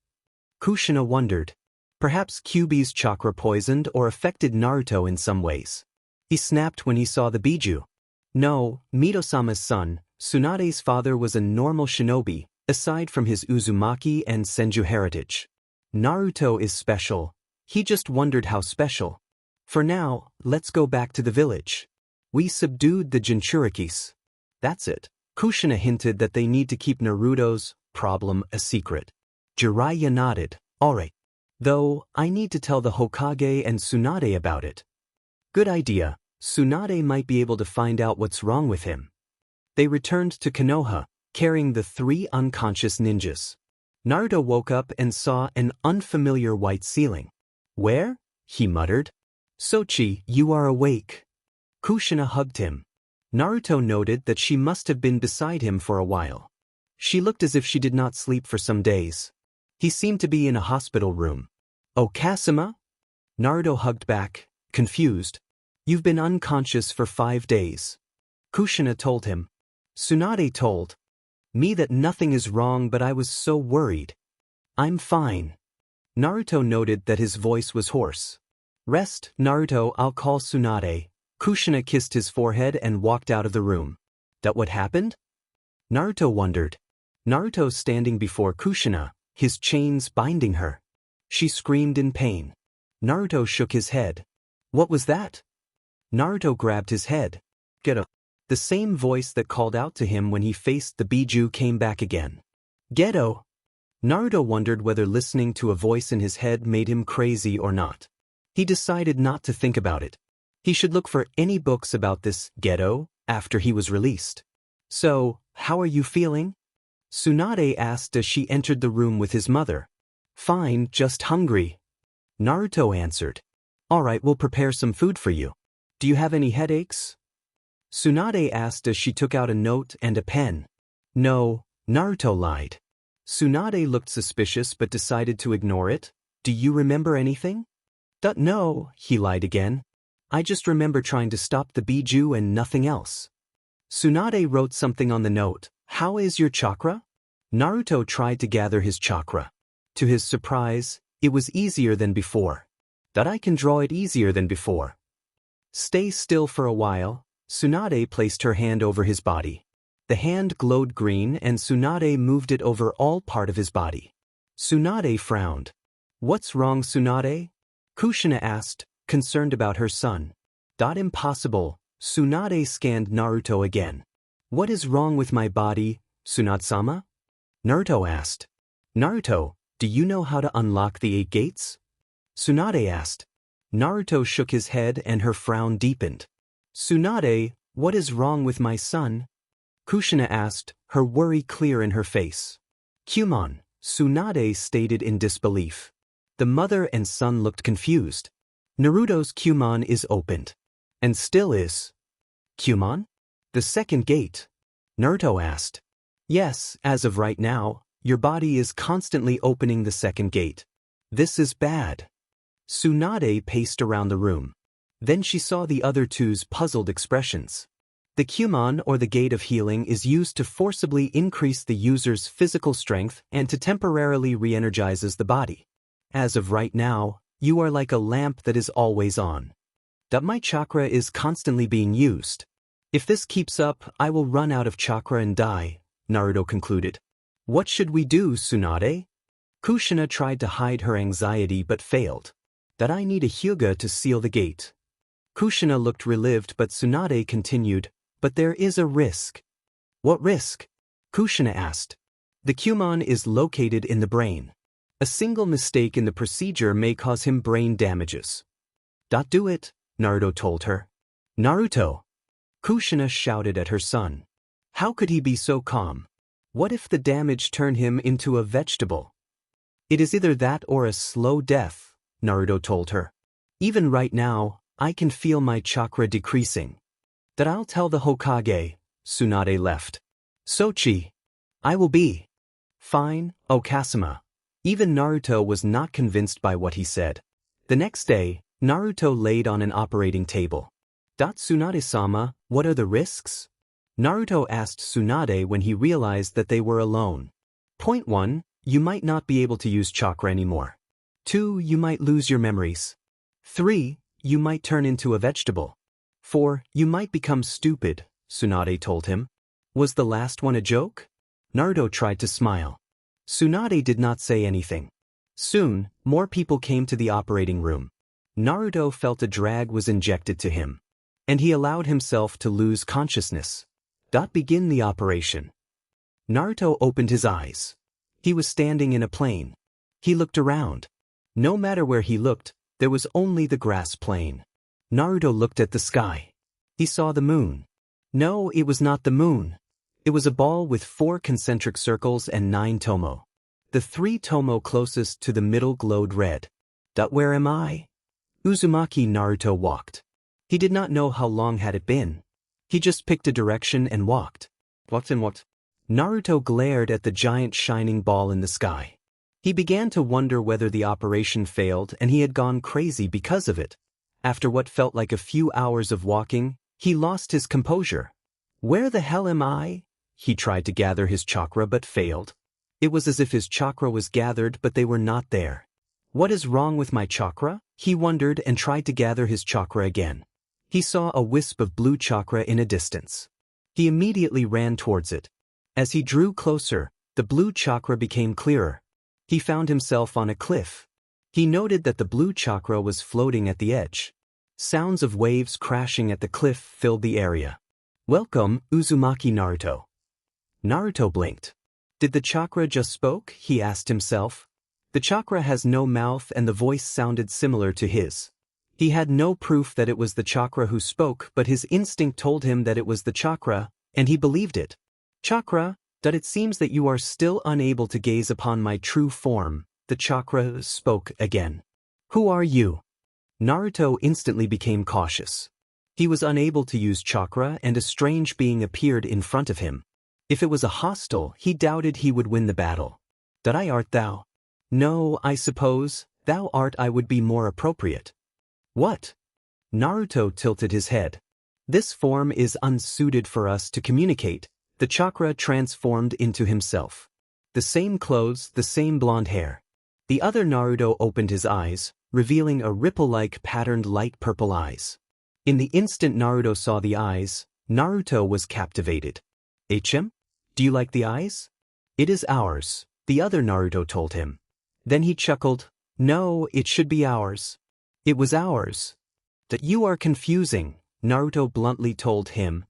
Kushina wondered. Perhaps Kyuubi's chakra poisoned or affected Naruto in some ways. He snapped when he saw the Biju. No, Midosama's son, Tsunade's father, was a normal shinobi, aside from his Uzumaki and Senju heritage. Naruto is special. He just wondered how special. For now, let's go back to the village. We subdued the Jinchurikis. That's it. Kushina hinted that they need to keep Naruto's problem a secret. Jiraiya nodded. Alright. Though, I need to tell the Hokage and Tsunade about it. Good idea. Tsunade might be able to find out what's wrong with him. They returned to Konoha, carrying the 3 unconscious ninjas. Naruto woke up and saw an unfamiliar white ceiling. "Where?" he muttered. "Sochi, you are awake." Kushina hugged him. Naruto noted that she must have been beside him for a while. She looked as if she did not sleep for some days. He seemed to be in a hospital room. "Oh, Kasuma?" Naruto hugged back, confused. "You've been unconscious for 5 days." Kushina told him. Tsunade told me that nothing is wrong, but I was so worried. "I'm fine." Naruto noted that his voice was hoarse. "Rest, Naruto, I'll call Tsunade." Kushina kissed his forehead and walked out of the room. That what happened? Naruto wondered. Naruto standing before Kushina, his chains binding her. She screamed in pain. Naruto shook his head. "What was that?" Naruto grabbed his head. "Get up." The same voice that called out to him when he faced the Biju came back again. "Geto." Naruto wondered whether listening to a voice in his head made him crazy or not. He decided not to think about it. He should look for any books about this Geto after he was released. "So, how are you feeling?" Tsunade asked as she entered the room with his mother. "Fine, just hungry." Naruto answered. "Alright, we'll prepare some food for you. Do you have any headaches?" Tsunade asked as she took out a note and a pen. "No," Naruto lied. Tsunade looked suspicious but decided to ignore it. "Do you remember anything?" No," he lied again. "I just remember trying to stop the Biju and nothing else." Tsunade wrote something on the note. "How is your chakra?" Naruto tried to gather his chakra. To his surprise, it was easier than before. "That I can draw it easier than before." "Stay still for a while." Tsunade placed her hand over his body. The hand glowed green and Tsunade moved it over all part of his body. Tsunade frowned. "What's wrong, Tsunade?" Kushina asked, concerned about her son. Impossible. Tsunade scanned Naruto again. What is wrong with my body, Tsunade-sama? Naruto asked. Naruto, do you know how to unlock the 8 gates? Tsunade asked. Naruto shook his head and her frown deepened. Tsunade, what is wrong with my son? Kushina asked, her worry clear in her face. Kumon, Tsunade stated in disbelief. The mother and son looked confused. Naruto's Kumon is opened. And still is. Kumon? The second gate? Naruto asked. Yes, as of right now, your body is constantly opening the second gate. This is bad. Tsunade paced around the room. Then she saw the other two's puzzled expressions. The Kumon, or the Gate of Healing, is used to forcibly increase the user's physical strength and to temporarily re-energizes the body. As of right now, you are like a lamp that is always on. My chakra is constantly being used. If this keeps up, I will run out of chakra and die, Naruto concluded. What should we do, Tsunade? Kushina tried to hide her anxiety but failed. I need a Hyuga to seal the gate. Kushina looked relieved but Tsunade continued, but there is a risk. What risk? Kushina asked. The Kumon is located in the brain. A single mistake in the procedure may cause him brain damages. Do it, Naruto told her. Naruto! Kushina shouted at her son. How could he be so calm? What if the damage turned him into a vegetable? It is either that or a slow death, Naruto told her. Even right now, I can feel my chakra decreasing. I'll tell the Hokage. Tsunade left. Sochi. I will be. Fine, Okasama. Even Naruto was not convinced by what he said. The next day, Naruto laid on an operating table. Tsunade-sama, what are the risks? Naruto asked Tsunade when he realized that they were alone. Point 1. You might not be able to use chakra anymore. 2. You might lose your memories. 3. You might turn into a vegetable. 4. You might become stupid, Tsunade told him. Was the last one a joke? Naruto tried to smile. Tsunade did not say anything. Soon, more people came to the operating room. Naruto felt a drag was injected to him. And he allowed himself to lose consciousness. Begin the operation. Naruto opened his eyes. He was standing in a plain. He looked around. No matter where he looked, there was only the grass plain. Naruto looked at the sky. He saw the moon. No, it was not the moon. It was a ball with 4 concentric circles and 9 tomo. The 3 tomo closest to the middle glowed red. Where am I? Uzumaki. Naruto walked. He did not know how long had it been. He just picked a direction and walked. What? Naruto glared at the giant shining ball in the sky. He began to wonder whether the operation failed and he had gone crazy because of it. After what felt like a few hours of walking, he lost his composure. Where the hell am I? He tried to gather his chakra but failed. It was as if his chakra was gathered but they were not there. What is wrong with my chakra? He wondered and tried to gather his chakra again. He saw a wisp of blue chakra in a distance. He immediately ran towards it. As he drew closer, the blue chakra became clearer. He found himself on a cliff. He noted that the blue chakra was floating at the edge. Sounds of waves crashing at the cliff filled the area. Welcome, Uzumaki. Naruto. Naruto blinked. Did the chakra just spoke? He asked himself. The chakra has no mouth and the voice sounded similar to his. He had no proof that it was the chakra who spoke, but his instinct told him that it was the chakra, and he believed it. Chakra, it seems that you are still unable to gaze upon my true form. The chakra spoke again. Who are you? Naruto instantly became cautious. He was unable to use chakra and a strange being appeared in front of him. If it was a hostile, he doubted he would win the battle. I art thou? No, I suppose, thou art I would be more appropriate. What? Naruto tilted his head. This form is unsuited for us to communicate. The chakra transformed into himself. The same clothes, the same blonde hair. The other Naruto opened his eyes, revealing a ripple-like patterned light purple eyes. In the instant Naruto saw the eyes, Naruto was captivated. HM? Do you like the eyes? It is ours, the other Naruto told him. Then he chuckled. No, it should be ours. It was ours. That you are confusing, Naruto bluntly told him.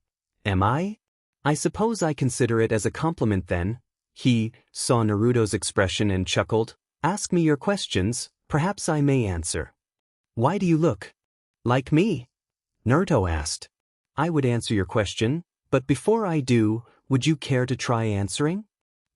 Am I? I suppose I consider it as a compliment then. He saw Naruto's expression and chuckled. Ask me your questions, perhaps I may answer. Why do you look like me? Naruto asked. I would answer your question, but before I do, would you care to try answering?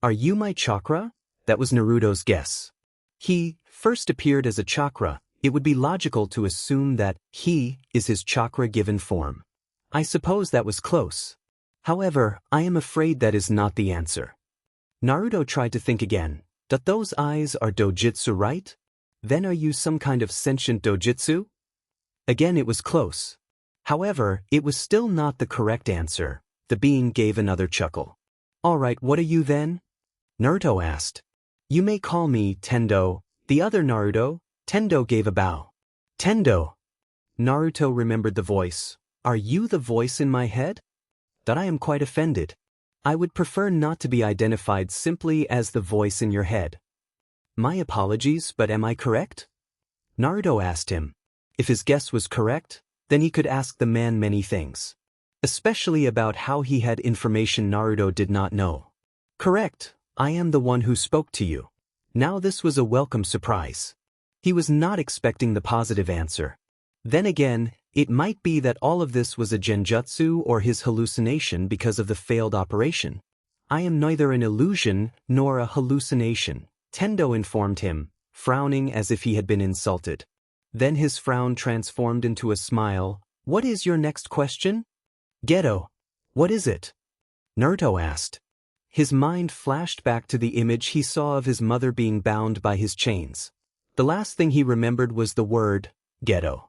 Are you my chakra? That was Naruto's guess. He first appeared as a chakra. It would be logical to assume that he is his chakra-given form. I suppose that was close. However, I am afraid that is not the answer. Naruto tried to think again. That those eyes are dojutsu, right? Then are you some kind of sentient dojutsu? Again it was close. However, it was still not the correct answer. The being gave another chuckle. Alright, what are you then? Naruto asked. You may call me Tendo. The other Naruto. Tendo gave a bow. Tendo. Naruto remembered the voice. Are you the voice in my head? That I am quite offended. I would prefer not to be identified simply as the voice in your head. My apologies, but am I correct? Naruto asked him. If his guess was correct, then he could ask the man many things. Especially about how he had information Naruto did not know. Correct, I am the one who spoke to you. Now this was a welcome surprise. He was not expecting the positive answer. Then again, it might be that all of this was a genjutsu or his hallucination because of the failed operation. I am neither an illusion nor a hallucination, Tendo informed him, frowning as if he had been insulted. Then his frown transformed into a smile. What is your next question? Geto. What is it? Naruto asked. His mind flashed back to the image he saw of his mother being bound by his chains. The last thing he remembered was the word, Geto.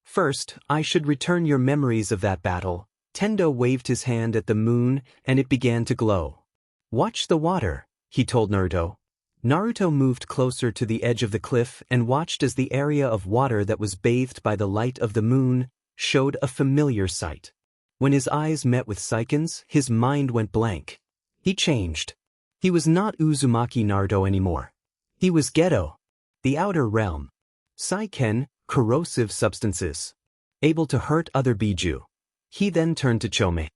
First, I should return your memories of that battle. Tendo waved his hand at the moon, and it began to glow. Watch the water, he told Naruto. Naruto moved closer to the edge of the cliff and watched as the area of water that was bathed by the light of the moon showed a familiar sight. When his eyes met with Saiken's, his mind went blank. He changed. He was not Uzumaki Naruto anymore. He was Geto, the outer realm. Saiken, corrosive substances, able to hurt other biju. He then turned to Chome.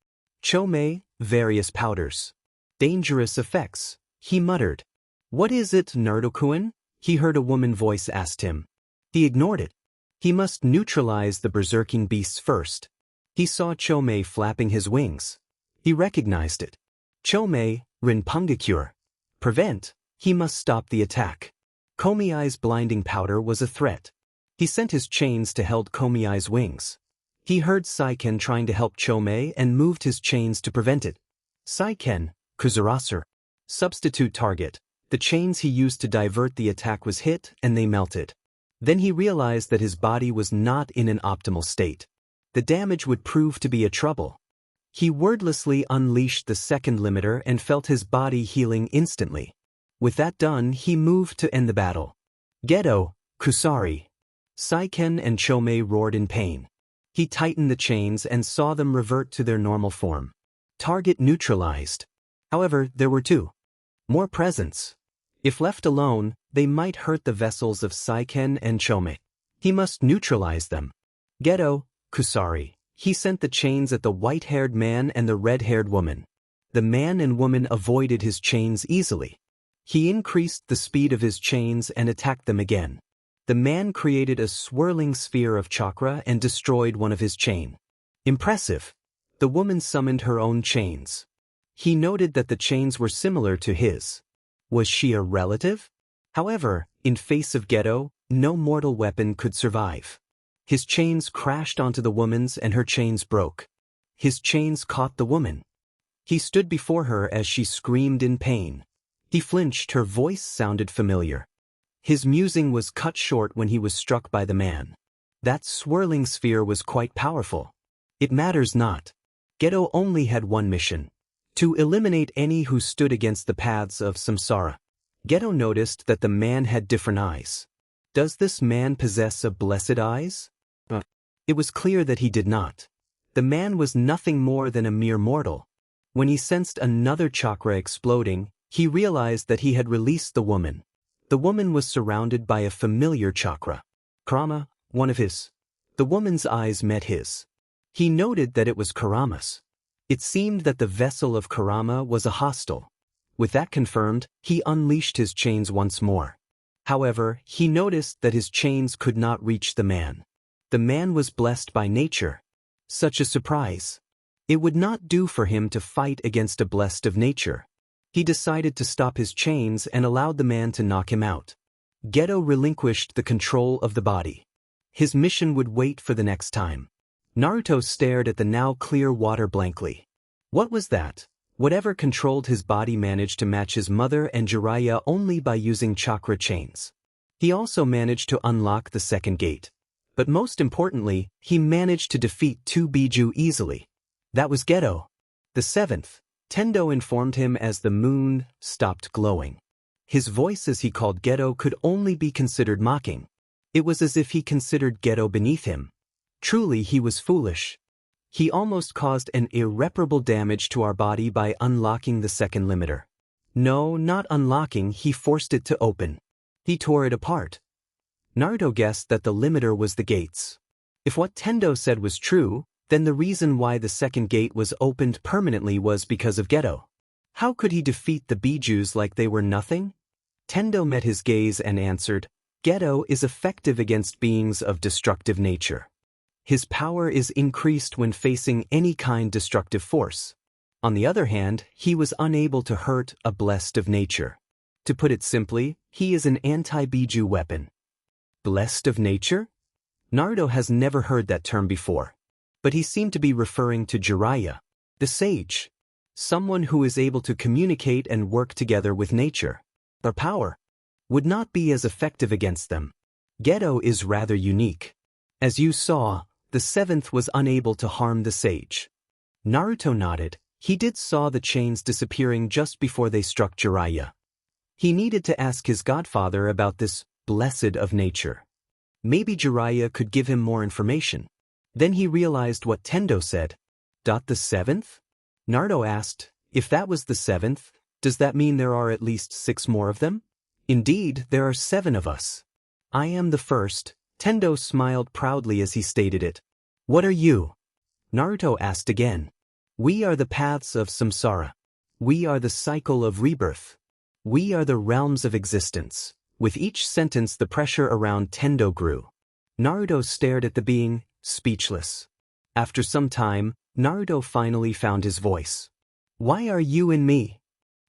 Chome, various powders. Dangerous effects, he muttered. What is it, Naruto-kun? He heard a woman voice asked him. He ignored it. He must neutralize the berserking beasts first. He saw Chome flapping his wings. He recognized it. Chome, Rinpungakure. Prevent, he must stop the attack. Komiai's blinding powder was a threat. He sent his chains to held Komiai's wings. He heard Saiken trying to help Chome and moved his chains to prevent it. Saiken, Kuzuraser. Substitute target. The chains he used to divert the attack was hit and they melted. Then he realized that his body was not in an optimal state. The damage would prove to be a trouble. He wordlessly unleashed the second limiter and felt his body healing instantly. With that done, he moved to end the battle. Geto, Kusari. Saiken and Chome roared in pain. He tightened the chains and saw them revert to their normal form. Target neutralized. However, there were two more presents. If left alone, they might hurt the vessels of Saiken and Chome. He must neutralize them. Geto, Kusari. He sent the chains at the white-haired man and the red-haired woman. The man and woman avoided his chains easily. He increased the speed of his chains and attacked them again. The man created a swirling sphere of chakra and destroyed one of his chain. Impressive. The woman summoned her own chains. He noted that the chains were similar to his. Was she a relative? However, in face of Geto, no mortal weapon could survive. His chains crashed onto the woman's and her chains broke. His chains caught the woman. He stood before her as she screamed in pain. He flinched, her voice sounded familiar. His musing was cut short when he was struck by the man. That swirling sphere was quite powerful. It matters not. Geto only had one mission. To eliminate any who stood against the paths of Samsara. Geto noticed that the man had different eyes. Does this man possess a blessed eyes? It was clear that he did not. The man was nothing more than a mere mortal. When he sensed another chakra exploding, he realized that he had released the woman. The woman was surrounded by a familiar chakra. Krama, one of his. The woman's eyes met his. He noted that it was Kurama's. It seemed that the vessel of Kurama was a hostile. With that confirmed, he unleashed his chains once more. However, he noticed that his chains could not reach the man. The man was blessed by nature. Such a surprise. It would not do for him to fight against a blessed of nature. He decided to stop his chains and allowed the man to knock him out. Geto relinquished the control of the body. His mission would wait for the next time. Naruto stared at the now clear water blankly. What was that? Whatever controlled his body managed to match his mother and Jiraiya only by using chakra chains. He also managed to unlock the second gate. But most importantly, he managed to defeat 2 Biju easily. That was Geto. The seventh, Tendo informed him as the moon stopped glowing. His voice as he called Geto could only be considered mocking. It was as if he considered Geto beneath him. Truly he was foolish. He almost caused an irreparable damage to our body by unlocking the second limiter. No, not unlocking, he forced it to open. He tore it apart. Naruto guessed that the limiter was the gates. If what Tendo said was true, then the reason why the second gate was opened permanently was because of Geto. How could he defeat the Bijus like they were nothing? Tendo met his gaze and answered, Geto is effective against beings of destructive nature. His power is increased when facing any kind destructive force. On the other hand, he was unable to hurt a blessed of nature. To put it simply, he is an anti-Biju weapon. Blessed of nature? Naruto has never heard that term before. But he seemed to be referring to Jiraiya, the sage. Someone who is able to communicate and work together with nature. Their power would not be as effective against them. Geto is rather unique. As you saw, the seventh was unable to harm the sage. Naruto nodded. He did saw the chains disappearing just before they struck Jiraiya. He needed to ask his godfather about this blessed of nature. Maybe Jiraiya could give him more information. Then he realized what Tendo said. The seventh? Naruto asked, if that was the seventh, does that mean there are at least 6 more of them? Indeed, there are 7 of us. I am the first. Tendo smiled proudly as he stated it. What are you? Naruto asked again. We are the paths of Samsara. We are the cycle of rebirth. We are the realms of existence. With each sentence the pressure around Tendo grew. Naruto stared at the being, speechless. After some time, Naruto finally found his voice. Why are you in me?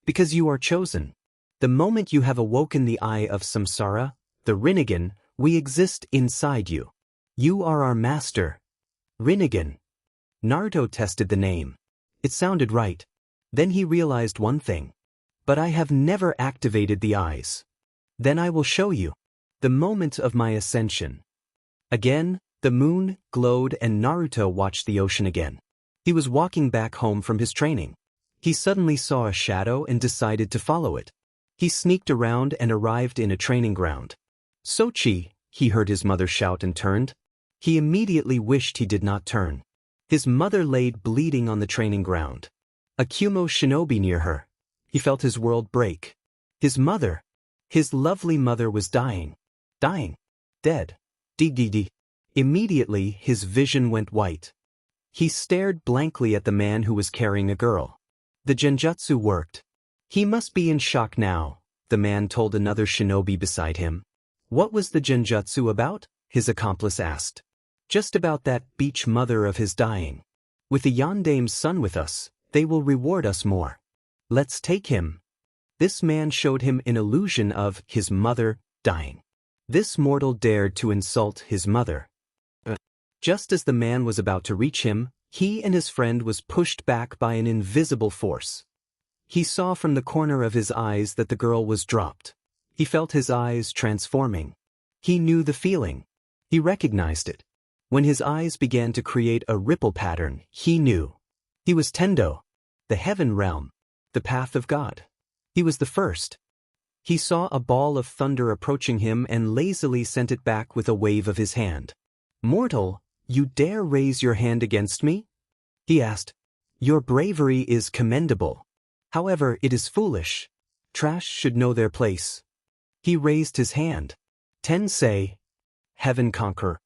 Because you are chosen. The moment you have awoken the eye of Samsara, the Rinnegan, we exist inside you. You are our master. Rinnegan. Naruto tested the name. It sounded right. Then he realized one thing. But I have never activated the eyes. Then I will show you. The moment of my ascension. Again, the moon glowed and Naruto watched the ocean again. He was walking back home from his training. He suddenly saw a shadow and decided to follow it. He sneaked around and arrived in a training ground. Sochi, he heard his mother shout and turned. He immediately wished he did not turn. His mother laid bleeding on the training ground. A Kumo shinobi near her. He felt his world break. His mother, his lovely mother was dying. Dying. Dead. Digidi. Immediately his vision went white. He stared blankly at the man who was carrying a girl. The genjutsu worked. He must be in shock now, the man told another shinobi beside him. What was the genjutsu about? His accomplice asked. Just about that beach mother of his dying. With the Yandame's son with us, they will reward us more. Let's take him. This man showed him an illusion of his mother dying. This mortal dared to insult his mother. Just as the man was about to reach him, he and his friend was pushed back by an invisible force. He saw from the corner of his eyes that the girl was dropped. He felt his eyes transforming. He knew the feeling. He recognized it. When his eyes began to create a ripple pattern, he knew. He was Tendo, the heaven realm, the path of God. He was the first. He saw a ball of thunder approaching him and lazily sent it back with a wave of his hand. Mortal, you dare raise your hand against me? He asked. Your bravery is commendable. However, it is foolish. Trash should know their place. He raised his hand. Tensei. Heaven conquer.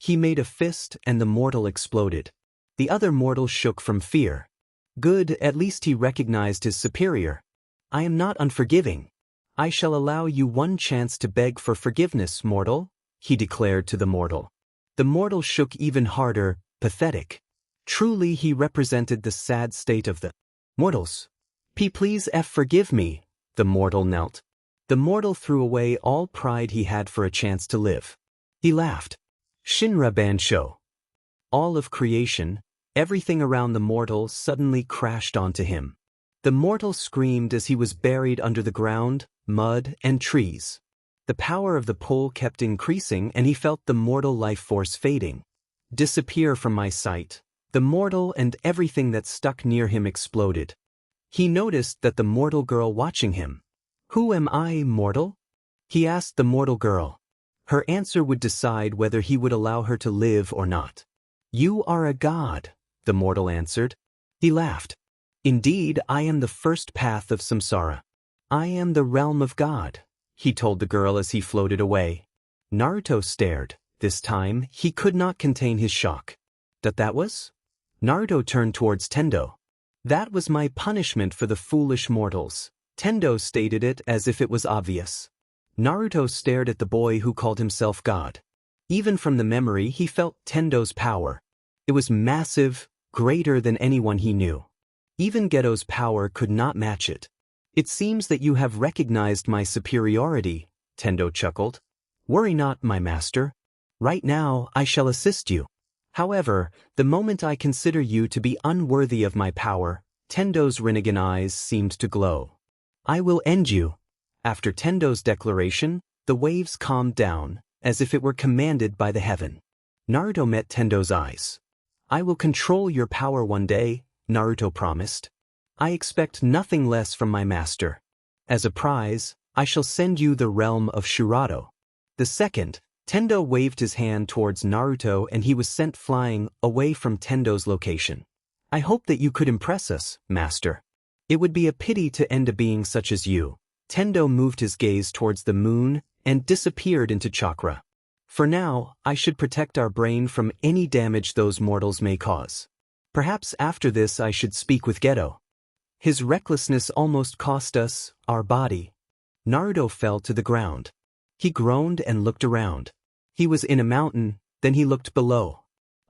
He made a fist and the mortal exploded. The other mortal shook from fear. Good, at least he recognized his superior. I am not unforgiving. I shall allow you one chance to beg for forgiveness, mortal, he declared to the mortal. The mortal shook even harder, pathetic. Truly he represented the sad state of the mortals. Please forgive me, the mortal knelt. The mortal threw away all pride he had for a chance to live. He laughed. Shinra Bansho. All of creation, everything around the mortal suddenly crashed onto him. The mortal screamed as he was buried under the ground, mud, and trees. The power of the pull kept increasing and he felt the mortal life force fading. Disappear from my sight. The mortal and everything that stuck near him exploded. He noticed that the mortal girl watching him. Who am I, mortal? He asked the mortal girl. Her answer would decide whether he would allow her to live or not. You are a god, the mortal answered. He laughed. Indeed, I am the first path of Samsara. I am the realm of God, he told the girl as he floated away. Naruto stared. This time, he could not contain his shock. That was? Naruto turned towards Tendo. That was my punishment for the foolish mortals. Tendo stated it as if it was obvious. Naruto stared at the boy who called himself God. Even from the memory he felt Tendo's power. It was massive, greater than anyone he knew. Even Geto's power could not match it. It seems that you have recognized my superiority, Tendo chuckled. Worry not, my master. Right now, I shall assist you. However, the moment I consider you to be unworthy of my power, Tendo's Rinnegan eyes seemed to glow. I will end you. After Tendo's declaration, the waves calmed down, as if it were commanded by the heaven. Naruto met Tendo's eyes. I will control your power one day, Naruto promised. I expect nothing less from my master. As a prize, I shall send you the realm of Shirado. The second, Tendo waved his hand towards Naruto and he was sent flying away from Tendo's location. I hope that you could impress us, master. It would be a pity to end a being such as you. Tendo moved his gaze towards the moon and disappeared into chakra. For now, I should protect our brain from any damage those mortals may cause. Perhaps after this I should speak with Geto. His recklessness almost cost us our body. Naruto fell to the ground. He groaned and looked around. He was in a mountain, then he looked below.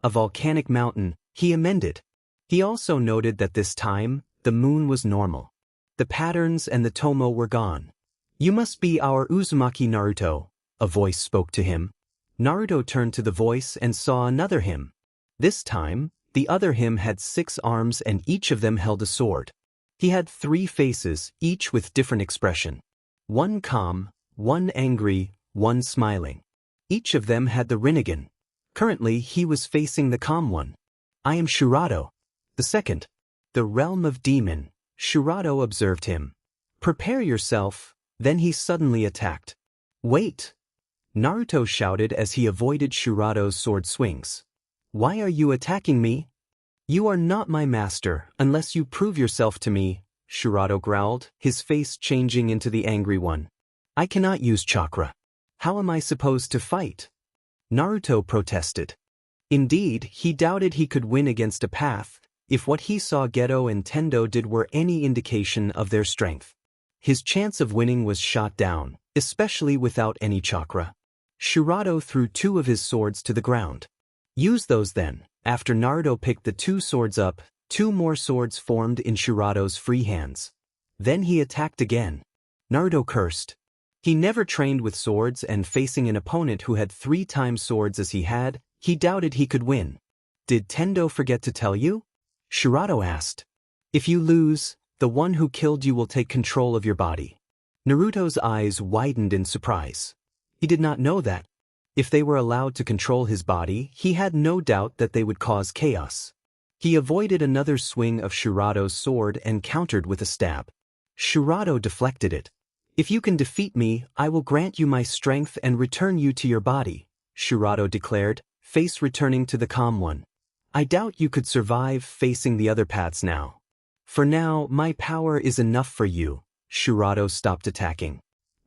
A volcanic mountain, he amended. He also noted that this time, the moon was normal. The patterns and the tomo were gone. You must be our Uzumaki Naruto, a voice spoke to him. Naruto turned to the voice and saw another him. This time, the other him had 6 arms and each of them held a sword. He had 3 faces, each with different expression. One calm, one angry, one smiling. Each of them had the Rinnegan. Currently, he was facing the calm one. I am Shirado. The second. The realm of demon. Shirado observed him. Prepare yourself, then he suddenly attacked. Wait! Naruto shouted as he avoided Shirado's sword swings. Why are you attacking me? You are not my master unless you prove yourself to me, Shirado growled, his face changing into the angry one. I cannot use chakra. How am I supposed to fight? Naruto protested. Indeed, he doubted he could win against a path, if what he saw Geto and Tendo did were any indication of their strength. His chance of winning was shot down, especially without any chakra. Shirado threw 2 of his swords to the ground. Use those then. After Naruto picked the 2 swords up, 2 more swords formed in Shirado's free hands. Then he attacked again. Naruto cursed. He never trained with swords and facing an opponent who had 3 times swords as he had, he doubted he could win. Did Tendo forget to tell you? Shirado asked. If you lose, the one who killed you will take control of your body. Naruto's eyes widened in surprise. He did not know that. If they were allowed to control his body, he had no doubt that they would cause chaos. He avoided another swing of Shirado's sword and countered with a stab. Shirado deflected it. If you can defeat me, I will grant you my strength and return you to your body, Shirado declared, face returning to the calm one. I doubt you could survive facing the other paths now. For now, my power is enough for you. Shirado stopped attacking.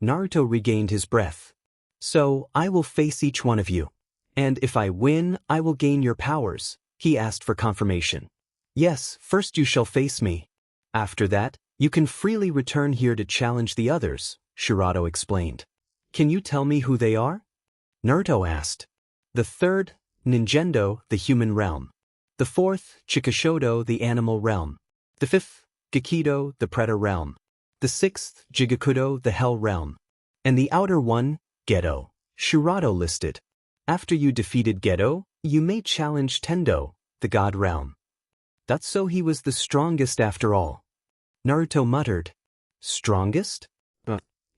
Naruto regained his breath. So, I will face each one of you. And if I win, I will gain your powers, he asked for confirmation. Yes, first you shall face me. After that, you can freely return here to challenge the others, Shirado explained. Can you tell me who they are? Naruto asked. The third, Ninjendo, the human realm. The fourth, Chikashodo, the animal realm. The fifth, Gekido, the predator realm. The sixth, Jigakudo, the hell realm. And the outer one, Gedo. Shirado listed. After you defeated Gedo, you may challenge Tendo, the god realm. That's so he was the strongest after all. Naruto muttered. Strongest?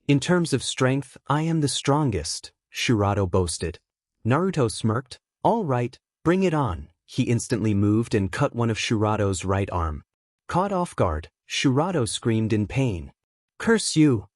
In terms of strength, I am the strongest, Shirado boasted. Naruto smirked. All right, bring it on. He instantly moved and cut one of Shirado's right arm. Caught off guard, Shirado screamed in pain. Curse you!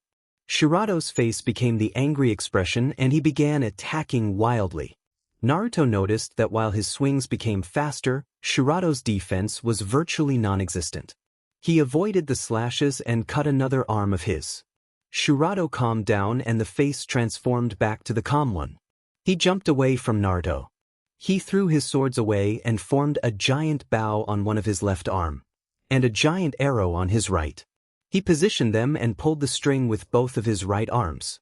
Shirado's face became the angry expression and he began attacking wildly. Naruto noticed that while his swings became faster, Shirado's defense was virtually non-existent. He avoided the slashes and cut another arm of his. Shirado calmed down and the face transformed back to the calm one. He jumped away from Naruto. He threw his swords away and formed a giant bow on one of his left arm, and a giant arrow on his right. He positioned them and pulled the string with both of his right arms.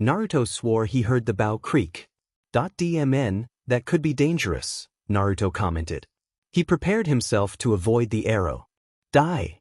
Naruto swore he heard the bow creak. "Dmn, that could be dangerous," Naruto commented. He prepared himself to avoid the arrow. Die!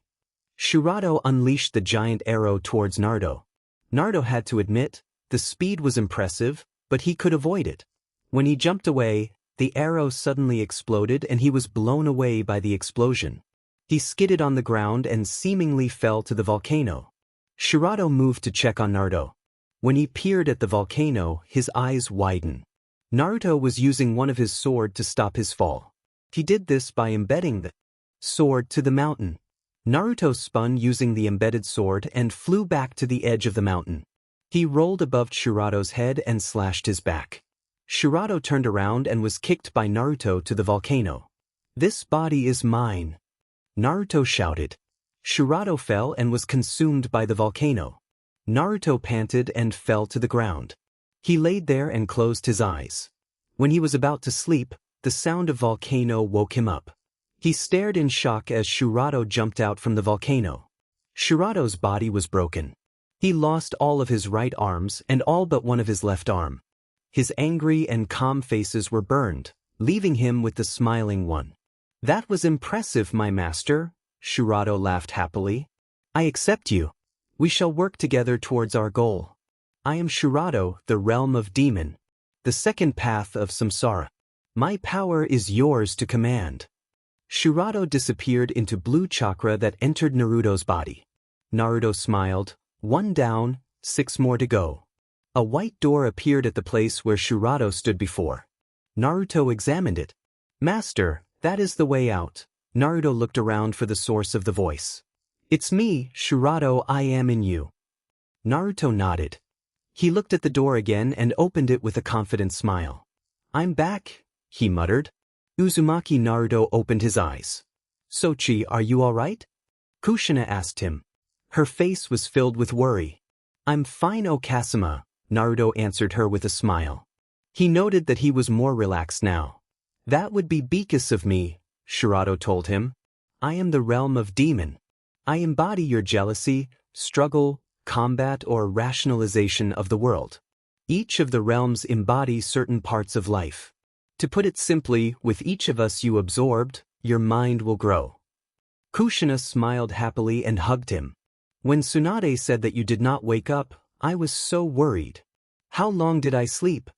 Shirado unleashed the giant arrow towards Naruto. Naruto had to admit, the speed was impressive, but he could avoid it. When he jumped away, the arrow suddenly exploded and he was blown away by the explosion. He skidded on the ground and seemingly fell to the volcano. Shirado moved to check on Naruto. When he peered at the volcano, his eyes widened. Naruto was using one of his sword to stop his fall. He did this by embedding the sword to the mountain. Naruto spun using the embedded sword and flew back to the edge of the mountain. He rolled above Shirado's head and slashed his back. Shirado turned around and was kicked by Naruto to the volcano. "This body is mine," Naruto shouted. Shirado fell and was consumed by the volcano. Naruto panted and fell to the ground. He laid there and closed his eyes. When he was about to sleep, the sound of volcano woke him up. He stared in shock as Shirado jumped out from the volcano. Shirado's body was broken. He lost all of his right arms and all but one of his left arm. His angry and calm faces were burned, leaving him with the smiling one. "That was impressive, my master," Shirado laughed happily. "I accept you. We shall work together towards our goal. I am Shirado, the realm of demon, the second path of Samsara. My power is yours to command." Shirado disappeared into blue chakra that entered Naruto's body. Naruto smiled. 1 down, 6 more to go. A white door appeared at the place where Shirado stood before. Naruto examined it. "Master, that is the way out." Naruto looked around for the source of the voice. "It's me, Shirado, I am in you." Naruto nodded. He looked at the door again and opened it with a confident smile. "I'm back," he muttered. Uzumaki Naruto opened his eyes. "Sochi, are you all right?" Kushina asked him. Her face was filled with worry. "I'm fine, Okasama," Naruto answered her with a smile. He noted that he was more relaxed now. "That would be because of me," Shirado told him. "I am the realm of demon. I embody your jealousy, struggle, combat, or rationalization of the world. Each of the realms embodies certain parts of life. To put it simply, with each of us you absorbed, your mind will grow." Kushina smiled happily and hugged him. "When Tsunade said that you did not wake up, I was so worried." "How long did I sleep?"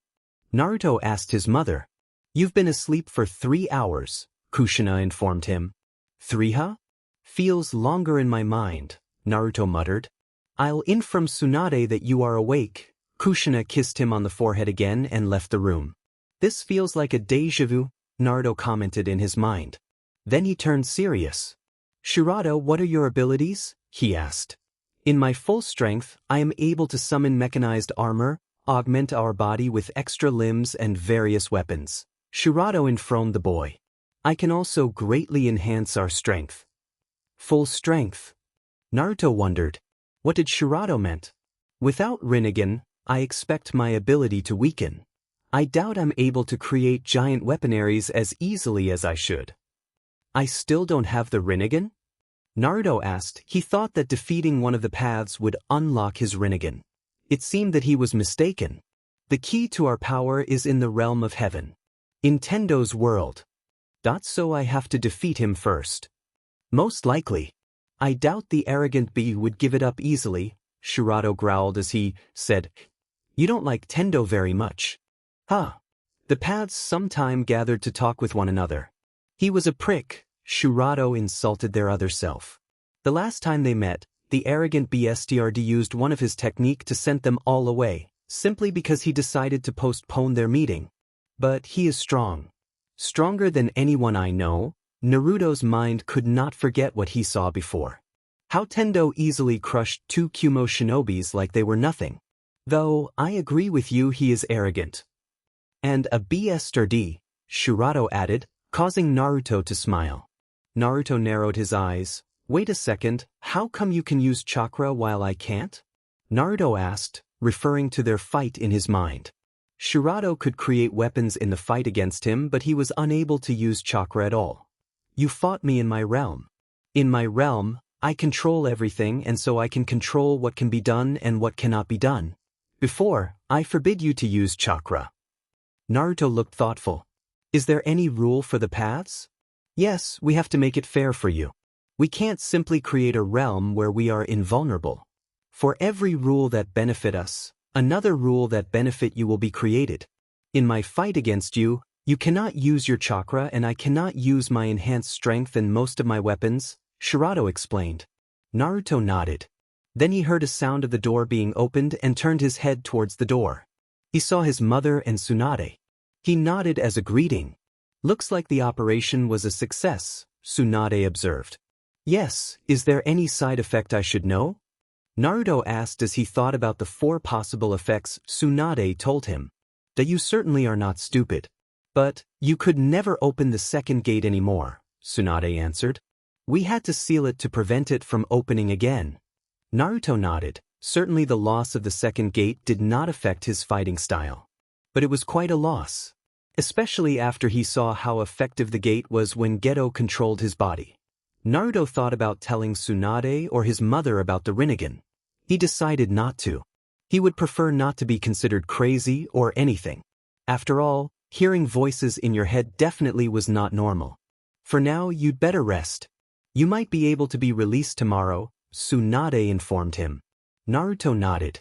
Naruto asked his mother. "You've been asleep for 3 hours, Kushina informed him. 3, huh? Feels longer in my mind, Naruto muttered. "I'll inform Tsunade that you are awake." Kushina kissed him on the forehead again and left the room. "This feels like a déjà vu," Naruto commented in his mind. Then he turned serious. "Shirado, what are your abilities?" he asked. "In my full strength, I am able to summon mechanized armor, augment our body with extra limbs and various weapons," Shirado informed the boy. "I can also greatly enhance our strength." Full strength? Naruto wondered. What did Shirado meant? "Without Rinnegan, I expect my ability to weaken. I doubt I'm able to create giant weaponaries as easily as I should. I still don't have the Rinnegan? Naruto asked. He thought that defeating one of the paths would unlock his Rinnegan. It seemed that he was mistaken. The key to our power is in the realm of heaven. In Tendo's world. So I have to defeat him first. Most likely. I doubt the arrogant bee would give it up easily, Shirato growled as he said, You don't like Tendo very much. Huh. The paths sometime gathered to talk with one another. He was a prick, Shirato insulted their other self. The last time they met, the arrogant BSTRD used one of his technique to send them all away, simply because he decided to postpone their meeting. But he is strong. Stronger than anyone I know. Naruto's mind could not forget what he saw before. How Tendo easily crushed two Kumo shinobis like they were nothing. Though, I agree with you, he is arrogant. And a BSTRD, Shirato added, causing Naruto to smile. Naruto narrowed his eyes. Wait a second, how come you can use chakra while I can't? Naruto asked, referring to their fight in his mind. Shirato could create weapons in the fight against him, but he was unable to use chakra at all. You fought me in my realm. In my realm, I control everything, and so I can control what can be done and what cannot be done. Before, I forbid you to use chakra. Naruto looked thoughtful. Is there any rule for the paths? Yes, we have to make it fair for you. We can't simply create a realm where we are invulnerable. For every rule that benefit us, another rule that benefit you will be created. In my fight against you, you cannot use your chakra and I cannot use my enhanced strength and most of my weapons, Shirato explained. Naruto nodded. Then he heard a sound of the door being opened and turned his head towards the door. He saw his mother and Tsunade. He nodded as a greeting. Looks like the operation was a success, Tsunade observed. Yes, is there any side effect I should know? Naruto asked as he thought about the 4 possible effects Tsunade told him. That you certainly are not stupid. But, you could never open the second gate anymore, Tsunade answered. We had to seal it to prevent it from opening again. Naruto nodded. Certainly the loss of the second gate did not affect his fighting style. But it was quite a loss. Especially after he saw how effective the gate was when Geto controlled his body. Naruto thought about telling Tsunade or his mother about the Rinnegan. He decided not to. He would prefer not to be considered crazy or anything. After all, hearing voices in your head definitely was not normal. For now, you'd better rest. You might be able to be released tomorrow, Tsunade informed him. Naruto nodded.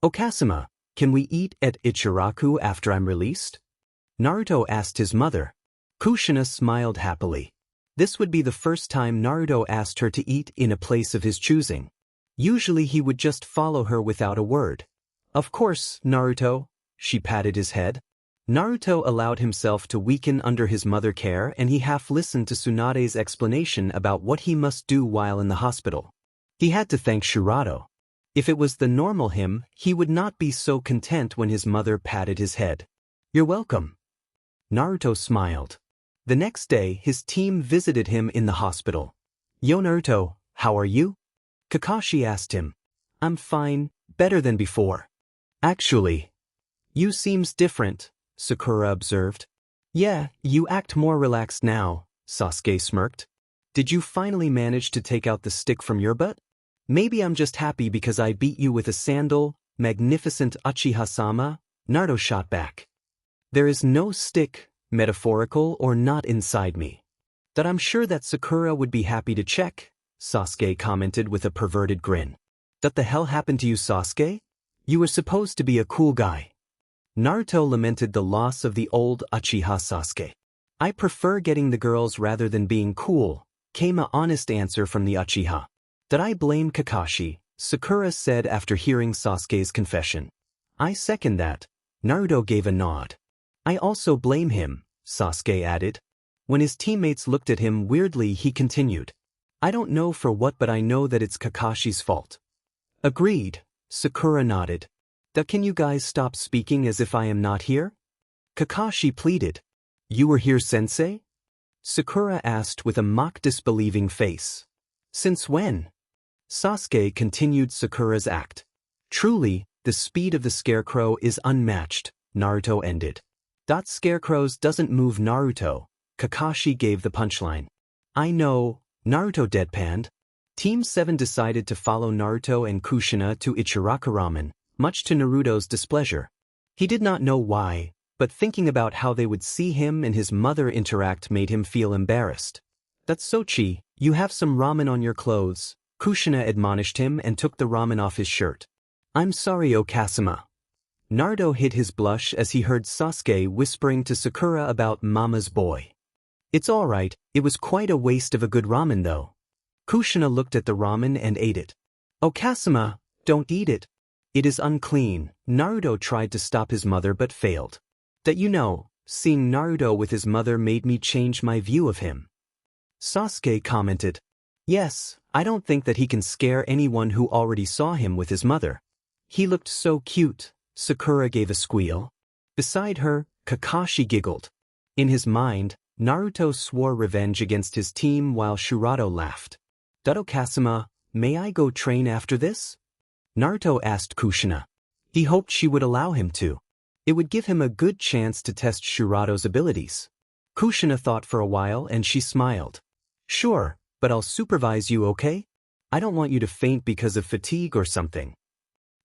Okasama, can we eat at Ichiraku after I'm released? Naruto asked his mother. Kushina smiled happily. This would be the first time Naruto asked her to eat in a place of his choosing. Usually he would just follow her without a word. Of course, Naruto, she patted his head. Naruto allowed himself to weaken under his mother's care and he half listened to Tsunade's explanation about what he must do while in the hospital. He had to thank Shirato. If it was the normal him, he would not be so content when his mother patted his head. You're welcome. Naruto smiled. The next day, his team visited him in the hospital. Yo Naruto, how are you? Kakashi asked him. I'm fine, better than before. Actually, you seems different, Sakura observed. Yeah, you act more relaxed now, Sasuke smirked. Did you finally manage to take out the stick from your butt? Maybe I'm just happy because I beat you with a sandal, magnificent Uchiha-sama, Naruto shot back. There is no stick, metaphorical or not, inside me. That I'm sure that Sakura would be happy to check, Sasuke commented with a perverted grin. What the hell happened to you, Sasuke? You were supposed to be a cool guy. Naruto lamented the loss of the old Uchiha Sasuke. I prefer getting the girls rather than being cool, came an honest answer from the Uchiha. Did I blame Kakashi? Sakura said after hearing Sasuke's confession. I second that. Naruto gave a nod. I also blame him, Sasuke added. When his teammates looked at him weirdly, he continued. I don't know for what, but I know that it's Kakashi's fault. Agreed, Sakura nodded. Can you guys stop speaking as if I am not here? Kakashi pleaded. You were here, sensei? Sakura asked with a mock disbelieving face. Since when? Sasuke continued Sakura's act. Truly, the speed of the scarecrow is unmatched, Naruto ended. Scarecrows doesn't move Naruto, Kakashi gave the punchline. I know, Naruto deadpanned. Team 7 decided to follow Naruto and Kushina to Ichiraka Ramen, much to Naruto's displeasure. He did not know why, but thinking about how they would see him and his mother interact made him feel embarrassed. That's Sochi, you have some ramen on your clothes, Kushina admonished him and took the ramen off his shirt. I'm sorry, Okasama. Naruto hid his blush as he heard Sasuke whispering to Sakura about Mama's boy. It's alright, it was quite a waste of a good ramen though. Kushina looked at the ramen and ate it. Okasama, don't eat it. It is unclean. Naruto tried to stop his mother but failed. That you know, seeing Naruto with his mother made me change my view of him. Sasuke commented. Yes, I don't think that he can scare anyone who already saw him with his mother. He looked so cute. Sakura gave a squeal. Beside her, Kakashi giggled. In his mind, Naruto swore revenge against his team while Shurato laughed. Okasama, may I go train after this? Naruto asked Kushina. He hoped she would allow him to. It would give him a good chance to test Shurato's abilities. Kushina thought for a while and she smiled. Sure, but I'll supervise you, okay? I don't want you to faint because of fatigue or something.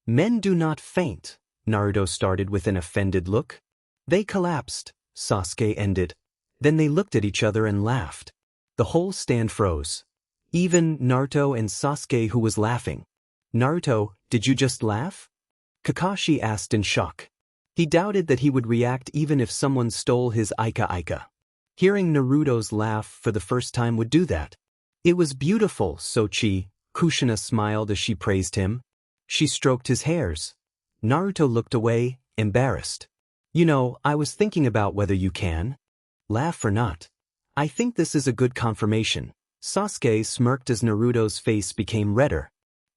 Men do not faint, Naruto started with an offended look. They collapsed, Sasuke ended. Then they looked at each other and laughed. The whole stand froze. Even Naruto and Sasuke, who was laughing. Naruto, did you just laugh? Kakashi asked in shock. He doubted that he would react even if someone stole his Aika. Hearing Naruto's laugh for the first time would do that. It was beautiful, Sochi, Kushina smiled as she praised him. She stroked his hairs. Naruto looked away, embarrassed. You know, I was thinking about whether you can laugh or not. I think this is a good confirmation. Sasuke smirked as Naruto's face became redder.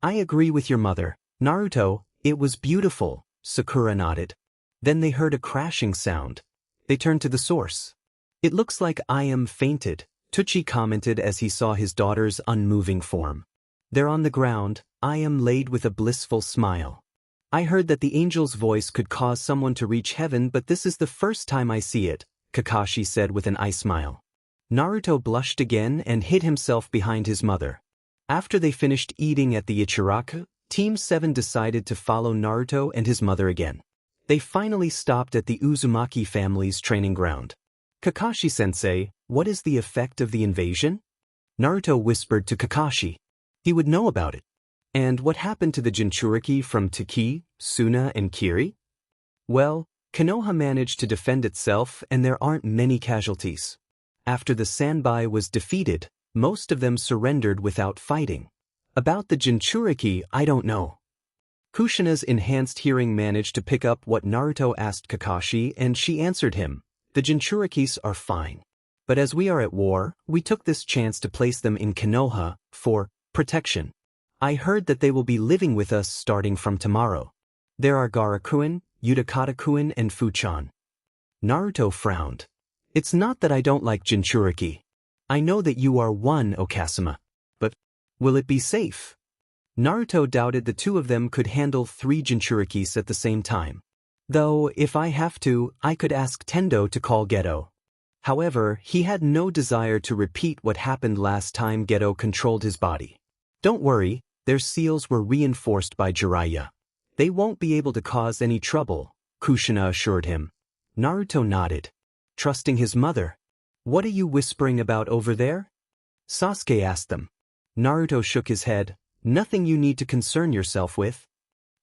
I agree with your mother, Naruto, it was beautiful, Sakura nodded. Then they heard a crashing sound. They turned to the source. It looks like I am fainted, Tucci commented as he saw his daughter's unmoving form. There on the ground, I am laid with a blissful smile. I heard that the angel's voice could cause someone to reach heaven, but this is the first time I see it, Kakashi said with an eye smile. Naruto blushed again and hid himself behind his mother. After they finished eating at the Ichiraka, Team 7 decided to follow Naruto and his mother again. They finally stopped at the Uzumaki family's training ground. Kakashi-sensei, what is the effect of the invasion? Naruto whispered to Kakashi. He would know about it. And what happened to the Jinchuriki from Taki, Suna, and Kiri? Well, Konoha managed to defend itself and there aren't many casualties. After the Sanbai was defeated, most of them surrendered without fighting. About the Jinchuriki, I don't know. Kushina's enhanced hearing managed to pick up what Naruto asked Kakashi and she answered him. The Jinchurikis are fine. But as we are at war, we took this chance to place them in Konoha for protection. I heard that they will be living with us starting from tomorrow. There are Garakuen, Utakata-kun, and Fuchan. Naruto frowned. It's not that I don't like Jinchuriki. I know that you are one, Okasama. But will it be safe? Naruto doubted the two of them could handle 3 Jinchurikis at the same time. Though, if I have to, I could ask Tendo to call Geto. However, he had no desire to repeat what happened last time Geto controlled his body. Don't worry, their seals were reinforced by Jiraiya. They won't be able to cause any trouble, Kushina assured him. Naruto nodded. Trusting his mother. What are you whispering about over there? Sasuke asked them. Naruto shook his head. Nothing you need to concern yourself with.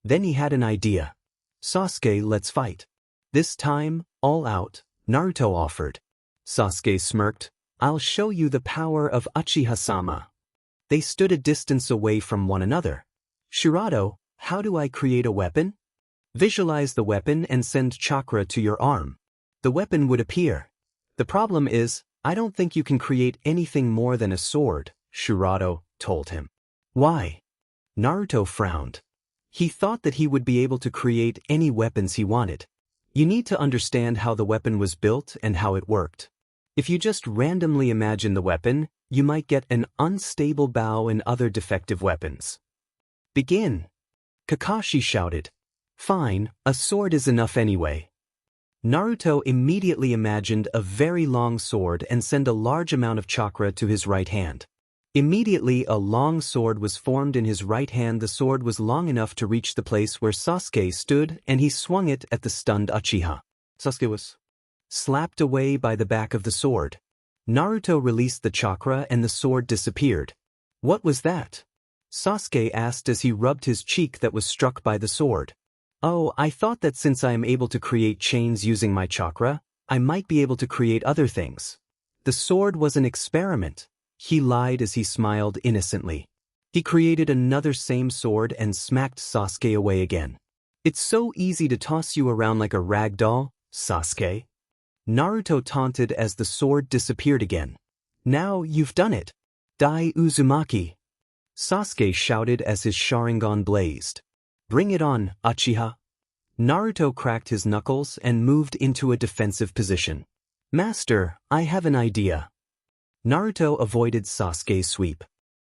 Then he had an idea. Sasuke, let's fight. This time, all out, Naruto offered. Sasuke smirked. I'll show you the power of Uchiha-sama. They stood a distance away from one another. Shurato, how do I create a weapon? Visualize the weapon and send chakra to your arm. The weapon would appear. The problem is, I don't think you can create anything more than a sword, Shurato told him. Why? Naruto frowned. He thought that he would be able to create any weapons he wanted. You need to understand how the weapon was built and how it worked. If you just randomly imagine the weapon, you might get an unstable bow and other defective weapons. Begin. Kakashi shouted. Fine, a sword is enough anyway. Naruto immediately imagined a very long sword and sent a large amount of chakra to his right hand. Immediately a long sword was formed in his right hand. The sword was long enough to reach the place where Sasuke stood, and he swung it at the stunned Uchiha. Sasuke was slapped away by the back of the sword. Naruto released the chakra and the sword disappeared. What was that? Sasuke asked as he rubbed his cheek that was struck by the sword. Oh, I thought that since I am able to create chains using my chakra, I might be able to create other things. The sword was an experiment. He lied as he smiled innocently. He created another same sword and smacked Sasuke away again. It's so easy to toss you around like a rag doll, Sasuke. Naruto taunted as the sword disappeared again. Now you've done it. Dai Uzumaki. Sasuke shouted as his Sharingan blazed. Bring it on, Uchiha. Naruto cracked his knuckles and moved into a defensive position. Master, I have an idea. Naruto avoided Sasuke's sweep.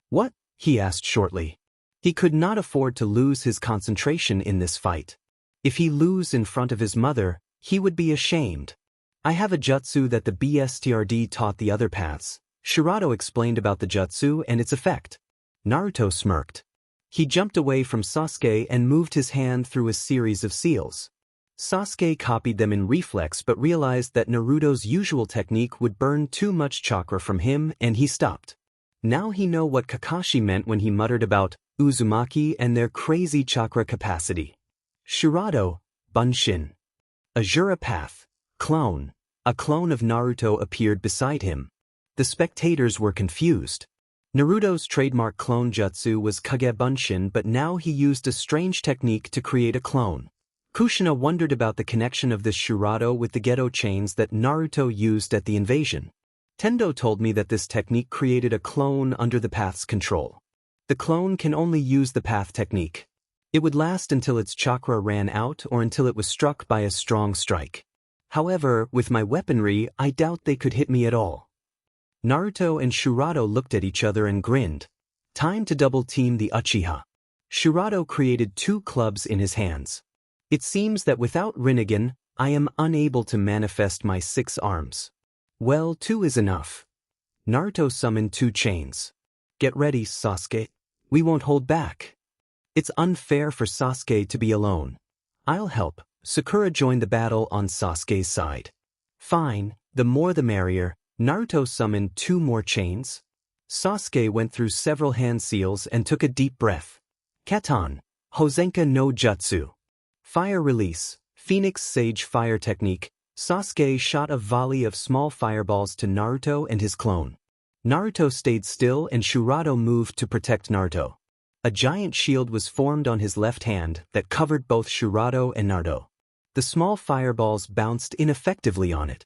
What? He asked shortly. He could not afford to lose his concentration in this fight. If he lose in front of his mother, he would be ashamed. I have a jutsu that the BSTRD taught the other paths. Shirado explained about the jutsu and its effect. Naruto smirked. He jumped away from Sasuke and moved his hand through a series of seals. Sasuke copied them in reflex but realized that Naruto's usual technique would burn too much chakra from him and he stopped. Now he knew what Kakashi meant when he muttered about Uzumaki and their crazy chakra capacity. Shirado, Bunshin. Azura Path, clone. A clone of Naruto appeared beside him. The spectators were confused. Naruto's trademark clone jutsu was Kage Bunshin, but now he used a strange technique to create a clone. Kushina wondered about the connection of this Shirado with the Gedo chains that Naruto used at the invasion. Tendo told me that this technique created a clone under the path's control. The clone can only use the path technique. It would last until its chakra ran out or until it was struck by a strong strike. However, with my weaponry, I doubt they could hit me at all. Naruto and Shirado looked at each other and grinned. Time to double-team the Uchiha. Shirado created 2 clubs in his hands. It seems that without Rinnegan, I am unable to manifest my 6 arms. Well, 2 is enough. Naruto summoned 2 chains. Get ready, Sasuke. We won't hold back. It's unfair for Sasuke to be alone. I'll help. Sakura joined the battle on Sasuke's side. Fine, the more the merrier. Naruto summoned 2 more chains. Sasuke went through several hand seals and took a deep breath. Katan, Hosenka no Jutsu. Fire release, Phoenix Sage fire technique. Sasuke shot a volley of small fireballs to Naruto and his clone. Naruto stayed still and Shirado moved to protect Naruto. A giant shield was formed on his left hand that covered both Shirado and Naruto. The small fireballs bounced ineffectively on it.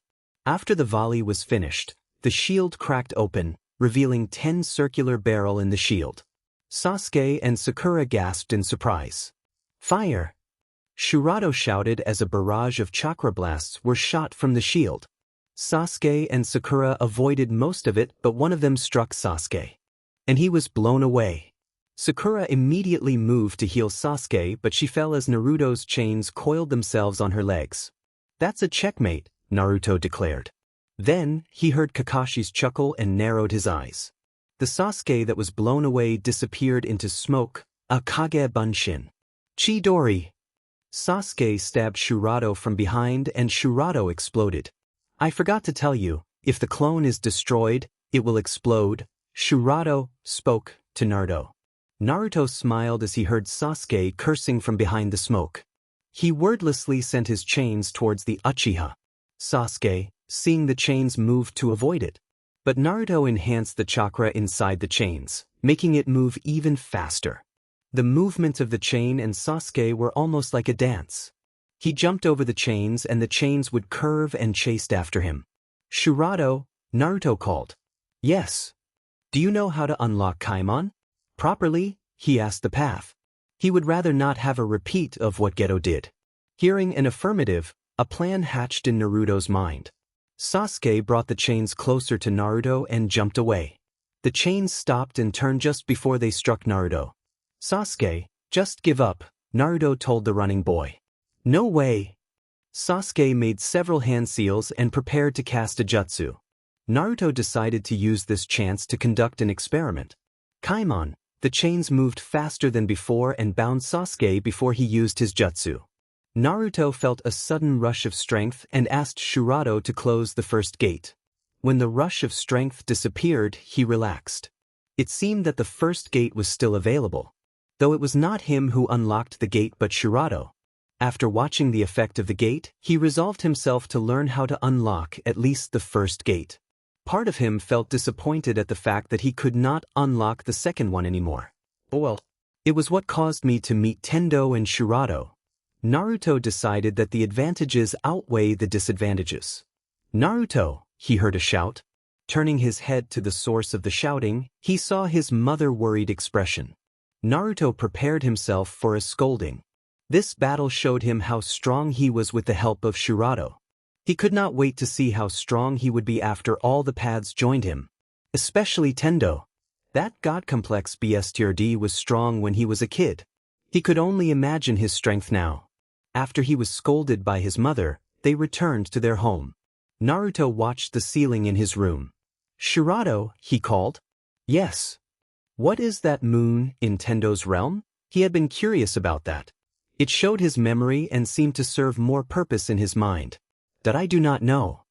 After the volley was finished, the shield cracked open, revealing 10 circular barrel in the shield. Sasuke and Sakura gasped in surprise. Fire! Shirado shouted as a barrage of chakra blasts were shot from the shield. Sasuke and Sakura avoided most of it, but one of them struck Sasuke. And he was blown away. Sakura immediately moved to heal Sasuke, but she fell as Naruto's chains coiled themselves on her legs. That's a checkmate, Naruto declared. Then, he heard Kakashi's chuckle and narrowed his eyes. The Sasuke that was blown away disappeared into smoke, a Kage Bunshin. Chidori! Sasuke stabbed Shirado from behind and Shirado exploded. I forgot to tell you, if the clone is destroyed, it will explode, Shirado spoke to Naruto. Naruto smiled as he heard Sasuke cursing from behind the smoke. He wordlessly sent his chains towards the Uchiha. Sasuke, seeing the chains, moved to avoid it. But Naruto enhanced the chakra inside the chains, making it move even faster. The movements of the chain and Sasuke were almost like a dance. He jumped over the chains and the chains would curve and chased after him. Shirado, Naruto called. Yes. Do you know how to unlock Kaimon? Properly, he asked the path. He would rather not have a repeat of what Gedo did. Hearing an affirmative, a plan hatched in Naruto's mind. Sasuke brought the chains closer to Naruto and jumped away. The chains stopped and turned just before they struck Naruto. Sasuke, just give up, Naruto told the running boy. No way. Sasuke made several hand seals and prepared to cast a jutsu. Naruto decided to use this chance to conduct an experiment. Kaimon, the chains moved faster than before and bound Sasuke before he used his jutsu. Naruto felt a sudden rush of strength and asked Shurato to close the first gate. When the rush of strength disappeared, he relaxed. It seemed that the first gate was still available, though it was not him who unlocked the gate but Shurato. After watching the effect of the gate, he resolved himself to learn how to unlock at least the first gate. Part of him felt disappointed at the fact that he could not unlock the second one anymore. Well, it was what caused me to meet Tendo and Shurato. Naruto decided that the advantages outweigh the disadvantages. Naruto, he heard a shout. Turning his head to the source of the shouting, he saw his mother's worried expression. Naruto prepared himself for a scolding. This battle showed him how strong he was with the help of Shurato. He could not wait to see how strong he would be after all the paths joined him. Especially Tendo. That god complex BSTRD was strong when he was a kid. He could only imagine his strength now. After he was scolded by his mother, they returned to their home. Naruto watched the ceiling in his room. Shurato, he called. Yes. What is that moon in Tendo's realm? He had been curious about that. It showed his memory and seemed to serve more purpose in his mind. That I do not know.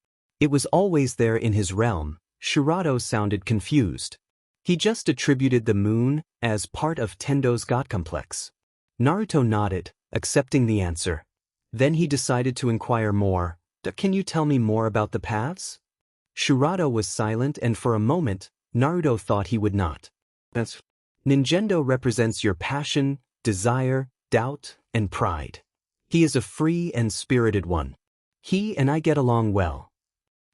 It was always there in his realm. Shurato sounded confused. He just attributed the moon as part of Tendo's god complex. Naruto nodded, accepting the answer. Then he decided to inquire more. Can you tell me more about the paths? Shurato was silent and for a moment, Naruto thought he would not. Ninjendo represents your passion, desire, doubt, and pride. He is a free and spirited one. He and I get along well.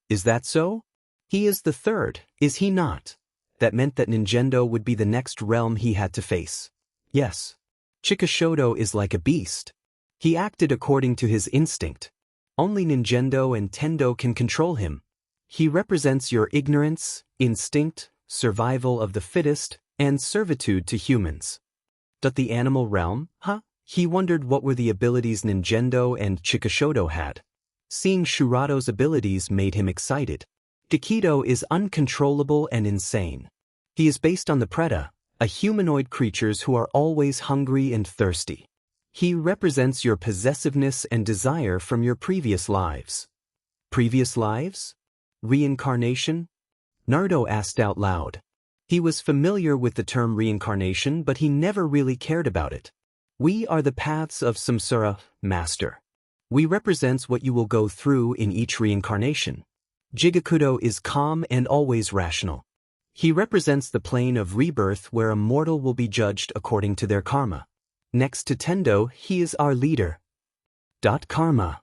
Is that so? He is the third, is he not? That meant that Ninjendo would be the next realm he had to face. Yes. Chikashodo is like a beast. He acted according to his instinct. Only Ninjendo and Tendo can control him. He represents your ignorance, instinct, survival of the fittest, and servitude to humans. But the animal realm, huh? He wondered what were the abilities Ninjendo and Chikashodo had. Seeing Shurato's abilities made him excited. Kikido is uncontrollable and insane. He is based on the Preta, a humanoid creatures who are always hungry and thirsty. He represents your possessiveness and desire from your previous lives. Previous lives? Reincarnation? Naruto asked out loud. He was familiar with the term reincarnation, but he never really cared about it. We are the paths of Samsara, Master. We represents what you will go through in each reincarnation. Rikudō is calm and always rational. He represents the plane of rebirth where a mortal will be judged according to their karma. Next to Tendo, he is our leader. Karma.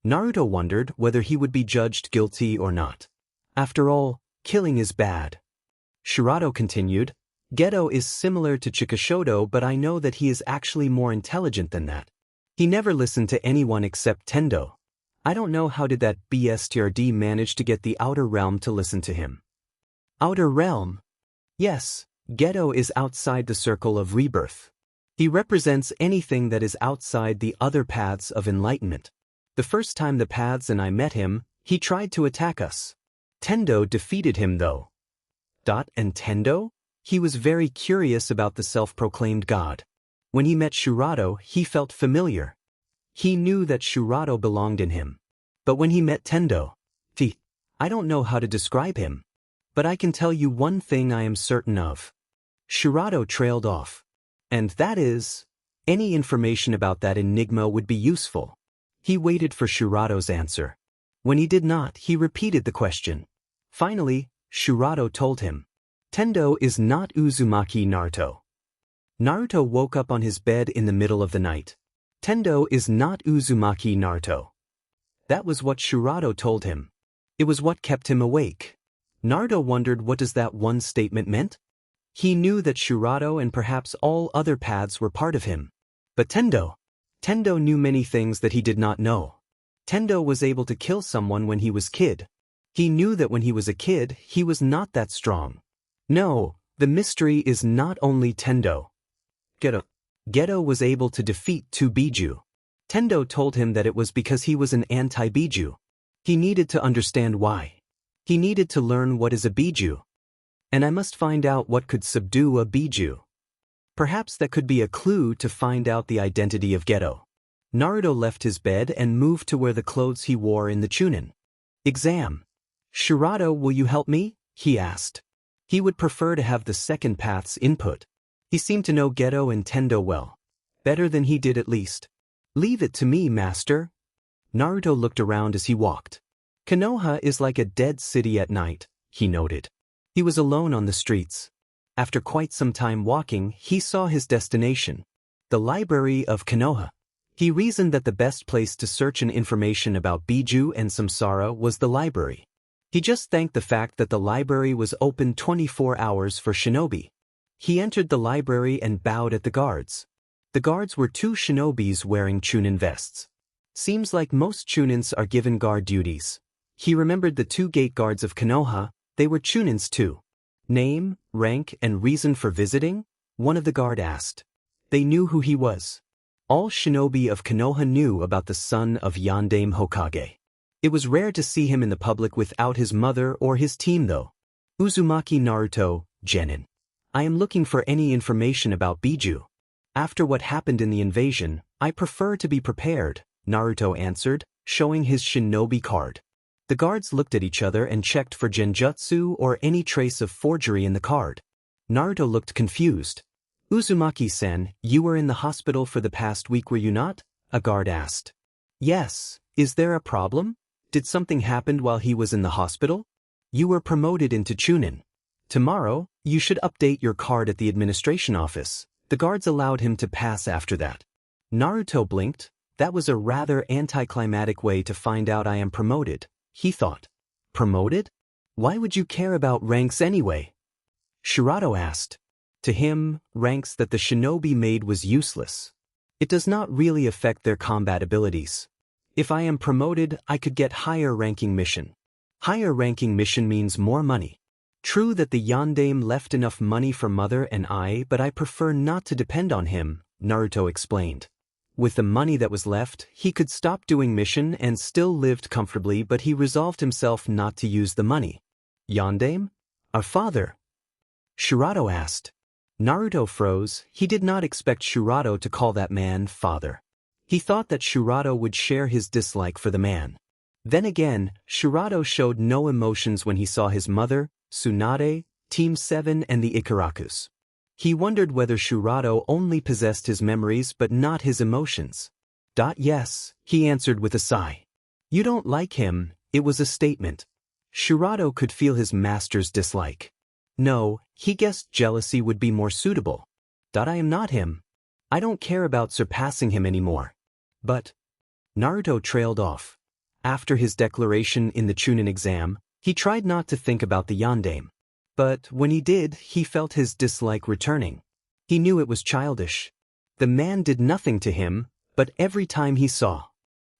Naruto wondered whether he would be judged guilty or not. After all, killing is bad. Shurato continued, Geto is similar to Chikashodo, but I know that he is actually more intelligent than that. He never listened to anyone except Tendo. I don't know how did that BSTRD manage to get the outer realm to listen to him. Outer realm? Yes, Geto is outside the circle of rebirth. He represents anything that is outside the other paths of enlightenment. The first time the paths and I met him, he tried to attack us. Tendo defeated him though. And Tendo? He was very curious about the self-proclaimed god. When he met Shurato, he felt familiar. He knew that Shurato belonged in him. But when he met Tendo, I don't know how to describe him. But I can tell you one thing I am certain of. Shurato trailed off. And that is, any information about that enigma would be useful. He waited for Shurato's answer. When he did not, he repeated the question. Finally, Shurato told him. Tendo is not Uzumaki Naruto. Naruto woke up on his bed in the middle of the night. Tendo is not Uzumaki Naruto. That was what Shurato told him. It was what kept him awake. Naruto wondered what does that one statement meant? He knew that Shurato and perhaps all other paths were part of him. But Tendo knew many things that he did not know. Tendo was able to kill someone when he was kid. He knew that when he was a kid, he was not that strong. No, the mystery is not only Tendo. Geto was able to defeat two Biju. Tendo told him that it was because he was an anti-Biju. He needed to understand why. He needed to learn what is a Biju. And I must find out what could subdue a Biju. Perhaps that could be a clue to find out the identity of Geto. Naruto left his bed and moved to where the clothes he wore in the Chunin. Exam. Shirato, will you help me? He asked. He would prefer to have the second path's input. He seemed to know Geto and Tendo well. Better than he did at least. Leave it to me, master. Naruto looked around as he walked. Konoha is like a dead city at night, he noted. He was alone on the streets. After quite some time walking, he saw his destination. The library of Konoha. He reasoned that the best place to search an information about Biju and Samsara was the library. He just thanked the fact that the library was open 24 hours for shinobi. He entered the library and bowed at the guards. The guards were 2 shinobis wearing Chunin vests. Seems like most Chunins are given guard duties. He remembered the 2 gate guards of Konoha. They were Chunins too. Name, rank, and reason for visiting? One of the guard asked. They knew who he was. All shinobi of Konoha knew about the son of Yondaime Hokage. It was rare to see him in the public without his mother or his team though. Uzumaki Naruto, Genin. I am looking for any information about Biju. After what happened in the invasion, I prefer to be prepared, Naruto answered, showing his shinobi card. The guards looked at each other and checked for genjutsu or any trace of forgery in the card. Naruto looked confused. Uzumaki-sen, you were in the hospital for the past week, were you not? A guard asked. Yes, is there a problem? Did something happen while he was in the hospital? You were promoted into Chunin. Tomorrow, you should update your card at the administration office. The guards allowed him to pass after that. Naruto blinked. That was a rather anticlimactic way to find out I am promoted, he thought. Promoted? Why would you care about ranks anyway? Shirato asked. To him, ranks that the shinobi made was useless. It does not really affect their combat abilities. If I am promoted, I could get higher ranking mission. Higher ranking mission means more money. True that the Yondaime left enough money for mother and I, but I prefer not to depend on him, Naruto explained. With the money that was left, he could stop doing mission and still lived comfortably, but he resolved himself not to use the money. Yondaime? Our father? Shirato asked. Naruto froze. He did not expect Shirato to call that man father. He thought that Shirato would share his dislike for the man. Then again, Shirato showed no emotions when he saw his mother, Tsunade, Team 7 and the Ikarakus. He wondered whether Shirato only possessed his memories but not his emotions. Yes, he answered with a sigh. You don't like him, it was a statement. Shirato could feel his master's dislike. No, he guessed jealousy would be more suitable. I am not him. I don't care about surpassing him anymore. But Naruto trailed off. After his declaration in the Chunin exam, he tried not to think about the Yondaime. But when he did, he felt his dislike returning. He knew it was childish. The man did nothing to him, but every time he saw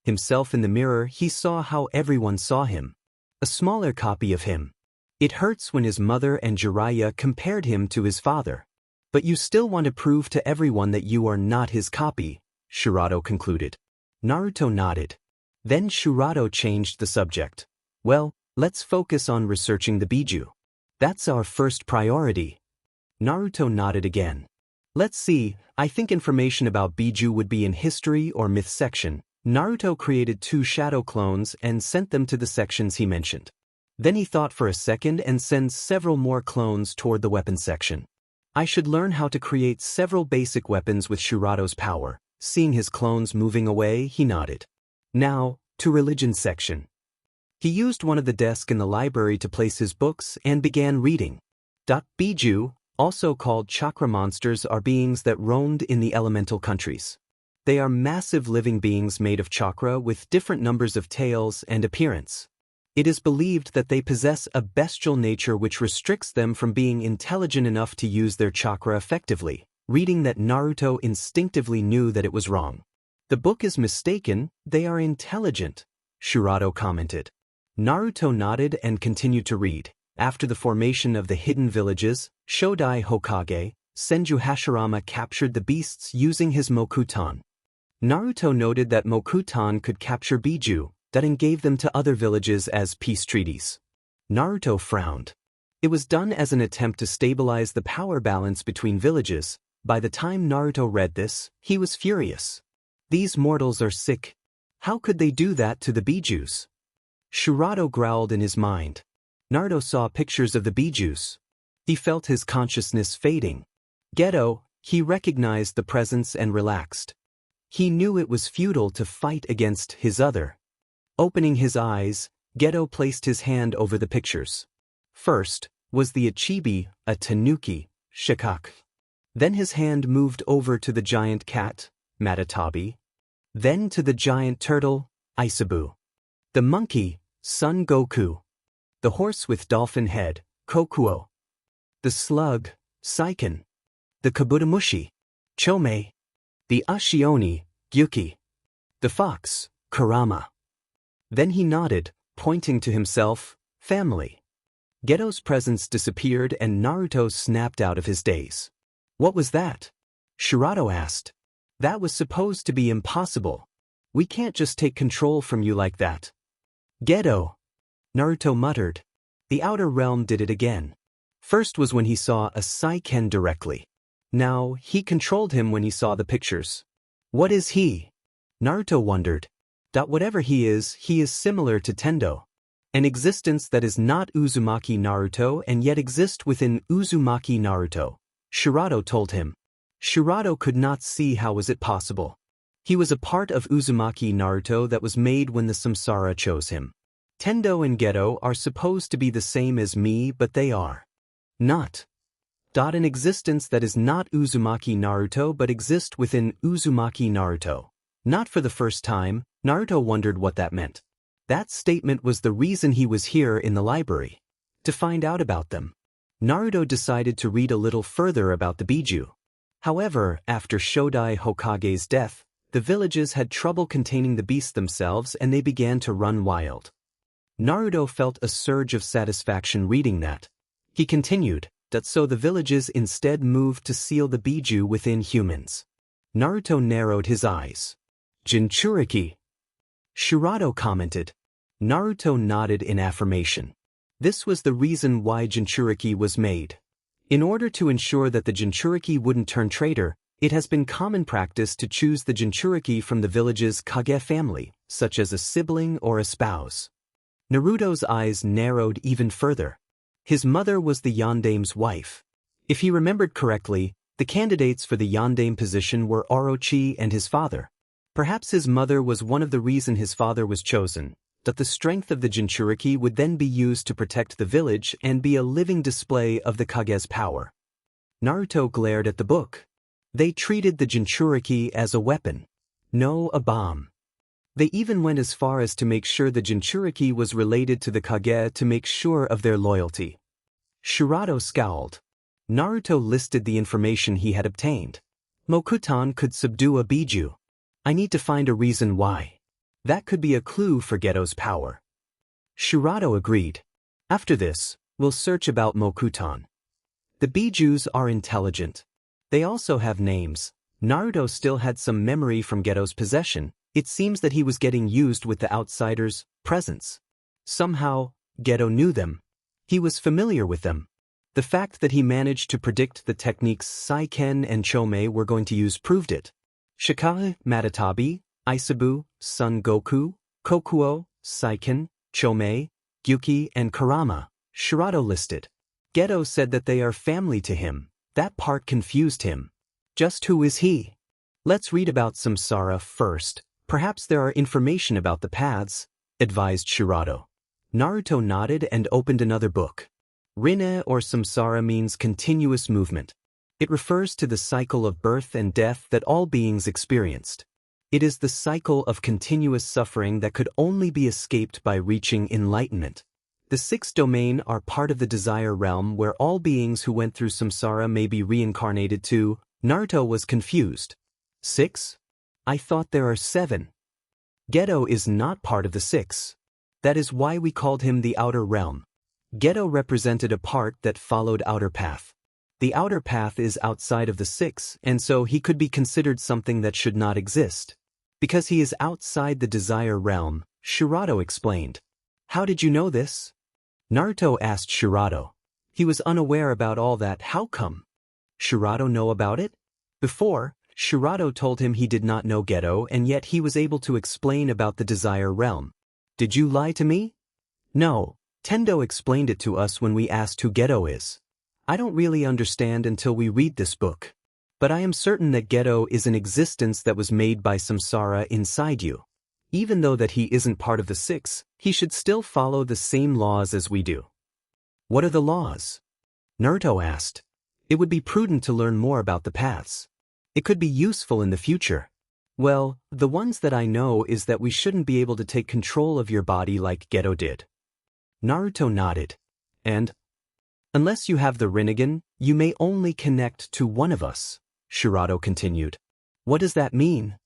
himself in the mirror, he saw how everyone saw him. A smaller copy of him. It hurts when his mother and Jiraiya compared him to his father. But you still want to prove to everyone that you are not his copy, Shirato concluded. Naruto nodded. Then Shirato changed the subject. Well, let's focus on researching the Biju. That's our first priority. Naruto nodded again. Let's see, I think information about Biju would be in history or myth section. Naruto created 2 shadow clones and sent them to the sections he mentioned. Then he thought for a second and sent several more clones toward the weapons section. I should learn how to create several basic weapons with Shirato's power. Seeing his clones moving away, he nodded. Now, to religion section. He used one of the desks in the library to place his books and began reading. Biju, also called chakra monsters, are beings that roamed in the elemental countries. They are massive living beings made of chakra with different numbers of tails and appearance. It is believed that they possess a bestial nature which restricts them from being intelligent enough to use their chakra effectively. Reading that, Naruto instinctively knew that it was wrong. The book is mistaken, they are intelligent, Shirato commented. Naruto nodded and continued to read. After the formation of the hidden villages, Shodai Hokage, Senju Hashirama captured the beasts using his Mokuton. Naruto noted that Mokutan could capture Biju, that and gave them to other villages as peace treaties. Naruto frowned. It was done as an attempt to stabilize the power balance between villages. By the time Naruto read this, he was furious. These mortals are sick. How could they do that to the Bijus? Shirado growled in his mind. Naruto saw pictures of the Bijus. He felt his consciousness fading. Geto, he recognized the presence and relaxed. He knew it was futile to fight against his other. Opening his eyes, Geto placed his hand over the pictures. First was the Ichibi, a tanuki, Shikak. Then his hand moved over to the giant cat, Matatabi. Then to the giant turtle, Isabu. The monkey, Son Goku. The horse with dolphin head, Kokuo. The slug, Saiken. The kabutomushi, Chome. The Ashioni, Gyuki. The fox, Kurama. Then he nodded, pointing to himself, family. Geto's presence disappeared and Naruto snapped out of his daze. What was that? Shirado asked. That was supposed to be impossible. We can't just take control from you like that. Geto. Naruto muttered. The outer realm did it again. First was when he saw a Saiken directly. Now, he controlled him when he saw the pictures. What is he? Naruto wondered. Whatever he is similar to Tendo. An existence that is not Uzumaki Naruto and yet exists within Uzumaki Naruto, Shirado told him. Shirado could not see how was it possible. He was a part of Uzumaki Naruto that was made when the Samsara chose him. Tendo and Geto are supposed to be the same as me, but they are not. An existence that is not Uzumaki Naruto but exists within Uzumaki Naruto. Not for the first time, Naruto wondered what that meant. That statement was the reason he was here in the library. To find out about them. Naruto decided to read a little further about the Biju. However, after Shodai Hokage's death, the villages had trouble containing the beasts themselves and they began to run wild. Naruto felt a surge of satisfaction reading that. He continued, so the villages instead moved to seal the Biju within humans. Naruto narrowed his eyes. Jinchuriki. Shirado commented. Naruto nodded in affirmation. This was the reason why Jinchuriki was made. In order to ensure that the Jinchuriki wouldn't turn traitor, it has been common practice to choose the Jinchuriki from the village's Kage family, such as a sibling or a spouse. Naruto's eyes narrowed even further. His mother was the Yandame's wife. If he remembered correctly, the candidates for the Yandame position were Orochi and his father. Perhaps his mother was one of the reasons his father was chosen, that the strength of the Jinchuriki would then be used to protect the village and be a living display of the Kage's power. Naruto glared at the book. They treated the Jinchuriki as a weapon. No, a bomb. They even went as far as to make sure the Jinchuriki was related to the Kage to make sure of their loyalty. Shirado scowled. Naruto listed the information he had obtained. Mokutan could subdue a Biju. I need to find a reason why. That could be a clue for Geto's power. Shirado agreed. After this, we'll search about Mokutan. The Bijus are intelligent. They also have names. Naruto still had some memory from Geto's possession. It seems that he was getting used with the outsiders' presence. Somehow, Geto knew them. He was familiar with them. The fact that he managed to predict the techniques Saiken and Chome were going to use proved it. Shikage, Matatabi, Isabu, Son Goku, Kokuo, Saiken, Chome, Gyuki, and Kurama, Shirado listed. Geto said that they are family to him. That part confused him. Just who is he? Let's read about Samsara first. Perhaps there are information about the paths, advised Shirado. Naruto nodded and opened another book. Rinne or Samsara means continuous movement. It refers to the cycle of birth and death that all beings experienced. It is the cycle of continuous suffering that could only be escaped by reaching enlightenment. The sixth domain are part of the desire realm where all beings who went through Samsara may be reincarnated to. Naruto was confused. 6? I thought there are 7. Geto is not part of the 6. That is why we called him the outer realm. Geto represented a part that followed outer path. The outer path is outside of the 6, and so he could be considered something that should not exist. Because he is outside the desire realm, Shirato explained. How did you know this? Naruto asked Shirato. He was unaware about all that. How come? Shirato know about it? Before, Shirato told him he did not know Geto, and yet he was able to explain about the desire realm. Did you lie to me? No, Tendo explained it to us when we asked who Geto is. I don't really understand until we read this book. But I am certain that Geto is an existence that was made by Samsara inside you. Even though that he isn't part of the six, he should still follow the same laws as we do. What are the laws? Naruto asked. It would be prudent to learn more about the paths. It could be useful in the future. Well, the ones that I know is that we shouldn't be able to take control of your body like Geto did. Naruto nodded. And? Unless you have the Rinnegan, you may only connect to one of us, Shirato continued. What does that mean?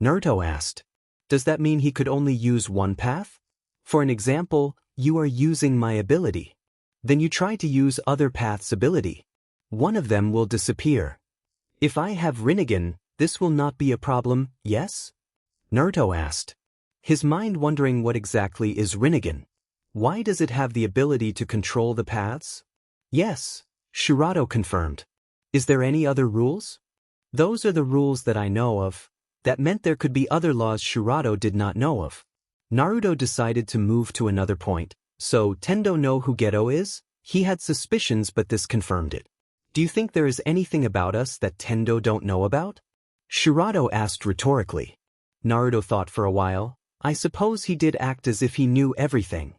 Naruto asked. Does that mean he could only use one path? For an example, you are using my ability. Then you try to use other path's ability. One of them will disappear. If I have Rinnegan, this will not be a problem, yes? Naruto asked. His mind wondering what exactly is Rinnegan. Why does it have the ability to control the paths? Yes, Shirato confirmed. Is there any other rules? Those are the rules that I know of. That meant there could be other laws Shirato did not know of. Naruto decided to move to another point. So, Tendo know who Geto is? He had suspicions, but this confirmed it. Do you think there is anything about us that Tendo don't know about? Shirato asked rhetorically. Naruto thought for a while. I suppose he did act as if he knew everything.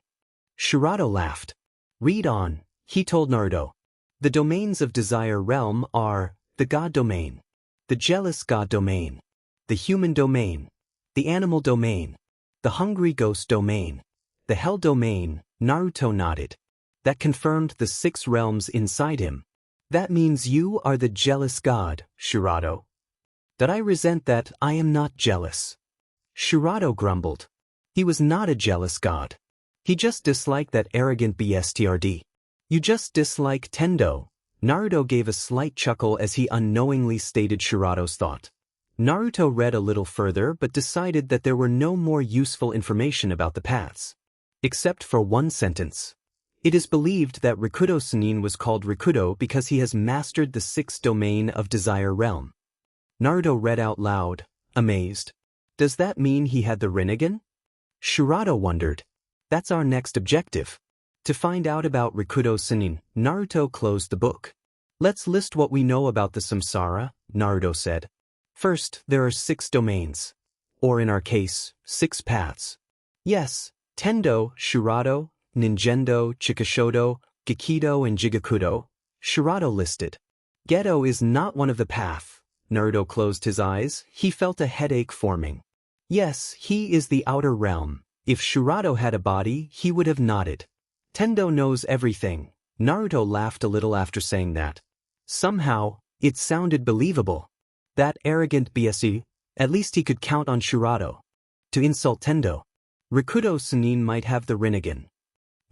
Shirato laughed. Read on, he told Naruto. The domains of Desire Realm are the God Domain, the Jealous God Domain, the Human Domain, the Animal Domain, the Hungry Ghost Domain, the Hell Domain. Naruto nodded. That confirmed the 6 realms inside him. That means you are the jealous god, Shirato. That I resent that I am not jealous. Shirato grumbled. He was not a jealous god. He just disliked that arrogant BSTRD. You just dislike Tendo. Naruto gave a slight chuckle as he unknowingly stated Shirato's thought. Naruto read a little further but decided that there were no more useful information about the paths. Except for one sentence. It is believed that Rikudō Sennin was called Rikudō because he has mastered the 6th domain of Desire Realm. Naruto read out loud, amazed. Does that mean he had the Rinnegan? Shirato wondered. That's our next objective. To find out about Rikudō Sennin, Naruto closed the book. Let's list what we know about the Samsara, Naruto said. First, there are 6 domains. Or in our case, 6 paths. Yes, Tendo, Shirato, Ninjendo, Chikashodo, Gikido and Jigakudo. Shirato listed. Geto is not one of the path. Naruto closed his eyes. He felt a headache forming. Yes, he is the outer realm. If Shirato had a body, he would have nodded. Tendo knows everything. Naruto laughed a little after saying that. Somehow, it sounded believable. That arrogant BSE, at least he could count on Shirato. To insult Tendo. Rikudō Sennin might have the Rinnegan.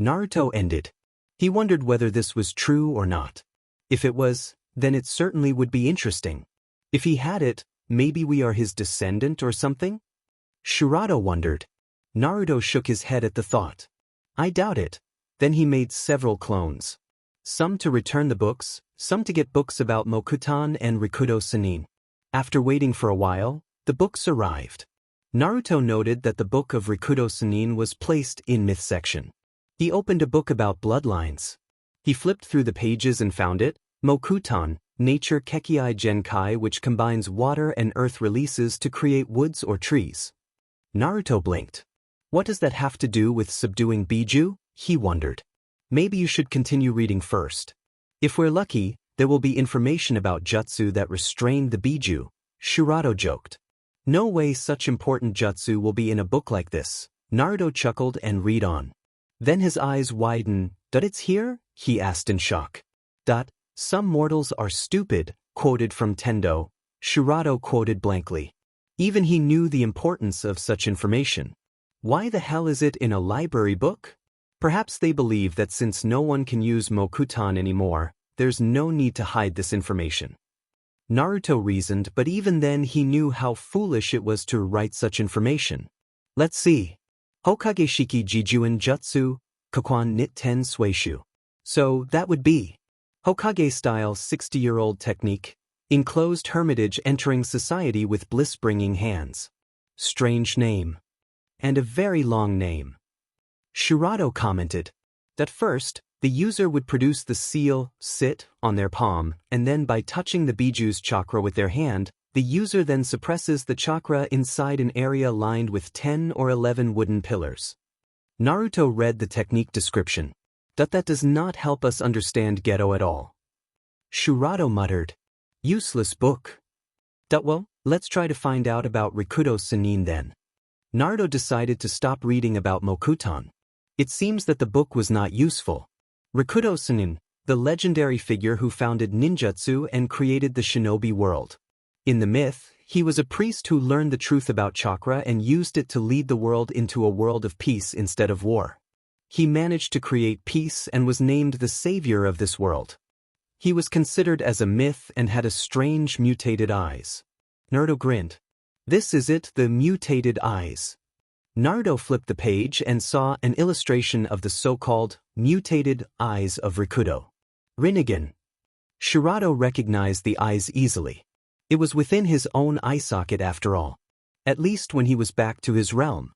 Naruto ended. He wondered whether this was true or not. If it was, then it certainly would be interesting. If he had it, maybe we are his descendant or something? Shirato wondered. Naruto shook his head at the thought. I doubt it. Then he made several clones. Some to return the books, some to get books about Mokutan and Rikudō Sennin. After waiting for a while, the books arrived. Naruto noted that the book of Rikudō Sennin was placed in myth section. He opened a book about bloodlines. He flipped through the pages and found it, Mokutan, Nature Kekkei Genkai, which combines water and earth releases to create woods or trees. Naruto blinked. What does that have to do with subduing Biju? He wondered. Maybe you should continue reading first. If we're lucky, there will be information about jutsu that restrained the Biju, Shirato joked. No way such important jutsu will be in a book like this. Naruto chuckled and read on. Then his eyes widened. It's here? He asked in shock. Some mortals are stupid, quoted from Tendo. Shirato quoted blankly. Even he knew the importance of such information. Why the hell is it in a library book? Perhaps they believe that since no one can use Mokutan anymore, there's no need to hide this information. Naruto reasoned, but even then he knew how foolish it was to write such information. Let's see. Hokage Shiki Jijuin Jutsu, Kakuan Nit Ten Suishu. So that would be Hokage-style 60-year-old technique, enclosed hermitage entering society with bliss-bringing hands. Strange name. And a very long name. Shirado commented. At first, the user would produce the seal, sit, on their palm, and then by touching the Biju's chakra with their hand, the user then suppresses the chakra inside an area lined with 10 or 11 wooden pillars. Naruto read the technique description. That does not help us understand Geto at all. Shirado muttered. Useless book. Well, let's try to find out about Rikudō Sennin then. Naruto decided to stop reading about Mokuton. It seems that the book was not useful. Rikudō Sennin, the legendary figure who founded ninjutsu and created the shinobi world. In the myth, he was a priest who learned the truth about chakra and used it to lead the world into a world of peace instead of war. He managed to create peace and was named the savior of this world. He was considered as a myth and had a strange mutated eyes. Naruto grinned. This is it, the mutated eyes. Naruto flipped the page and saw an illustration of the so-called mutated eyes of Rikudō. Rinnegan. Shirado recognized the eyes easily. It was within his own eye socket after all. At least when he was back to his realm.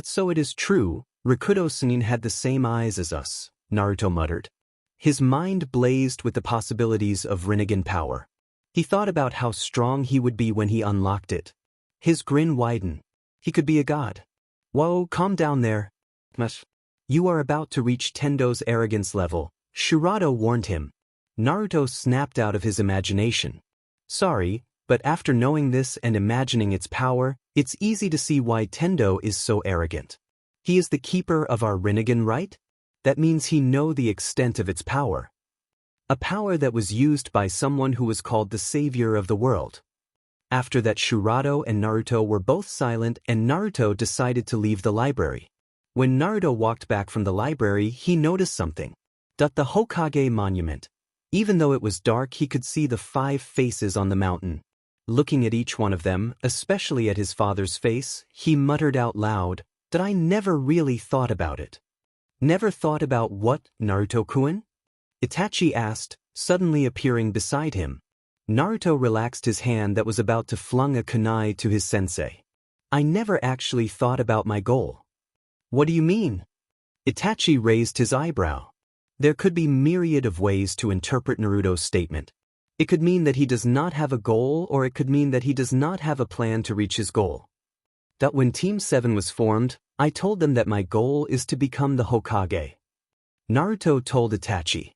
So it is true, Rikudō Sennin had the same eyes as us, Naruto muttered. His mind blazed with the possibilities of Rinnegan power. He thought about how strong he would be when he unlocked it. His grin widened. He could be a god. Whoa, calm down there. You are about to reach Tendo's arrogance level, Shirado warned him. Naruto snapped out of his imagination. Sorry, but after knowing this and imagining its power, it's easy to see why Tendo is so arrogant. He is the keeper of our Rinnegan, right? That means he knows the extent of its power. A power that was used by someone who was called the savior of the world. After that, Shirado and Naruto were both silent and Naruto decided to leave the library. When Naruto walked back from the library, he noticed something. The Hokage monument. Even though it was dark, he could see the 5 faces on the mountain. Looking at each one of them, especially at his father's face, he muttered out loud, that I never really thought about it. Never thought about what, Naruto-kun? Itachi asked, suddenly appearing beside him. Naruto relaxed his hand that was about to flung a kunai to his sensei. I never actually thought about my goal. What do you mean? Itachi raised his eyebrow. There could be myriad of ways to interpret Naruto's statement. It could mean that he does not have a goal, or it could mean that he does not have a plan to reach his goal. That when Team 7 was formed, I told them that my goal is to become the Hokage. Naruto told Itachi.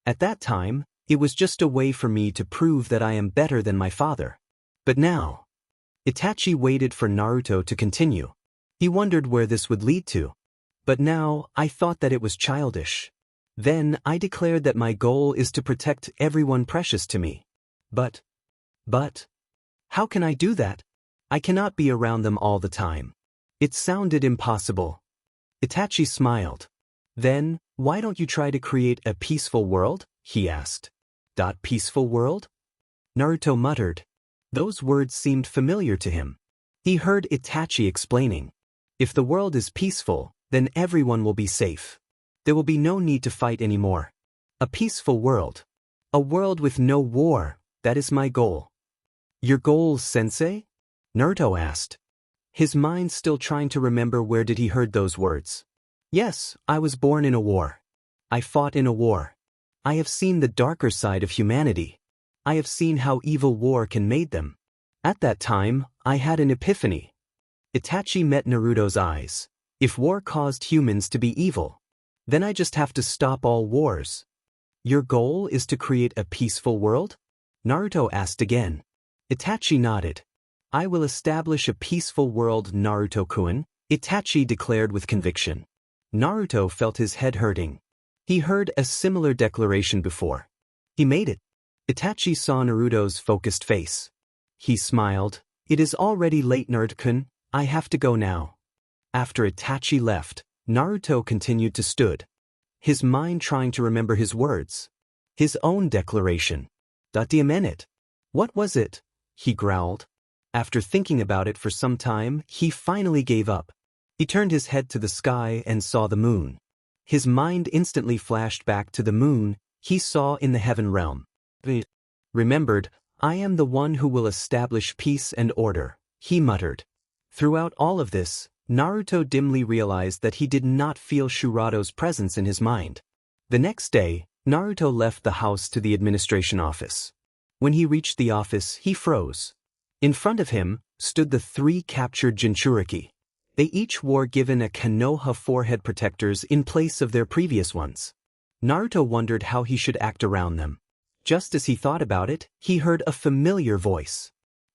At that time, it was just a way for me to prove that I am better than my father. But now, Itachi waited for Naruto to continue. He wondered where this would lead to. But now, I thought that it was childish. Then, I declared that my goal is to protect everyone precious to me. But, how can I do that? I cannot be around them all the time. It sounded impossible. Itachi smiled. Then, why don't you try to create a peaceful world? He asked. Peaceful world? Naruto muttered. Those words seemed familiar to him. He heard Itachi explaining. If the world is peaceful, then everyone will be safe. There will be no need to fight anymore. A peaceful world. A world with no war, that is my goal. Your goal, sensei? Naruto asked. His mind still trying to remember where did he heard those words. Yes, I was born in a war. I fought in a war. I have seen the darker side of humanity. I have seen how evil war can make them. At that time, I had an epiphany. Itachi met Naruto's eyes. If war caused humans to be evil, then I just have to stop all wars. Your goal is to create a peaceful world? Naruto asked again. Itachi nodded. I will establish a peaceful world, Naruto-kun, Itachi declared with conviction. Naruto felt his head hurting. He heard a similar declaration before. He made it. Itachi saw Naruto's focused face. He smiled. It is already late, Naruto-kun. I have to go now. After Itachi left, Naruto continued to stood. His mind trying to remember his words. His own declaration. Diamenit. What was it? He growled. After thinking about it for some time, he finally gave up. He turned his head to the sky and saw the moon. His mind instantly flashed back to the moon he saw in the heaven realm. Remembered, I am the one who will establish peace and order, he muttered. Throughout all of this, Naruto dimly realized that he did not feel Shurado's presence in his mind. The next day, Naruto left the house to the administration office. When he reached the office, he froze. In front of him stood the 3 captured Jinchuriki. They each wore given a Konoha forehead protectors in place of their previous ones. Naruto wondered how he should act around them. Just as he thought about it, he heard a familiar voice.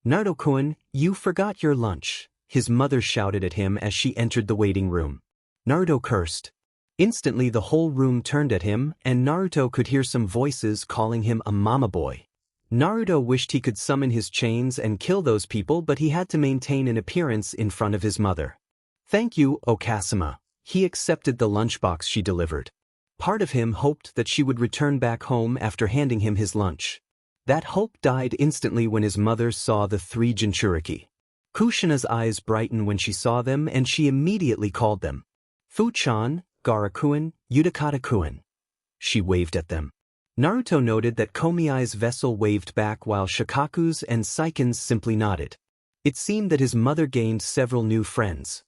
Naruto-kun, you forgot your lunch, his mother shouted at him as she entered the waiting room. Naruto cursed. Instantly the whole room turned at him, and Naruto could hear some voices calling him a mama boy. Naruto wished he could summon his chains and kill those people, but he had to maintain an appearance in front of his mother. Thank you, Okasama. He accepted the lunchbox she delivered. Part of him hoped that she would return back home after handing him his lunch. That hope died instantly when his mother saw the 3 Jinchuriki. Kushina's eyes brightened when she saw them, and she immediately called them. Fu-chan, Gaara-kun, Utakata-kun. She waved at them. Naruto noted that Komiai's vessel waved back while Shikaku's and Saiken's simply nodded. It seemed that his mother gained several new friends.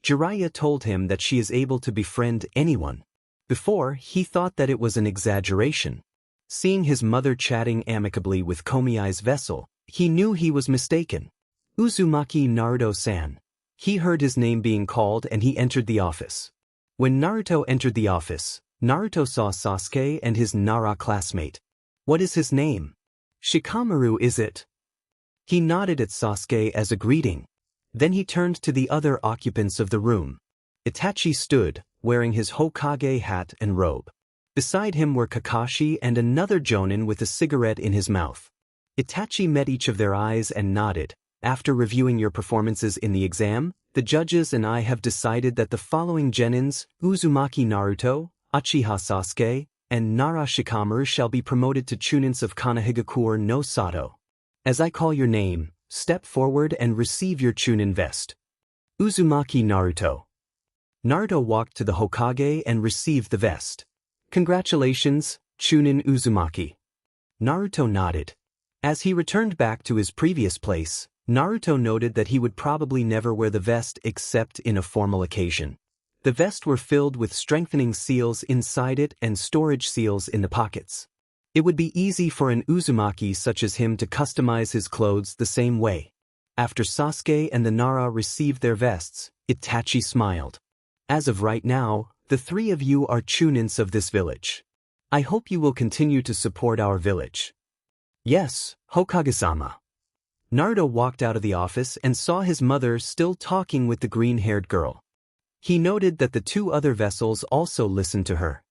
Jiraiya told him that she is able to befriend anyone. Before, he thought that it was an exaggeration. Seeing his mother chatting amicably with Komiai's vessel, he knew he was mistaken. Uzumaki Naruto-san. He heard his name being called and he entered the office. When Naruto entered the office, Naruto saw Sasuke and his Nara classmate. What is his name? Shikamaru, is it? He nodded at Sasuke as a greeting. Then he turned to the other occupants of the room. Itachi stood, wearing his Hokage hat and robe. Beside him were Kakashi and another Jonin with a cigarette in his mouth. Itachi met each of their eyes and nodded. After reviewing your performances in the exam, the judges and I have decided that the following genins, Uzumaki Naruto, Uchiha Sasuke, and Nara Shikamaru shall be promoted to Chunins of Konohagakure no Sato. As I call your name, step forward and receive your Chunin vest. Uzumaki Naruto. Naruto walked to the Hokage and received the vest. Congratulations, Chunin Uzumaki. Naruto nodded. As he returned back to his previous place, Naruto noted that he would probably never wear the vest except in a formal occasion. The vest were filled with strengthening seals inside it and storage seals in the pockets. It would be easy for an Uzumaki such as him to customize his clothes the same way. After Sasuke and the Nara received their vests, Itachi smiled. As of right now, the 3 of you are Chunins of this village. I hope you will continue to support our village. Yes, Hokage-sama. Naruto walked out of the office and saw his mother still talking with the green-haired girl. He noted that the 2 other vessels also listened to her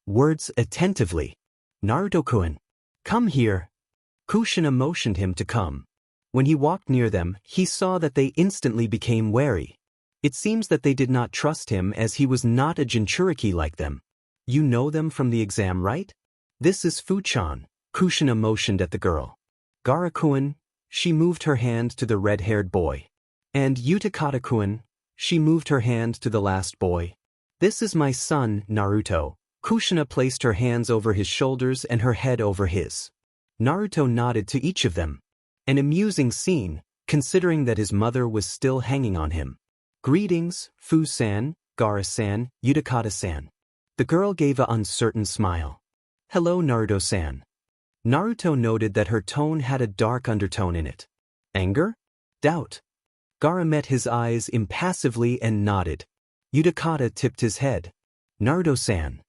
words attentively. Naruto-kun, come here. Kushina motioned him to come. When he walked near them, he saw that they instantly became wary. It seems that they did not trust him as he was not a Jinchuriki like them. You know them from the exam, right? This is Fu-chan. Kushina motioned at the girl. Gaara-kun, she moved her hand to the red-haired boy. And Utakata-kun, she moved her hand to the last boy. This is my son, Naruto. Kushina placed her hands over his shoulders and her head over his. Naruto nodded to each of them. An amusing scene, considering that his mother was still hanging on him. Greetings, Fu-san, Gaara-san, Utakata-san. The girl gave an uncertain smile. Hello, Naruto-san. Naruto noted that her tone had a dark undertone in it. Anger? Doubt? Gaara met his eyes impassively and nodded. Utakata tipped his head. Naruto-san.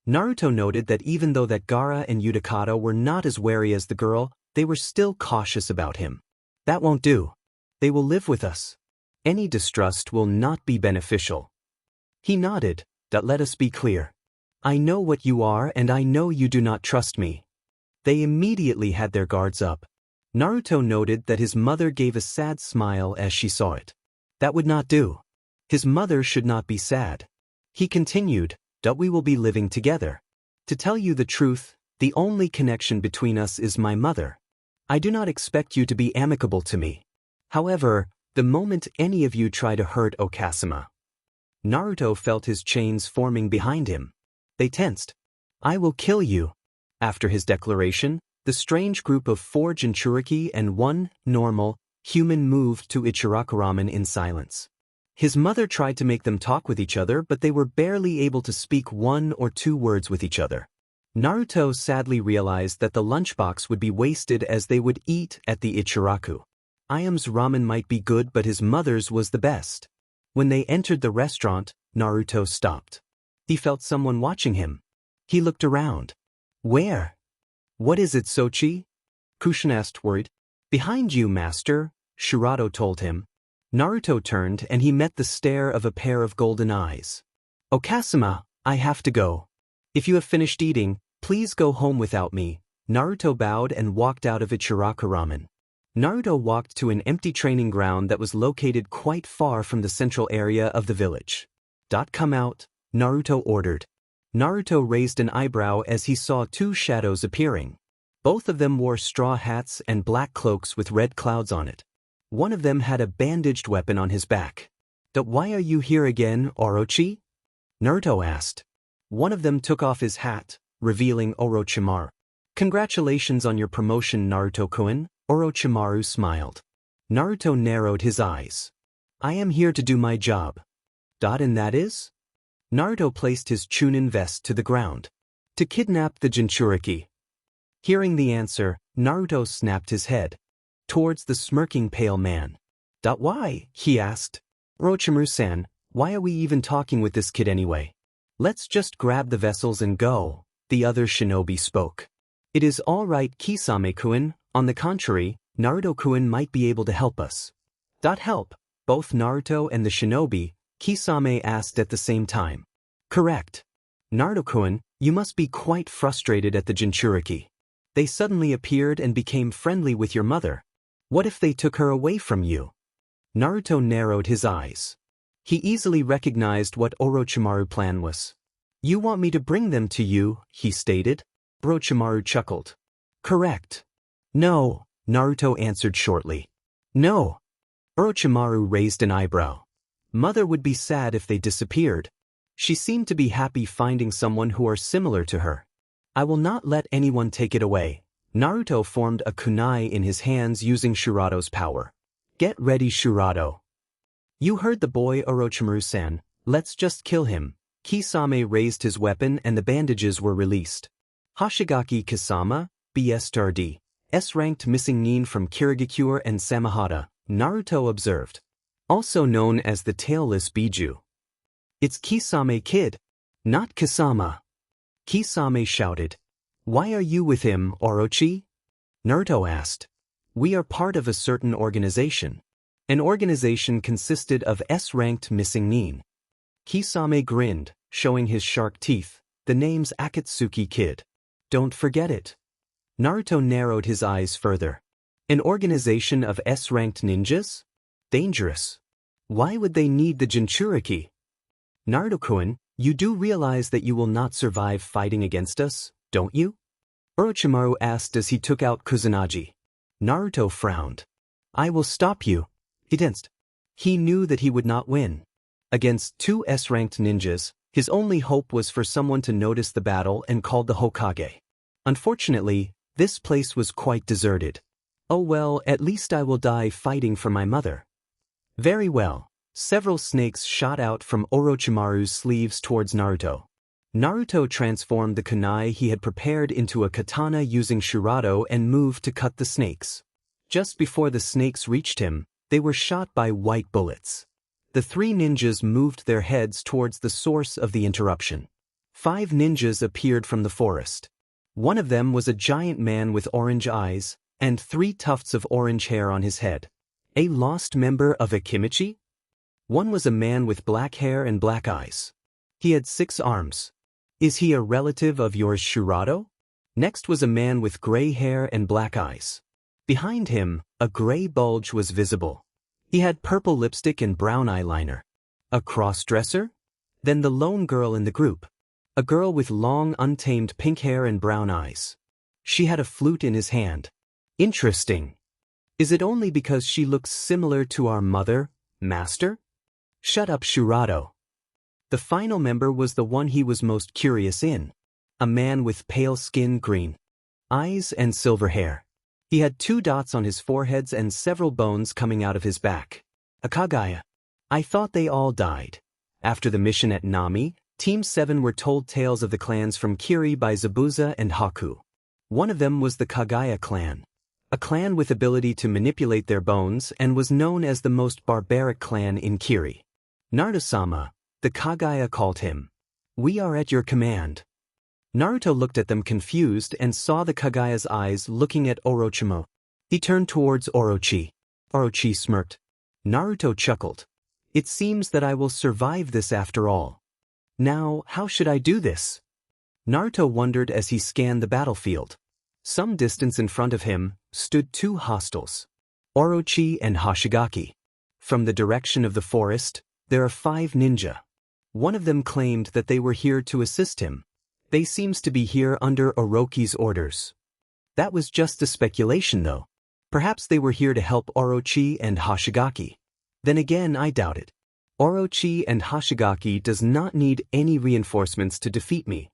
Naruto noted that even though that Gaara and Utakata were not as wary as the girl, they were still cautious about him. That won't do. They will live with us. Any distrust will not be beneficial. He nodded. Let us be clear. I know what you are and I know you do not trust me. They immediately had their guards up. Naruto noted that his mother gave a sad smile as she saw it. That would not do. His mother should not be sad. He continued, we will be living together. To tell you the truth, the only connection between us is my mother. I do not expect you to be amicable to me. However, the moment any of you try to hurt Okasama. Naruto felt his chains forming behind him. They tensed. I will kill you. After his declaration, the strange group of 4 Jinchuriki and 1 normal human moved to Ichiraku-ramen in silence. His mother tried to make them talk with each other, but they were barely able to speak 1 or 2 words with each other. Naruto sadly realized that the lunchbox would be wasted as they would eat at the Ichiraku. Iam's ramen might be good, but his mother's was the best. When they entered the restaurant, Naruto stopped. He felt someone watching him. He looked around. Where? What is it, Sochi? Kushin asked, worried. Behind you, master, Shirato told him. Naruto turned and he met the stare of a pair of golden eyes. Okasama, I have to go. If you have finished eating, please go home without me. Naruto bowed and walked out of Ichiraku-ramen. Naruto walked to an empty training ground that was located quite far from the central area of the village. Come out, Naruto ordered. Naruto raised an eyebrow as he saw 2 shadows appearing. Both of them wore straw hats and black cloaks with red clouds on it. One of them had a bandaged weapon on his back. Why are you here again, Orochi? Naruto asked. One of them took off his hat, revealing Orochimaru. Congratulations on your promotion, Naruto-kun, Orochimaru smiled. Naruto narrowed his eyes. I am here to do my job. And that is? Naruto placed his Chunin vest to the ground. To kidnap the Jinchuriki. Hearing the answer, Naruto snapped his head towards the smirking pale man. Why? He asked. Orochimaru-san, why are we even talking with this kid anyway? Let's just grab the vessels and go, the other shinobi spoke. It is all right, Kisame-kun. On the contrary, Naruto-kun might be able to help us. Help? Both Naruto and the shinobi, Kisame asked at the same time. Correct. Naruto-kun, you must be quite frustrated at the Jinchuriki. They suddenly appeared and became friendly with your mother. What if they took her away from you? Naruto narrowed his eyes. He easily recognized what Orochimaru's plan was. You want me to bring them to you, he stated. Orochimaru chuckled. Correct. No, Naruto answered shortly. No. Orochimaru raised an eyebrow. Mother would be sad if they disappeared. She seemed to be happy finding someone who are similar to her. I will not let anyone take it away. Naruto formed a kunai in his hands using Shirato's power. Get ready, Shirato. You heard the boy, Orochimaru-san. Let's just kill him. Kisame raised his weapon and the bandages were released. Hoshigaki Kisama, BSTRD. S-ranked missing nin from Kirigakure and Samahata, Naruto observed. Also known as the tailless Biju. It's Kisame kid, not Kisama. Kisame shouted. Why are you with him, Orochi? Naruto asked. We are part of a certain organization. An organization consisted of S-ranked missing nin. Kisame grinned, showing his shark teeth. The name's Akatsuki Kid. Don't forget it. Naruto narrowed his eyes further. An organization of S-ranked ninjas? Dangerous. Why would they need the Jinchuriki? Naruto-kun, you do realize that you will not survive fighting against us, don't you? Orochimaru asked as he took out Kusanagi. Naruto frowned. I will stop you. He tensed. He knew that he would not win. Against 2 S-ranked ninjas, his only hope was for someone to notice the battle and call the Hokage. Unfortunately, this place was quite deserted. Oh well, at least I will die fighting for my mother. Very well. Several snakes shot out from Orochimaru's sleeves towards Naruto. Naruto transformed the kunai he had prepared into a katana using Shirato and moved to cut the snakes. Just before the snakes reached him, they were shot by white bullets. The 3 ninjas moved their heads towards the source of the interruption. 5 ninjas appeared from the forest. One of them was a giant man with orange eyes, and 3 tufts of orange hair on his head. A lost member of Akimichi? One was a man with black hair and black eyes. He had 6 arms. Is he a relative of yours, Shirato? Next was a man with gray hair and black eyes. Behind him, a gray bulge was visible. He had purple lipstick and brown eyeliner. A cross-dresser? Then the lone girl in the group. A girl with long, untamed pink hair and brown eyes. She had a flute in his hand. Interesting. Is it only because she looks similar to our mother, Master? Shut up, Shirado. The final member was the one he was most curious in. A man with pale skin, green eyes and silver hair. He had 2 dots on his foreheads and several bones coming out of his back. A Kagaya. I thought they all died. After the mission at Nami, Team 7 were told tales of the clans from Kiri by Zabuza and Haku. One of them was the Kagaya clan. A clan with ability to manipulate their bones and was known as the most barbaric clan in Kiri. Naruto-sama, the Kagaya called him. We are at your command. Naruto looked at them confused and saw the Kagaya's eyes looking at Orochimaru. He turned towards Orochi. Orochi smirked. Naruto chuckled. It seems that I will survive this after all. Now, how should I do this? Naruto wondered as he scanned the battlefield. Some distance in front of him stood 2 hostiles, Orochi and Hoshigaki. From the direction of the forest, there are 5 ninja. One of them claimed that they were here to assist him. They seems to be here under Orochi's orders. That was just a speculation though. Perhaps they were here to help Orochi and Hoshigaki. Then again, I doubt it. Orochi and Hoshigaki does not need any reinforcements to defeat me.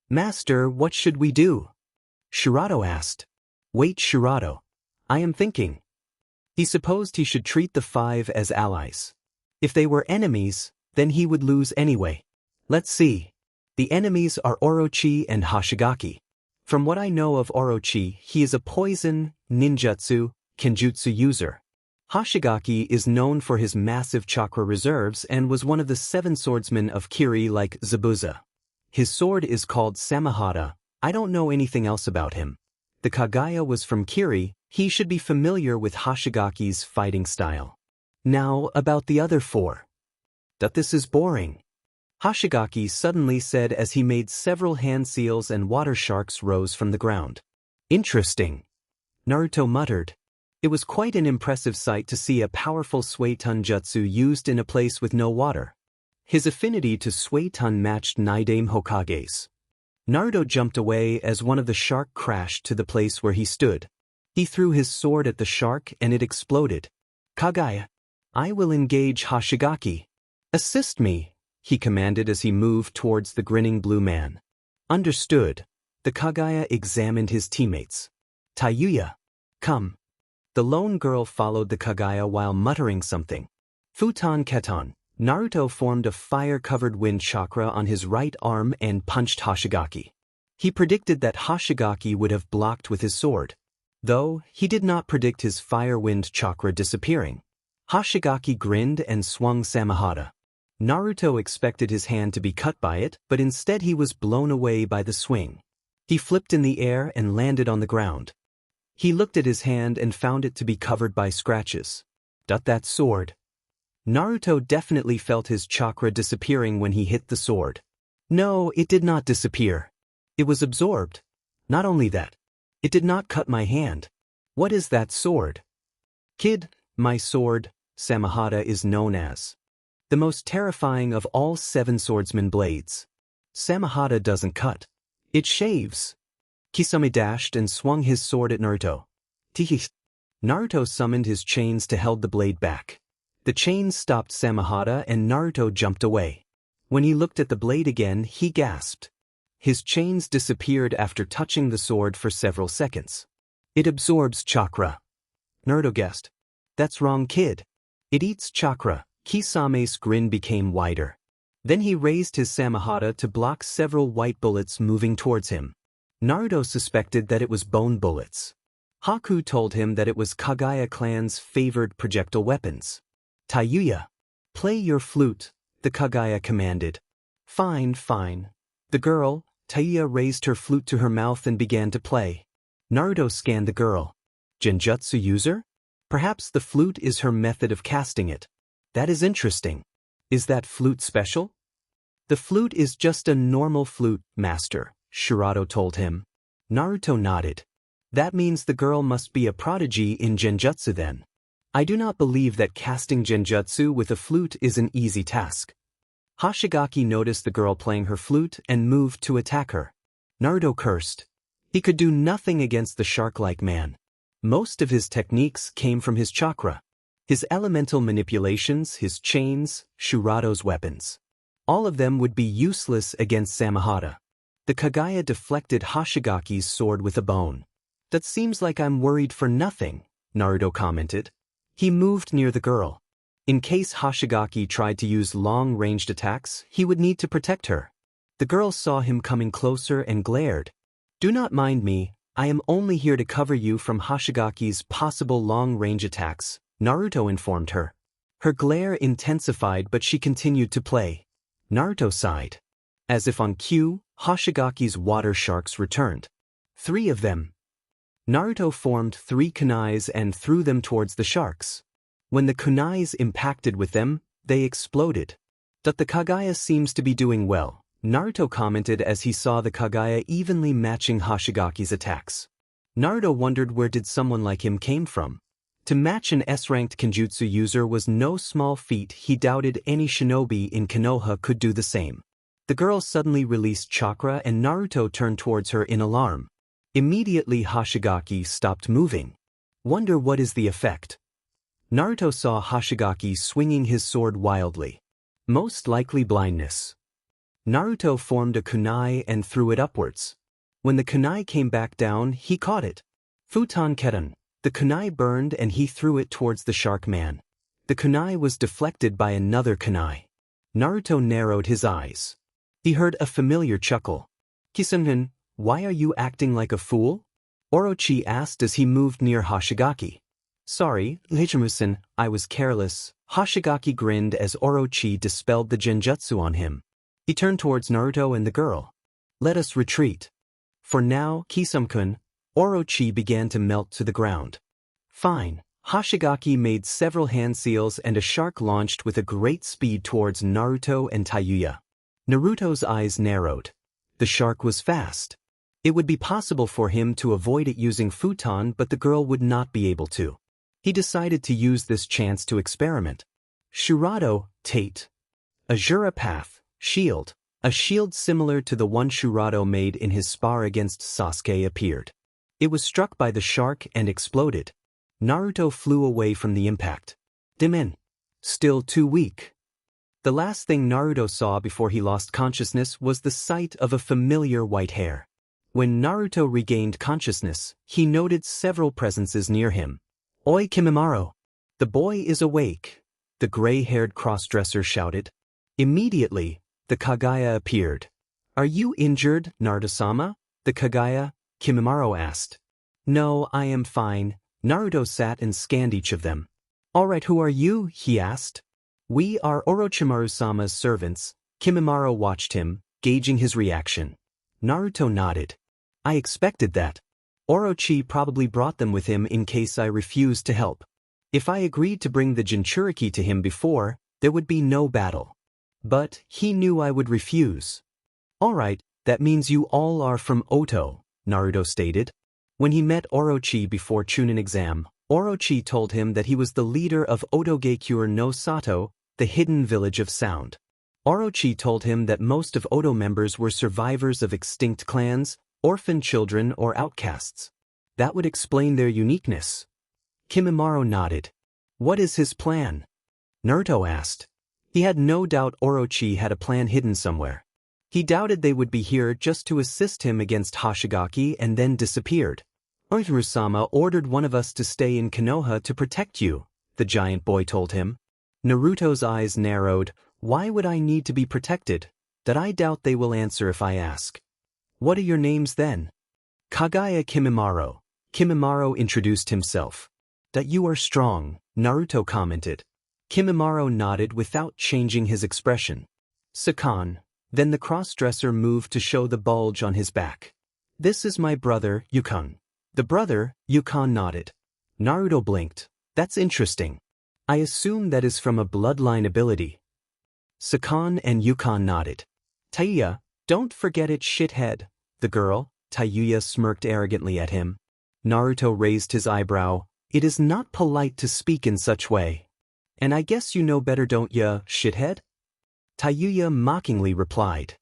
Master, what should we do? Shirado asked. Wait, Shirado. I am thinking. He supposed he should treat the 5 as allies. If they were enemies, then he would lose anyway. Let's see. The enemies are Orochi and Hoshigaki. From what I know of Orochi, he is a poison, ninjutsu, kenjutsu user. Hoshigaki is known for his massive chakra reserves and was one of the 7 swordsmen of Kiri like Zabuza. His sword is called Samahata. I don't know anything else about him. The Kagaya was from Kiri, he should be familiar with Hoshigaki's fighting style. Now, about the other 4. That this is boring. Hoshigaki suddenly said as he made several hand seals and water sharks rose from the ground. Interesting. Naruto muttered. It was quite an impressive sight to see a powerful Suiton jutsu used in a place with no water. His affinity to Suiton matched Nidaime Hokage's. Naruto jumped away as one of the shark crashed to the place where he stood. He threw his sword at the shark and it exploded. Kagaya. I will engage Hoshigaki. Assist me, he commanded as he moved towards the grinning blue man. Understood. The Kagaya examined his teammates. Tayuya. Come. The lone girl followed the Kagaya while muttering something. Futon Keton. Naruto formed a fire-covered wind chakra on his right arm and punched Hoshigaki. He predicted that Hoshigaki would have blocked with his sword, though he did not predict his fire-wind chakra disappearing. Hoshigaki grinned and swung Samahata. Naruto expected his hand to be cut by it, but instead he was blown away by the swing. He flipped in the air and landed on the ground. He looked at his hand and found it to be covered by scratches. That sword. Naruto definitely felt his chakra disappearing when he hit the sword. No, it did not disappear. It was absorbed. Not only that, it did not cut my hand. What is that sword? Kid, my sword, Samahata is known as the most terrifying of all 7 swordsman blades. Samahata doesn't cut. It shaves. Kisame dashed and swung his sword at Naruto. Tihis. Naruto summoned his chains to held the blade back. The chains stopped Samahata and Naruto jumped away. When he looked at the blade again, he gasped. His chains disappeared after touching the sword for several seconds. It absorbs chakra. Naruto guessed. That's wrong, kid. It eats chakra. Kisame's grin became wider. Then he raised his Samahata to block several white bullets moving towards him. Naruto suspected that it was bone bullets. Haku told him that it was Kagaya clan's favored projectile weapons. Tayuya. Play your flute, the Kagaya commanded. Fine, fine. The girl, Tayuya, raised her flute to her mouth and began to play. Naruto scanned the girl. Genjutsu user? Perhaps the flute is her method of casting it. That is interesting. Is that flute special? The flute is just a normal flute, master, Shirado told him. Naruto nodded. That means the girl must be a prodigy in genjutsu then. I do not believe that casting genjutsu with a flute is an easy task. Hoshigaki noticed the girl playing her flute and moved to attack her. Naruto cursed. He could do nothing against the shark-like man. Most of his techniques came from his chakra. His elemental manipulations, his chains, Shurado's weapons. All of them would be useless against Samahata. The Kagaya deflected Hoshigaki's sword with a bone. That seems like I'm worried for nothing, Naruto commented. He moved near the girl. In case Hoshigaki tried to use long-ranged attacks, he would need to protect her. The girl saw him coming closer and glared. Do not mind me, I am only here to cover you from Hoshigaki's possible long-range attacks, Naruto informed her. Her glare intensified but she continued to play. Naruto sighed. As if on cue, Hoshigaki's water sharks returned. 3 of them. Naruto formed 3 kunais and threw them towards the sharks. When the kunais impacted with them, they exploded. But the Kagaya seems to be doing well, Naruto commented as he saw the Kagaya evenly matching Hoshigaki's attacks. Naruto wondered where did someone like him came from. To match an S-ranked Kenjutsu user was no small feat. He doubted any shinobi in Konoha could do the same. The girl suddenly released chakra and Naruto turned towards her in alarm. Immediately Hoshigaki stopped moving. Wonder what is the effect? Naruto saw Hoshigaki swinging his sword wildly. Most likely blindness. Naruto formed a kunai and threw it upwards. When the kunai came back down, he caught it. Futon Ketan. The kunai burned and he threw it towards the shark man. The kunai was deflected by another kunai. Naruto narrowed his eyes. He heard a familiar chuckle. Kisunhin, why are you acting like a fool? Orochi asked as he moved near Hoshigaki. Sorry, Heijimusen, I was careless. Hoshigaki grinned as Orochi dispelled the genjutsu on him. He turned towards Naruto and the girl. Let us retreat. For now, Kisum-kun. Orochi began to melt to the ground. Fine. Hoshigaki made several hand seals and a shark launched with a great speed towards Naruto and Tayuya. Naruto's eyes narrowed. The shark was fast. It would be possible for him to avoid it using futon, but the girl would not be able to. He decided to use this chance to experiment. Shurado, Tate. Azura Path, Shield. A shield similar to the one Shurado made in his spar against Sasuke appeared. It was struck by the shark and exploded. Naruto flew away from the impact. Dimen. Still too weak. The last thing Naruto saw before he lost consciousness was the sight of a familiar white hair. When Naruto regained consciousness, he noted several presences near him. Oi Kimimaro! The boy is awake, the gray-haired crossdresser shouted. Immediately, the Kagaya appeared. Are you injured, Naruto-sama? The Kagaya, Kimimaro asked. No, I am fine. Naruto sat and scanned each of them. Alright, who are you? He asked. We are Orochimaru-sama's servants. Kimimaro watched him, gauging his reaction. Naruto nodded. I expected that. Orochi probably brought them with him in case I refused to help. If I agreed to bring the Jinchuriki to him before, there would be no battle. But he knew I would refuse. Alright, that means you all are from Oto, Naruto stated. When he met Orochi before Chunin exam, Orochi told him that he was the leader of Otogakure no Sato, the hidden village of sound. Orochi told him that most of Oto members were survivors of extinct clans, orphan children or outcasts. That would explain their uniqueness. Kimimaro nodded. What is his plan? Naruto asked. He had no doubt Orochi had a plan hidden somewhere. He doubted they would be here just to assist him against Hoshigaki and then disappeared. Orochimaru-sama ordered one of us to stay in Konoha to protect you, the giant boy told him. Naruto's eyes narrowed. Why would I need to be protected? That I doubt they will answer if I ask. What are your names then? Kagaya Kimimaro. Kimimaro introduced himself. That you are strong, Naruto commented. Kimimaro nodded without changing his expression. Sakan. Then the crossdresser moved to show the bulge on his back. This is my brother, Yukon. The brother, Yukon nodded. Naruto blinked. That's interesting. I assume that is from a bloodline ability. Sakan and Yukon nodded. Tayuya, don't forget it, shithead. The girl, Tayuya, smirked arrogantly at him. Naruto raised his eyebrow. It is not polite to speak in such way. And I guess you know better, don't ya, shithead? Tayuya mockingly replied.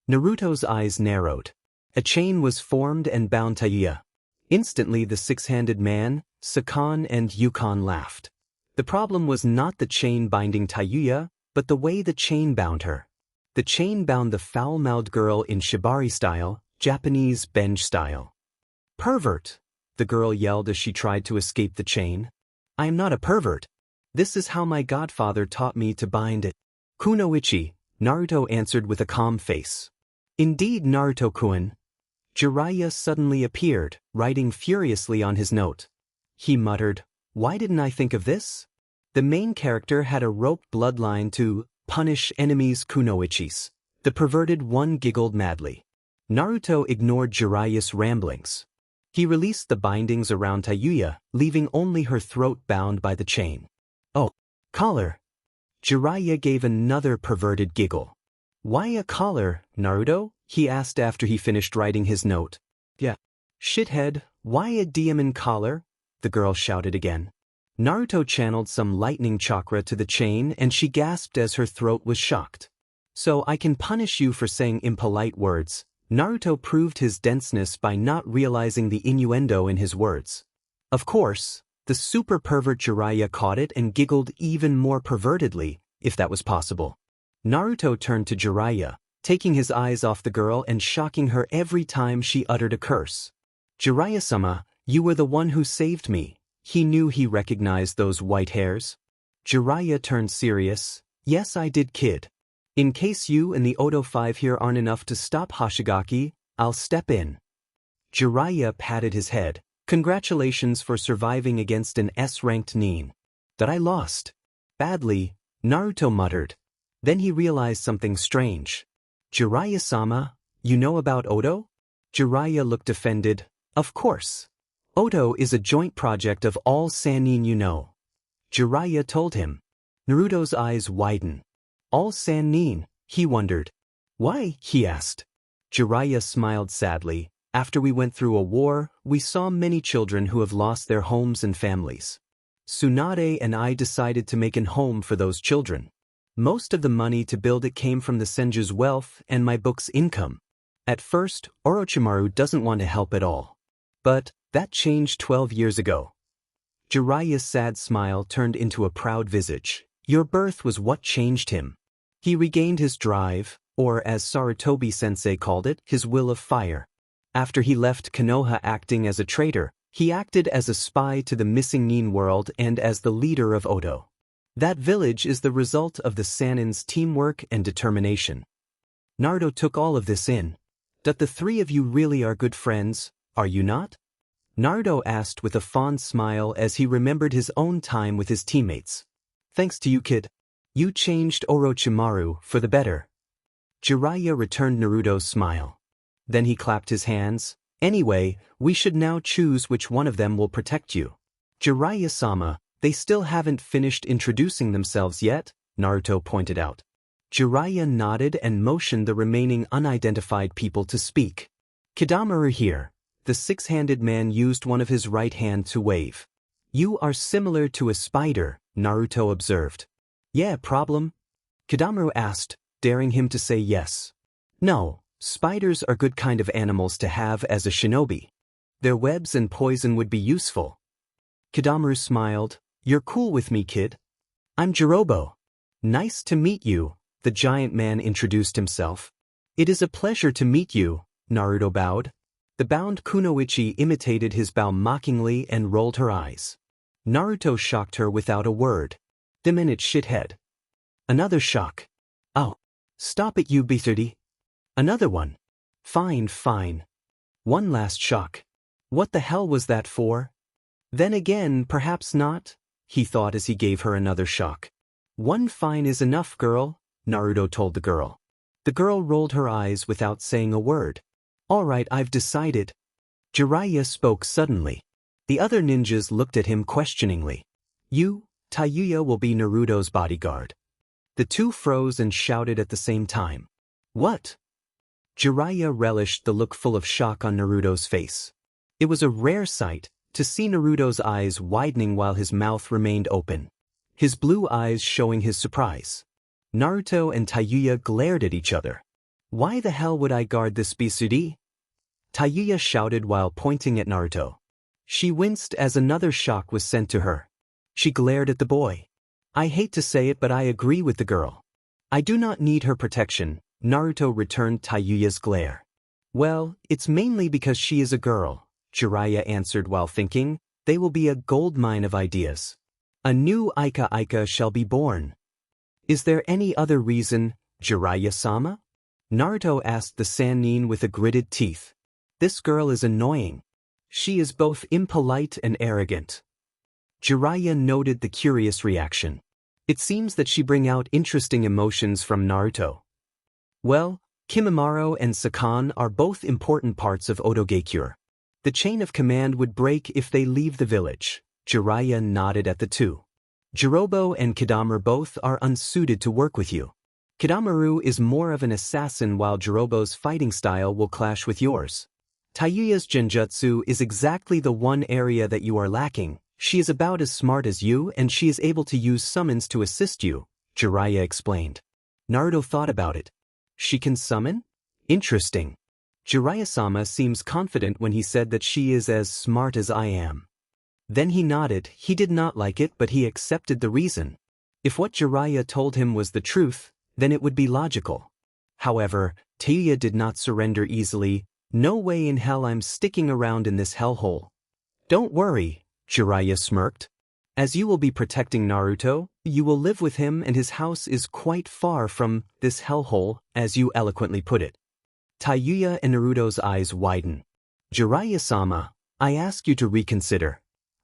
Naruto's eyes narrowed. A chain was formed and bound Tayuya. Instantly the six-handed man, Sakan and Yukon laughed. The problem was not the chain binding Tayuya, but the way the chain bound her. The chain bound the foul-mouthed girl in shibari style, Japanese benj style. Pervert! The girl yelled as she tried to escape the chain. I am not a pervert. This is how my godfather taught me to bind it. Kunoichi, Naruto answered with a calm face. Indeed, Naruto-kun. Jiraiya suddenly appeared, writing furiously on his note. He muttered, why didn't I think of this? The main character had a rope bloodline to punish enemies kunoichis. The perverted one giggled madly. Naruto ignored Jiraiya's ramblings. He released the bindings around Tayuya, leaving only her throat bound by the chain. Oh, collar. Jiraiya gave another perverted giggle. Why a collar, Naruto? He asked after he finished writing his note. Yeah. Shithead, why a diamond collar? The girl shouted again. Naruto channeled some lightning chakra to the chain and she gasped as her throat was shocked. So I can punish you for saying impolite words. Naruto proved his denseness by not realizing the innuendo in his words. Of course, the super pervert Jiraiya caught it and giggled even more pervertedly, if that was possible. Naruto turned to Jiraiya, taking his eyes off the girl and shocking her every time she uttered a curse. Jiraiya-sama, you were the one who saved me. He knew he recognized those white hairs. Jiraiya turned serious. Yes, I did, kid. In case you and the Odo 5 here aren't enough to stop Hoshigaki, I'll step in. Jiraiya patted his head. Congratulations for surviving against an S-ranked Nin. That I lost. Badly, Naruto muttered. Then he realized something strange. Jiraiya-sama, you know about Odo? Jiraiya looked offended. Of course. Odo is a joint project of all Sennin you know. Jiraiya told him. Naruto's eyes widened. All Sennin, he wondered. Why? He asked. Jiraiya smiled sadly. After we went through a war, we saw many children who have lost their homes and families. Tsunade and I decided to make an home for those children. Most of the money to build it came from the Senju's wealth and my book's income. At first, Orochimaru doesn't want to help at all. But that changed 12 years ago. Jiraiya's sad smile turned into a proud visage. Your birth was what changed him. He regained his drive, or as Sarutobi-sensei called it, his will of fire. After he left Konoha acting as a traitor, he acted as a spy to the missing Nin world and as the leader of Odo. That village is the result of the Sannin's teamwork and determination. Naruto took all of this in. That the three of you really are good friends, are you not? Naruto asked with a fond smile as he remembered his own time with his teammates. Thanks to you, kid. You changed Orochimaru for the better. Jiraiya returned Naruto's smile. Then he clapped his hands. Anyway, we should now choose which one of them will protect you. Jiraiya-sama, they still haven't finished introducing themselves yet, Naruto pointed out. Jiraiya nodded and motioned the remaining unidentified people to speak. Kidameru here. The six-handed man used one of his right hand to wave. You are similar to a spider, Naruto observed. Yeah, problem? Kidameru asked, daring him to say yes. No, spiders are good kind of animals to have as a shinobi. Their webs and poison would be useful. Kidameru smiled. You're cool with me, kid. I'm Jirobo. Nice to meet you, the giant man introduced himself. It is a pleasure to meet you, Naruto bowed. The bound Kunoichi imitated his bow mockingly and rolled her eyes. Naruto shocked her without a word. The minute shithead. Another shock. Oh. Stop it, you B30. Another one. Fine, fine. One last shock. What the hell was that for? Then again, perhaps not, he thought as he gave her another shock. One fine is enough, girl, Naruto told the girl. The girl rolled her eyes without saying a word. All right, I've decided. Jiraiya spoke suddenly. The other ninjas looked at him questioningly. You, Tayuya will be Naruto's bodyguard. The two froze and shouted at the same time. What? Jiraiya relished the look full of shock on Naruto's face. It was a rare sight, to see Naruto's eyes widening while his mouth remained open. His blue eyes showing his surprise. Naruto and Tayuya glared at each other. Why the hell would I guard this Bisudi? Tayuya shouted while pointing at Naruto. She winced as another shock was sent to her. She glared at the boy. I hate to say it, but I agree with the girl. I do not need her protection, Naruto returned Tayuya's glare. Well, it's mainly because she is a girl, Jiraiya answered while thinking. They will be a goldmine of ideas. A new Ika shall be born. Is there any other reason, Jiraiya-sama? Naruto asked the Sennin with a gritted teeth. This girl is annoying. She is both impolite and arrogant. Jiraiya noted the curious reaction. It seems that she brings out interesting emotions from Naruto. Well, Kimimaro and Sakan are both important parts of Otogakure. The chain of command would break if they leave the village. Jiraiya nodded at the two. Jirobo and Kidamaru both are unsuited to work with you. Kidamaru is more of an assassin while Jirobo's fighting style will clash with yours. Tayuya's genjutsu is exactly the one area that you are lacking. She is about as smart as you and she is able to use summons to assist you, Jiraiya explained. Naruto thought about it. She can summon? Interesting. Jiraiya-sama seems confident when he said that she is as smart as I am. Then he nodded. He did not like it, but he accepted the reason. If what Jiraiya told him was the truth, then it would be logical. However, Tayuya did not surrender easily. No way in hell I'm sticking around in this hellhole. Don't worry, Jiraiya smirked. As you will be protecting Naruto, you will live with him and his house is quite far from this hellhole, as you eloquently put it. Tayuya and Naruto's eyes widen. Jiraiya-sama, I ask you to reconsider.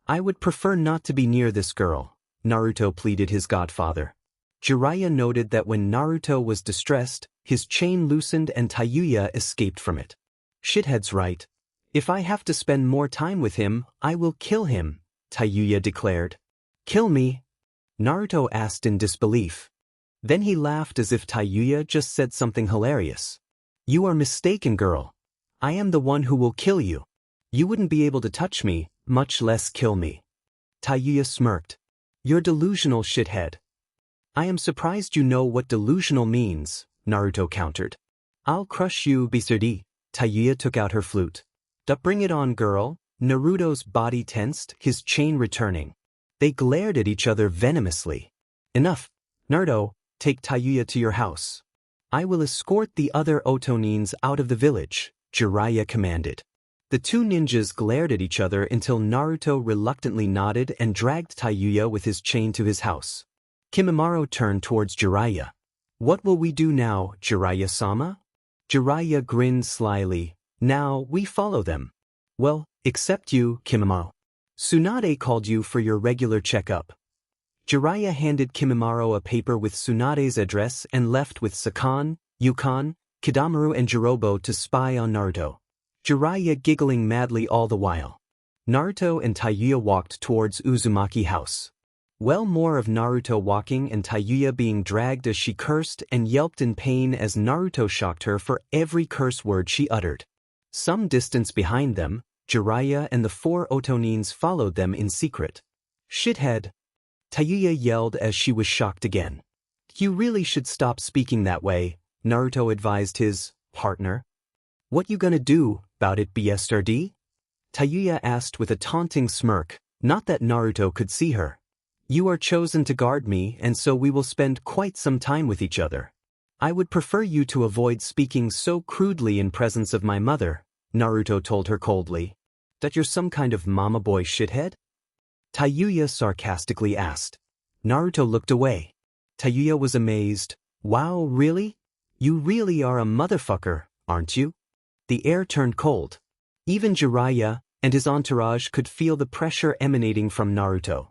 I would prefer not to be near this girl, Naruto pleaded his godfather. Jiraiya noted that when Naruto was distressed, his chain loosened and Tayuya escaped from it. Shithead's right. If I have to spend more time with him, I will kill him, Tayuya declared. Kill me? Naruto asked in disbelief. Then he laughed as if Tayuya just said something hilarious. You are mistaken, girl. I am the one who will kill you. You wouldn't be able to touch me, much less kill me. Tayuya smirked. You're delusional, shithead. I am surprised you know what delusional means, Naruto countered. I'll crush you, Bisudi. Tayuya took out her flute. Bring it on, girl. Naruto's body tensed, his chain returning. They glared at each other venomously. Enough. Naruto, take Tayuya to your house. I will escort the other Otonins out of the village, Jiraiya commanded. The two ninjas glared at each other until Naruto reluctantly nodded and dragged Tayuya with his chain to his house. Kimimaro turned towards Jiraiya. What will we do now, Jiraiya-sama? Jiraiya grinned slyly. Now, we follow them. Well, except you, Kimimaro. Tsunade called you for your regular checkup. Jiraiya handed Kimimaro a paper with Tsunade's address and left with Sakan, Yukon, Kidamaru and Jirobo to spy on Naruto. Jiraiya giggling madly all the while. Naruto and Tayuya walked towards Uzumaki house. Well, more of Naruto walking and Tayuya being dragged as she cursed and yelped in pain as Naruto shocked her for every curse word she uttered. Some distance behind them, Jiraiya and the four Otonins followed them in secret. Shithead! Tayuya yelled as she was shocked again. You really should stop speaking that way, Naruto advised his partner. What you gonna do about it, BSRD? Tayuya asked with a taunting smirk, not that Naruto could see her. You are chosen to guard me and so we will spend quite some time with each other. I would prefer you to avoid speaking so crudely in presence of my mother, Naruto told her coldly. That you're some kind of mama boy shithead? Tayuya sarcastically asked. Naruto looked away. Tayuya was amazed. Wow, really? You really are a motherfucker, aren't you? The air turned cold. Even Jiraiya and his entourage could feel the pressure emanating from Naruto.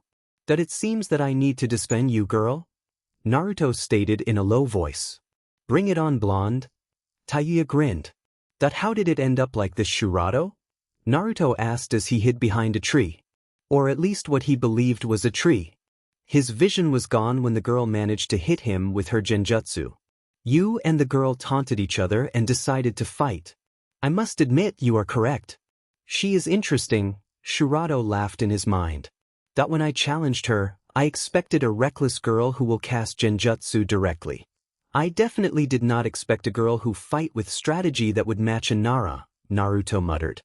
That it seems that I need to defend you, girl? Naruto stated in a low voice. Bring it on, blonde. Tayuya grinned. That how did it end up like this, Shurato? Naruto asked as he hid behind a tree. Or at least what he believed was a tree. His vision was gone when the girl managed to hit him with her genjutsu. You and the girl taunted each other and decided to fight. I must admit you are correct. She is interesting, Shurato laughed in his mind. That when I challenged her, I expected a reckless girl who will cast genjutsu directly. I definitely did not expect a girl who fight with strategy that would match a Nara, Naruto muttered.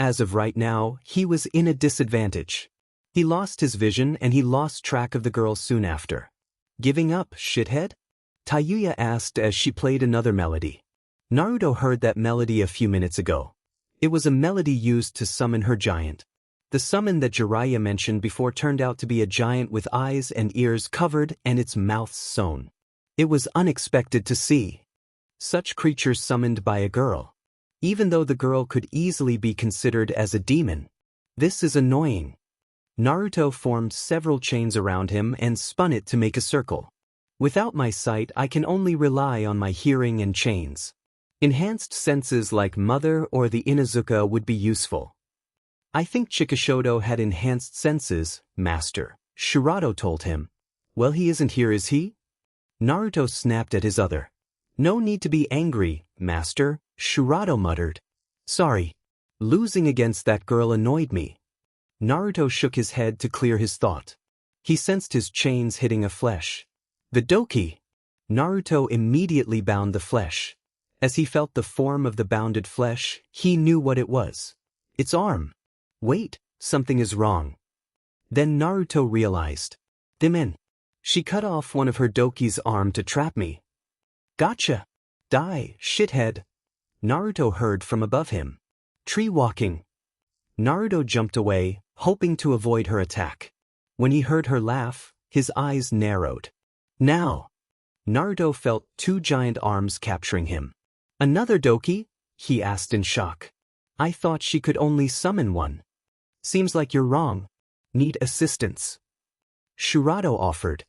As of right now, he was in a disadvantage. He lost his vision and he lost track of the girl soon after. Giving up, shithead? Tayuya asked as she played another melody. Naruto heard that melody a few minutes ago. It was a melody used to summon her giant. The summon that Jiraiya mentioned before turned out to be a giant with eyes and ears covered and its mouth sewn. It was unexpected to see such creatures summoned by a girl. Even though the girl could easily be considered as a demon. This is annoying. Naruto formed several chains around him and spun it to make a circle. Without my sight, I can only rely on my hearing and chains. Enhanced senses like Mother or the Inuzuka would be useful. I think Chikishodo had enhanced senses, Master, Shirato told him. Well, he isn't here, is he? Naruto snapped at his other. No need to be angry, Master, Shirato muttered. Sorry. Losing against that girl annoyed me. Naruto shook his head to clear his thought. He sensed his chains hitting a flesh. The doki. Naruto immediately bound the flesh. As he felt the form of the bounded flesh, he knew what it was. Its arm. Wait, something is wrong. Then Naruto realized. Dimen. She cut off one of her doki's arm to trap me. Gotcha. Die, shithead. Naruto heard from above him. Tree walking. Naruto jumped away, hoping to avoid her attack. When he heard her laugh, his eyes narrowed. Now. Naruto felt two giant arms capturing him. Another doki? He asked in shock. I thought she could only summon one. Seems like you're wrong. Need assistance. Shirato offered.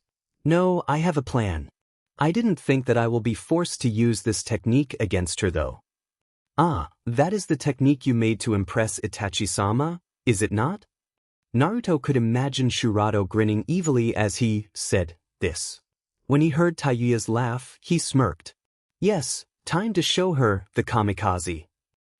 No, I have a plan. I didn't think that I will be forced to use this technique against her though. Ah, that is the technique you made to impress Itachi-sama, is it not? Naruto could imagine Shirato grinning evilly as he said this. When he heard Tayuya's laugh, he smirked. Yes, time to show her the kamikaze.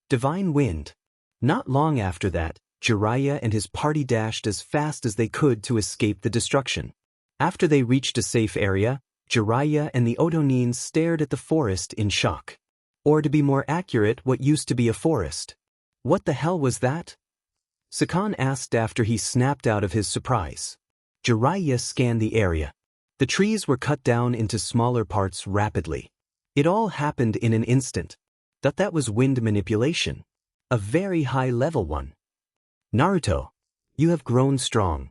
Divine wind. Not long after that, Jiraiya and his party dashed as fast as they could to escape the destruction. After they reached a safe area, Jiraiya and the Otonins stared at the forest in shock. Or to be more accurate, what used to be a forest. What the hell was that? Sakan asked after he snapped out of his surprise. Jiraiya scanned the area. The trees were cut down into smaller parts rapidly. It all happened in an instant. That was wind manipulation. A very high-level one. Naruto, you have grown strong.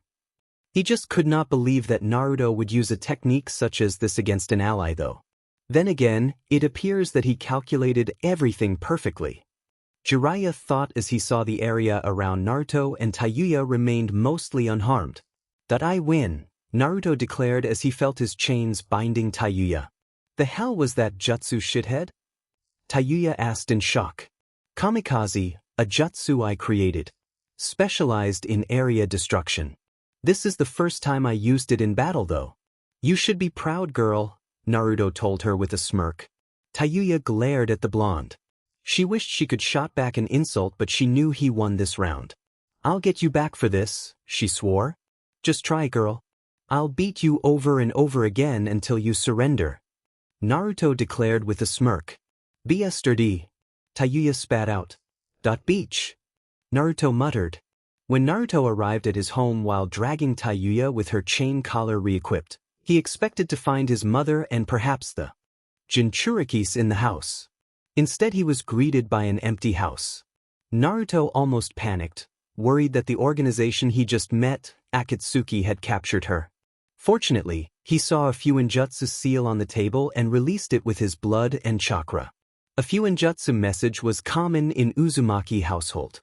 He just could not believe that Naruto would use a technique such as this against an ally though. Then again, it appears that he calculated everything perfectly. Jiraiya thought as he saw the area around Naruto and Tayuya remained mostly unharmed. That I win, Naruto declared as he felt his chains binding Tayuya. The hell was that jutsu, shithead? Tayuya asked in shock. Kamikaze, a jutsu I created. Specialized in area destruction. This is the first time I used it in battle though. You should be proud, girl, Naruto told her with a smirk. Tayuya glared at the blonde. She wished she could shot back an insult, but she knew he won this round. I'll get you back for this, she swore. Just try, girl. I'll beat you over and over again until you surrender. Naruto declared with a smirk. Be sturdy. Tayuya spat out. Beach. Naruto muttered. When Naruto arrived at his home while dragging Tayuya with her chain collar re-equipped, he expected to find his mother and perhaps the Jinchurikis in the house. Instead he was greeted by an empty house. Naruto almost panicked, worried that the organization he just met, Akatsuki, had captured her. Fortunately, he saw a Fuinjutsu seal on the table and released it with his blood and chakra. A Fuinjutsu message was common in Uzumaki household.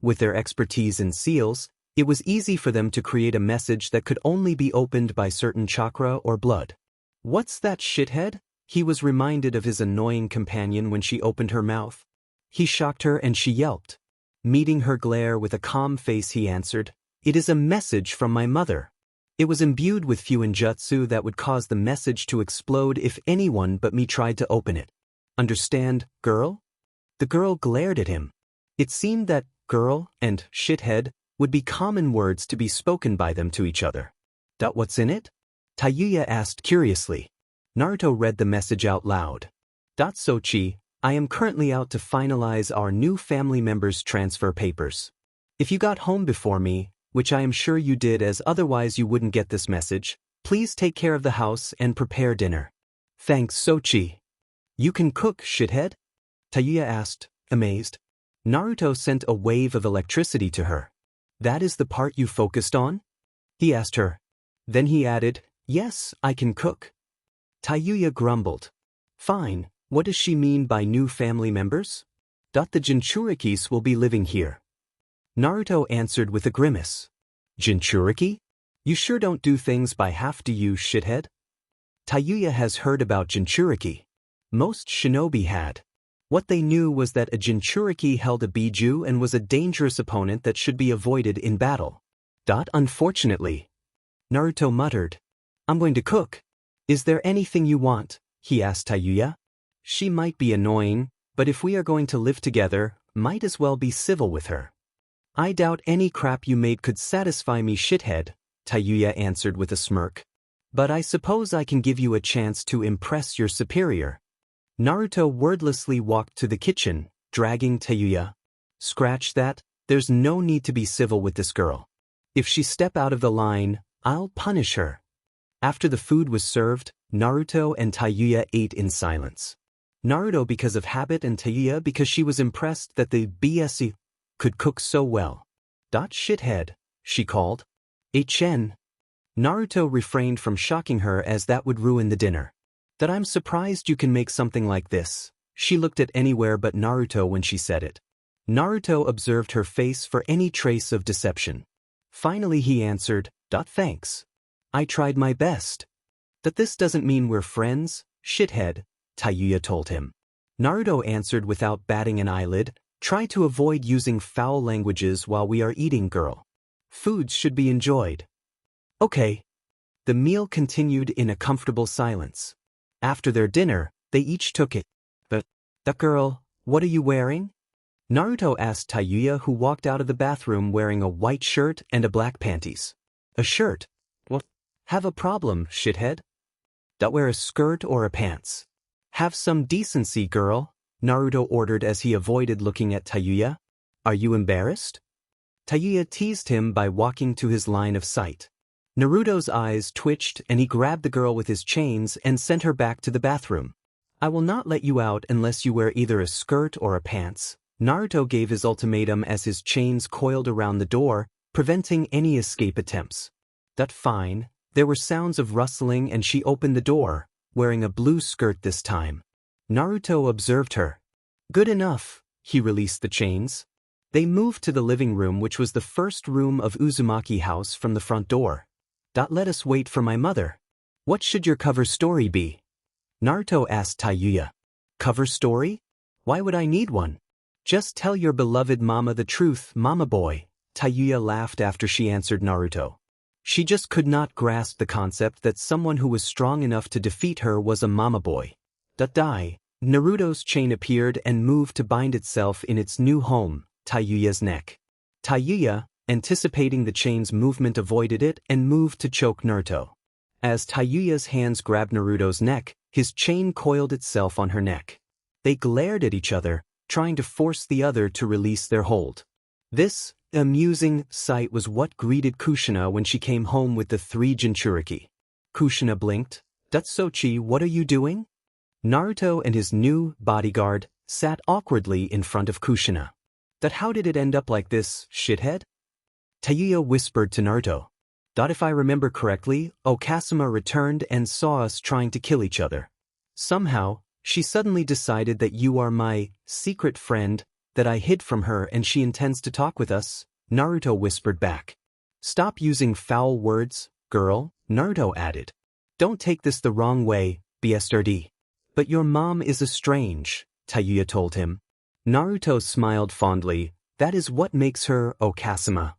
With their expertise in seals, it was easy for them to create a message that could only be opened by certain chakra or blood. What's that, shithead? He was reminded of his annoying companion when she opened her mouth. He shocked her and she yelped. Meeting her glare with a calm face, he answered, It is a message from my mother. It was imbued with Fuinjutsu that would cause the message to explode if anyone but me tried to open it. Understand, girl? The girl glared at him. It seemed that girl and shithead would be common words to be spoken by them to each other. What's in it? Tayuya asked curiously. Naruto read the message out loud. Sochi, I am currently out to finalize our new family members' transfer papers. If you got home before me, which I am sure you did as otherwise you wouldn't get this message, please take care of the house and prepare dinner. Thanks, Sochi. You can cook, shithead? Tayuya asked, amazed. Naruto sent a wave of electricity to her. That is the part you focused on? He asked her. Then he added, yes, I can cook. Tayuya grumbled. Fine, what does she mean by new family members? The Jinchurikis will be living here. Naruto answered with a grimace. Jinchuriki? You sure don't do things by half, do you, shithead? Tayuya has heard about Jinchuriki. Most shinobi had. What they knew was that a Jinchuriki held a Biju and was a dangerous opponent that should be avoided in battle. Unfortunately. Naruto muttered. I'm going to cook. Is there anything you want? He asked Tayuya. She might be annoying, but if we are going to live together, might as well be civil with her. I doubt any crap you made could satisfy me, shithead, Tayuya answered with a smirk. But I suppose I can give you a chance to impress your superior. Naruto wordlessly walked to the kitchen, dragging Tayuya. Scratch that, there's no need to be civil with this girl. If she step out of the line, I'll punish her. After the food was served, Naruto and Tayuya ate in silence. Naruto because of habit and Tayuya because she was impressed that the BSE could cook so well. Shithead, she called. Chen. Naruto refrained from shocking her as that would ruin the dinner. That I'm surprised you can make something like this. She looked at anywhere but Naruto when she said it. Naruto observed her face for any trace of deception. Finally he answered, thanks. I tried my best. That this doesn't mean we're friends, shithead, Tayuya told him. Naruto answered without batting an eyelid, try to avoid using foul languages while we are eating, girl. Foods should be enjoyed. Okay. The meal continued in a comfortable silence. After their dinner, they each took it. That girl, what are you wearing? Naruto asked Tayuya, who walked out of the bathroom wearing a white shirt and a black panties. A shirt? What? Have a problem, shithead? Wear a skirt or a pants. Have some decency, girl, Naruto ordered as he avoided looking at Tayuya. Are you embarrassed? Tayuya teased him by walking to his line of sight. Naruto's eyes twitched and he grabbed the girl with his chains and sent her back to the bathroom. I will not let you out unless you wear either a skirt or a pants. Naruto gave his ultimatum as his chains coiled around the door, preventing any escape attempts. Fine. There were sounds of rustling and she opened the door, wearing a blue skirt this time. Naruto observed her. Good enough, he released the chains. They moved to the living room, which was the first room of Uzumaki house from the front door. Let us wait for my mother. What should your cover story be? Naruto asked Tayuya. Cover story? Why would I need one? Just tell your beloved mama the truth, mama boy, Tayuya laughed after she answered Naruto. She just could not grasp the concept that someone who was strong enough to defeat her was a mama boy. Naruto's chain appeared and moved to bind itself in its new home, Tayuya's neck. Tayuya, anticipating the chain's movement, avoided it and moved to choke Naruto. As Tayuya's hands grabbed Naruto's neck, his chain coiled itself on her neck. They glared at each other, trying to force the other to release their hold. This amusing sight was what greeted Kushina when she came home with the 3 Jinchuriki. Kushina blinked. Sochi, what are you doing? Naruto and his new bodyguard sat awkwardly in front of Kushina. How did it end up like this, shithead? Tayuya whispered to Naruto. If I remember correctly, Okasama returned and saw us trying to kill each other. Somehow, she suddenly decided that you are my secret friend, that I hid from her and she intends to talk with us, Naruto whispered back. Stop using foul words, girl, Naruto added. Don't take this the wrong way, BSRD. But your mom is estranged, Tayuya told him. Naruto smiled fondly. That is what makes her Okasama.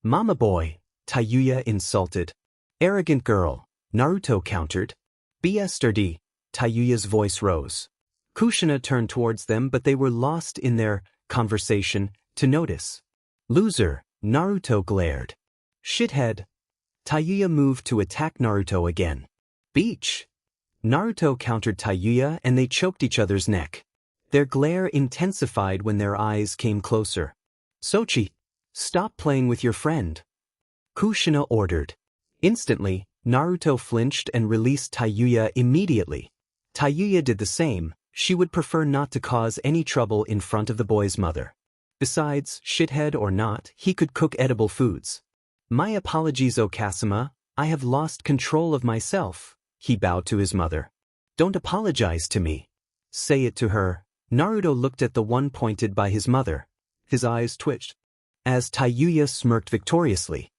Mama boy, Tayuya insulted. Arrogant girl, Naruto countered. BSRD, Tayuya's voice rose. Kushina turned towards them, but they were lost in their conversation to notice. Loser, Naruto glared. Shithead. Tayuya moved to attack Naruto again. Beach. Naruto countered Tayuya and they choked each other's neck. Their glare intensified when their eyes came closer. Sochi, stop playing with your friend, Kushina ordered. Instantly, Naruto flinched and released Tayuya immediately. Tayuya did the same. She would prefer not to cause any trouble in front of the boy's mother. Besides, shithead or not, he could cook edible foods. My apologies, Okasama, I have lost control of myself, he bowed to his mother. Don't apologize to me. Say it to her. Naruto looked at the one pointed by his mother. His eyes twitched. As Tayuya smirked victoriously.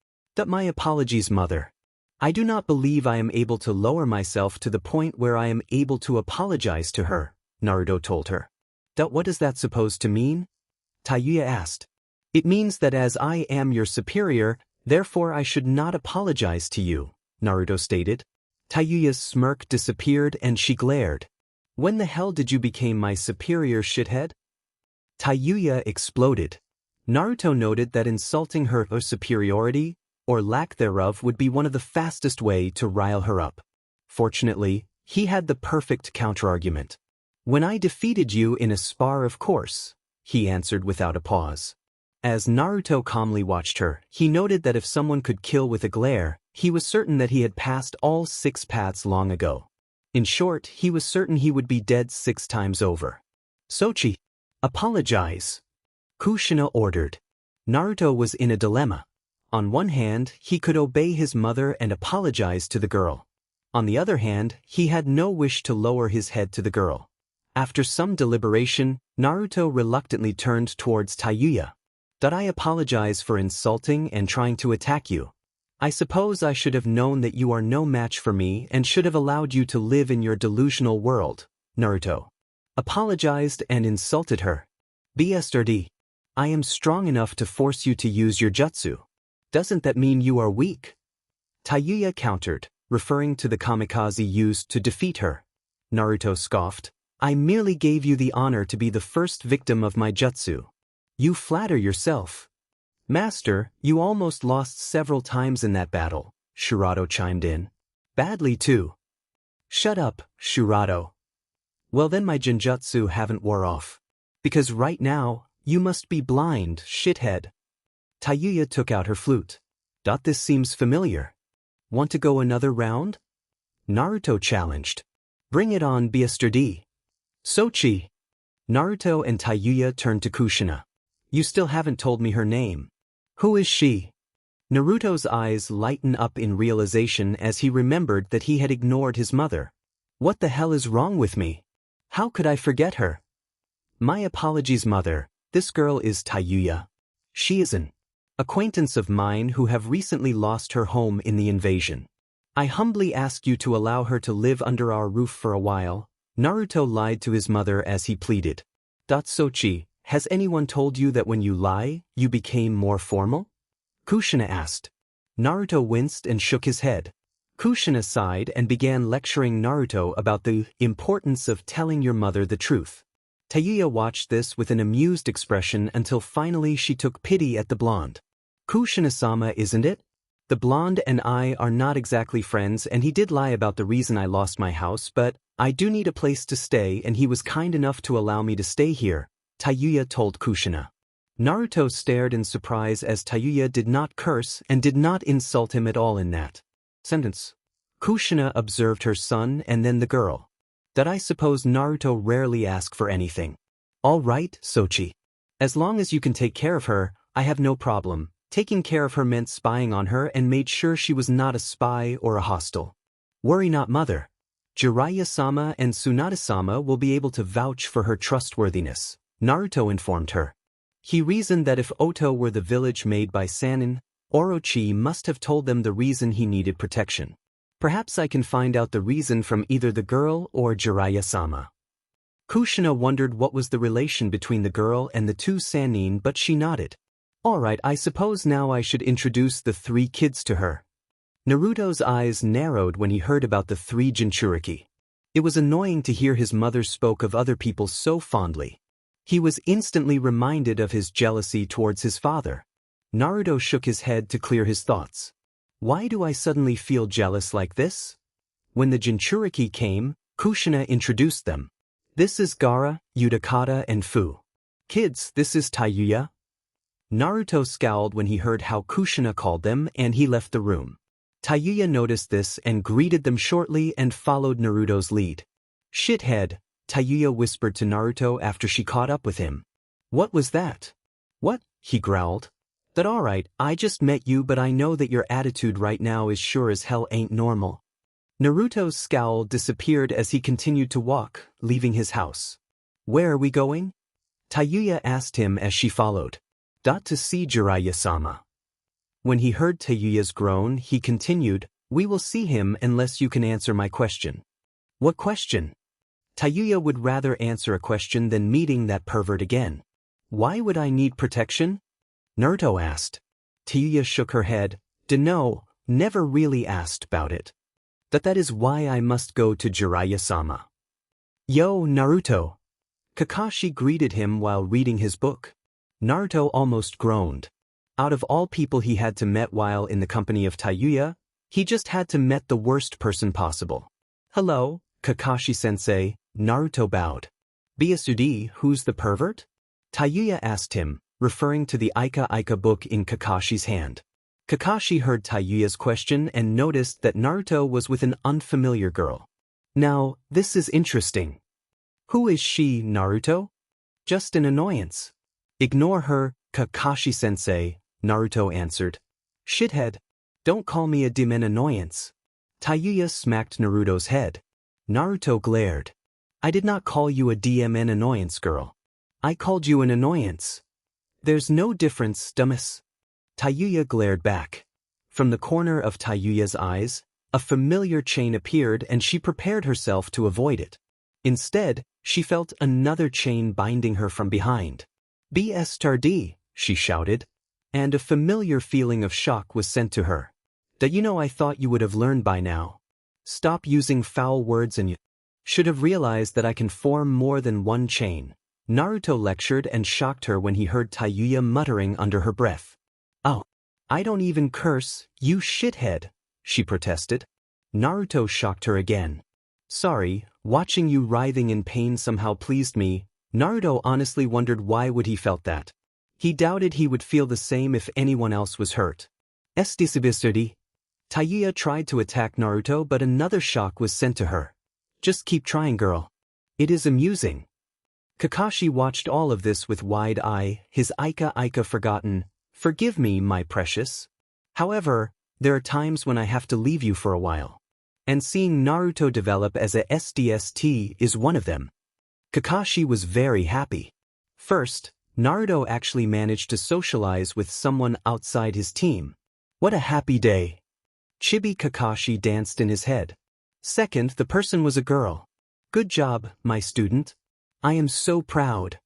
My apologies, mother. I do not believe I am able to lower myself to the point where I am able to apologize to her, Naruto told her. What is that supposed to mean? Tayuya asked. It means that as I am your superior, therefore I should not apologize to you, Naruto stated. Tayuya's smirk disappeared and she glared. When the hell did you become my superior, shithead? Tayuya exploded. Naruto noted that insulting her superiority, or lack thereof, would be one of the fastest way to rile her up. Fortunately, he had the perfect counterargument. When I defeated you in a spar, of course, he answered without a pause. As Naruto calmly watched her, he noted that if someone could kill with a glare, he was certain that he had passed all 6 paths long ago. In short, he was certain he would be dead 6 times over. Sochi, apologize, Kushina ordered. Naruto was in a dilemma. On one hand, he could obey his mother and apologize to the girl. On the other hand, he had no wish to lower his head to the girl. After some deliberation, Naruto reluctantly turned towards Tayuya. I apologize for insulting and trying to attack you. I suppose I should have known that you are no match for me and should have allowed you to live in your delusional world, Naruto apologized and insulted her. BSRD. I am strong enough to force you to use your jutsu. Doesn't that mean you are weak? Tayuya countered, referring to the kamikaze used to defeat her. Naruto scoffed. I merely gave you the honor to be the first victim of my jutsu. You flatter yourself. Master, you almost lost several times in that battle, Shurato chimed in. Badly too. Shut up, Shurato. Well then my genjutsu haven't wore off. Because right now, you must be blind, shithead. Tayuya took out her flute. This seems familiar. Want to go another round? Naruto challenged. Bring it on, Bsrd. Sochi. Naruto and Tayuya turned to Kushina. You still haven't told me her name. Who is she? Naruto's eyes lightened up in realization as he remembered that he had ignored his mother. What the hell is wrong with me? How could I forget her? My apologies, mother. This girl is Tayuya. She is an acquaintance of mine who have recently lost her home in the invasion. I humbly ask you to allow her to live under our roof for a while. Naruto lied to his mother as he pleaded. Sochi, has anyone told you that when you lie, you became more formal? Kushina asked. Naruto winced and shook his head. Kushina sighed and began lecturing Naruto about the importance of telling your mother the truth. Tayuya watched this with an amused expression until finally she took pity at the blonde. Kushina-sama, isn't it? The blonde and I are not exactly friends, and he did lie about the reason I lost my house, but I do need a place to stay and he was kind enough to allow me to stay here, Tayuya told Kushina. Naruto stared in surprise as Tayuya did not curse and did not insult him at all in that sentence. Kushina observed her son and then the girl. I suppose Naruto rarely asks for anything. All right, Sochi. As long as you can take care of her, I have no problem. Taking care of her meant spying on her and made sure she was not a spy or a hostile. Worry not, mother. Jiraiya-sama and Tsunade-sama will be able to vouch for her trustworthiness, Naruto informed her. He reasoned that if Oto were the village made by Sennin, Orochi must have told them the reason he needed protection. Perhaps I can find out the reason from either the girl or Jiraiya-sama. Kushina wondered what was the relation between the girl and the 2 Sennin, but she nodded. Alright, I suppose now I should introduce the 3 kids to her. Naruto's eyes narrowed when he heard about the 3 Jinchuriki. It was annoying to hear his mother spoke of other people so fondly. He was instantly reminded of his jealousy towards his father. Naruto shook his head to clear his thoughts. Why do I suddenly feel jealous like this? When the Jinchuriki came, Kushina introduced them. This is Gaara, Utakata and Fu. Kids, this is Tayuya. Naruto scowled when he heard how Kushina called them and he left the room. Tayuya noticed this and greeted them shortly and followed Naruto's lead. Shithead, Tayuya whispered to Naruto after she caught up with him. What was that? What? He growled. That alright, I just met you but I know that your attitude right now is sure as hell ain't normal. Naruto's scowl disappeared as he continued to walk, leaving his house. Where are we going? Tayuya asked him as she followed. To see Jiraiya-sama. When he heard Tayuya's groan, he continued, we will see him unless you can answer my question. What question? Tayuya would rather answer a question than meeting that pervert again. Why would I need protection? Naruto asked. Tayuya shook her head. No, never really asked about it. That is why I must go to Jiraiya-sama. Yo, Naruto. Kakashi greeted him while reading his book. Naruto almost groaned. Out of all people he had to met while in the company of Tayuya, he just had to met the worst person possible. Hello, Kakashi-sensei, Naruto bowed. Byassudi, who's the pervert? Tayuya asked him, referring to the Ika Ika book in Kakashi's hand. Kakashi heard Tayuya's question and noticed that Naruto was with an unfamiliar girl. Now, this is interesting. Who is she, Naruto? Just an annoyance. Ignore her, Kakashi-sensei, Naruto answered. Shithead. Don't call me a demon annoyance. Tayuya smacked Naruto's head. Naruto glared. I did not call you a DMN annoyance, girl. I called you an annoyance. There's no difference, dumbass. Tayuya glared back. From the corner of Tayuya's eyes, a familiar chain appeared and she prepared herself to avoid it. Instead, she felt another chain binding her from behind. BSTRD, she shouted, and a familiar feeling of shock was sent to her. I thought you would have learned by now. Stop using foul words and you should have realized that I can form more than one chain. Naruto lectured and shocked her when he heard Tayuya muttering under her breath. Oh, I don't even curse, you shithead, she protested. Naruto shocked her again. Sorry, watching you writhing in pain somehow pleased me. Naruto honestly wondered why would he felt that. He doubted he would feel the same if anyone else was hurt. Tayuya tried to attack Naruto but another shock was sent to her. Just keep trying, girl. It is amusing. Kakashi watched all of this with wide eye, his Ika Ika forgotten. Forgive me, my precious. However, there are times when I have to leave you for a while. And seeing Naruto develop as a SDST is one of them. Kakashi was very happy. First, Naruto actually managed to socialize with someone outside his team. What a happy day. Chibi Kakashi danced in his head. Second, the person was a girl. Good job, my student. I am so proud.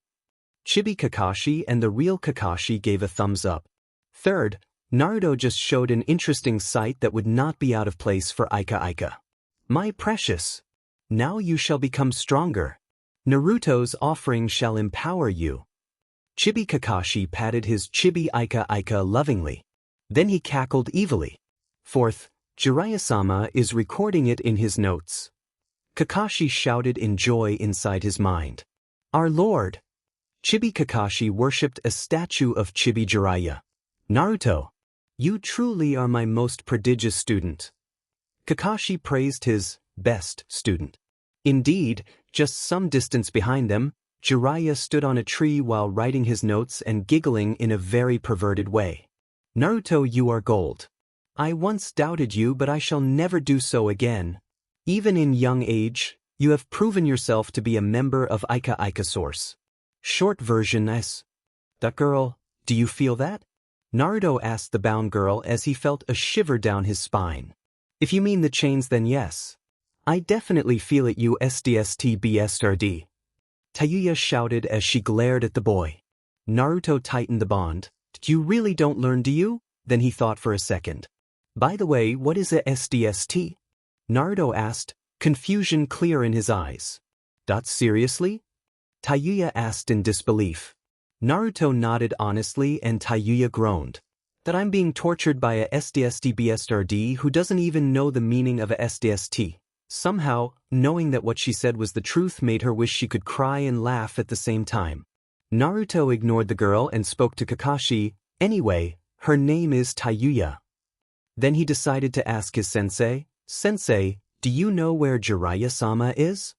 Chibi Kakashi and the real Kakashi gave a thumbs up. Third, Naruto just showed an interesting sight that would not be out of place for Ika Ika. My precious. Now you shall become stronger. Naruto's offering shall empower you. Chibi Kakashi patted his Chibi Ika Ika lovingly. Then he cackled evilly. Fourth, Jiraiya-sama is recording it in his notes. Kakashi shouted in joy inside his mind. Our lord! Chibi Kakashi worshipped a statue of Chibi Jiraiya. Naruto, you truly are my most prodigious student. Kakashi praised his best student. Indeed, just some distance behind them, Jiraiya stood on a tree while writing his notes and giggling in a very perverted way. Naruto, you are gold. I once doubted you but I shall never do so again. Even in young age, you have proven yourself to be a member of Ika Ika Source. Short version S. That girl, do you feel that? Naruto asked the bound girl as he felt a shiver down his spine. If you mean the chains then yes. I definitely feel it you SDSTBSRD. Tayuya shouted as she glared at the boy. Naruto tightened the bond. You really don't learn, do you? Then he thought for a second. By the way, what is a SDST? Naruto asked, confusion clear in his eyes. Seriously? Tayuya asked in disbelief. Naruto nodded honestly and Tayuya groaned. That I'm being tortured by a SDSTBSRD who doesn't even know the meaning of a SDST. Somehow, knowing that what she said was the truth made her wish she could cry and laugh at the same time. Naruto ignored the girl and spoke to Kakashi. Anyway, her name is Tayuya. Then he decided to ask his sensei, Sensei, do you know where Jiraiya-sama is?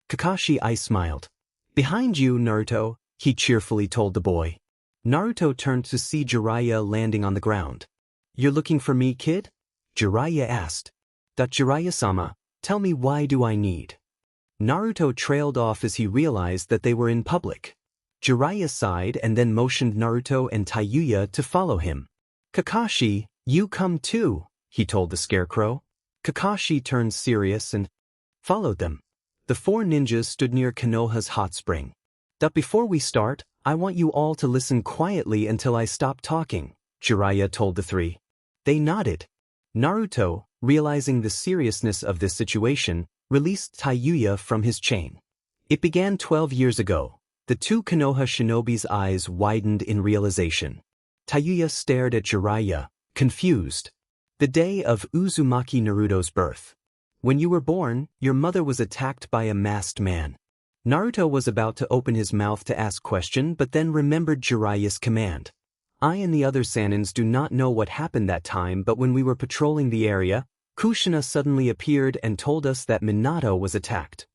Kakashi smiled. Behind you, Naruto, he cheerfully told the boy. Naruto turned to see Jiraiya landing on the ground. You're looking for me, kid? Jiraiya asked. Jiraiya-sama, tell me, why do I need? Naruto trailed off as he realized that they were in public. Jiraiya sighed and then motioned Naruto and Tayuya to follow him. Kakashi, you come too, he told the scarecrow. Kakashi turned serious and followed them. The four ninjas stood near Konoha's hot spring. Before we start, I want you all to listen quietly until I stop talking, Jiraiya told the three. They nodded. Naruto, realizing the seriousness of this situation, released Tayuya from his chain. It began 12 years ago. The two Konoha shinobi's eyes widened in realization. Tayuya stared at Jiraiya, confused. The day of Uzumaki Naruto's birth. When you were born, your mother was attacked by a masked man. Naruto was about to open his mouth to ask question but then remembered Jiraiya's command. I and the other Sannins do not know what happened that time, but when we were patrolling the area, Kushina suddenly appeared and told us that Minato was attacked.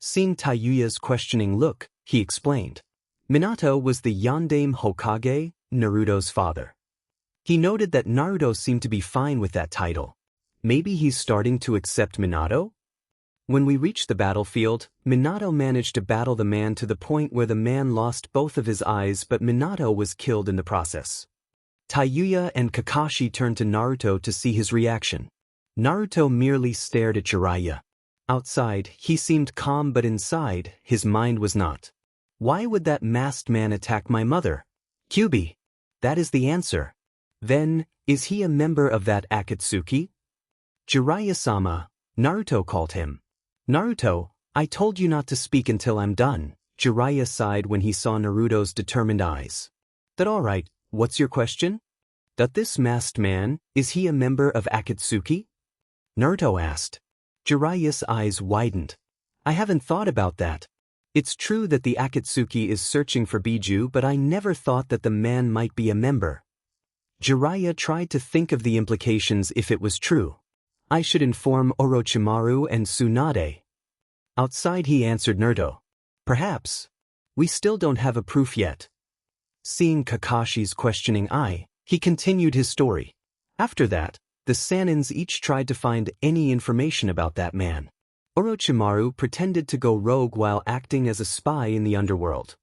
Seeing Tayuya's questioning look, he explained. Minato was the Yondaime Hokage, Naruto's father. He noted that Naruto seemed to be fine with that title. Maybe he's starting to accept Minato? When we reached the battlefield, Minato managed to battle the man to the point where the man lost both of his eyes, but Minato was killed in the process. Tayuya and Kakashi turned to Naruto to see his reaction. Naruto merely stared at Jiraiya. Outside, he seemed calm, but inside, his mind was not. Why would that masked man attack my mother? Kyubi. That is the answer. Then, is he a member of that Akatsuki? Jiraiya-sama, Naruto called him. Naruto, I told you not to speak until I'm done. Jiraiya sighed when he saw Naruto's determined eyes. That all right, what's your question? That this masked man, is he a member of Akatsuki? Naruto asked. Jiraiya's eyes widened. I haven't thought about that. It's true that the Akatsuki is searching for Biju, but I never thought that the man might be a member. Jiraiya tried to think of the implications if it was true. I should inform Orochimaru and Tsunade. Outside he answered Naruto. Perhaps. We still don't have a proof yet. Seeing Kakashi's questioning eye, he continued his story. After that, the Sannins each tried to find any information about that man. Orochimaru pretended to go rogue while acting as a spy in the underworld.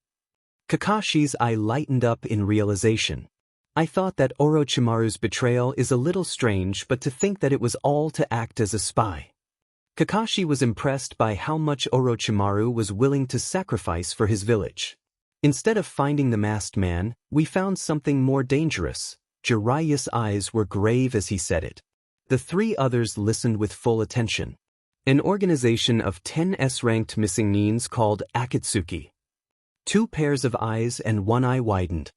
Kakashi's eye lightened up in realization. I thought that Orochimaru's betrayal is a little strange, but to think that it was all to act as a spy. Kakashi was impressed by how much Orochimaru was willing to sacrifice for his village. Instead of finding the masked man, we found something more dangerous. Jiraiya's eyes were grave as he said it. The three others listened with full attention. An organization of 10 S-ranked missing nins called Akatsuki. 2 pairs of eyes and 1 eye widened.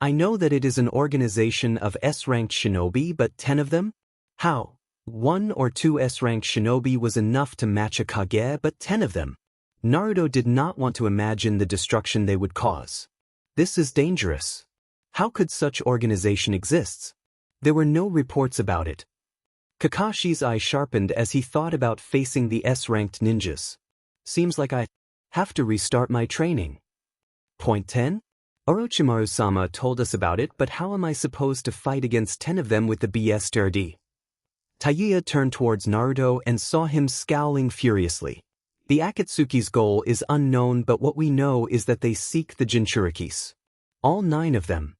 I know that it is an organization of S-ranked shinobi, but 10 of them? How? 1 or 2 S-ranked shinobi was enough to match a Kage, but 10 of them. Naruto did not want to imagine the destruction they would cause. This is dangerous. How could such organization exist? There were no reports about it. Kakashi's eye sharpened as he thought about facing the S-ranked ninjas. Seems like I have to restart my training. Point 10? Orochimaru-sama told us about it, but how am I supposed to fight against 10 of them with the BSTRD? Tayuya turned towards Naruto and saw him scowling furiously. The Akatsuki's goal is unknown, but what we know is that they seek the Jinchurikis. All 9 of them.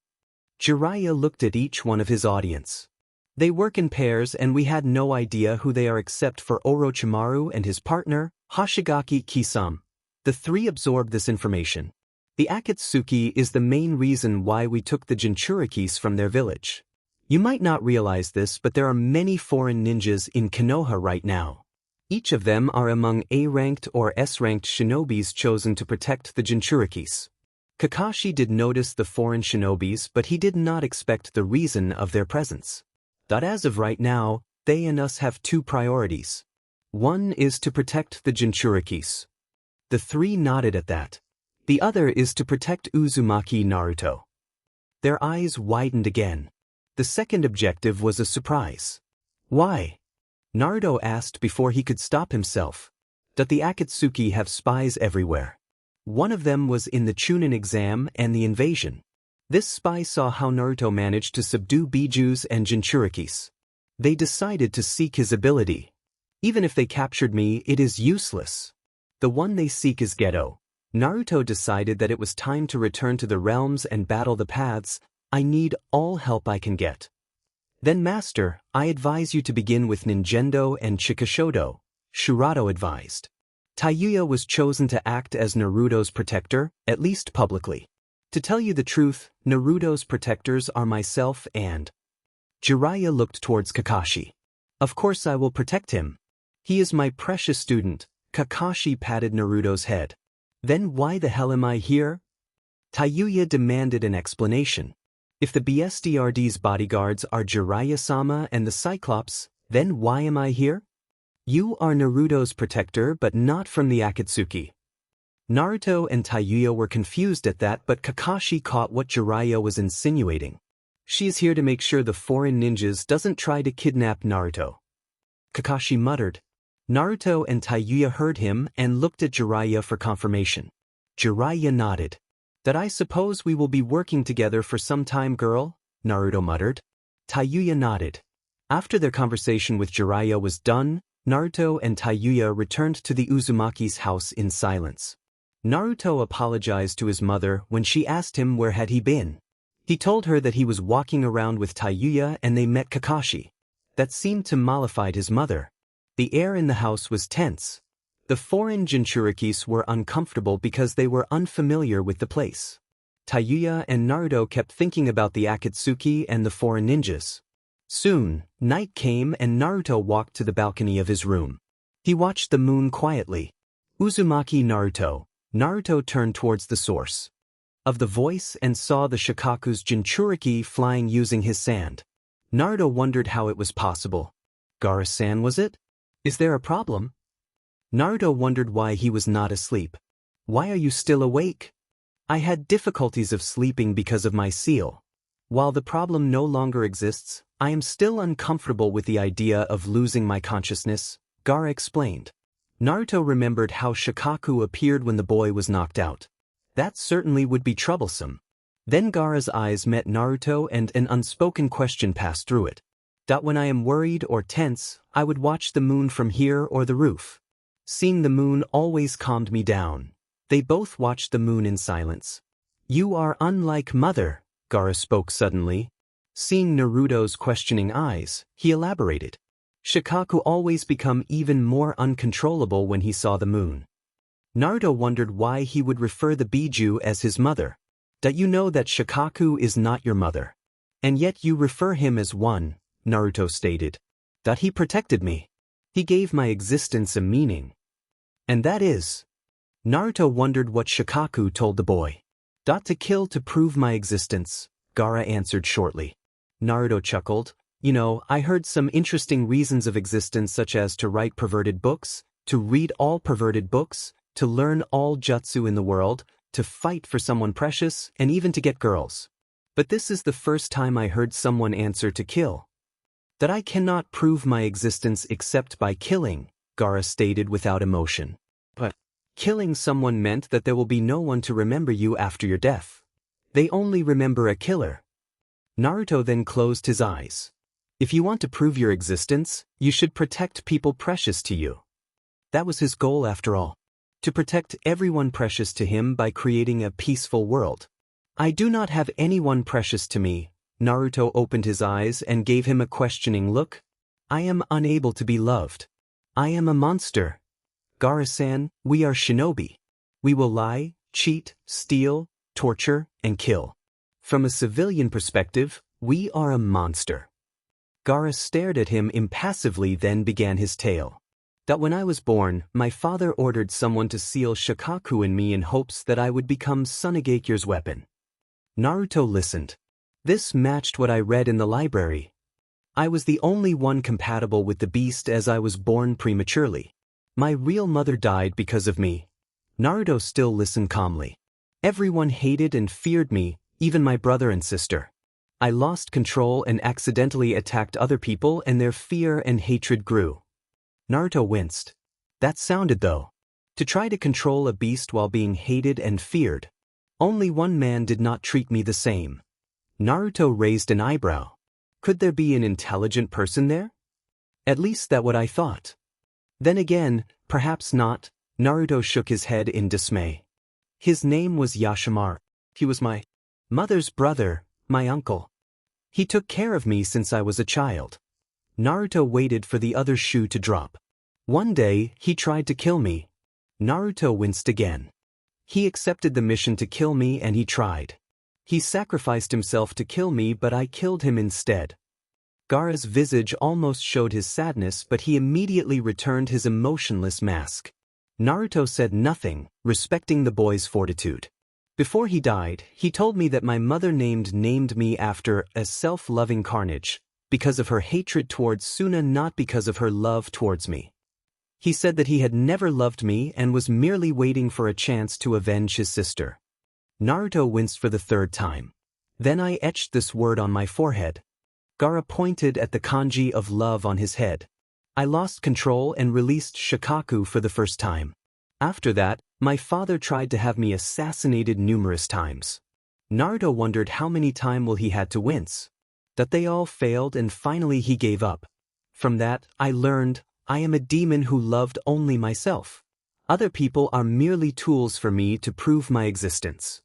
Jiraiya looked at each one of his audience. They work in pairs and we had no idea who they are except for Orochimaru and his partner, Hoshigaki Kisame. The 3 absorbed this information. The Akatsuki is the main reason why we took the Jinchurikis from their village. You might not realize this, but there are many foreign ninjas in Konoha right now. Each of them are among A-ranked or S-ranked shinobis chosen to protect the Jinchurikis. Kakashi did notice the foreign shinobis, but he did not expect the reason of their presence. As of right now, they and us have 2 priorities. One is to protect the Jinchurikis. The three nodded at that. The other is to protect Uzumaki Naruto. Their eyes widened again. The second objective was a surprise. Why? Naruto asked before he could stop himself. Did the Akatsuki have spies everywhere? One of them was in the Chunin exam and the invasion. This spy saw how Naruto managed to subdue Bijus and Jinchurikis. They decided to seek his ability. Even if they captured me, it is useless. The one they seek is Geto. Naruto decided that it was time to return to the realms and battle the paths. I need all help I can get. Then Master, I advise you to begin with Ninjendo and Chikashodo, Shurato advised. Tayuya was chosen to act as Naruto's protector, at least publicly. To tell you the truth, Naruto's protectors are myself and... Jiraiya looked towards Kakashi. Of course I will protect him. He is my precious student. Kakashi patted Naruto's head. Then why the hell am I here? Tayuya demanded an explanation. If the BSDRD's bodyguards are Jiraiya-sama and the Cyclops, then why am I here? You are Naruto's protector but not from the Akatsuki. Naruto and Tayuya were confused at that, but Kakashi caught what Jiraiya was insinuating. She is here to make sure the foreign ninjas doesn't try to kidnap Naruto. Kakashi muttered. Naruto and Tayuya heard him and looked at Jiraiya for confirmation. Jiraiya nodded. That I suppose we will be working together for some time, girl? Naruto muttered. Tayuya nodded. After their conversation with Jiraiya was done, Naruto and Tayuya returned to the Uzumaki's house in silence. Naruto apologized to his mother when she asked him where had he been. He told her that he was walking around with Tayuya and they met Kakashi. That seemed to mollify his mother. The air in the house was tense. The foreign Jinchurikis were uncomfortable because they were unfamiliar with the place. Tayuya and Naruto kept thinking about the Akatsuki and the foreign ninjas. Soon, night came and Naruto walked to the balcony of his room. He watched the moon quietly. Uzumaki Naruto. Naruto turned towards the source of the voice and saw the Shikaku's Jinchuriki flying using his sand. Naruto wondered how it was possible. Gaara-san, was it? Is there a problem? Naruto wondered why he was not asleep. Why are you still awake? I had difficulties of sleeping because of my seal. While the problem no longer exists, I am still uncomfortable with the idea of losing my consciousness, Gaara explained. Naruto remembered how Shikaku appeared when the boy was knocked out. That certainly would be troublesome. Then Gaara's eyes met Naruto and an unspoken question passed through it. When I am worried or tense, I would watch the moon from here or the roof. Seeing the moon always calmed me down. They both watched the moon in silence. You are unlike mother, Gaara spoke suddenly. Seeing Naruto's questioning eyes, he elaborated. Shikaku always become even more uncontrollable when he saw the moon. Naruto wondered why he would refer the Biju as his mother. You know that Shikaku is not your mother. And yet you refer him as one, Naruto stated. He protected me. He gave my existence a meaning. And that is... Naruto wondered what Shikaku told the boy. To kill to prove my existence, Gaara answered shortly. Naruto chuckled. You know, I heard some interesting reasons of existence such as to write perverted books, to read all perverted books, to learn all jutsu in the world, to fight for someone precious, and even to get girls. But this is the first time I heard someone answer to kill. That I cannot prove my existence except by killing, Gaara stated without emotion. But killing someone meant that there will be no one to remember you after your death. They only remember a killer. Naruto then closed his eyes. If you want to prove your existence, you should protect people precious to you. That was his goal after all. To protect everyone precious to him by creating a peaceful world. I do not have anyone precious to me. Naruto opened his eyes and gave him a questioning look. I am unable to be loved. I am a monster. Gaara-san, we are shinobi. We will lie, cheat, steal, torture, and kill. From a civilian perspective, we are a monster. Gaara stared at him impassively, then began his tale. When I was born, my father ordered someone to seal Shikaku in me in hopes that I would become Tsunagekyu's weapon. Naruto listened. This matched what I read in the library. I was the only one compatible with the beast as I was born prematurely. My real mother died because of me. Naruto still listened calmly. Everyone hated and feared me, even my brother and sister. I lost control and accidentally attacked other people, and their fear and hatred grew. Naruto winced. That sounded though. To try to control a beast while being hated and feared. Only one man did not treat me the same. Naruto raised an eyebrow. Could there be an intelligent person there? At least that's what I thought. Then again, perhaps not. Naruto shook his head in dismay. His name was Yashimaru. He was my mother's brother, my uncle. He took care of me since I was a child. Naruto waited for the other shoe to drop. One day, he tried to kill me. Naruto winced again. He accepted the mission to kill me and he tried. He sacrificed himself to kill me, but I killed him instead. Gaara's visage almost showed his sadness, but he immediately returned his emotionless mask. Naruto said nothing, respecting the boy's fortitude. Before he died, he told me that my mother named me after a self-loving carnage, because of her hatred towards Suna, not because of her love towards me. He said that he had never loved me and was merely waiting for a chance to avenge his sister. Naruto winced for the third time. Then I etched this word on my forehead. Gaara pointed at the kanji of love on his head. I lost control and released Shikaku for the first time. After that, my father tried to have me assassinated numerous times. Naruto wondered how many times he had to wince. That they all failed and finally he gave up. From that, I learned, I am a demon who loved only myself. Other people are merely tools for me to prove my existence.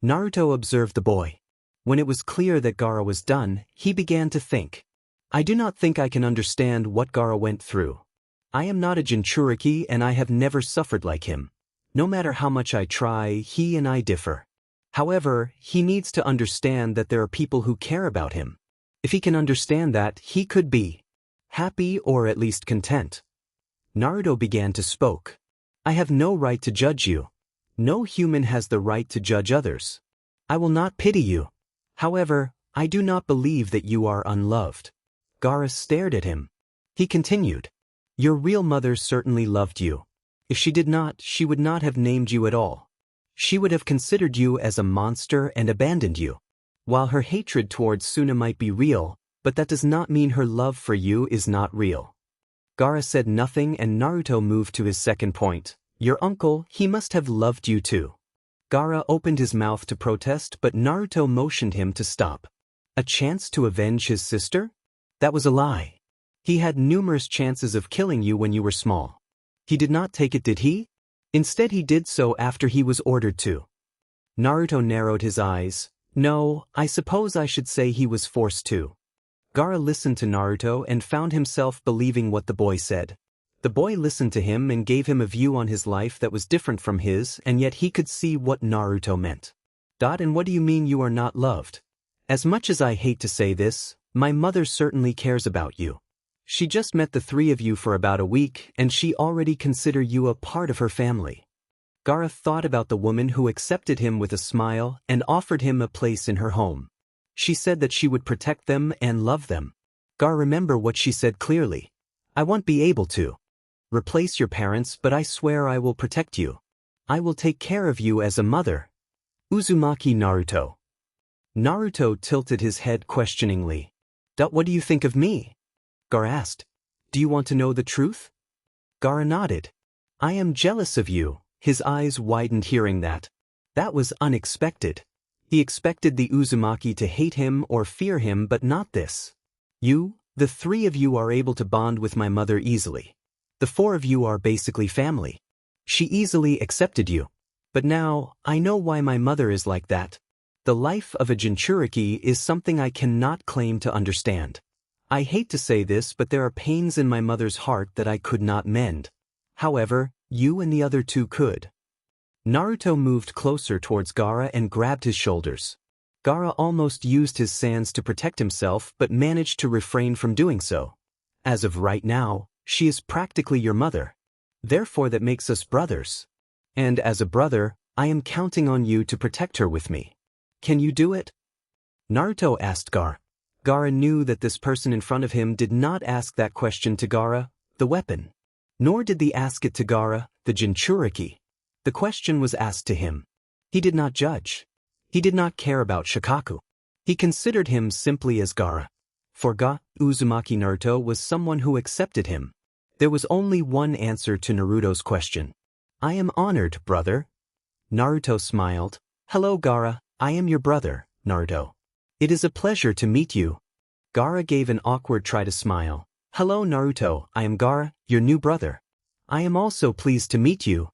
Naruto observed the boy. When it was clear that Gaara was done, he began to think. I do not think I can understand what Gaara went through. I am not a Jinchuriki and I have never suffered like him. No matter how much I try, he and I differ. However, he needs to understand that there are people who care about him. If he can understand that, he could be happy or at least content. Naruto began to speak. I have no right to judge you. No human has the right to judge others. I will not pity you. However, I do not believe that you are unloved. Gaara stared at him. He continued. Your real mother certainly loved you. If she did not, she would not have named you at all. She would have considered you as a monster and abandoned you. While her hatred towards Suna might be real, but that does not mean her love for you is not real. Gaara said nothing and Naruto moved to his second point. Your uncle, he must have loved you too. Gaara opened his mouth to protest, but Naruto motioned him to stop. A chance to avenge his sister? That was a lie. He had numerous chances of killing you when you were small. He did not take it, did he? Instead he did so after he was ordered to. Naruto narrowed his eyes. No, I suppose I should say he was forced to. Gaara listened to Naruto and found himself believing what the boy said. The boy listened to him and gave him a view on his life that was different from his, and yet he could see what Naruto meant. And what do you mean you are not loved? As much as I hate to say this, my mother certainly cares about you. She just met the three of you for about a week, and she already considered you a part of her family. Gaara thought about the woman who accepted him with a smile and offered him a place in her home. She said that she would protect them and love them. Gaara remembered what she said clearly. I won't be able to replace your parents, but I swear I will protect you. I will take care of you as a mother. Uzumaki Naruto. Naruto tilted his head questioningly. What do you think of me? Gaara asked. Do you want to know the truth? Gaara nodded. I am jealous of you. His eyes widened hearing that. That was unexpected. He expected the Uzumaki to hate him or fear him, but not this. You, the three of you are able to bond with my mother easily. The four of you are basically family. She easily accepted you. But now, I know why my mother is like that. The life of a Jinchuriki is something I cannot claim to understand. I hate to say this, but there are pains in my mother's heart that I could not mend. However, you and the other two could. Naruto moved closer towards Gaara and grabbed his shoulders. Gaara almost used his sands to protect himself but managed to refrain from doing so. As of right now, she is practically your mother. Therefore that makes us brothers. And as a brother, I am counting on you to protect her with me. Can you do it? Naruto asked Gaara. Gaara knew that this person in front of him did not ask that question to Gaara, the weapon. Nor did they ask it to Gaara, the Jinchuriki. The question was asked to him. He did not judge. He did not care about Shikaku. He considered him simply as Gaara. For Uzumaki Naruto was someone who accepted him. There was only one answer to Naruto's question. I am honored, brother. Naruto smiled. Hello Gaara, I am your brother, Naruto. It is a pleasure to meet you. Gaara gave an awkward try to smile. Hello Naruto, I am Gaara, your new brother. I am also pleased to meet you.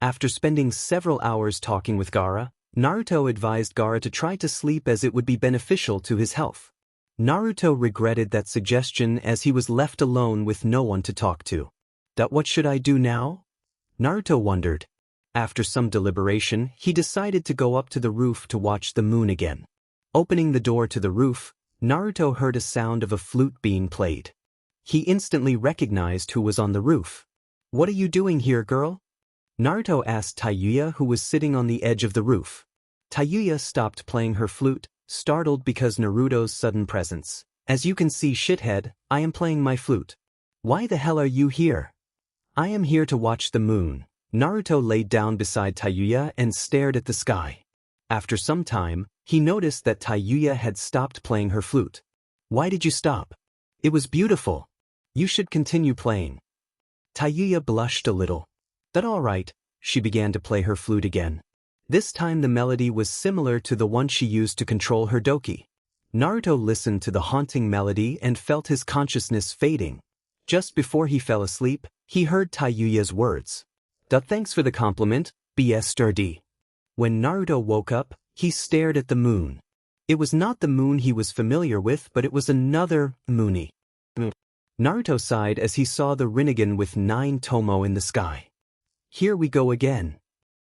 After spending several hours talking with Gaara, Naruto advised Gaara to try to sleep as it would be beneficial to his health. Naruto regretted that suggestion as he was left alone with no one to talk to. What should I do now? Naruto wondered. After some deliberation, he decided to go up to the roof to watch the moon again. Opening the door to the roof, Naruto heard a sound of a flute being played. He instantly recognized who was on the roof. What are you doing here, girl? Naruto asked Tayuya, who was sitting on the edge of the roof. Tayuya stopped playing her flute, startled because Naruto's sudden presence. As you can see, shithead, I am playing my flute. Why the hell are you here? I am here to watch the moon. Naruto laid down beside Tayuya and stared at the sky. After some time, he noticed that Tayuya had stopped playing her flute. Why did you stop? It was beautiful. You should continue playing. Tayuya blushed a little. That all right, she began to play her flute again. This time the melody was similar to the one she used to control her doki. Naruto listened to the haunting melody and felt his consciousness fading. Just before he fell asleep, he heard Tayuya's words. Thanks for the compliment, BSRD. When Naruto woke up, he stared at the moon. It was not the moon he was familiar with, but it was another Mooni. Naruto sighed as he saw the Rinnegan with 9 Tomo in the sky. Here we go again.